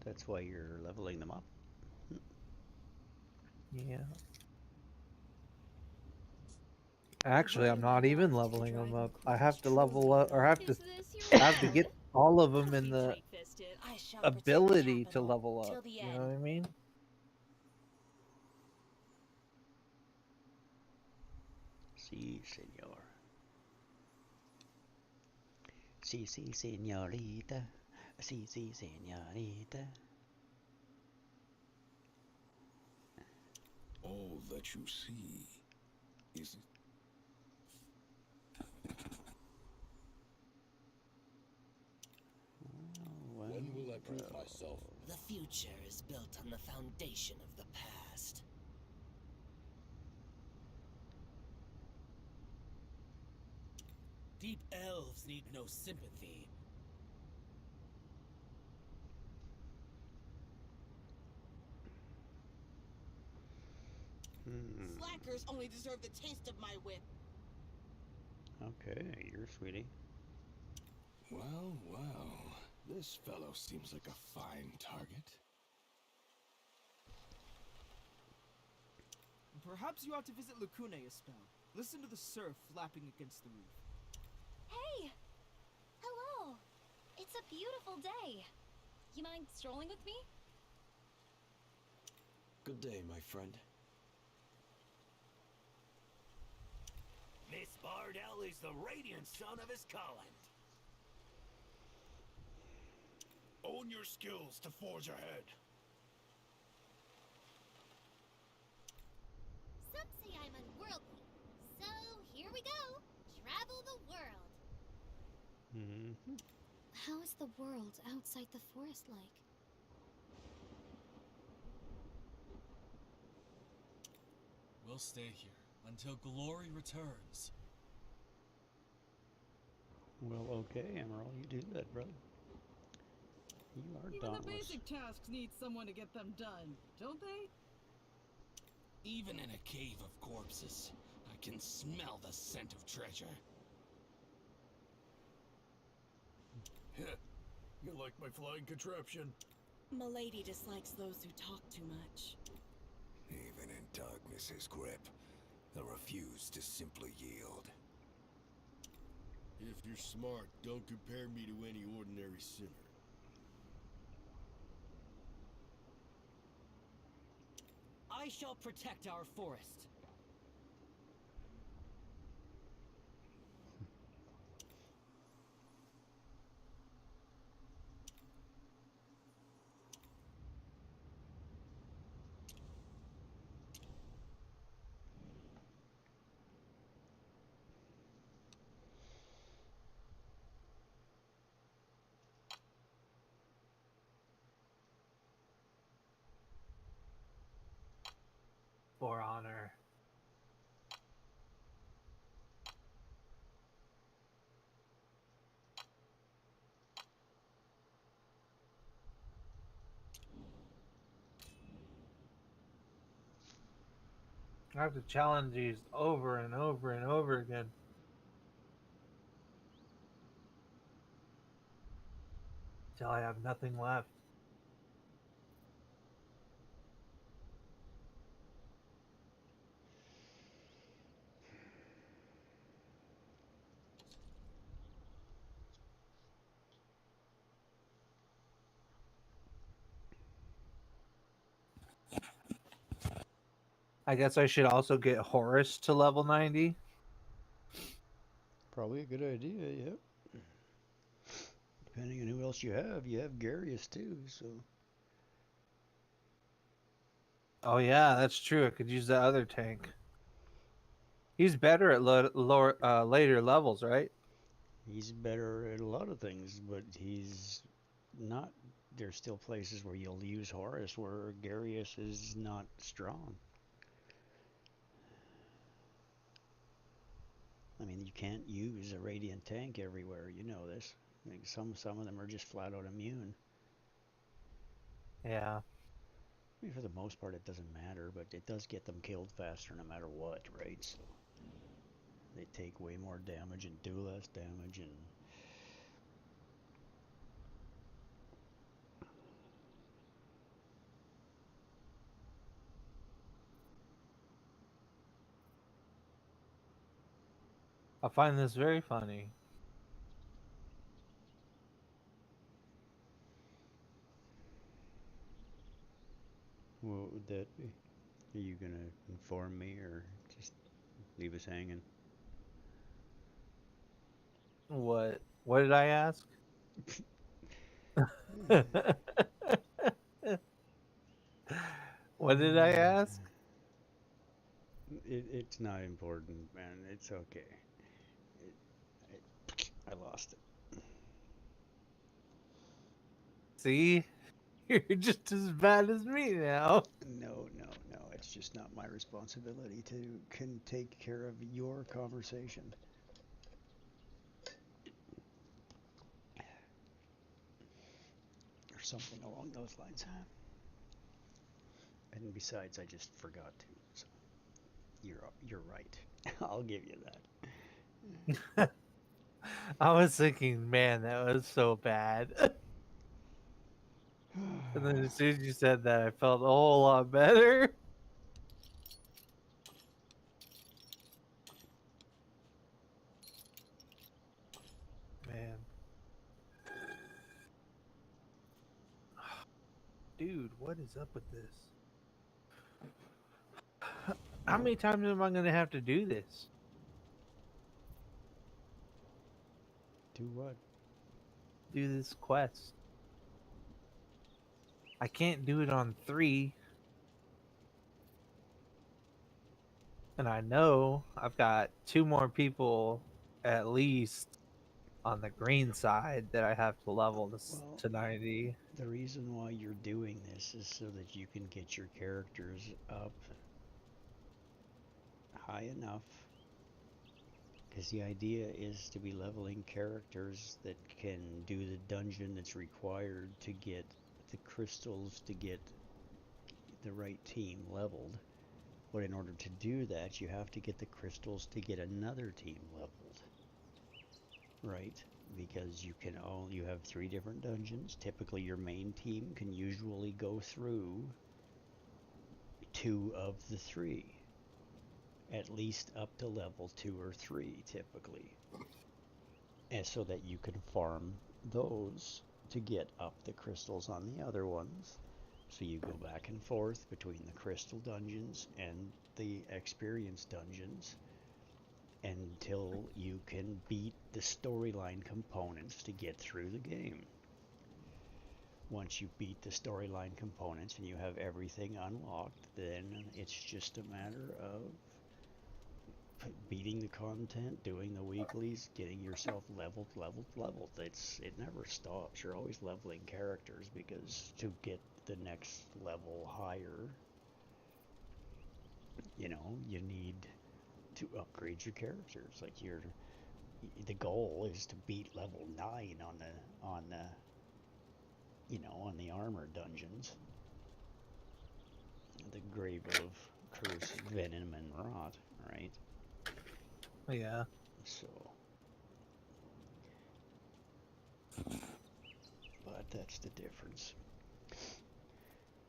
That's why you're leveling them up. Yeah. Actually, I'm not even leveling them up. I have to level up, or I have to get all of them in the ability to level up. You know what I mean? Si, senor. Si, senorita. Si, senorita. All that you see is... prove myself. The future is built on the foundation of the past. Deep elves need no sympathy. Slackers only deserve the taste of my whip. Okay, you're sweetie. Well, well. This fellow seems like a fine target. Perhaps you ought to visit Lacune a spell. Listen to the surf lapping against the reef. Hey! Hello! It's a beautiful day. You mind strolling with me? Good day, my friend. Miss Bardell is the radiant son of his kind. Own your skills to forge ahead. Some say I'm unworldly. So, here we go. Travel the world. Mm-hmm. How is the world outside the forest like? We'll stay here until glory returns. Well, okay, Emerald, you do that, brother. You are Even dauntless. the basic tasks need someone to get them done, don't they? Even in a cave of corpses, I can smell the scent of treasure. You like my flying contraption? Milady dislikes those who talk too much. Even in darkness's grip, I refuse to simply yield. If you're smart, don't compare me to any ordinary sinner. I shall protect our forest. For honor. I have to challenge these over and over and over again. Till I have nothing left. I guess I should also get Horus to level 90. Probably a good idea, yep. Depending on who else you have Garius too, so. Oh yeah, that's true. I could use that other tank. He's better at later levels, right? He's better at a lot of things, but he's not. There's still places where you'll use Horus where Garius is not strong. I mean, you can't use a Radiant tank everywhere. You know this. Like some of them are just flat out immune. Yeah. I mean, for the most part, it doesn't matter, but it does get them killed faster no matter what, right? So they take way more damage and do less damage, and I find this very funny. what would that be? Are you gonna inform me or just leave us hanging? What did I ask? What did I ask? It's not important, man. It's okay. I lost it. See? You're just as bad as me now. No, no, no. It's just not my responsibility to can take care of your conversation. Or something along those lines. And besides, I just forgot to. So you're right. I'll give you that. I was thinking, man, that was so bad. And then as soon as you said that, I felt a whole lot better. Man. Dude, what is up with this? How many times am I going to have to do this? Do what? Do this quest. I can't do it on 3. And I know I've got 2 more people at least on the green side that I have to level to 90. The reason why you're doing this is so that you can get your characters up high enough. Because the idea is to be leveling characters that can do the dungeon that's required to get the crystals to get the right team leveled. But in order to do that, you have to get the crystals to get another team leveled. Right? Because you have 3 different dungeons. Typically your main team can usually go through 2 of the 3. At least up to level 2 or 3 typically. And so that you can farm those to get up the crystals on the other ones. So you go back and forth between the crystal dungeons and the experience dungeons until you can beat the storyline components to get through the game. Once you beat the storyline components and you have everything unlocked, then it's just a matter of beating the content, doing the weeklies, getting yourself leveled. It never stops. You're always leveling characters because to get the next level higher, you need to upgrade your characters. Like the goal is to beat level 9 on the armor dungeons. The Grave of Curse, Venom, and Rot, right? Yeah. So, but that's the difference.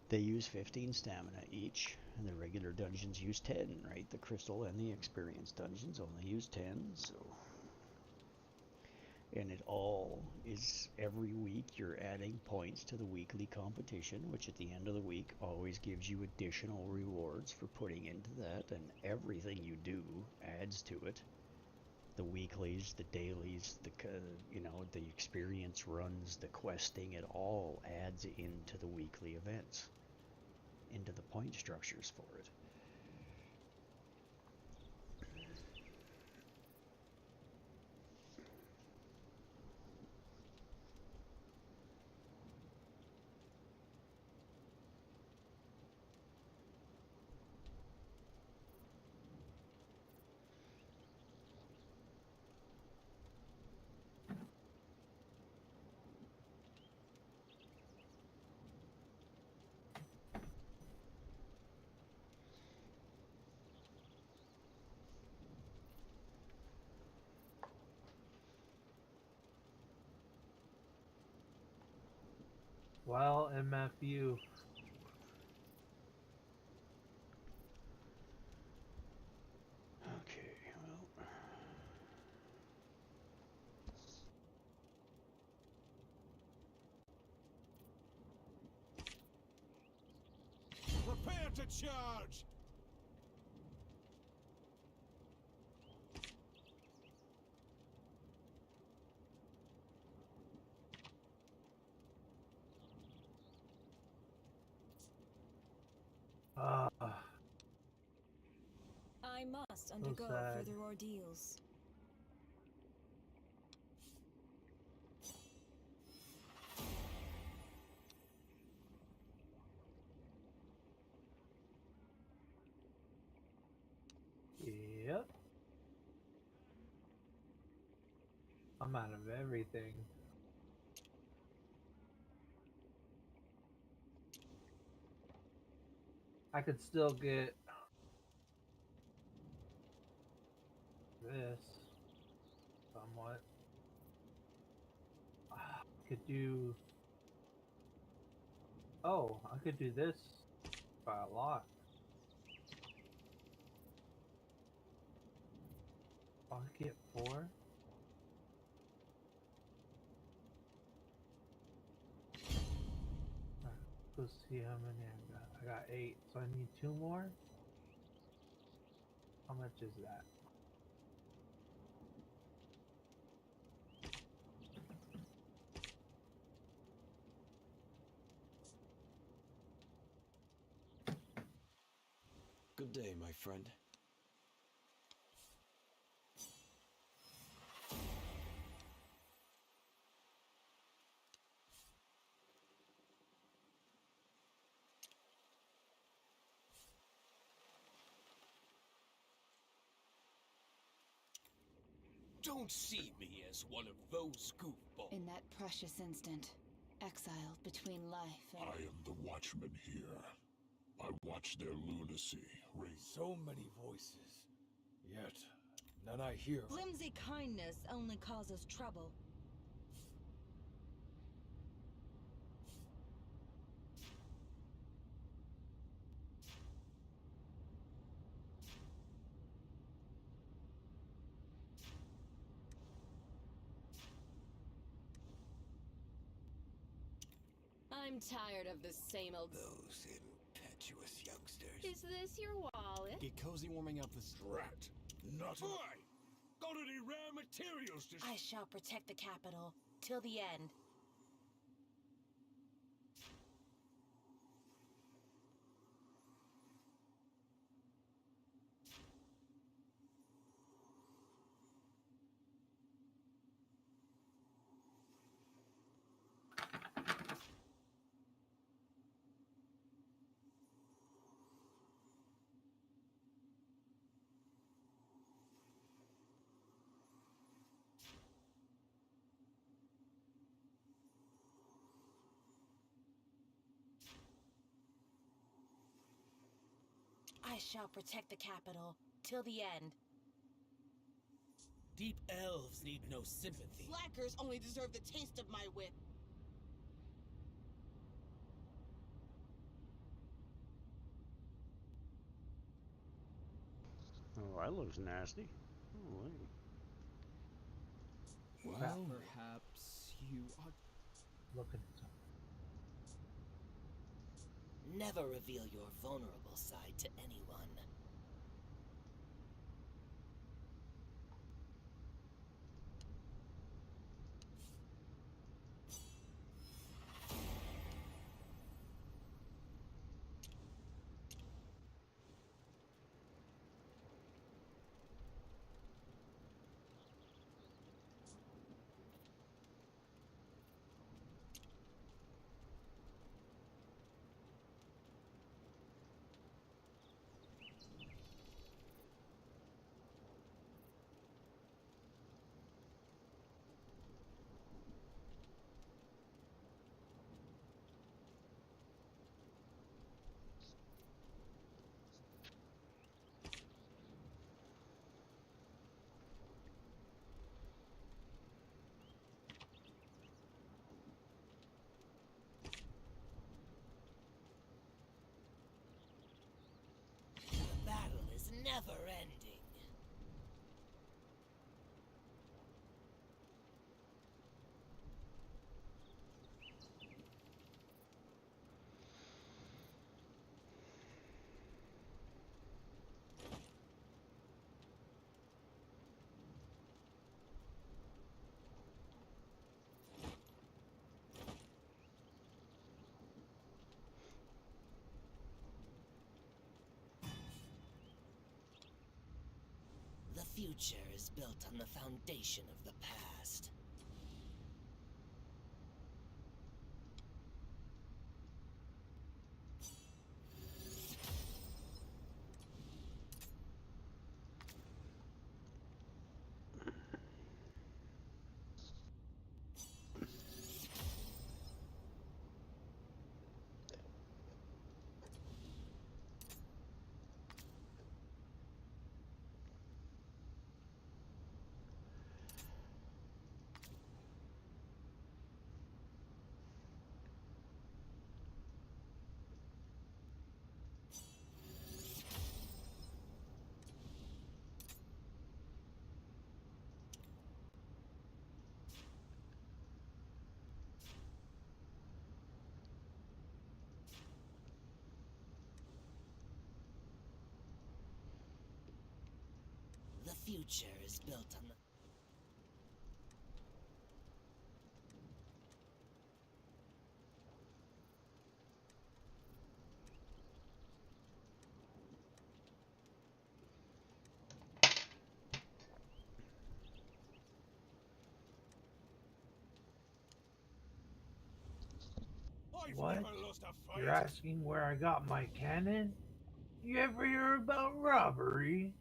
They use 15 stamina each, and the regular dungeons use 10, right? The crystal and the experience dungeons only use 10, so. And it all is every week you're adding points to the weekly competition, which at the end of the week always gives you additional rewards for putting into that, and everything you do adds to it. The weeklies, the dailies, the experience runs, the questing, it all adds into the weekly events, into the point structures for it. Well, MFU. Okay, Prepare to charge! I must undergo sad. further ordeals. I'm out of everything. I could still get this somewhat. I could do. Oh, I could do this by a lot. I get 4. Let's see how many I got. I got 8, so I need 2 more. How much is that? Good day, my friend. Don't see me as one of those goofballs. In that precious instant, exiled between life and... I am the watchman here. I watch their lunacy raise. So many voices, yet none I hear. Flimsy kindness only causes trouble. I'm tired of the same old... Those impetuous youngsters. Is this your wallet? Get cozy warming up this Drat. Not I. Got any rare materials to... I shall protect the capital till the end. I shall protect the capital till the end. Deep elves need no sympathy. Slackers only deserve the taste of my whip. Oh, that looks nasty. Oh, Well, perhaps you ought... Looking at something. Never reveal your vulnerable side to anyone. The battle is never ending. The future is built on the foundation of the past. future is built on the... I've What? never lost a fight. You're asking where I got my cannon? You ever hear about robbery?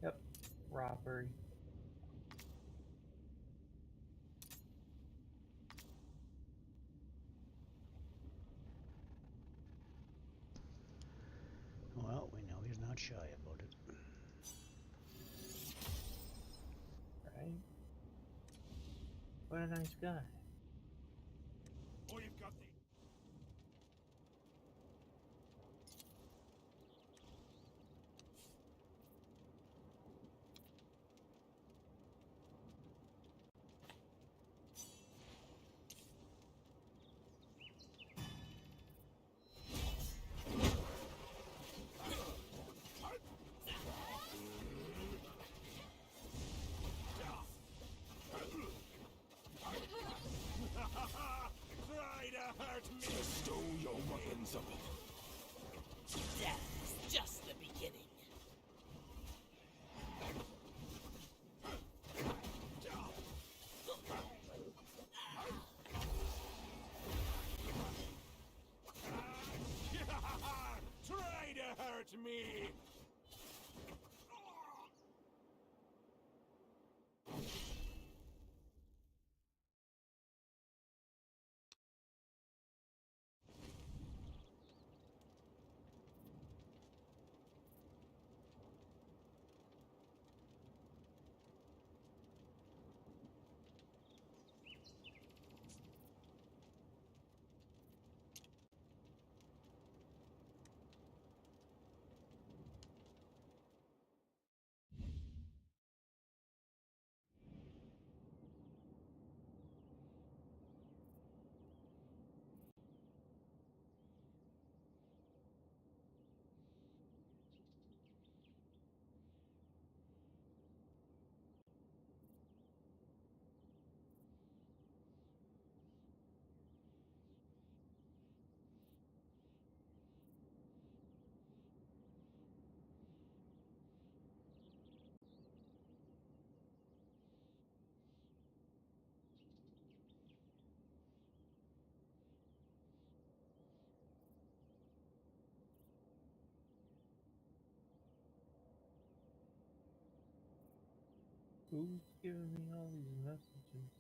Yep, robbery. Well, we know he's not shy about it. Right? What a nice guy. Oh, you've got the... Try to hurt me! Bestow your weapons up. Death is just the beginning. Try to hurt me! Who's giving me all these messages?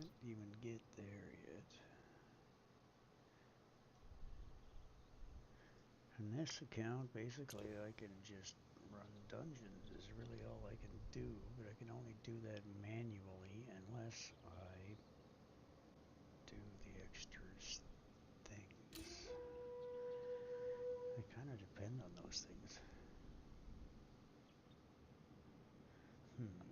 Can't even get there yet. In this account, basically, I can just run dungeons is really all I can do, but I can only do that manually unless I do the extra things. I kind of depend on those things. Hmm.